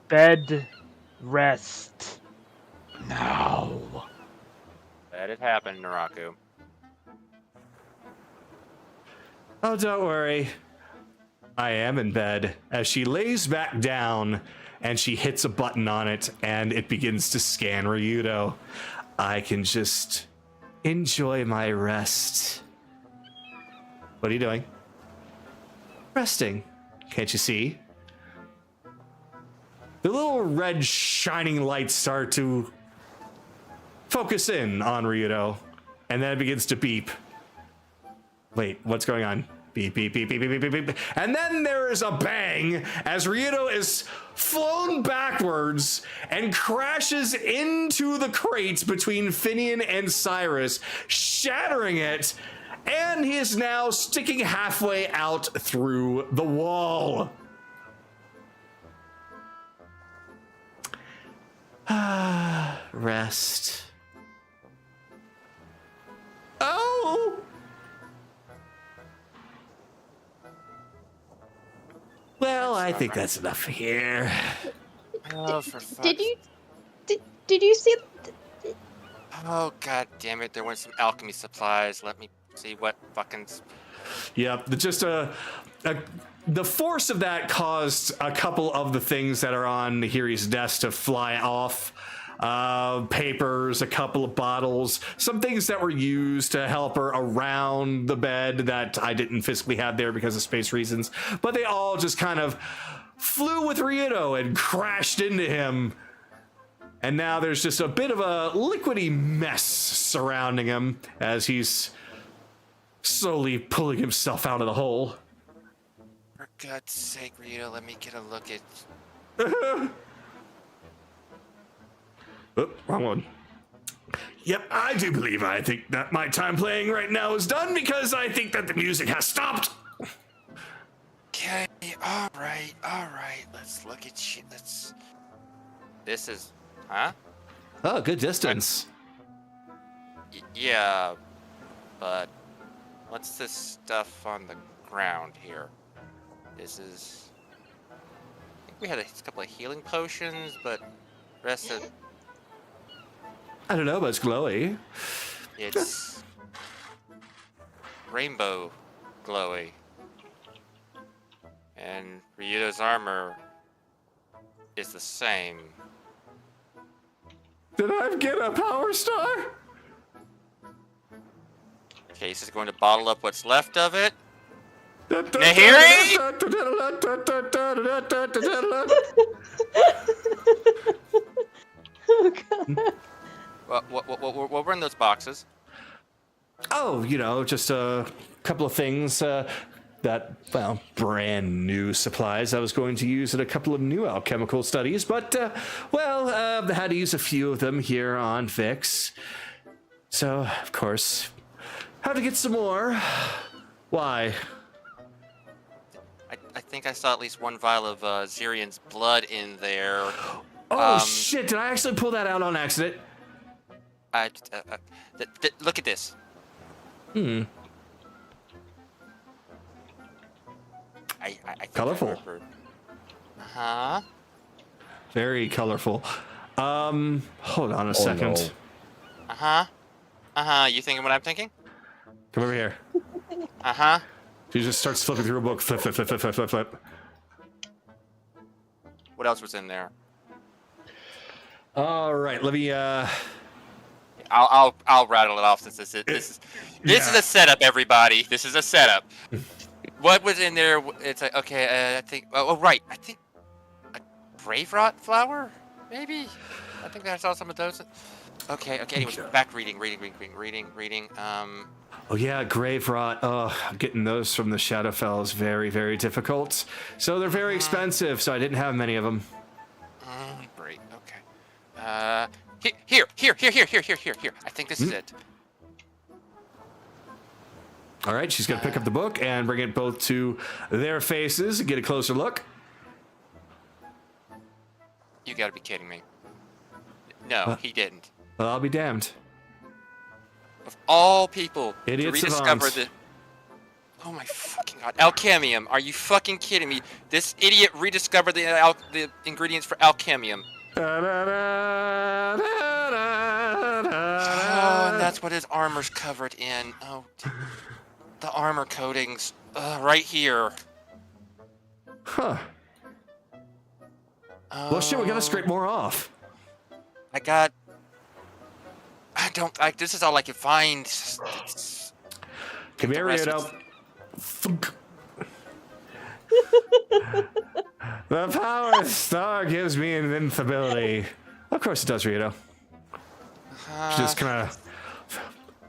Bed rest now. Let it happen, Naraku. Oh, don't worry. I am in bed. As she lays back down and she hits a button on it and it begins to scan Ryudo. I can just enjoy my rest. What are you doing? Resting. Can't you see? The little red shining lights start to focus in on Ryudo, and then it begins to beep. Wait, what's going on? Beep, beep, beep, beep, beep, beep, beep. And then there is a bang as Ryudo is flown backwards and crashes into the crates between Finian and Cyrus, shattering it, and he is now sticking halfway out through the wall. Rest. Oh! Well, I think that's enough for here. Oh, for fuck's Did you see? Oh, god damn it. There went some alchemy supplies. Let me see what fucking... Yep, just the force of that caused a couple of the things that are on Nahiri's desk to fly off. Papers, a couple of bottles, some things that were used to help her around the bed that I didn't physically have there because of space reasons, but they all just kind of flew with Ryudo and crashed into him. And now there's just a bit of a liquidy mess surrounding him as he's slowly pulling himself out of the hole. God's sake, Rita, let me get a look at. Oh, wrong one. Yep, I do believe I think that my time playing right now is done because I think that the music has stopped. Okay, alright. Let's look at shit. This is. Huh? Oh, good distance. Yeah, but. What's this stuff on the ground here? This is. I think we had a couple of healing potions, but. Rest of. I don't know, but it's glowy. It's. Rainbow glowy. And Ryuta's armor is the same. Did I get a power star? Case is going to bottle up what's left of it. Nahiri? Oh god. What were in those boxes? Oh, just a couple of things that, brand new supplies I was going to use in a couple of new alchemical studies, but, I had to use a few of them here on Vix. So, of course, had to get some more. Why? I think I saw at least one vial of Zirian's blood in there. Oh, shit, did I actually pull that out on accident? Look at this. I think Colorful. Huh? Very colorful. Hold on a second. No. You thinking what I'm thinking? Come over here. She just starts flipping through a book. Flip, flip, flip, flip, flip, flip, flip. What else was in there? All right, let me. I'll rattle it off since this is a setup, everybody. This is a setup. What was in there? It's like, okay, I think. Oh, right. I think a brave rot flower, maybe. I think I saw some of those. Okay. Anyways, back reading. Oh yeah, grave rot. Oh, getting those from the Shadowfell is very, very difficult. So they're very expensive. So I didn't have many of them. Great. Okay. Here. I think this is it. All right, she's gonna pick up the book and bring it both to their faces and get a closer look. You gotta be kidding me. No, he didn't. Well, I'll be damned. Of all people Idiot to rediscover savant. the. Oh my fucking god! Alchemium. Are you fucking kidding me? This idiot rediscovered the ingredients for alchemium. Oh, and that's what his armor's covered in. Oh, the armor coatings, right here. Huh. Well, shit, we gotta scrape more off. This is all I can find. Come here, Rito. The power star gives me invincibility. Of course it does, Rito. She just kind of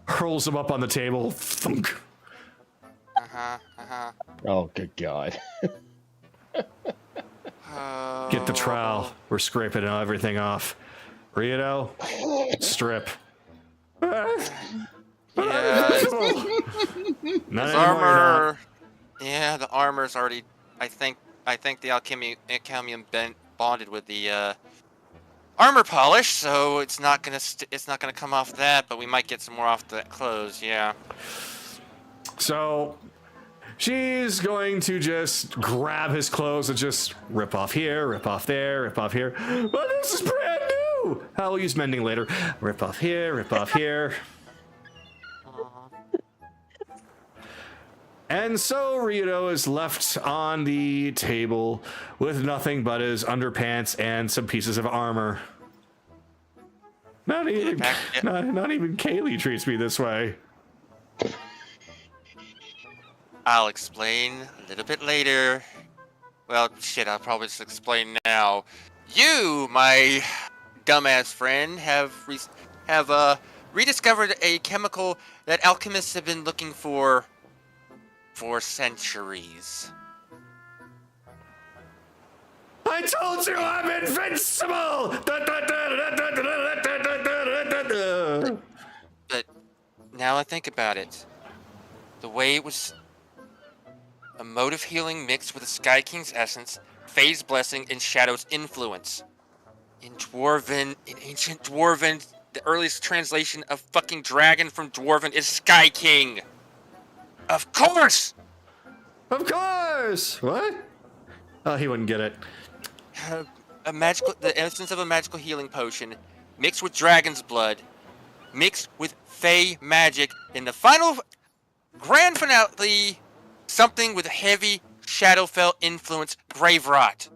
hurls them up on the table. Thunk. Oh, good God. Get the trowel. We're scraping everything off. Rito, strip. Yeah. Not His anymore, armor. Yeah, the armor's already. I think the alchemium bonded with the armor polish, so it's not gonna come off that. But we might get some more off the clothes. Yeah. So she's going to just grab his clothes and just rip off here, rip off there, rip off here. But this is brand new. I'll use mending later. Rip off here, rip off here. And so Rito is left on the table with nothing but his underpants and some pieces of armor. Not even Kaylee treats me this way. I'll explain a little bit later. Well, shit, I'll probably just explain now. You, my dumbass friend, have rediscovered a chemical that alchemists have been looking for centuries. I told you I'm invincible! But now I think about it, the way it was a mode of healing mixed with the Sky King's essence, Faye's blessing, and Shadow's influence. In ancient Dwarven, the earliest translation of fucking dragon from Dwarven is Sky King. Of course! Of course! What? Oh, he wouldn't get it. The essence of a magical healing potion, mixed with dragon's blood, mixed with Fey magic, in the final grand finale, something with heavy Shadowfell influence, grave rot.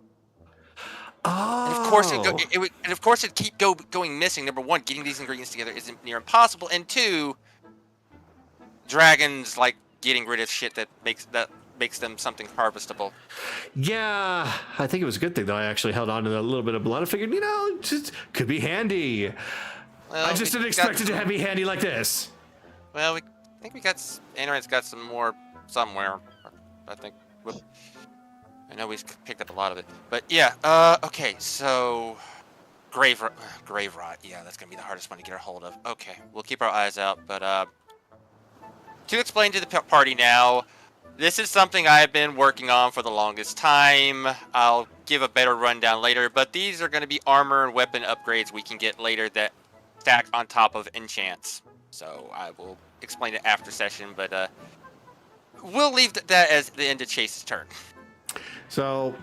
Oh. And of course, it'd keep going missing. Number one, getting these ingredients together isn't near impossible, and two, dragons like getting rid of shit that makes them something harvestable. Yeah, I think it was a good thing that I actually held on to a little bit of blood. I figured, it just could be handy. Well, I just didn't expect it to be handy like this. Well, I think Anoran's got some more somewhere. I think. I know he's picked up a lot of it, but yeah. Okay, so grave rot. Yeah, that's gonna be the hardest one to get a hold of. Okay, we'll keep our eyes out. But to explain to the party now, this is something I've been working on for the longest time. I'll give a better rundown later, but these are going to be armor and weapon upgrades we can get later that stack on top of enchants. So I will explain it after session, but we'll leave that as the end of Chase's turn. So,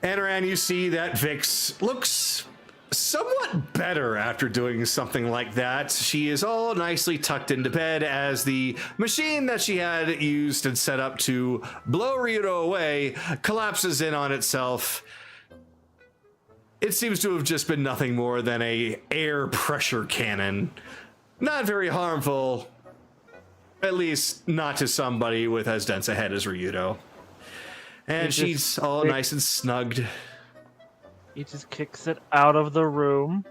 Anoran, you see that Vix looks somewhat better after doing something like that. She is all nicely tucked into bed as the machine that she had used and set up to blow Ryudo away collapses in on itself. It seems to have just been nothing more than a air pressure cannon. Not very harmful, at least not to somebody with as dense a head as Ryudo. And she's all nice and snugged. He just kicks it out of the room,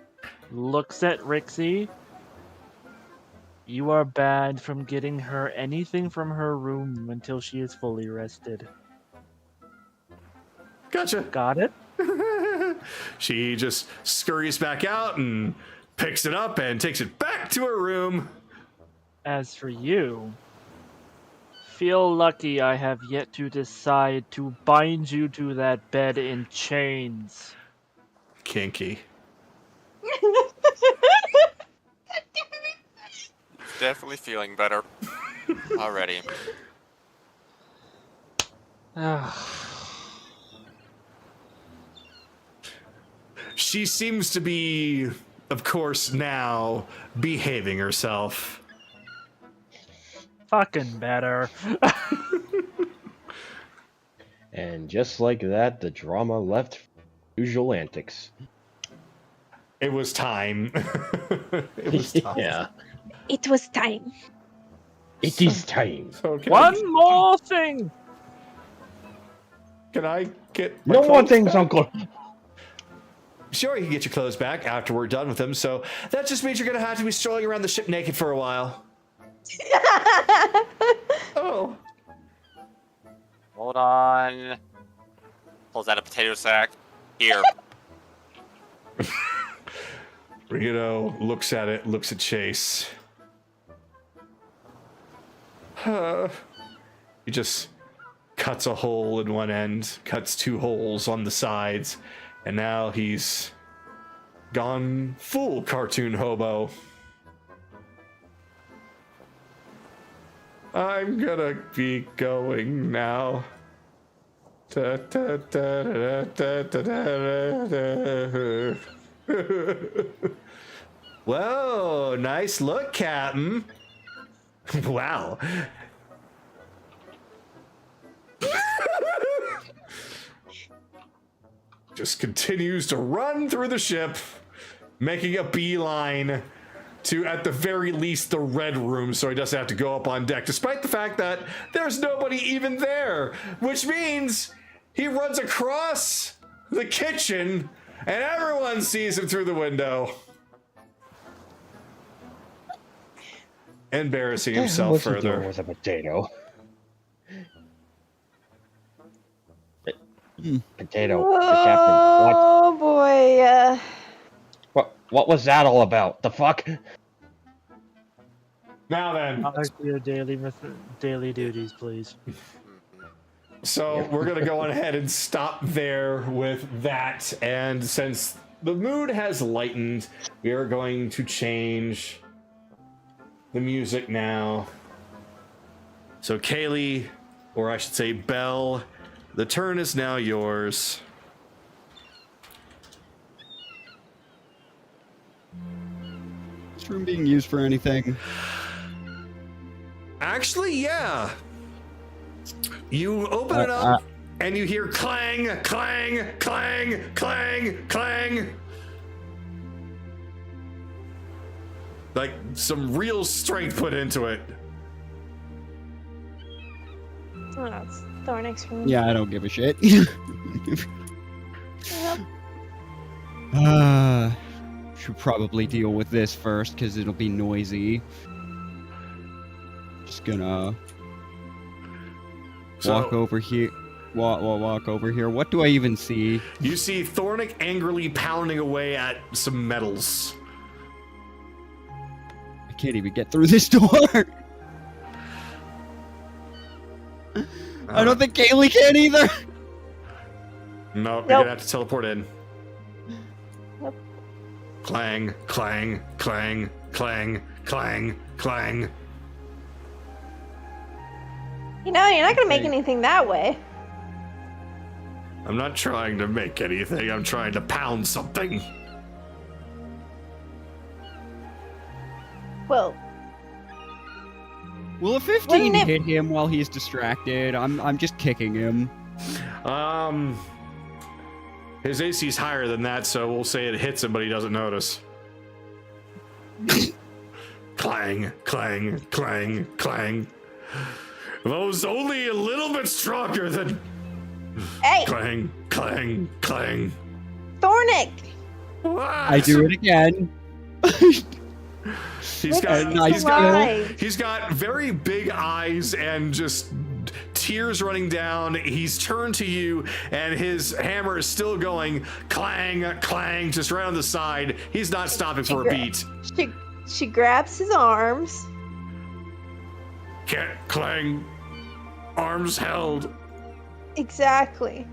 looks at Rixie. You are banned from getting her anything from her room until she is fully rested. Gotcha. Got it? She just scurries back out and picks it up and takes it back to her room. As for you, feel lucky I have yet to decide to bind you to that bed in chains. Kinky. Definitely feeling better already. She seems to be, of course, now behaving herself. Fucking better. And just like that, the drama left usual antics. It was time. It was time. Yeah. It was time. It is time. So One more thing! Can I get my No more clothes things, back? Uncle. Sure, you can get your clothes back after we're done with them, so that just means you're gonna have to be strolling around the ship naked for a while. Oh. Hold on. Pulls out a potato sack. Here. Ryudo looks at it, looks at Chase. He just cuts a hole in one end, cuts two holes on the sides, and now he's gone full cartoon hobo. I'm gonna be going now. Whoa, nice look, Captain. Wow. Just continues to run through the ship, making a beeline to, at the very least, the red room so he doesn't have to go up on deck, despite the fact that there's nobody even there, which means he runs across the kitchen and everyone sees him through the window. Embarrassing himself further. With a potato. Potato, the captain. What? Oh boy. What was that all about? The fuck? Now then, Back to your daily duties, please. so we're gonna go on ahead and stop there with that. And since the mood has lightened, we are going to change the music now. So Kaylee, or I should say Belle, the turn is now yours. Is this room being used for anything? Actually, yeah. You open it up and you hear clang, clang, clang, clang, clang. Like some real strength put into it. Oh, it's Thornix room. Yeah, I don't give a shit. Yep. Should probably deal with this first because it'll be noisy. Just gonna walk over here. Walk over here. What do I even see? You see Thornick angrily pounding away at some metals. I can't even get through this door. I don't think Kaylee can either. No, you're Nope. gonna have to teleport in. Nope. Clang, clang, clang, clang, clang, clang. You know, you're not gonna make anything that way. I'm not trying to make anything, I'm trying to pound something. Well, Will a 15 Wouldn't it- hit him while he's distracted? I'm just kicking him. His AC's higher than that, so we'll say it hits him, but he doesn't notice. Clang, clang, clang, clang. If I was only a little bit stronger than... hey, Clang, clang, clang. Thornick! I do it again. He's got, nice he's got very big eyes and just tears running down. He's turned to you, and his hammer is still going clang, clang, just right on the side. He's not stopping for a beat. She grabs his arms. Can't clang. Arms held. Exactly.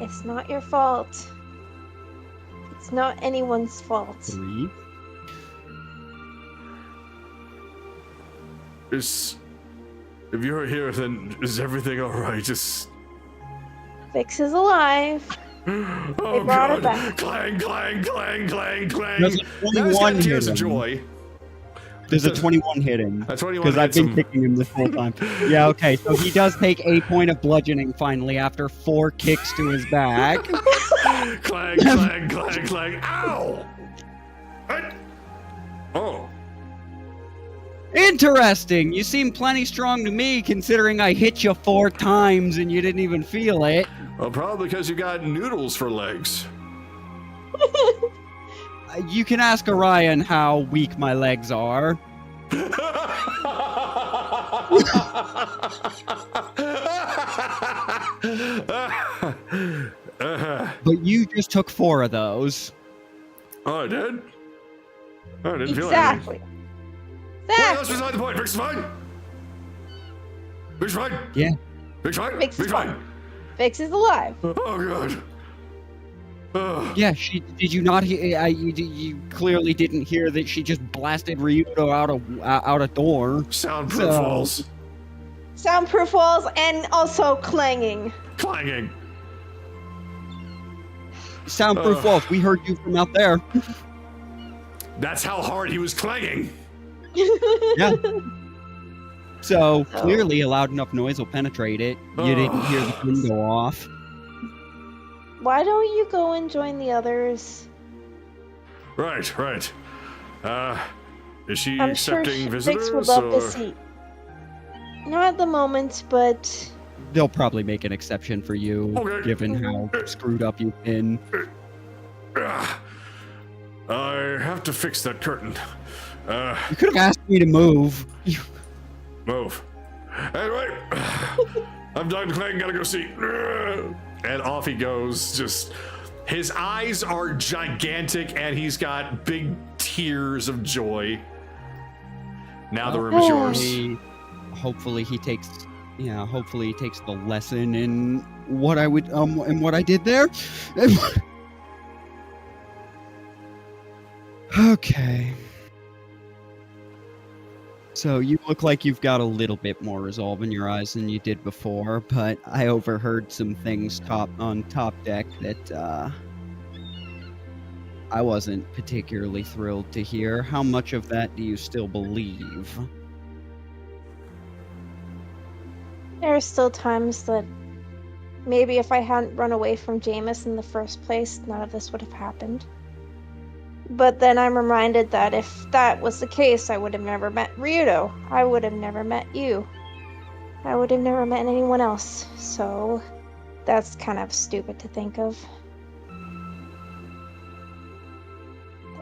It's not your fault. It's not anyone's fault. 3. If you're here, then is everything all right? Just. Vix is alive. Oh, They brought her God. back. Clang, clang, clang, clang, clang. There's a Now he's 21 got tears hit of him. joy. There's a 21 hit him. A 21 Because I've hits been him. kicking him this whole time. Yeah, okay, so he does take a point of bludgeoning finally after 4 kicks to his back. Clang, clang, clang, clang. Ow! What? Oh. Interesting. You seem plenty strong to me, considering I hit you 4 times and you didn't even feel it. Well, probably because you got noodles for legs. You can ask Orion how weak my legs are. But you just took 4 of those. Oh, I did? Oh, I didn't feel anything. Exactly. Wait, that's beside the point. Vic's fine. Vic's fine. Yeah. Vic's fine. Vic's Vic's fine. fine. Vix is alive. Oh, God. Oh. Yeah, did you not hear? You clearly didn't hear that she just blasted Ryuto out a door. Soundproof So- walls. Soundproof walls and also clanging. Clanging. Soundproof walls. We heard you from out there. That's how hard he was clanging. Yeah. So clearly, a loud enough noise will penetrate it. You didn't hear the window off. Why don't you go and join the others? Right, right. Is she I'm sure accepting Vix visitors? would love to or- see. Not at the moment, but They'll probably make an exception for you, Okay. given how screwed up you've been. I have to fix that curtain. You could have asked me to move. Move. Anyway, I'm done clanging, gotta go see. And off he goes. Just his eyes are gigantic, and he's got big tears of joy. Now the room is yours. Hopefully he takes the lesson in what I would in what I did there. Okay. So you look like you've got a little bit more resolve in your eyes than you did before, but I overheard some things on top deck that I wasn't particularly thrilled to hear. How much of that do you still believe? There are still times that maybe if I hadn't run away from Jameis in the first place, none of this would have happened. But then I'm reminded that if that was the case, I would have never met Ryudo. I would have never met you. I would have never met anyone else. So that's kind of stupid to think of.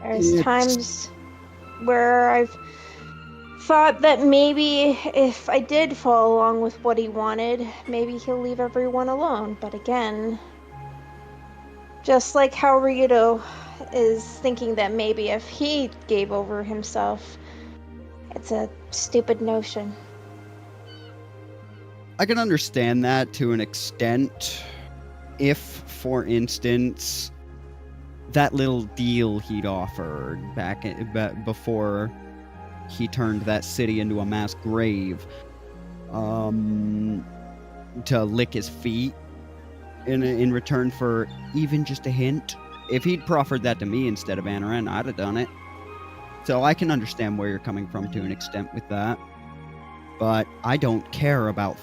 There's times where I've thought that maybe if I did follow along with what he wanted, maybe he'll leave everyone alone. But again, just like how Ryudo is thinking that maybe if he gave over himself, it's a stupid notion. I can understand that to an extent. If, for instance, that little deal he'd offered back before he turned that city into a mass grave, to lick his feet in return for even just a hint. If he'd proffered that to me instead of Anaran, I'd have done it. So I can understand where you're coming from to an extent with that. But I don't care about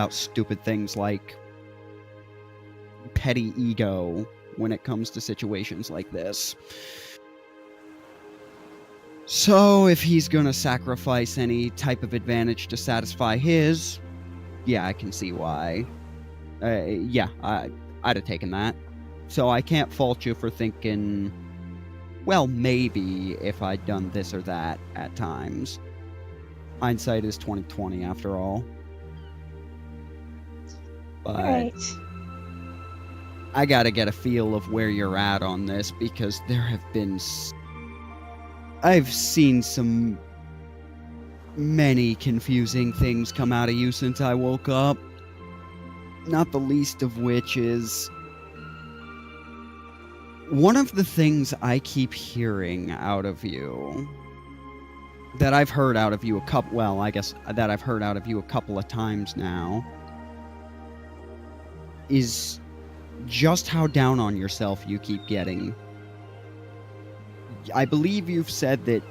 stupid things like petty ego when it comes to situations like this. So if he's gonna sacrifice any type of advantage to satisfy his, yeah, I can see why. I'd have taken that. So I can't fault you for thinking, well, maybe if I'd done this or that at times. Hindsight is 20/20 after all. But Right. I gotta get a feel of where you're at on this, because there have been I've seen many confusing things come out of you since I woke up. Not the least of which is one of the things I keep hearing out of you, that I've heard out of you I've heard out of you a couple of times now, is just how down on yourself you keep getting. I believe you've said that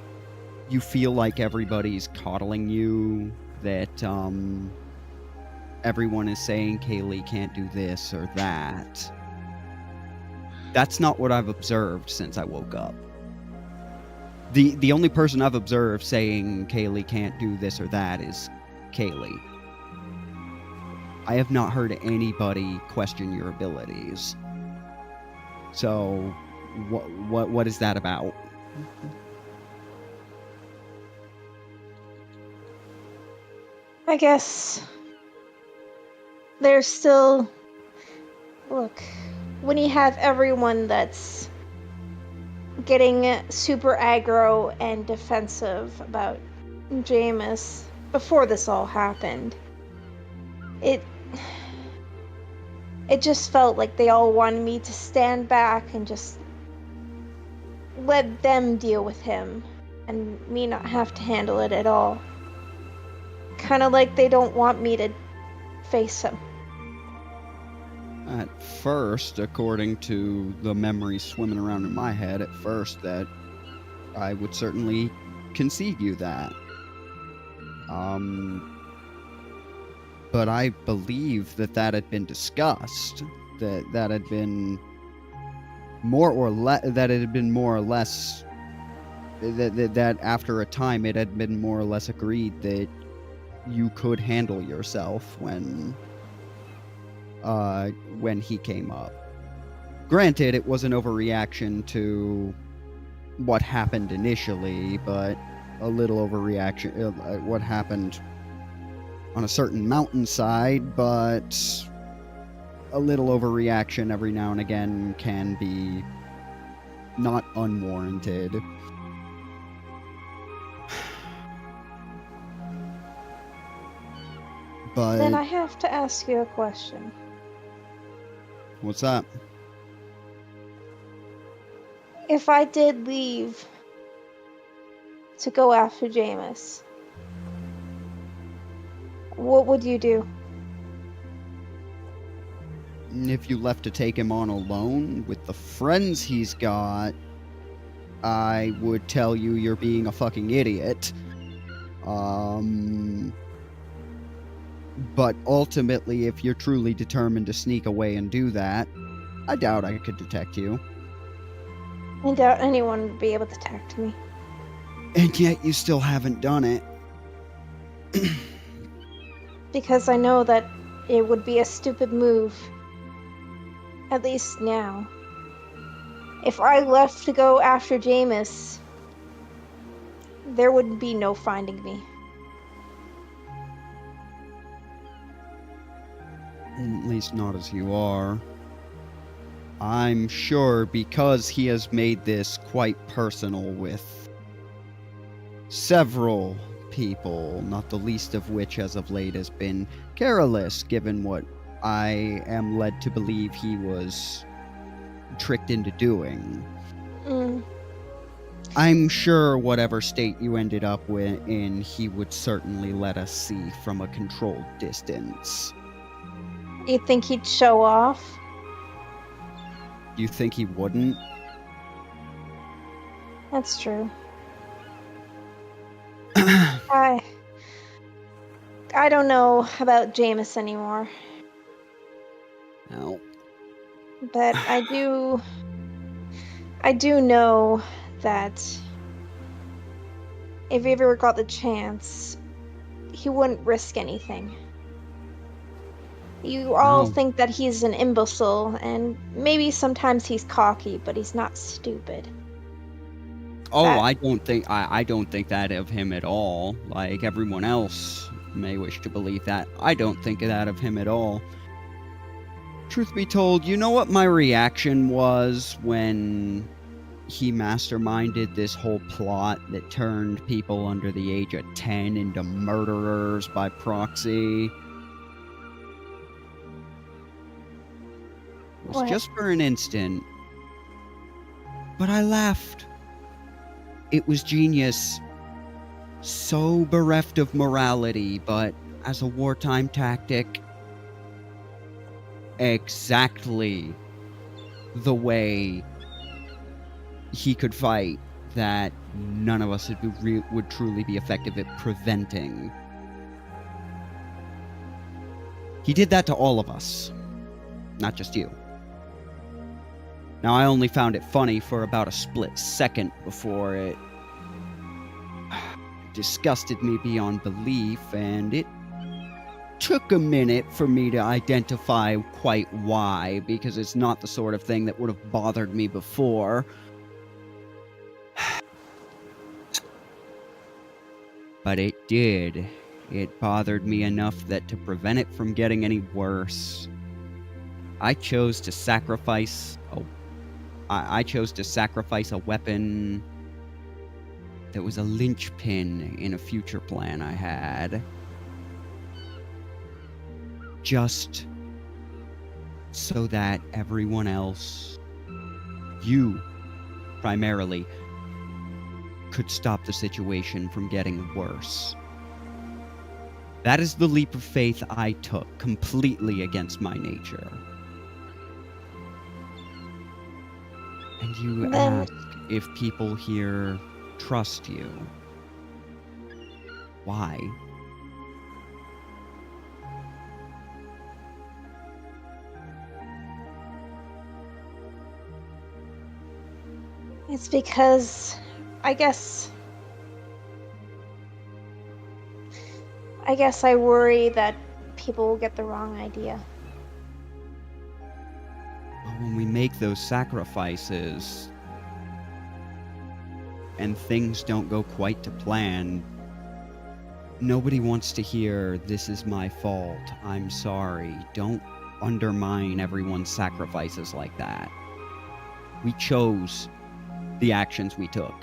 you feel like everybody's coddling you, that everyone is saying Kaylee can't do this or that. That's not what I've observed since I woke up. The only person I've observed saying Kaylee can't do this or that is Kaylee. I have not heard anybody question your abilities. So, what is that about? I guess there's still... Look, when you have everyone that's getting super aggro and defensive about Jameis before this all happened, it just felt like they all wanted me to stand back and just let them deal with him and me not have to handle it at all. Kind of like they don't want me to face him. At first, according to the memories swimming around in my head, that I would certainly concede you that. But I believe that had been discussed. That had been more or less. That it had been more or less. That after a time, it had been more or less agreed that you could handle yourself when he came up. Granted, it was an overreaction to what happened initially, but a little overreaction. What happened on a certain mountainside, but a little overreaction every now and again can be not unwarranted. But Then I have to ask you a question. what's that? If I did leave to go after Jameis, what would you do? If you left to take him on alone with the friends he's got, I would tell you you're being a fucking idiot. But ultimately, if you're truly determined to sneak away and do that, I doubt I could detect you. I doubt anyone would be able to detect me. And yet you still haven't done it. Because I know that it would be a stupid move. At least now. If I left to go after Jameis, there would be no finding me. At least not as you are. I'm sure because he has made this quite personal with several people, not the least of which as of late has been Careless, given what I am led to believe he was tricked into doing. I'm sure whatever state you ended up in, he would certainly let us see from a controlled distance. You think he'd show off? You think he wouldn't? That's true. I don't know about Jameis anymore. No. But I do know that if he ever got the chance, he wouldn't risk anything. You all No. think that he's an imbecile, and maybe sometimes he's cocky, but he's not stupid. Oh, That- I don't think that of him at all. Like everyone else may wish to believe that. I don't think that of him at all. Truth be told, you know what my reaction was when he masterminded this whole plot that turned people under the age of 10 into murderers by proxy? It was What? just for an instant. But I laughed. It was genius. So bereft of morality, but as a wartime tactic, exactly the way he could fight that none of us would truly be effective at preventing. He did that to all of us, not just you. Now, I only found it funny for about a split second before it disgusted me beyond belief, and it took a minute for me to identify quite why, because it's not the sort of thing that would have bothered me before. But it did. It bothered me enough that to prevent it from getting any worse, I chose to sacrifice a weapon that was a linchpin in a future plan I had. Just so that everyone else, you primarily, could stop the situation from getting worse. That is the leap of faith I took, completely against my nature. And you Then- ask if people here trust you. Why? It's because I guess I worry that people will get the wrong idea. When we make those sacrifices and things don't go quite to plan, nobody wants to hear, "This is my fault, I'm sorry." Don't undermine everyone's sacrifices like that. We chose the actions we took.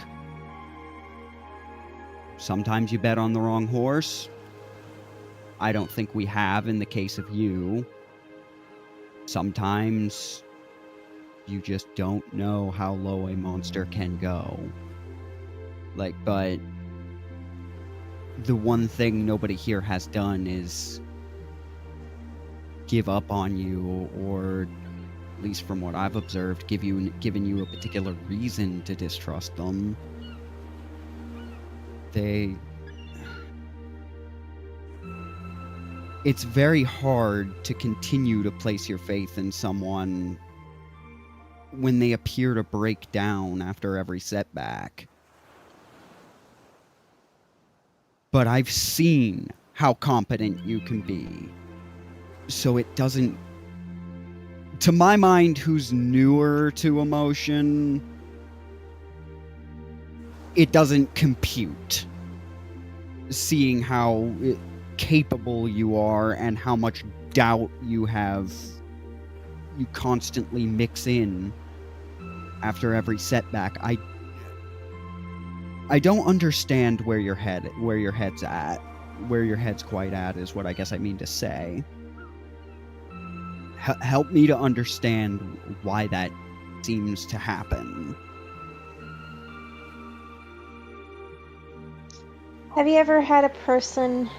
Sometimes you bet on the wrong horse. I don't think we have in the case of you. Sometimes you just don't know how low a monster can go. But the one thing nobody here has done is give up on you, or at least from what I've observed, given you a particular reason to distrust them. It's very hard to continue to place your faith in someone when they appear to break down after every setback. But I've seen how competent you can be. So it doesn't... To my mind, who's newer to emotion, it doesn't compute. Seeing how capable you are and how much doubt you constantly mix in after every setback. I don't understand where your head's at. Where your head's quite at is what I guess I mean to say. Help me to understand why that seems to happen. Have you ever had a person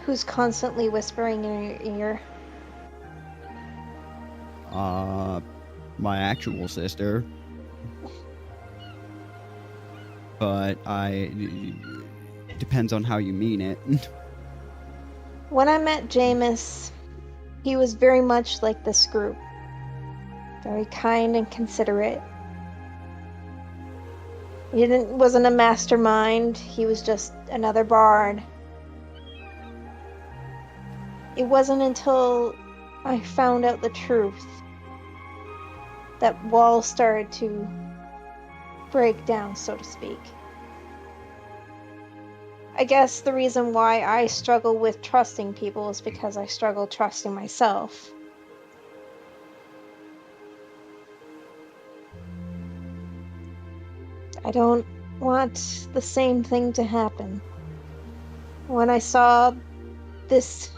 who's constantly whispering in your ear? My actual sister. But depends on how you mean it. When I met Jameis, he was very much like this group. Very kind and considerate. He wasn't a mastermind, he was just another bard. It wasn't until I found out the truth that walls started to break down, so to speak. I guess the reason why I struggle with trusting people is because I struggle trusting myself. I don't want the same thing to happen. When I saw this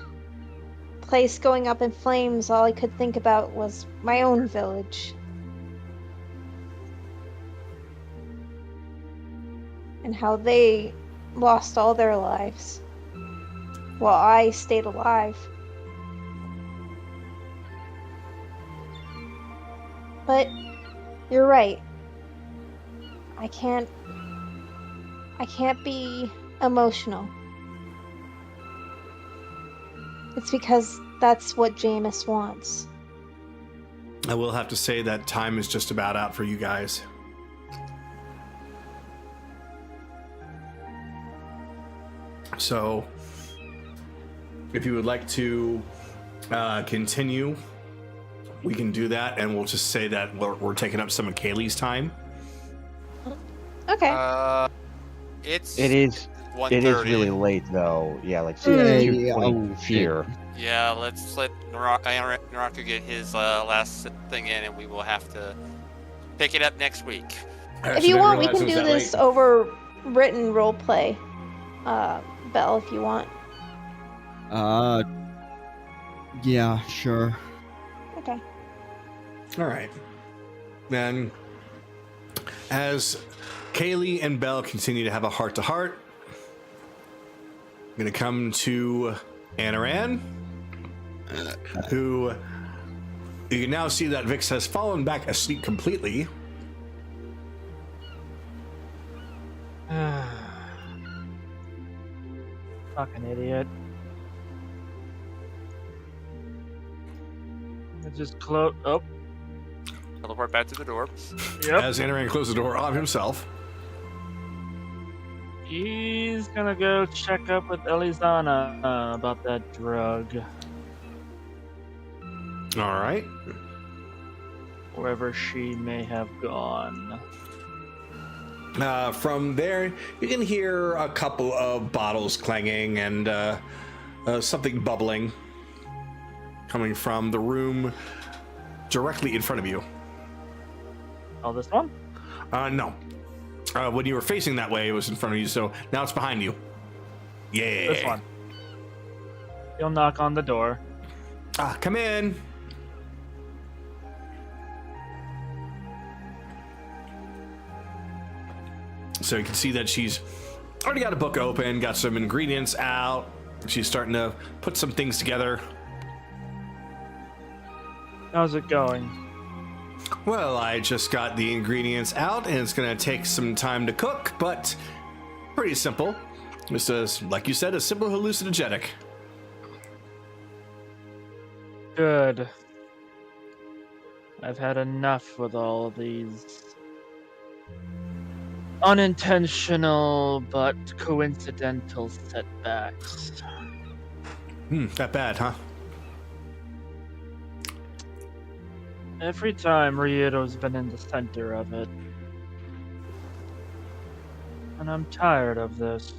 place going up in flames, all I could think about was my own village. And how they lost all their lives, while I stayed alive. But you're right. I can't be emotional. It's because that's what Jameis wants. I will have to say that time is just about out for you guys. So, if you would like to continue, we can do that, and we'll just say that we're taking up some of Kaylee's time. Okay. It is 1:30. really late though. Yeah, like fear. Yeah, let's let Naraku get his last thing in, and we will have to pick it up next week. If you want, we can do this over written roleplay, Belle, if you want. Yeah, sure. Okay. All right. Then, as Kaylee and Belle continue to have a heart-to-heart, I'm going to come to Anaran, who you can now see that Vix has fallen back asleep completely. Fucking idiot. I just close. Oh. Teleport back to the door. Yep. As Anaran closes the door on himself. He's gonna go check up with Elizana about that drug. All right. Wherever she may have gone. From there, you can hear a couple of bottles clanging and something bubbling. coming from the room directly in front of you. Oh, this one? No. When you were facing that way, it was in front of you, so now it's behind you. Yeah. This one. You'll knock on the door. Come in. So you can see that she's already got a book open, got some ingredients out. She's starting to put some things together. How's it going? Well, I just got the ingredients out, and it's going to take some time to cook, but pretty simple. Just as, like you said, a simple hallucinogenic. Good. I've had enough with all of these unintentional but coincidental setbacks. That bad, huh? Every time Ryudo's been in the center of it. And I'm tired of this.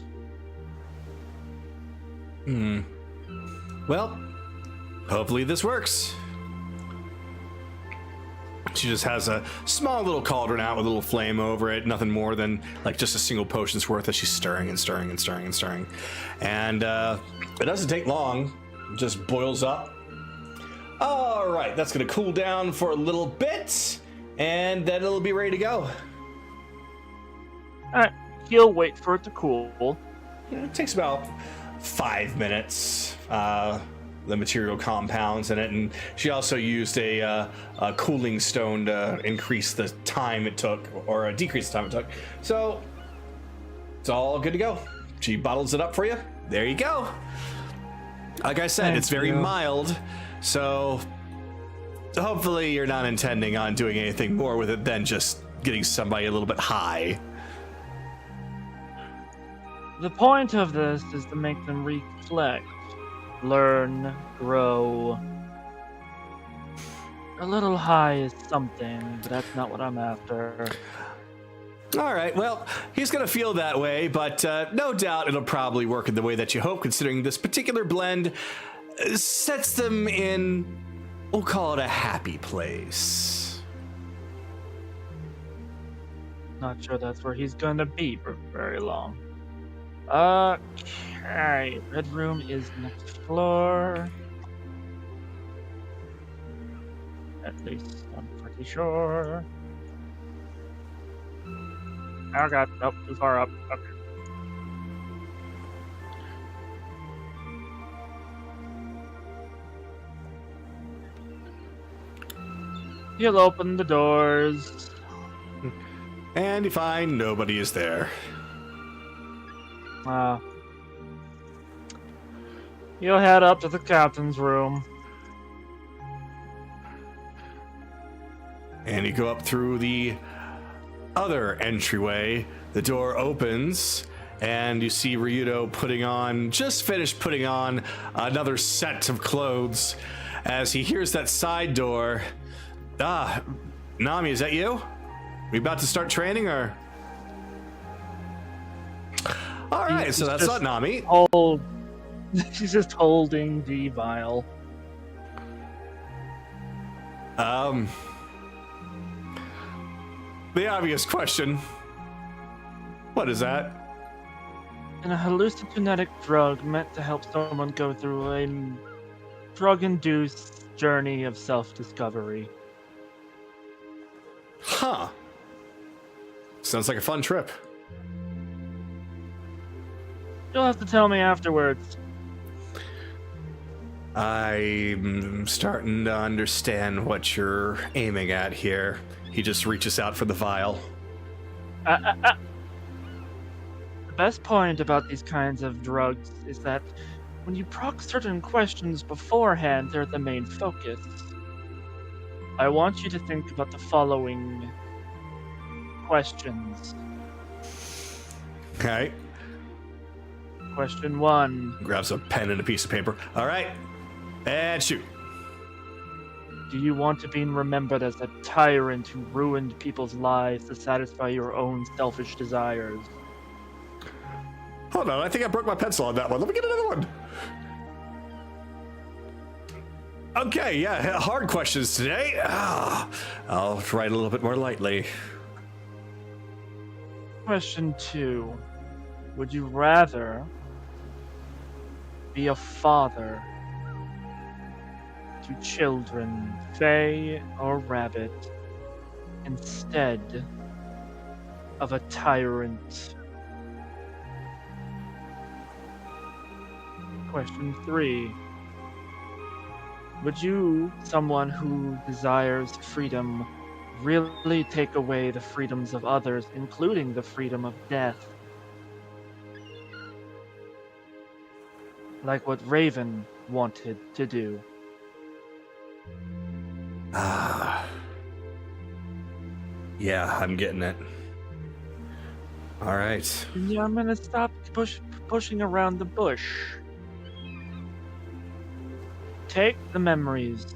Well, hopefully this works. She just has a small little cauldron out with a little flame over it. Nothing more than like just a single potion's worth as she's stirring and stirring and stirring and stirring. And it doesn't take long. It just boils up. All right, that's going to cool down for a little bit, and then it'll be ready to go. Alright, he'll wait for it to cool. It takes about 5 minutes. The material compounds in it, and she also used a cooling stone to increase the time it took, or decrease the time it took. So it's all good to go. She bottles it up for you. There you go. Like I said, it's very mild, so hopefully you're not intending on doing anything more with it than just getting somebody a little bit high. The point of this is to make them reflect. Learn, grow. A little high is something, but that's not what I'm after. All right, well, he's going to feel that way, but no doubt it'll probably work in the way that you hope, considering this particular blend sets them in, we'll call it a happy place. Not sure that's where he's going to be for very long. Okay, red room is next floor. At least I'm pretty sure. Oh god, nope, too far up. Okay. He'll open the doors. And you find nobody is there. You'll head up to the captain's room. And you go up through the other entryway. The door opens, and you see Ryudo just finished putting on another set of clothes as he hears that side door. Nami, is that you? We about to start training, or? All right, so that's not Nami. She's just holding the vial. The obvious question. What is that? A hallucinogenic drug meant to help someone go through a drug-induced journey of self-discovery. Huh. Sounds like a fun trip. You'll have to tell me afterwards. I'm starting to understand what you're aiming at here. He just reaches out for the vial. The best point about these kinds of drugs is that when you proc certain questions beforehand, they're the main focus. I want you to think about the following questions. Okay. Question 1. Grabs a pen and a piece of paper. All right. And shoot. Do you want to be remembered as a tyrant who ruined people's lives to satisfy your own selfish desires? Hold on, I think I broke my pencil on that one. Let me get another one. Okay, yeah, hard questions today. I'll try it a little bit more lightly. Question 2. Would you rather be a father to children, Fae or Rabbit, instead of a tyrant? Question 3. Would you, someone who desires freedom, really take away the freedoms of others, including the freedom of death? Like what Raven wanted to do. Yeah, I'm getting it. All right. Yeah, I'm gonna stop pushing around the bush. Take the memories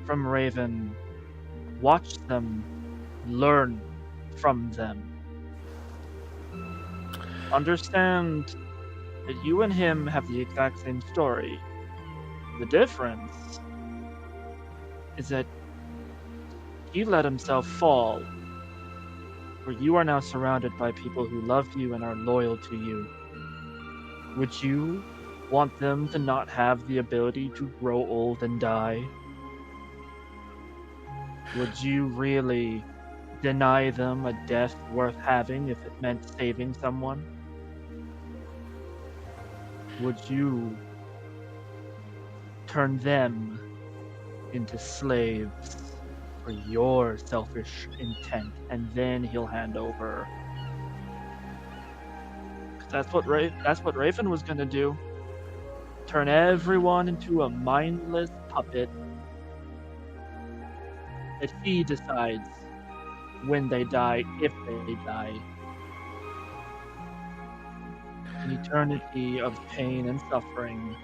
from Raven, watch them, learn from them. Understand that you and him have the exact same story. The difference is that he let himself fall, where you are now surrounded by people who love you and are loyal to you. Would you want them to not have the ability to grow old and die? Would you really deny them a death worth having if it meant saving someone? Would you turn them into slaves for your selfish intent, and then he'll hand over? 'Cause that's what Raven was gonna do. Turn everyone into a mindless puppet that he decides when they die, if they die. An eternity of pain and suffering,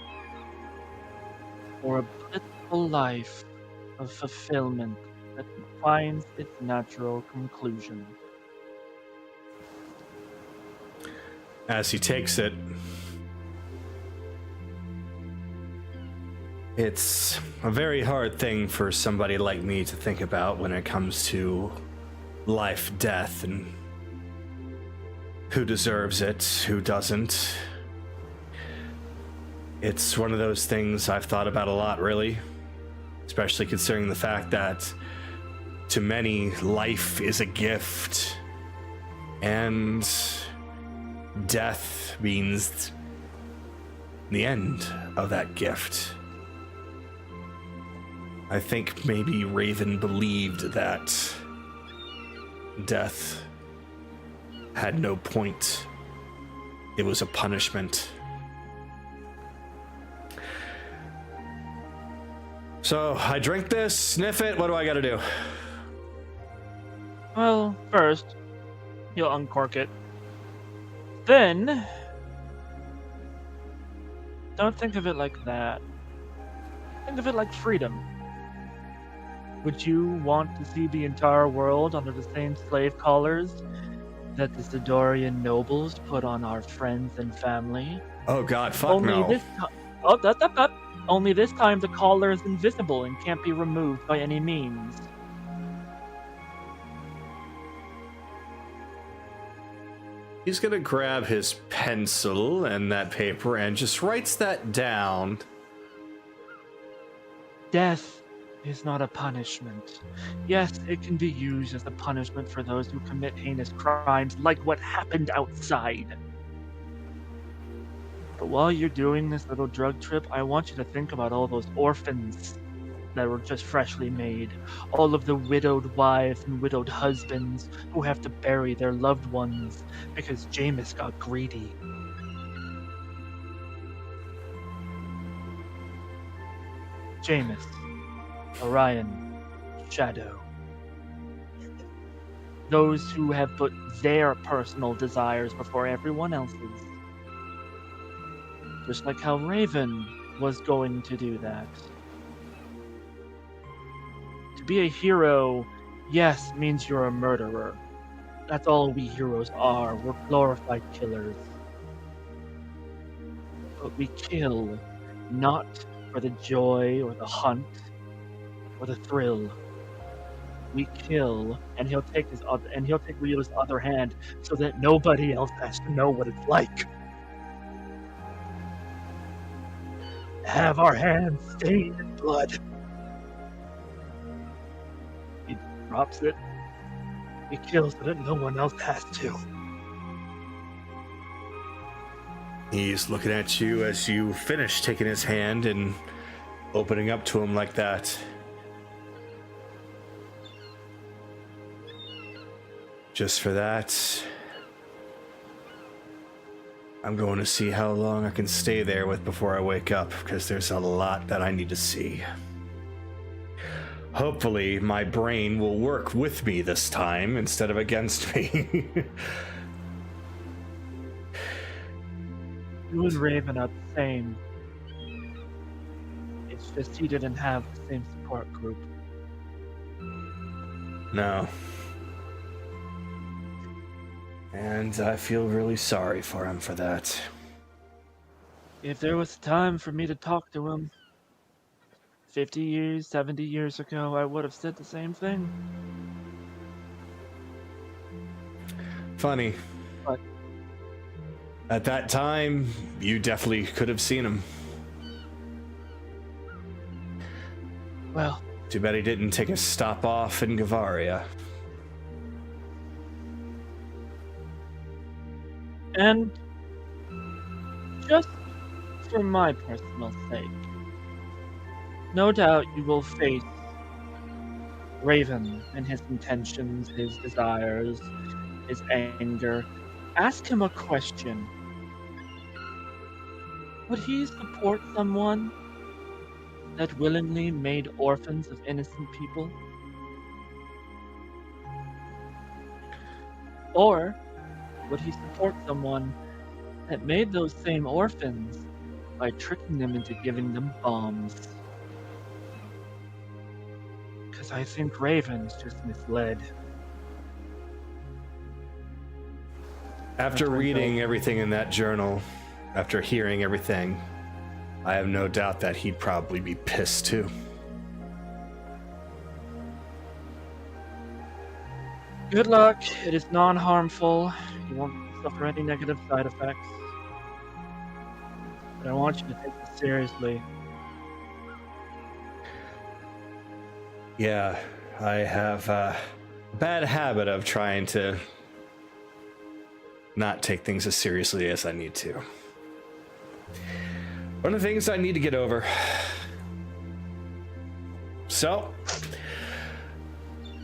or a blissful life of fulfillment that finds its natural conclusion. As he takes it, it's a very hard thing for somebody like me to think about when it comes to life, death, and who deserves it, who doesn't. It's one of those things I've thought about a lot, really, especially considering the fact that to many, life is a gift, and death means the end of that gift. I think maybe Raven believed that death had no point. It was a punishment. So I drink this, sniff it, what do I gotta do? Well, first, you'll uncork it. Then, don't think of it like that. Think of it like freedom. Would you want to see the entire world under the same slave collars that the Sidorian nobles put on our friends and family? Oh god, fuck no. Only this time the collar is invisible and can't be removed by any means. He's gonna grab his pencil and that paper and just writes that down. Death is not a punishment. Yes, it can be used as a punishment for those who commit heinous crimes like what happened outside. But while you're doing this little drug trip, I want you to think about all those orphans that were just freshly made. All of the widowed wives and widowed husbands who have to bury their loved ones because Jameis got greedy. Jameis, Orion, Shadow. Those who have put their personal desires before everyone else's. Just like how Raven was going to do that. To be a hero, yes, means you're a murderer. That's all we heroes are. We're glorified killers. But we kill, not for the joy or the hunt or the thrill. We kill, and he'll take Rio's other hand so that nobody else has to know what it's like. Have our hands stained in blood. He drops it. He kills so that no one else has to. He's looking at you as you finish taking his hand and opening up to him like that. Just for that, I'm going to see how long I can stay there with before I wake up, because there's a lot that I need to see. Hopefully, my brain will work with me this time instead of against me. You and Raven are the same. It's just he didn't have the same support group. No. And I feel really sorry for him for that. If there was time for me to talk to him 50 years, 70 years ago, I would have said the same thing. Funny. But at that time, you definitely could have seen him. Well, too bad he didn't take a stop off in Gavaria. And just for my personal sake, no doubt you will face Raven and his intentions, his desires, his anger. Ask him a question. Would he support someone that willingly made orphans of innocent people? Or would he support someone that made those same orphans by tricking them into giving them bombs? Because I think Raven's just misled. After reading everything in that journal, after hearing everything, I have no doubt that he'd probably be pissed too. Good luck. It is non-harmful. You won't suffer any negative side effects. But I want you to take this seriously. Yeah, I have a bad habit of trying to not take things as seriously as I need to. One of the things I need to get over. So,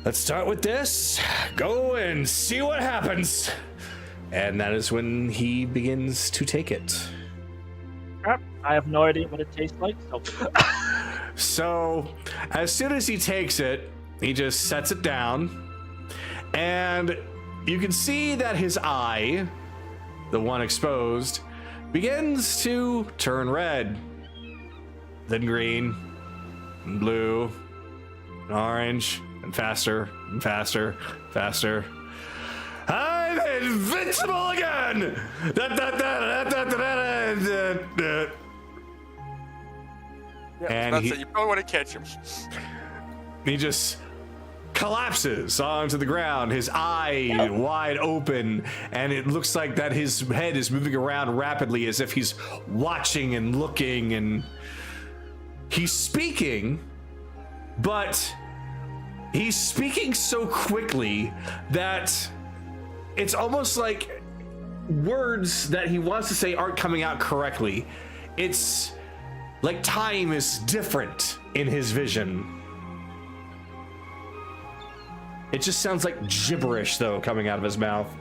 let's start with this. Go and see what happens. And that is when he begins to take it. I have no idea what it tastes like, so... So, as soon as he takes it, he just sets it down. And you can see that his eye, the one exposed, begins to turn red, then green, and blue, and orange, and faster, and faster, faster. I'm invincible again! And you probably want to catch him. He just collapses onto the ground, his eye wide open, and it looks like that his head is moving around rapidly as if he's watching and looking, and he's speaking, but he's speaking so quickly that it's almost like words that he wants to say aren't coming out correctly. It's like time is different in his vision. It just sounds like gibberish, though, coming out of his mouth.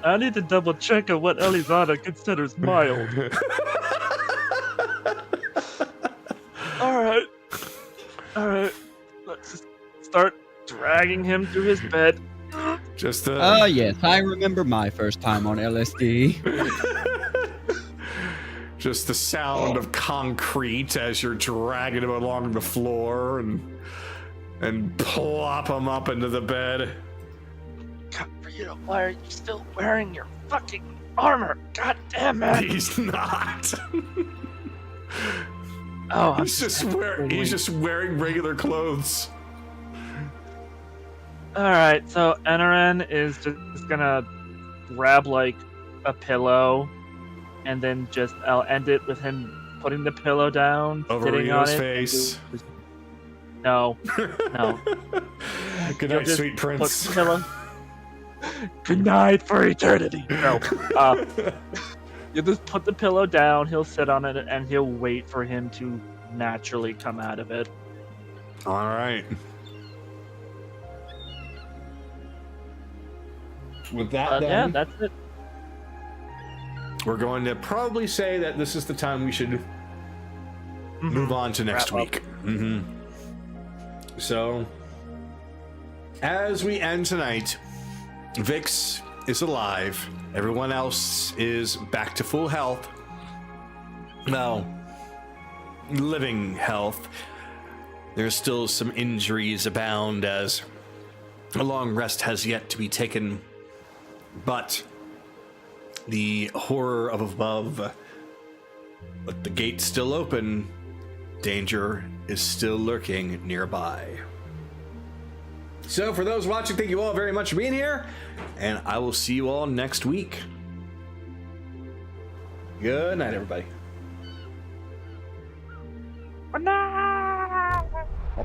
I need to double check on what Elizada considers mild. Alright. Let's just start dragging him through his bed. Just yes, I remember my first time on LSD. Just the sound of concrete as you're dragging him along the floor and plop him up into the bed. God, Rita, why are you still wearing your fucking armor? God damn it! He's not. Oh, I'm he's just wearing regular clothes. All right, so Eneren is just gonna grab like a pillow, and then I'll end it with him putting the pillow down, Over sitting on Rio's it. face. No. Good He'll night, just sweet put prince. the pillow. Good night for eternity. No. You'll just put the pillow down. He'll sit on it, and he'll wait for him to naturally come out of it. All right. With that, Yeah, then, that's it. we're going to probably say that this is the time we should move on to next Wrap up. week. So, as we end tonight, Vix is alive. Everyone else is back to full health. Well, living health. There's still some injuries abound as a long rest has yet to be taken. But the horror of above, with the gate still open, danger is still lurking nearby. So for those watching, thank you all very much for being here, and I will see you all next week. Good night, everybody. Good night. Bye-bye.